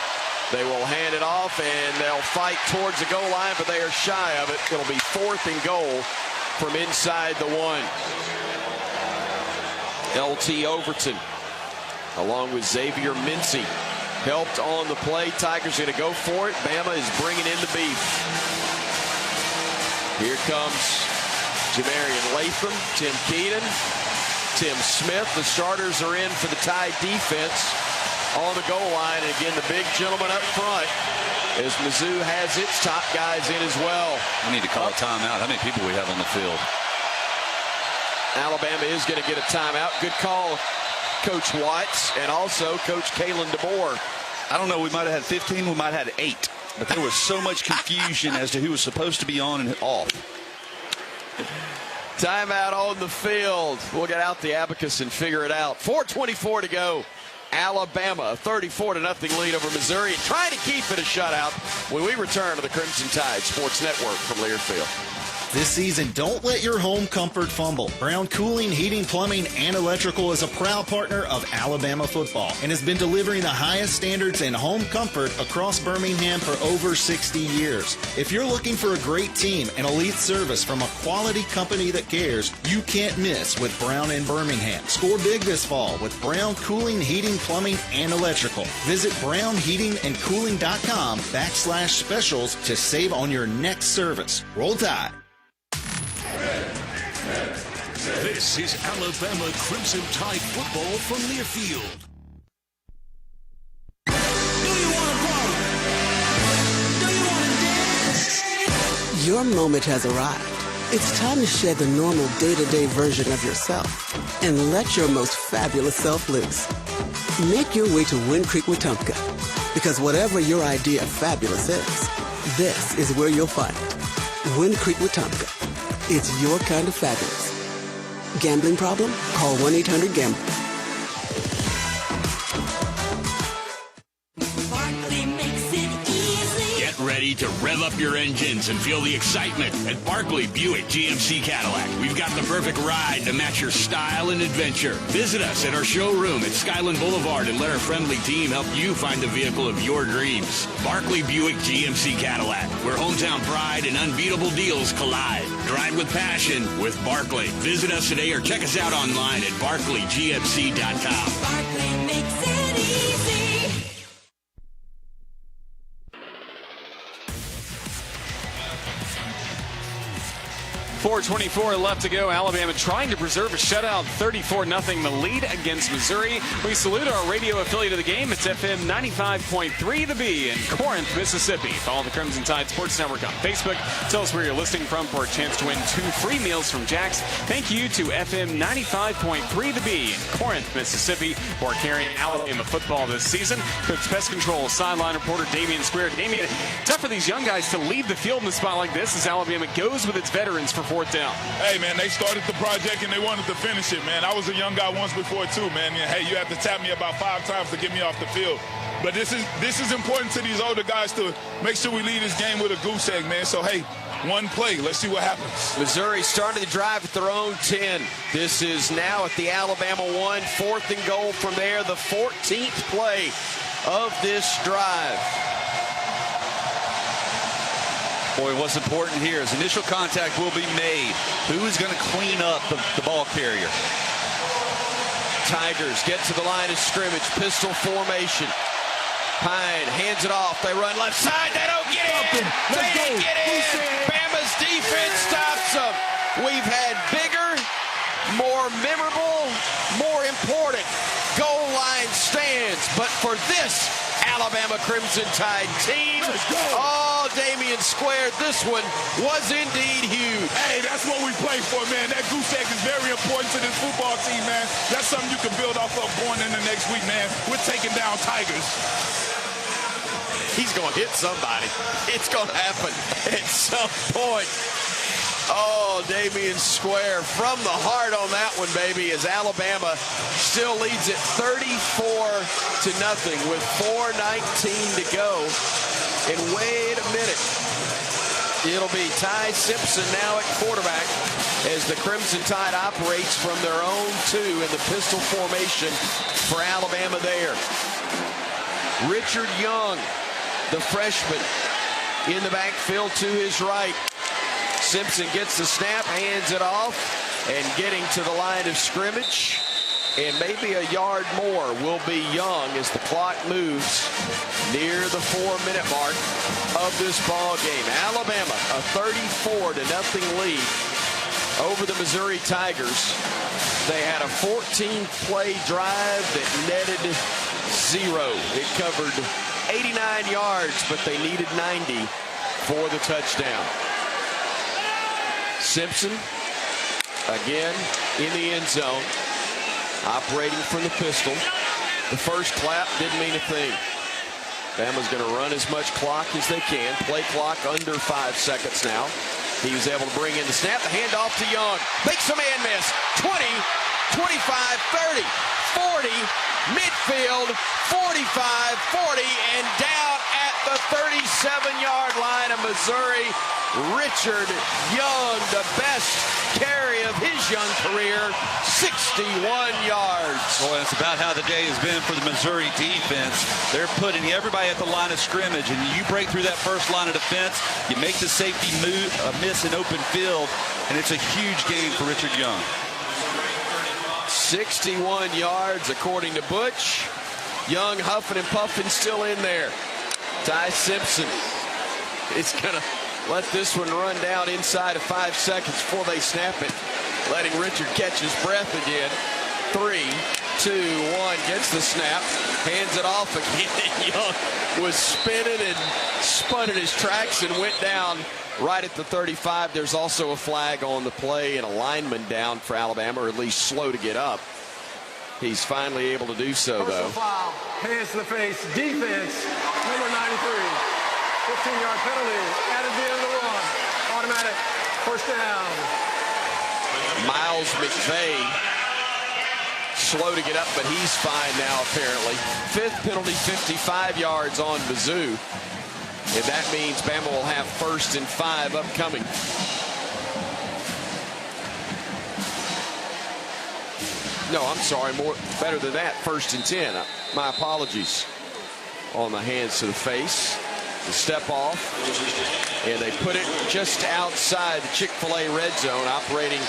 [SPEAKER 1] They will hand it off, and they'll fight towards the goal line, but they are shy of it. It'll be 4th and goal from inside the 1. LT Overton, along with Xavier Mincy, helped on the play. Tigers going to go for it. Bama is bringing in the beef. Here comes Jamarian Latham, Tim Keenan, Tim Smith. The starters are in for the Tide defense on the goal line. And again, the big gentleman up front as Mizzou has its top guys in as well.
[SPEAKER 4] We need to call a timeout. How many people we have on the field?
[SPEAKER 1] Alabama is going to get a timeout. Good call, Coach Watts, and also Coach Kalen DeBoer.
[SPEAKER 4] I don't know. We might have had 15. We might have had 8. But there was so much confusion as to who was supposed to be on and off.
[SPEAKER 1] Timeout on the field. We'll get out the abacus and figure it out. 4:24 to go. Alabama, a 34-0 lead over Missouri, trying to keep it a shutout when we return to the Crimson Tide Sports Network from Learfield.
[SPEAKER 13] This season, don't let your home comfort fumble. Brown Cooling, Heating, Plumbing, and Electrical is a proud partner of Alabama football and has been delivering the highest standards in home comfort across Birmingham for over 60 years. If you're looking for a great team and elite service from a quality company that cares, you can't miss with Brown in Birmingham. Score big this fall with Brown Cooling, Heating, Plumbing, and Electrical. Visit brownheatingandcooling.com/specials to save on your next service. Roll Tide.
[SPEAKER 2] This is Alabama Crimson Tide football from Learfield.
[SPEAKER 16] Your moment has arrived. It's time to shed the normal day-to-day version of yourself and let your most fabulous self loose. Make your way to Wind Creek, Wetumpka. Because whatever your idea of fabulous is, this is where you'll find it. Wind Creek Wetumpka. It's your kind of fabulous. Gambling problem? Call 1-800-GAMBLER.
[SPEAKER 17] Get ready to rev up your engines and feel the excitement at Barkley Buick GMC Cadillac. We've got the perfect ride to match your style and adventure. Visit us at our showroom at Skyland Boulevard and let our friendly team help you find the vehicle of your dreams. Barkley Buick GMC Cadillac, where hometown pride and unbeatable deals collide. Drive with passion with Barkley. Visit us today or check us out online at barclaygmc.com.
[SPEAKER 26] Barkley makes it easy.
[SPEAKER 24] 4:24 left to go. Alabama trying to preserve a shutout, 34-0 the lead against Missouri. We salute our radio affiliate of the game. It's FM 95.3 The B in Corinth, Mississippi. Follow the Crimson Tide Sports Network on Facebook. Tell us where you're listening from for a chance to win 2 free meals from Jack's. Thank you to FM 95.3 The B in Corinth, Mississippi for carrying Alabama football this season. Coach Pest Control sideline reporter Damian Square. Damian, tough for these young guys to leave the field in a spot like this as Alabama goes with its veterans for 4th down.
[SPEAKER 9] Hey, man, they started the project and they wanted to finish it, man. I was a young guy once before, too, man. Hey, you have to tap me about 5 times to get me off the field. But this is important to these older guys to make sure we lead this game with a goose egg, man. So, hey, one play. Let's see what happens.
[SPEAKER 1] Missouri started the drive at their own 10. This is now at the Alabama 1. 4th and goal from there. The 14th play of this drive.
[SPEAKER 4] Boy, what's important here is initial contact will be made. Who is going to clean up the ball carrier?
[SPEAKER 1] Tigers get to the line of scrimmage. Pistol formation. Pine hands it off. They run left side. They don't get in. They didn't get in. Bama's defense stops them. We've had bigger, more memorable, more important goal line stands. But for this Alabama Crimson Tide team, oh, Damian Square, this one was indeed huge.
[SPEAKER 9] Hey, that's what we play for, man. That goose egg is very important to this football team, man. That's something you can build off of going into next week, man. We're taking down Tigers.
[SPEAKER 1] He's going to hit somebody. It's going to happen at some point. Oh, Damian Square from the heart on that one, baby, as Alabama still leads it 34-0 with 4:19 to go. And wait a minute. It'll be Ty Simpson now at quarterback as the Crimson Tide operates from their own 2 in the pistol formation for Alabama there. Richard Young, the freshman, in the backfield to his right. Simpson gets the snap, hands it off, and getting to the line of scrimmage. And maybe a yard more will be Young as the clock moves near the 4-minute mark of this ball game. Alabama, a 34-0 lead over the Missouri Tigers. They had a 14-play drive that netted 0. It covered 89 yards, but they needed 90 for the touchdown. Simpson, again, in the end zone, operating from the pistol. The first clap didn't mean a thing. Bama's going to run as much clock as they can. Play clock under 5 seconds now. He was able to bring in the snap. The handoff to Young. Makes a man miss. 20, 25, 30, 40, midfield, 45, 40, and down at the 37-yard line of Missouri. Richard Young, the best carry of his young career, 61 yards.
[SPEAKER 4] Well, that's about how the day has been for the Missouri defense. They're putting everybody at the line of scrimmage, and you break through that first line of defense, you make the safety miss in open field, and it's a huge game for Richard Young.
[SPEAKER 1] 61 yards, according to Butch. Young huffing and puffing still in there. Ty Simpson is going to let this one run down inside of 5 seconds before they snap it, letting Richard catch his breath again. 3, 2, 1, gets the snap, hands it off again. Young was spinning and spun in his tracks and went down right at the 35. There's also a flag on the play and a lineman down for Alabama, or at least slow to get up. He's finally able to do so, though.
[SPEAKER 7] Foul, hands to the face, defense, number 93. 15-yard penalty, added the end of the run. Automatic, first down.
[SPEAKER 1] Miles McVay, slow to get up, but he's fine now, apparently. Fifth penalty, 55 yards on Mizzou. And that means Bama will have 1st and 5 upcoming. No, I'm sorry, better than that, 1st and 10. My apologies. On the hands to the face. The step off. And they put it just outside the Chick-fil-A red zone, operating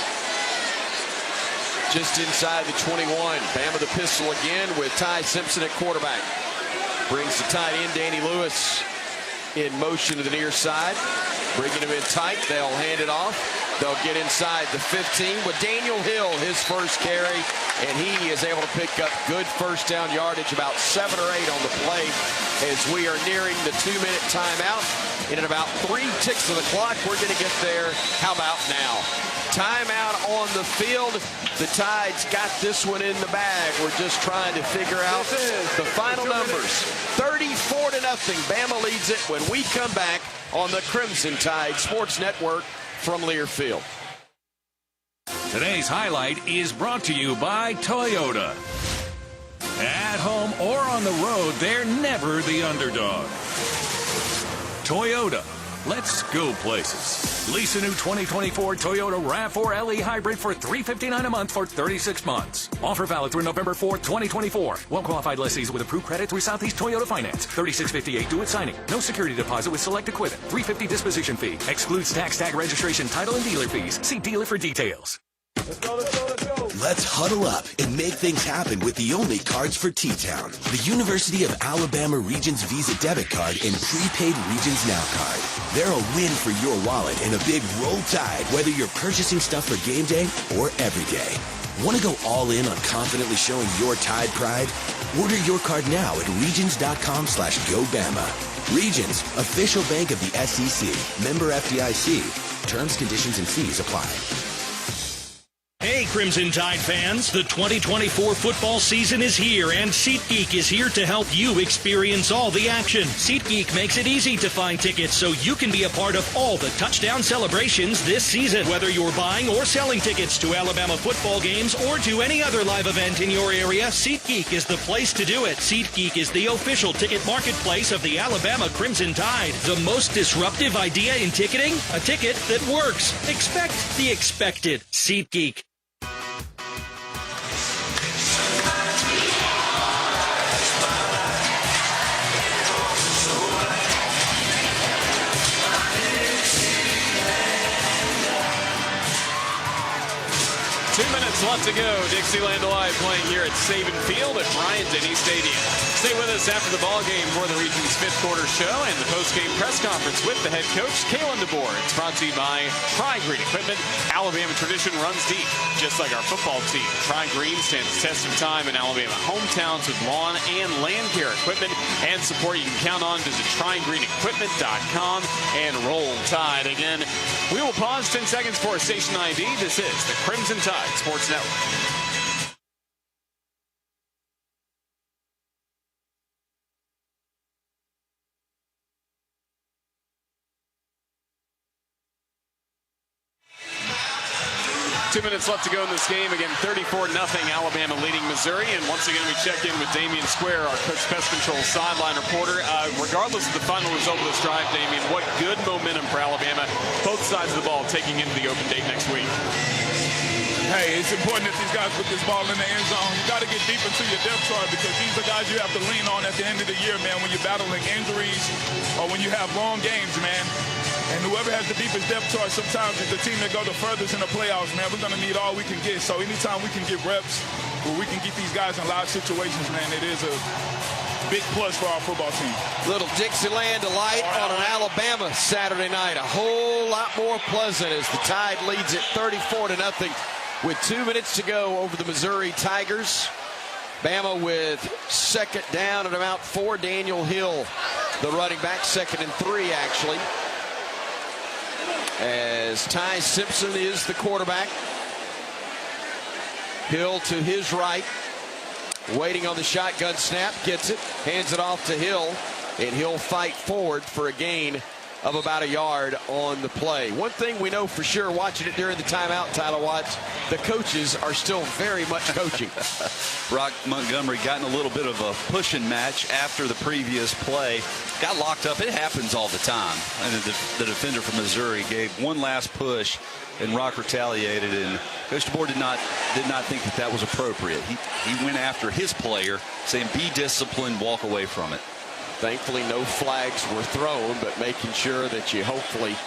[SPEAKER 1] just inside the 21. Bama the pistol again with Ty Simpson at quarterback. Brings the tight end, Danny Lewis, in motion to the near side. Bringing him in tight. They'll hand it off. They'll get inside the 15 with Daniel Hill, his first carry, and he is able to pick up good first down yardage, about 7 or 8 on the play, as we are nearing the 2-minute timeout. And in about 3 ticks of the clock, we're going to get there. How about now? Timeout on the field. The Tide's got this one in the bag. We're just trying to figure out the final numbers. 34-0. Bama leads it when we come back on the Crimson Tide Sports Network from Learfield.
[SPEAKER 2] Today's highlight is brought to you by Toyota. At home or on the road, they're never the underdog. Toyota. Let's go places. Lease a new 2024 Toyota RAV4 LE Hybrid for $359 a month for 36 months. Offer valid through November 4th, 2024. Well-qualified lessees with approved credit through Southeast Toyota Finance. $36.58 due at signing. No security deposit with select equipment. $350 disposition fee. Excludes tax, tag registration, title, and dealer fees. See dealer for details.
[SPEAKER 3] Let's go. Let's huddle up and make things happen with the only cards for T-Town. The University of Alabama Regions Visa Debit Card and Prepaid Regions Now Card. They're a win for your wallet and a big roll tide, whether you're purchasing stuff for game day or every day. Want to go all in on confidently showing your Tide pride? Order your card now at regions.com/GoBama. Regions, official bank of the SEC. Member FDIC. Terms, conditions, and fees apply.
[SPEAKER 5] Hey, Crimson Tide fans, the 2024 football season is here, and SeatGeek is here to help you experience all the action. SeatGeek makes it easy to find tickets so you can be a part of all the touchdown celebrations this season. Whether you're buying or selling tickets to Alabama football games or to any other live event in your area, SeatGeek is the place to do it. SeatGeek is the official ticket marketplace of the Alabama Crimson Tide. The most disruptive idea in ticketing? A ticket that works. Expect the expected. SeatGeek.
[SPEAKER 24] 2 minutes left to go. Dixieland Alive playing here at Saban Field at Bryant-Denny Stadium. Stay with us after the ball game for the region's fifth quarter show and the post-game press conference with the head coach, Kalen DeBoer. It's brought to you by Tri Green Equipment. Alabama tradition runs deep, just like our football team. Tri Green stands the test of time in Alabama hometowns with lawn and land care equipment and support you can count on. Visit TriGreenEquipment.com and roll Tide. Again, we will pause 10 seconds for a station ID. This is the Crimson Tide Sports Network. Two minutes left to go in this game. Again, 34-0 Alabama leading Missouri. And once again, we check in with Damian Square, our Coach Pest Control sideline reporter. Regardless of the final result of this drive, Damian, what good momentum for Alabama, both sides of the ball taking into the open date next week.
[SPEAKER 9] Hey, it's important that these guys put this ball in the end zone. You got to get deep into your depth chart because these are guys you have to lean on at the end of the year, man, when you're battling injuries or when you have long games, man. And whoever has the deepest depth chart sometimes is the team that go the furthest in the playoffs, man. We're going to need all we can get. So anytime we can get reps where we can get these guys in live situations, man, it is a big plus for our football team.
[SPEAKER 1] Little Dixieland delight on an Alabama Saturday night. A whole lot more pleasant as the Tide leads it 34-0 with 2 minutes to go over the Missouri Tigers. Bama with second down at about 4. Daniel Hill, the running back, 2nd and 3 actually. As Ty Simpson is the quarterback. Hill to his right. Waiting on the shotgun snap, gets it, hands it off to Hill, and he'll fight forward for a gain of about a yard on the play. One thing we know for sure, watching it during the timeout, Tyler Watts, the coaches are still very much coaching.
[SPEAKER 4] Brock Montgomery got in a little bit of a pushing match after the previous play. Got locked up. It happens all the time. And the defender from Missouri gave one last push, and Rock retaliated, and Coach DeBoer did not think that was appropriate. He went after his player, saying, be disciplined, walk away from it.
[SPEAKER 1] Thankfully, no flags were thrown, but making sure that you hopefully,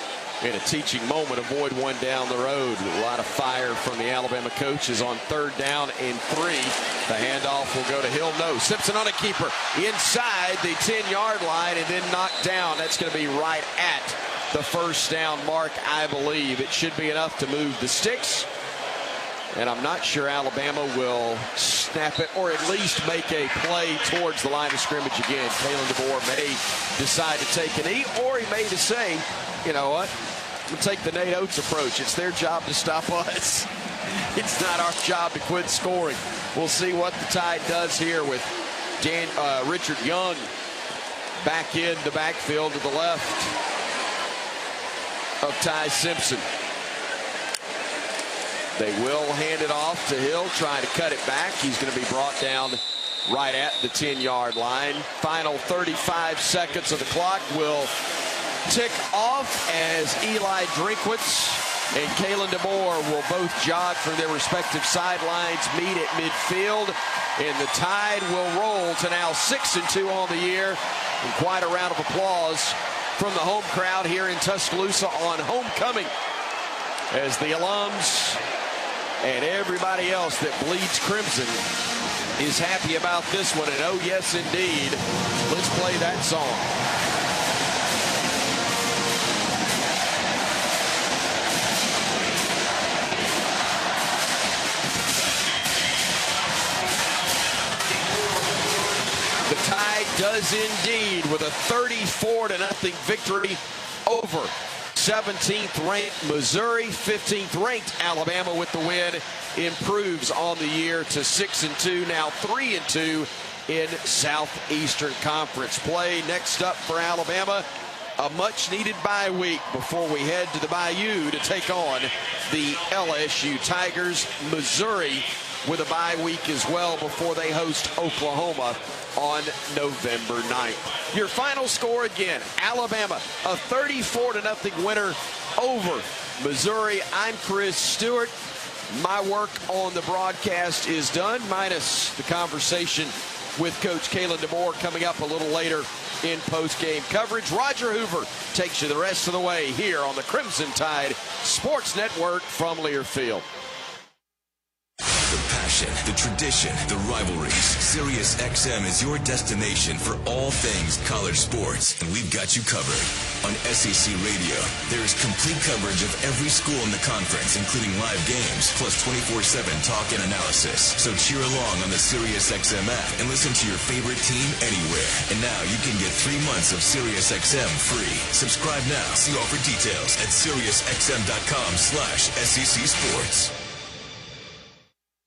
[SPEAKER 1] in a teaching moment, avoid one down the road. A lot of fire from the Alabama coaches on 3rd down and 3. The handoff will go to Hill. No. Simpson on a keeper inside the 10-yard line and then knocked down. That's going to be right at the 1st down mark, I believe. It should be enough to move the sticks. And I'm not sure Alabama will snap it or at least make a play towards the line of scrimmage again. Kalen DeBoer may decide to take a knee, or he may just say, you know what, we'll take the Nate Oates approach. It's their job to stop us. It's not our job to quit scoring. We'll see what the Tide does here with Richard Young back in the backfield to the left of Ty Simpson. They will hand it off to Hill, trying to cut it back. He's going to be brought down right at the 10-yard line. Final 35 seconds of the clock will tick off as Eli Drinkwitz and Kalen DeBoer will both jog from their respective sidelines, meet at midfield, and the Tide will roll to now 6-2 on the year. And quite a round of applause from the home crowd here in Tuscaloosa on homecoming as the alums and everybody else that bleeds crimson is happy about this one. And oh, yes, indeed. Let's play that song. The Tide does indeed with a 34-0 victory over 17th ranked Missouri. 15th ranked Alabama with the win improves on the year to 6-2, now 3-2 in Southeastern Conference play. Next up for Alabama, a much needed bye week before we head to the Bayou to take on the LSU Tigers. Missouri with a bye week as well before they host Oklahoma on November 9th. Your final score again, Alabama, a 34-0 winner over Missouri. I'm Chris Stewart. My work on the broadcast is done, minus the conversation with Coach Kalen DeBoer coming up a little later in post-game coverage. Roger Hoover takes you the rest of the way here on the Crimson Tide Sports Network from Learfield.
[SPEAKER 3] The passion, the tradition, the rivalries. Sirius XM is your destination for all things college sports, and we've got you covered. On SEC Radio, there is complete coverage of every school in the conference, including live games, plus 24/7 talk and analysis. So cheer along on the Sirius XM app and listen to your favorite team anywhere. And now you can get 3 months of Sirius XM free. Subscribe now. See all for details at SiriusXM.com/SEC Sports.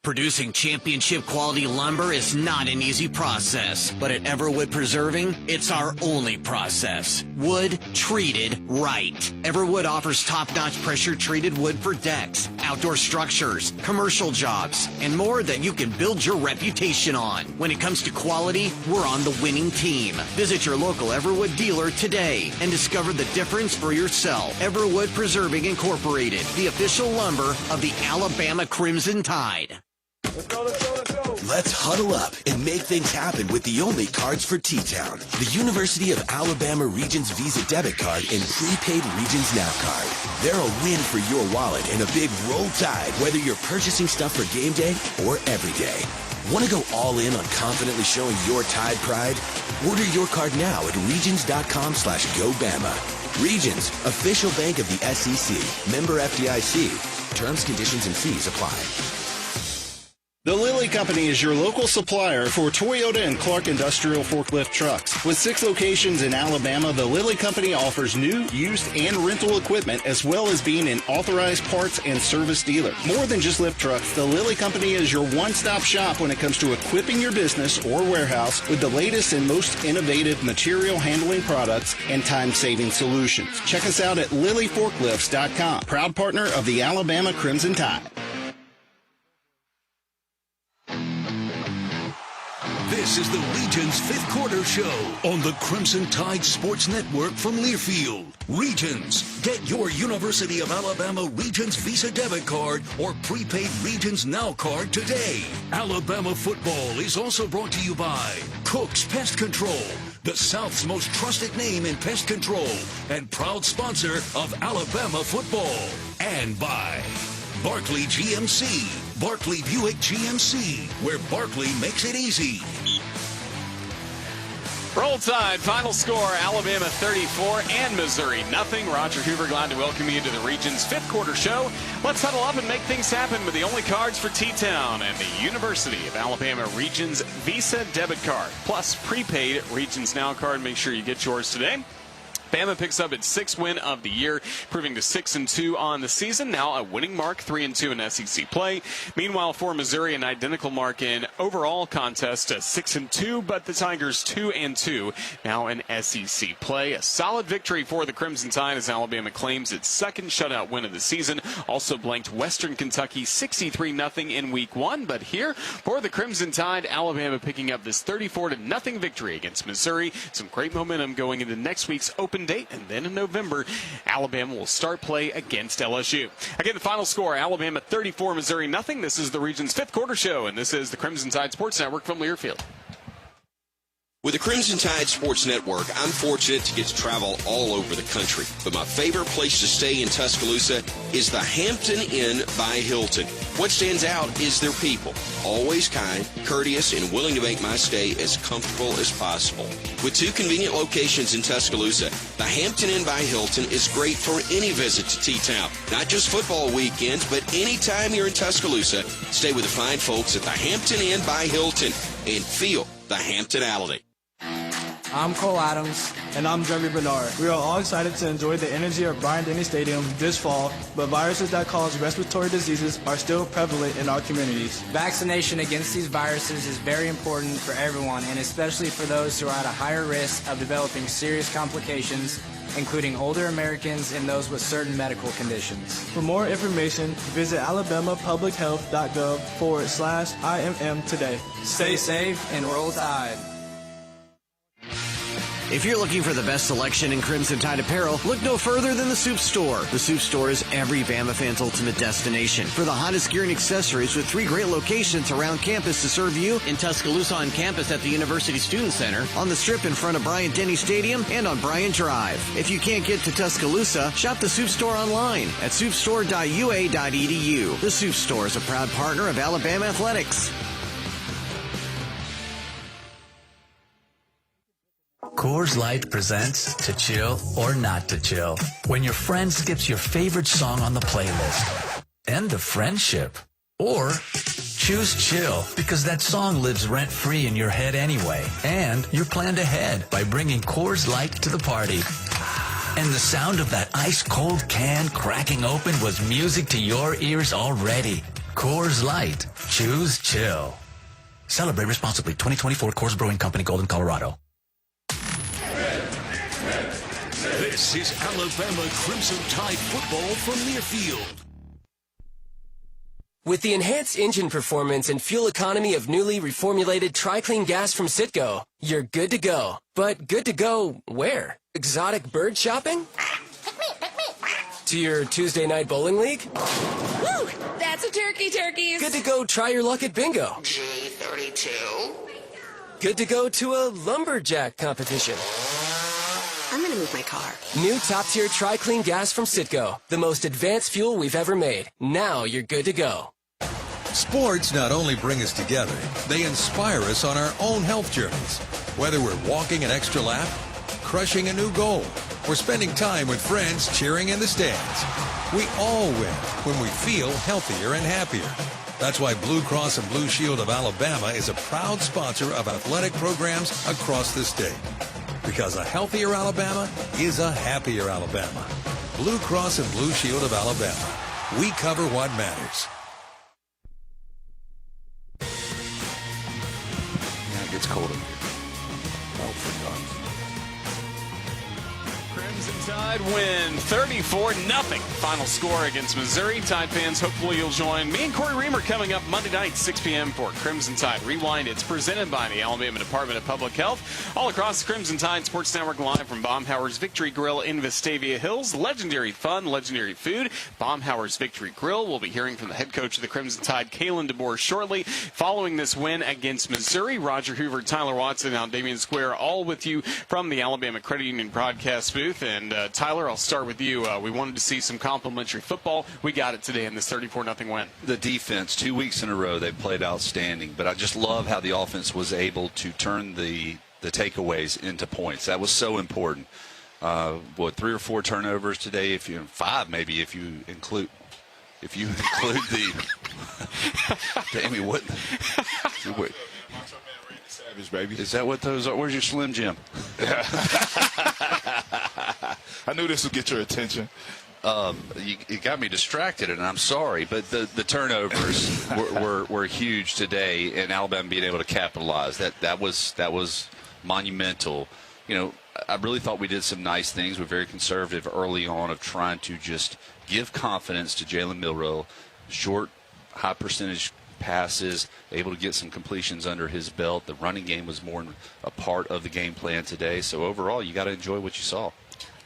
[SPEAKER 10] Producing championship quality lumber is not an easy process, but at Everwood Preserving, it's our only process. Wood treated right. Everwood offers top-notch pressure-treated wood for decks, outdoor structures, commercial jobs, and more that you can build your reputation on. When it comes to quality, we're on the winning team. Visit your local Everwood dealer today and discover the difference for yourself. Everwood Preserving Incorporated, the official lumber of the Alabama Crimson Tide.
[SPEAKER 3] Let's huddle up and make things happen with the only cards for T-Town. The University of Alabama Regions Visa Debit Card and Prepaid Regions Now Card. They're a win for your wallet and a big roll Tide, whether you're purchasing stuff for game day or every day. Want to go all in on confidently showing your Tide pride? Order your card now at regions.com/GoBama. Regions, official bank of the SEC. Member FDIC. Terms, conditions, and fees apply.
[SPEAKER 13] The Lilly Company is your local supplier for Toyota and Clark Industrial Forklift Trucks. With 6 locations in Alabama, the Lilly Company offers new, used, and rental equipment, as well as being an authorized parts and service dealer. More than just lift trucks, the Lilly Company is your one-stop shop when it comes to equipping your business or warehouse with the latest and most innovative material handling products and time-saving solutions. Check us out at LillyForklifts.com, proud partner of the Alabama Crimson Tide.
[SPEAKER 2] This is the Regions' fifth quarter show on the Crimson Tide Sports Network from Learfield. Regions, get your University of Alabama Regions Visa debit card or prepaid Regions Now card today. Alabama football is also brought to you by Cook's Pest Control, the South's most trusted name in pest control and proud sponsor of Alabama football. And by Barkley GMC, Barkley Buick GMC, where Barkley makes it easy.
[SPEAKER 24] Roll Tide, final score, Alabama 34 and Missouri nothing. Roger Hoover, glad to welcome you to the Region's fifth quarter show. Let's huddle up and make things happen with the only cards for T-Town and the University of Alabama Regions Visa debit card, plus prepaid Regions Now card. Make sure you get yours today. Bama picks up its 6th win of the year, proving to 6-2 on the season. Now a winning mark, 3-2 in SEC play. Meanwhile, for Missouri, an identical mark in overall contest, 6-2, but the Tigers 2-2 now in SEC play. A solid victory for the Crimson Tide as Alabama claims its 2nd shutout win of the season. Also blanked Western Kentucky 63-0 in week 1. But here for the Crimson Tide, Alabama picking up this 34-0 victory against Missouri. Some great momentum going into next week's open date, and then in November, Alabama will start play against LSU. Again, the final score, Alabama 34, Missouri nothing. This is the Region's fifth quarter show, and this is the Crimson Tide Sports Network from Learfield.
[SPEAKER 1] With the Crimson Tide Sports Network, I'm fortunate to get to travel all over the country. But my favorite place to stay in Tuscaloosa is the Hampton Inn by Hilton. What stands out is their people. Always kind, courteous, and willing to make my stay as comfortable as possible. With 2 convenient locations in Tuscaloosa, the Hampton Inn by Hilton is great for any visit to T-Town. Not just football weekends, but anytime you're in Tuscaloosa, stay with the fine folks at the Hampton Inn by Hilton and feel the Hamptonality.
[SPEAKER 18] I'm Cole Adams. And I'm Jeremy Bernard. We are all excited to enjoy the energy of Bryant-Denny Stadium this fall, but viruses that cause respiratory diseases are still prevalent in our communities.
[SPEAKER 26] Vaccination against these viruses is very important for everyone, and especially for those who are at a higher risk of developing serious complications, including older Americans and those with certain medical conditions.
[SPEAKER 18] For more information, visit alabamapublichealth.gov/IMM today.
[SPEAKER 26] Stay safe and roll Tide.
[SPEAKER 10] If you're looking for the best selection in Crimson Tide apparel, look no further than the Soup Store. The Soup Store is every Bama fan's ultimate destination for the hottest gear and accessories, with 3 great locations around campus to serve you: in Tuscaloosa on campus at the University Student Center, on the Strip in front of Bryant-Denny Stadium, and on Bryant Drive. If you can't get to Tuscaloosa, shop the Soup Store online at soupstore.ua.edu. The Soup Store is a proud partner of Alabama Athletics.
[SPEAKER 19] Coors Light presents To Chill or Not to Chill, when your friend skips your favorite song on the playlist. End of friendship. Or choose chill, because that song lives rent-free in your head anyway, and you're planned ahead by bringing Coors Light to the party. And the sound of that ice-cold can cracking open was music to your ears already. Coors Light. Choose chill. Celebrate responsibly. 2024 Coors Brewing Company, Golden, Colorado.
[SPEAKER 2] This is Alabama Crimson Tide football from Learfield.
[SPEAKER 20] With the enhanced engine performance and fuel economy of newly reformulated TriClean gas from Citgo, you're good to go. But good to go where? Exotic bird shopping? To your Tuesday night bowling league?
[SPEAKER 21] Woo! That's a turkeys.
[SPEAKER 20] Good to go try your luck at bingo.
[SPEAKER 21] G32.
[SPEAKER 20] Good to go to a lumberjack competition.
[SPEAKER 21] I'm gonna move my car.
[SPEAKER 20] New top-tier TriClean gas from Citgo. The most advanced fuel we've ever made. Now you're good to go.
[SPEAKER 15] Sports not only bring us together, they inspire us on our own health journeys. Whether we're walking an extra lap, crushing a new goal, or spending time with friends cheering in the stands. We all win when we feel healthier and happier. That's why Blue Cross and Blue Shield of Alabama is a proud sponsor of athletic programs across the state. Because a healthier Alabama is a happier Alabama. Blue Cross and Blue Shield of Alabama. We cover what matters.
[SPEAKER 4] Yeah, it gets colder. Oh, for God's sake.
[SPEAKER 24] Crimson Tide win 34-0. Final score against Missouri. Tide fans, hopefully you'll join me and Corey Reamer coming up Monday night, 6 p.m. for Crimson Tide Rewind. It's presented by the Alabama Department of Public Health. All across the Crimson Tide Sports Network, live from Baumhauer's Victory Grill in Vestavia Hills. Legendary fun, legendary food. Baumhauer's Victory Grill. We'll be hearing from the head coach of the Crimson Tide, Kalen DeBoer, shortly. Following this win against Missouri, Roger Hoover, Tyler Watson, and Damian Square, all with you from the Alabama Credit Union broadcast booth. And Tyler, I'll start with you. We wanted to see some complimentary football. We got it today in this 34-0 win.
[SPEAKER 4] The defense, 2 weeks in a row, they played outstanding. But I just love how the offense was able to turn the takeaways into points. That was so important. 3 or 4 turnovers today? 5 maybe if you include the. Damn, what?
[SPEAKER 9] Savage, baby.
[SPEAKER 4] Is that what those are? Where's your Slim Jim?
[SPEAKER 9] I knew this would get your attention.
[SPEAKER 4] You got me distracted, and I'm sorry, but the turnovers were huge today, and Alabama being able to capitalize. That was monumental. I really thought we did some nice things. We're very conservative early on of trying to just give confidence to Jalen Milroe. Short, high percentage passes, able to get some completions under his belt. The running game was more a part of the game plan today. So overall, you got to enjoy what you saw.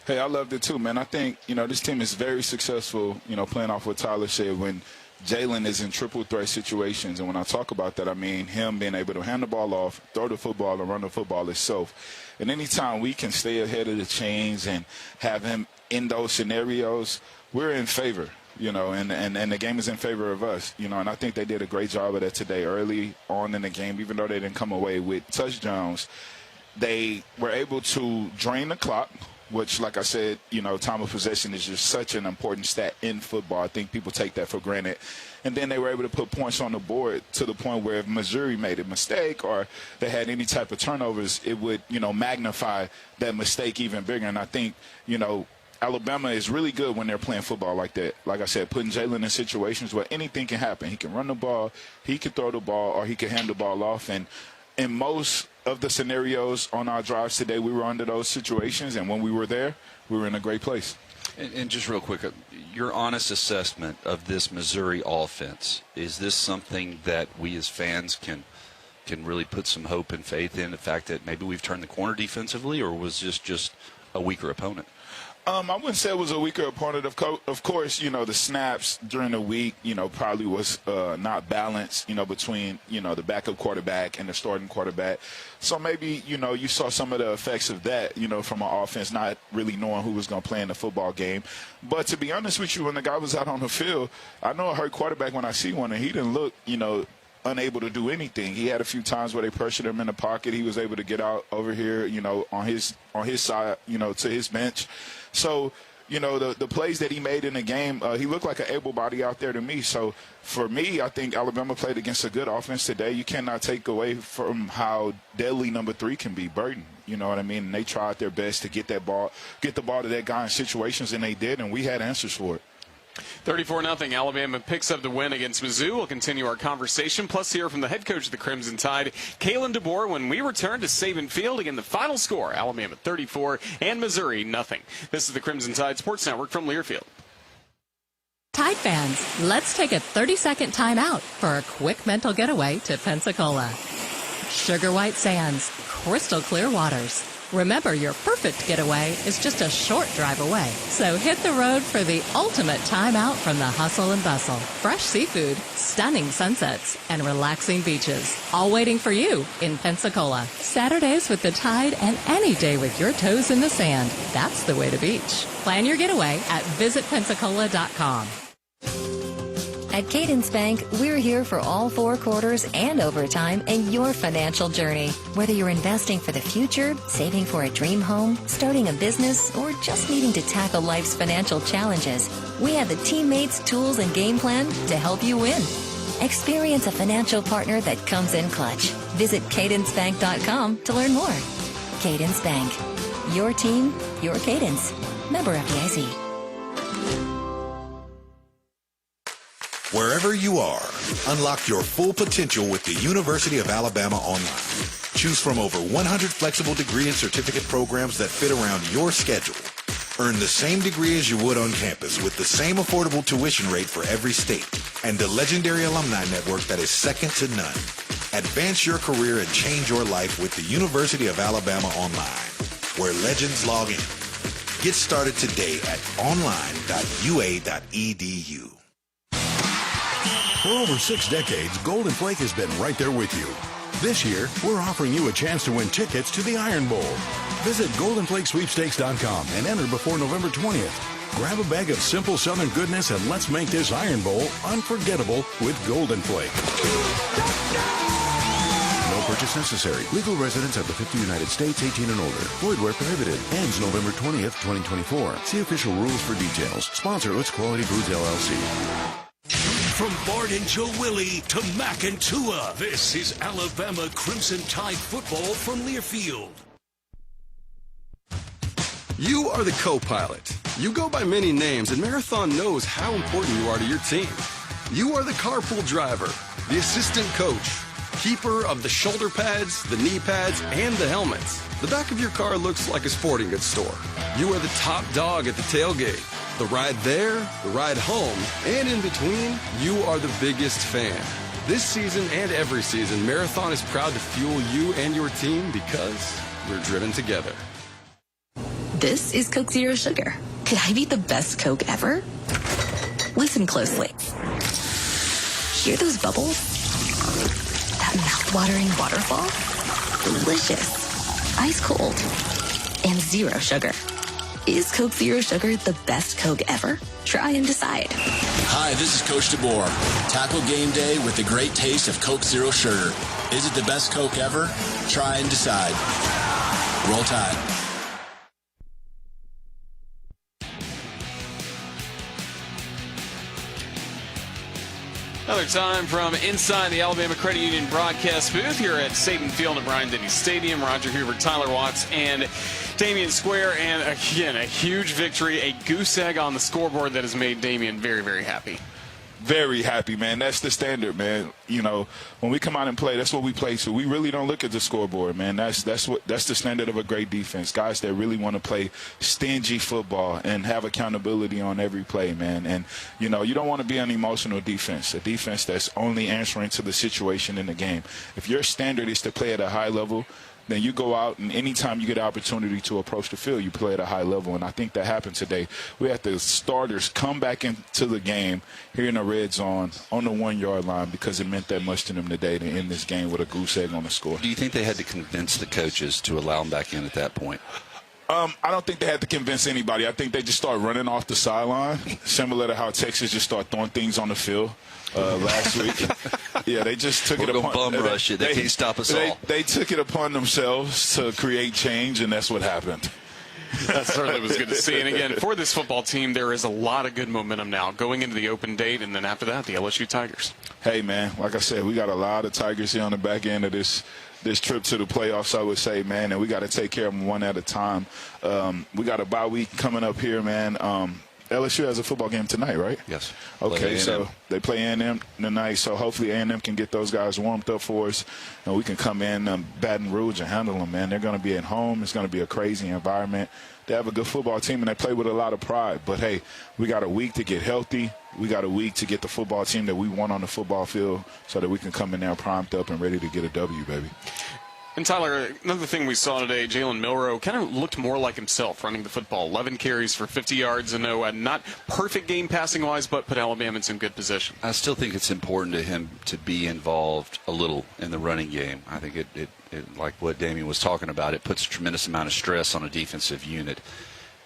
[SPEAKER 9] Hey, I loved it too, man. I think, this team is very successful, playing off what Tyler said, when Jalen is in triple threat situations. And when I talk about that, I mean him being able to hand the ball off, throw the football, and run the football itself. And anytime we can stay ahead of the chains and have him in those scenarios, we're in favor, and the game is in favor of us, and I think they did a great job of that today early on in the game. Even though they didn't come away with touchdowns, they were able to drain the clock, which, like I said, time of possession is just such an important stat in football. I think people take that for granted. And then they were able to put points on the board to the point where if Missouri made a mistake or they had any type of turnovers, it would, magnify that mistake even bigger. And I think, Alabama is really good when they're playing football like that. Like I said, putting Jalen in situations where anything can happen. He can run the ball, he can throw the ball, or he can hand the ball off. And in most of the scenarios on our drives today, we were under those situations. And when we were there, we were in a great place.
[SPEAKER 4] And just real quick, your honest assessment of this Missouri offense, is this something that we as fans can really put some hope and faith in, the fact that maybe we've turned the corner defensively, or was this just a weaker opponent?
[SPEAKER 9] I wouldn't say it was a weaker opponent. Of course, the snaps during the week, probably was not balanced, between, the backup quarterback and the starting quarterback. So maybe, you saw some of the effects of that, from our offense, not really knowing who was going to play in the football game. But to be honest with you, when the guy was out on the field, I know I heard quarterback when I see one, and he didn't look, unable to do anything. He had a few times where they pressured him in the pocket. He was able to get out over here, on his side, to his bench. So, the plays that he made in the game, he looked like an able body out there to me. So, for me, I think Alabama played against a good offense today. You cannot take away from how deadly number 3 can be, Burton. You know what I mean? And they tried their best to get the ball to that guy in situations, and they did, and we had answers for it.
[SPEAKER 24] 34-0. Alabama picks up the win against Mizzou. We'll continue our conversation, plus hear from the head coach of the Crimson Tide, Kalen DeBoer, when we return to Saban Field. Again, the final score, Alabama 34 and Missouri 0. This is the Crimson Tide Sports Network from Learfield.
[SPEAKER 6] Tide fans, let's take a 30-second time out for a quick mental getaway to Pensacola. Sugar white sands, crystal clear waters. Remember, your perfect getaway is just a short drive away. So hit the road for the ultimate time out from the hustle and bustle. Fresh seafood, stunning sunsets, and relaxing beaches. All waiting for you in Pensacola. Saturdays with the Tide and any day with your toes in the sand. That's the way to beach. Plan your getaway at visitpensacola.com.
[SPEAKER 8] At Cadence Bank, we're here for all 4 quarters and overtime in your financial journey. Whether you're investing for the future, saving for a dream home, starting a business, or just needing to tackle life's financial challenges, we have the teammates, tools, and game plan to help you win. Experience a financial partner that comes in clutch. Visit cadencebank.com to learn more. Cadence Bank. Your team, your cadence. Member FDIC.
[SPEAKER 11] Wherever you are, unlock your full potential with the University of Alabama Online. Choose from over 100 flexible degree and certificate programs that fit around your schedule. Earn the same degree as you would on campus with the same affordable tuition rate for every state and the legendary alumni network that is second to none. Advance your career and change your life with the University of Alabama Online, where legends log in. Get started today at online.ua.edu.
[SPEAKER 12] For over 6 decades, Golden Flake has been right there with you. This year, we're offering you a chance to win tickets to the Iron Bowl. Visit GoldenFlakeSweepstakes.com and enter before November 20th. Grab a bag of simple Southern goodness and let's make this Iron Bowl unforgettable with Golden Flake. No purchase necessary. Legal residents of the 50 United States, 18 and older. Void where prohibited. Ends November 20th, 2024. See official rules for details. Sponsor Utz Quality Foods, LLC.
[SPEAKER 2] From Bart and Joe Willie to Mac and Tua, this is Alabama Crimson Tide football from Learfield.
[SPEAKER 14] You are the co-pilot. You go by many names, and Marathon knows how important you are to your team. You are the carpool driver, the assistant coach, keeper of the shoulder pads, the knee pads, and the helmets. The back of your car looks like a sporting goods store. You are the top dog at the tailgate. The ride there, the ride home, and in between, you are the biggest fan. This season and every season, Marathon is proud to fuel you and your team because we're driven together.
[SPEAKER 22] This is Coke Zero Sugar. Could I be the best Coke ever? Listen closely. Hear those bubbles? That mouth-watering waterfall? Delicious. Ice cold. And zero sugar. Is Coke Zero Sugar the best Coke ever? Try and decide.
[SPEAKER 23] Hi, this is Coach DeBoer. Tackle game day with the great taste of Coke Zero Sugar. Is it the best Coke ever? Try and decide. Roll Tide.
[SPEAKER 24] Another time from inside the Alabama Credit Union broadcast booth here at Saban Field at Bryant-Denny Stadium. Roger Hoover, Tyler Watts, and Damian Square. And again, a huge victory, a goose egg on the scoreboard that has made Damian very, very happy.
[SPEAKER 9] Very happy, man. That's the standard, man. You know, when we come out and play, that's what we play to. We really don't look at the scoreboard, man. That's the standard of a great defense. Guys that really want to play stingy football and have accountability on every play, man. And, you know, you don't want to be an emotional defense, a defense that's only answering to the situation in the game. If your standard is to play at a high level, then you go out and anytime you get an opportunity to approach the field, you play at a high level. And I think that happened today. We had the starters come back into the game here in the red zone on the 1-yard line because it meant that much to them today to end this game with a goose egg on the score.
[SPEAKER 4] Do you think they had to convince the coaches to allow them back in at that point?
[SPEAKER 9] I don't think they had to convince anybody. I think they just started running off the sideline, similar to how Texas just started throwing things on the field last week. Yeah, they just took it upon
[SPEAKER 4] bum rush it. They can't stop us all.
[SPEAKER 9] They took it upon themselves to create change, and that's what happened.
[SPEAKER 24] That certainly was good to see. And again, for this football team, there is a lot of good momentum now going into the open date, and then after that, the LSU Tigers.
[SPEAKER 9] Hey, man, like I said, we got a lot of Tigers here on the back end of this trip to the playoffs, I would say, man, and we got to take care of them one at a time. We got a bye week coming up here, man. LSU has a football game tonight, right?
[SPEAKER 4] Yes.
[SPEAKER 9] Okay, so they play A&M tonight, so hopefully A&M can get those guys warmed up for us, and we can come in Baton Rouge and handle them, man. They're going to be at home. It's going to be a crazy environment. They have a good football team, and they play with a lot of pride. But, hey, we got a week to get healthy. We got a week to get the football team that we want on the football field so that we can come in there primed up and ready to get a W, baby.
[SPEAKER 24] And, Tyler, another thing we saw today, Jalen Milroe kind of looked more like himself running the football. 11 carries for 50 yards. And not perfect game passing-wise, but put Alabama in some good position.
[SPEAKER 4] I still think it's important to him to be involved a little in the running game. I think it like what Damian was talking about, it puts a tremendous amount of stress on a defensive unit.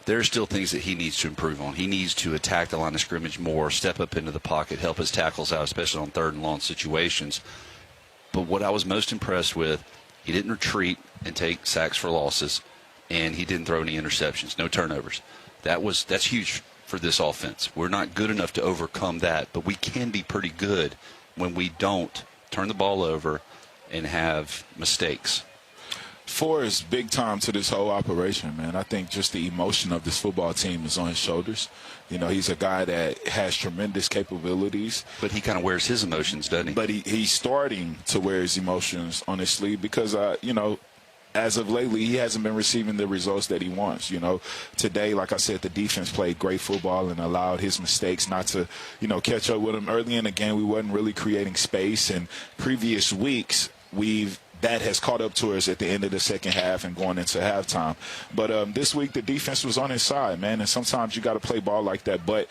[SPEAKER 4] There are still things that he needs to improve on. He needs to attack the line of scrimmage more, step up into the pocket, help his tackles out, especially on third and long situations. But what I was most impressed with, he didn't retreat and take sacks for losses, and he didn't throw any interceptions, no turnovers. That's huge for this offense. We're not good enough to overcome that, but we can be pretty good when we don't turn the ball over and have mistakes?
[SPEAKER 9] 4 is big time to this whole operation, man. I think just the emotion of this football team is on his shoulders. You know, he's a guy that has tremendous capabilities.
[SPEAKER 4] But he kind of wears his emotions, doesn't he?
[SPEAKER 9] But he's starting to wear his emotions on his sleeve because, you know, as of lately, he hasn't been receiving the results that he wants. You know, today, like I said, the defense played great football and allowed his mistakes not to, you know, catch up with him. Early in the game, we wasn't really creating space. And previous weeks, that has caught up to us at the end of the second half and going into halftime. But this week, the defense was on his side, man. And sometimes you got to play ball like that. But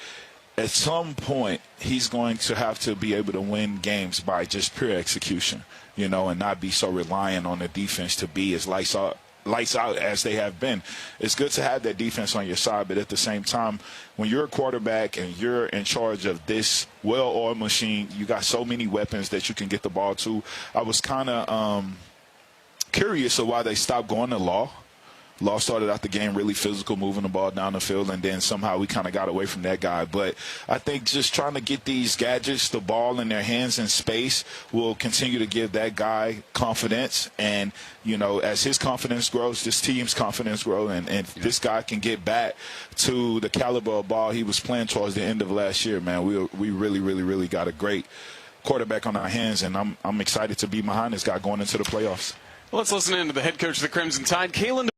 [SPEAKER 9] at some point, he's going to have to be able to win games by just pure execution, you know, and not be so reliant on the defense to be as lights out as they have been. It's good to have that defense on your side, but at the same time, when you're a quarterback and you're in charge of this well-oiled machine, you got so many weapons that you can get the ball to. I was kind of curious of why they stopped going to Law. Law started out the game really physical, moving the ball down the field, and then somehow we kind of got away from that guy. But I think just trying to get these gadgets, the ball in their hands in space, will continue to give that guy confidence. And, you know, as his confidence grows, this team's confidence grows, and this guy can get back to the caliber of ball he was playing towards the end of last year, man. We really, really, really got a great quarterback on our hands, and I'm excited to be behind this guy going into the playoffs.
[SPEAKER 24] Well, let's listen in to the head coach of the Crimson Tide, Kalen.